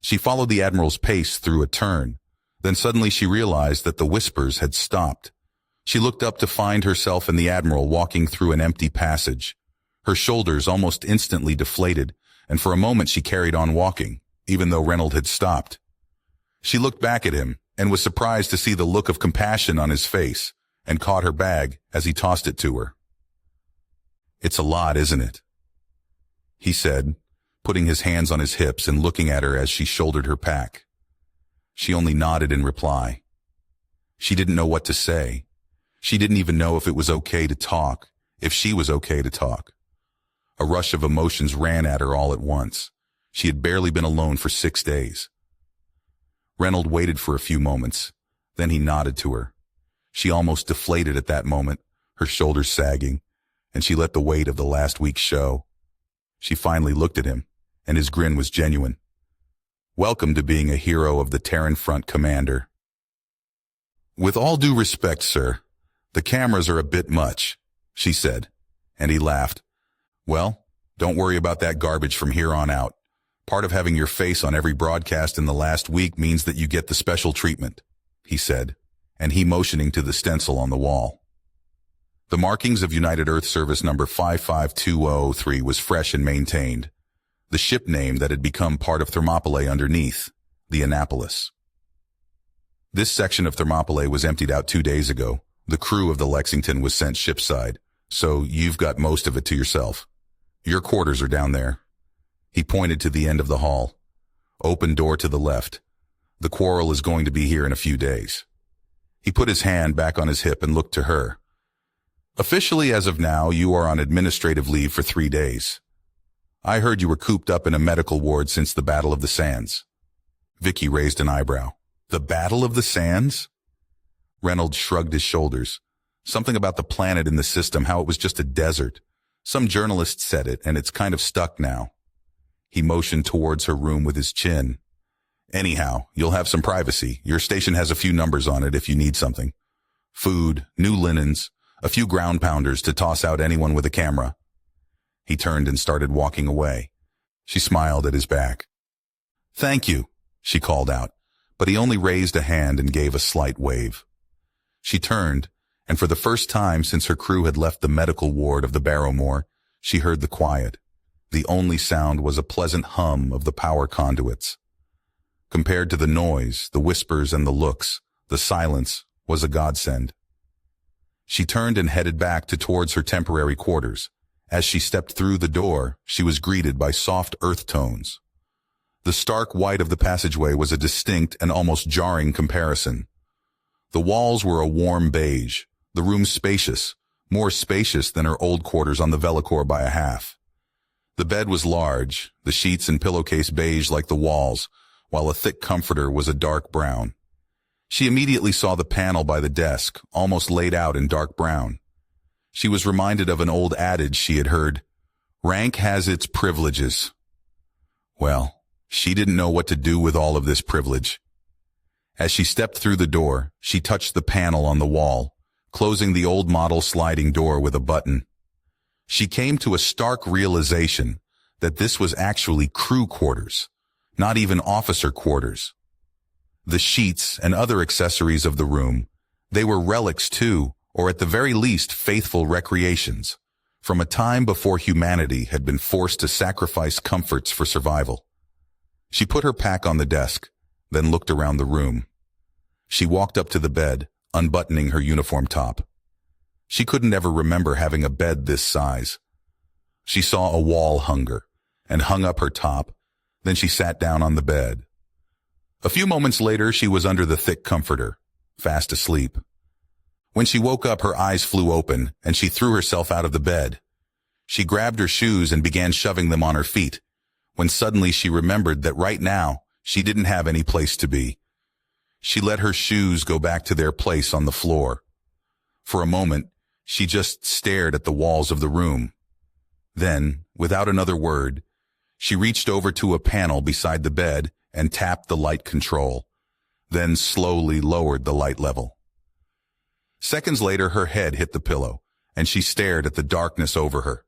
She followed the Admiral's pace through a turn. Then suddenly she realized that the whispers had stopped. She looked up to find herself and the Admiral walking through an empty passage. Her shoulders almost instantly deflated, and for a moment she carried on walking, even though Reynolds had stopped. She looked back at him and was surprised to see the look of compassion on his face, and caught her bag as he tossed it to her. "It's a lot, isn't it?" he said, putting his hands on his hips and looking at her as she shouldered her pack. She only nodded in reply. She didn't know what to say. She didn't even know if it was okay to talk, if she was okay to talk. A rush of emotions ran at her all at once. She had barely been alone for 6 days. Reynolds waited for a few moments, then he nodded to her. She almost deflated at that moment, her shoulders sagging, and she let the weight of the last week show. She finally looked at him, and his grin was genuine. "Welcome to being a hero of the Terran Front, Commander." "With all due respect, sir, the cameras are a bit much," she said, and he laughed. "Well, don't worry about that garbage from here on out. Part of having your face on every broadcast in the last week means that you get the special treatment," he said, and he motioning to the stencil on the wall. The markings of United Earth Service number 55203 was fresh and maintained, the ship name that had become part of Thermopylae underneath, the Annapolis. This section of Thermopylae was emptied out 2 days ago. The crew of the Lexington was sent shipside, so you've got most of it to yourself. Your quarters are down there. He pointed to the end of the hall. Open door to the left. The quarrel is going to be here in a few days. He put his hand back on his hip and looked to her. Officially, as of now, you are on administrative leave for 3 days. I heard you were cooped up in a medical ward since the Battle of the Sands. Vicky raised an eyebrow. The Battle of the Sands? Reynolds shrugged his shoulders. Something about the planet in the system, how it was just a desert. Some journalist said it, and it's kind of stuck now. He motioned towards her room with his chin. Anyhow, you'll have some privacy. Your station has a few numbers on it if you need something. Food, new linens, a few ground pounders to toss out anyone with a camera. He turned and started walking away. She smiled at his back. Thank you, she called out, but he only raised a hand and gave a slight wave. She turned, and for the first time since her crew had left the medical ward of the Barrowmore, she heard the quiet. The only sound was a pleasant hum of the power conduits. Compared to the noise, the whispers and the looks, the silence was a godsend. She turned and headed back towards her temporary quarters. As she stepped through the door, she was greeted by soft earth tones. The stark white of the passageway was a distinct and almost jarring comparison. The walls were a warm beige, the room spacious, more spacious than her old quarters on the Velicor by a half. The bed was large, the sheets and pillowcase beige like the walls, while a thick comforter was a dark brown. She immediately saw the panel by the desk, almost laid out in dark brown. She was reminded of an old adage she had heard, "Rank has its privileges." Well, she didn't know what to do with all of this privilege. As she stepped through the door, she touched the panel on the wall, closing the old model sliding door with a button. She came to a stark realization that this was actually crew quarters, not even officer quarters. The sheets and other accessories of the room, they were relics too, or at the very least faithful recreations, from a time before humanity had been forced to sacrifice comforts for survival. She put her pack on the desk, then looked around the room. She walked up to the bed, unbuttoning her uniform top. She couldn't ever remember having a bed this size. She saw a wall hanger, and hung up her top, then she sat down on the bed. A few moments later, she was under the thick comforter, fast asleep. When she woke up, her eyes flew open, and she threw herself out of the bed. She grabbed her shoes and began shoving them on her feet, when suddenly she remembered that right now, she didn't have any place to be. She let her shoes go back to their place on the floor. For a moment, she just stared at the walls of the room. Then, without another word, she reached over to a panel beside the bed and tapped the light control, then slowly lowered the light level. Seconds later, her head hit the pillow, and she stared at the darkness over her.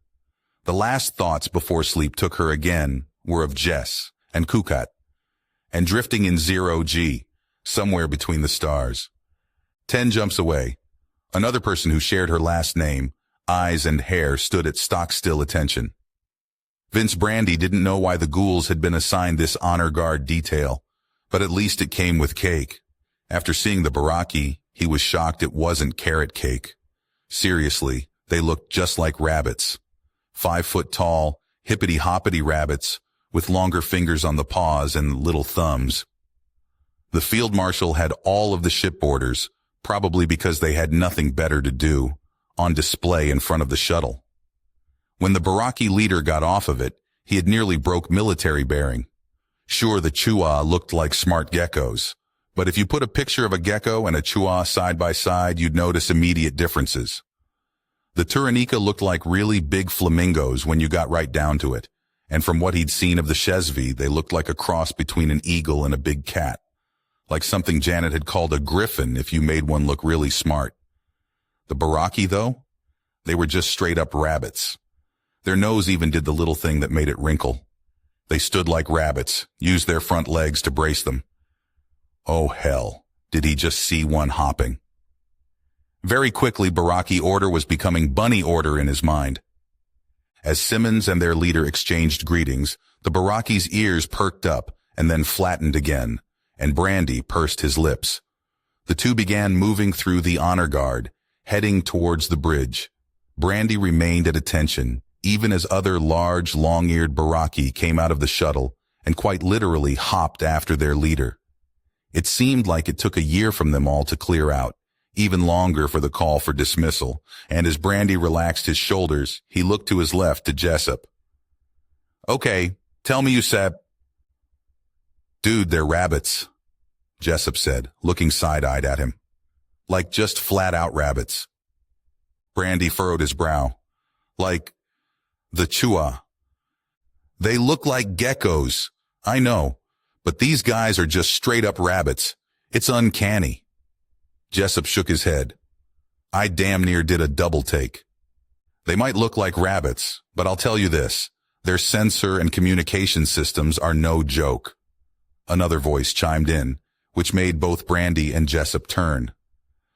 The last thoughts before sleep took her again were of Jess and Kukat, and drifting in 0G, somewhere between the stars. 10 jumps away, another person who shared her last name, eyes and hair, stood at stock-still attention. Vince Brandy didn't know why the ghouls had been assigned this honor guard detail, but at least it came with cake. After seeing the Baraki, he was shocked it wasn't carrot cake. Seriously, they looked just like rabbits. 5-foot-tall, hippity-hoppity rabbits, with longer fingers on the paws and little thumbs. The field marshal had all of the shipboarders, probably because they had nothing better to do, on display in front of the shuttle. When the Baraki leader got off of it, he had nearly broke military bearing. Sure, the Chua looked like smart geckos, but if you put a picture of a gecko and a Chua side by side, you'd notice immediate differences. The Turanika looked like really big flamingos when you got right down to it, and from what he'd seen of the Shesvi, they looked like a cross between an eagle and a big cat. Like something Janet had called a griffin if you made one look really smart. The Baraki, though? They were just straight-up rabbits. Their nose even did the little thing that made it wrinkle. They stood like rabbits, used their front legs to brace them. Oh hell, did he just see one hopping? Very quickly, Baraki order was becoming bunny order in his mind. As Simmons and their leader exchanged greetings, the Baraki's ears perked up and then flattened again, and Brandy pursed his lips. The two began moving through the honor guard, heading towards the bridge. Brandy remained at attention, even as other large, long-eared Baraki came out of the shuttle and quite literally hopped after their leader. It seemed like it took a year from them all to clear out, even longer for the call for dismissal, and as Brandy relaxed his shoulders, he looked to his left to Jessup. "Okay, tell me you said." "Dude, they're rabbits," Jessup said, looking side-eyed at him. "Like just flat-out rabbits." Brandy furrowed his brow. "Like the chua. They look like geckos, I know, but these guys are just straight-up rabbits. It's uncanny." Jessup shook his head. "I damn near did a double take. They might look like rabbits, but I'll tell you this, their sensor and communication systems are no joke." Another voice chimed in, which made both Brandy and Jessup turn.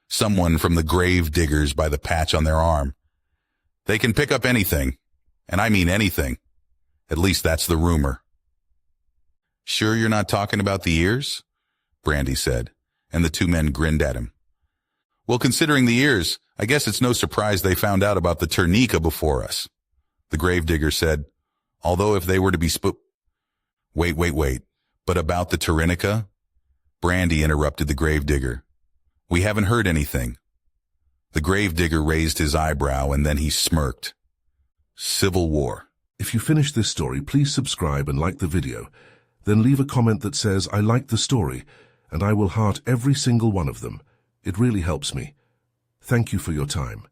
Someone from the grave diggers by the patch on their arm. "They can pick up anything, and I mean anything. At least that's the rumor." "Sure you're not talking about the ears?" Brandy said, and the two men grinned at him. "Well, considering the ears, I guess it's no surprise they found out about the Ternica before us," the gravedigger said, "although if they were to be Wait, but about the Ternica?" Brandy interrupted the gravedigger. "We haven't heard anything." The gravedigger raised his eyebrow and then he smirked. "Civil War." If you finish this story, please subscribe and like the video. Then leave a comment that says, "I liked the story," and I will heart every single one of them. It really helps me. Thank you for your time.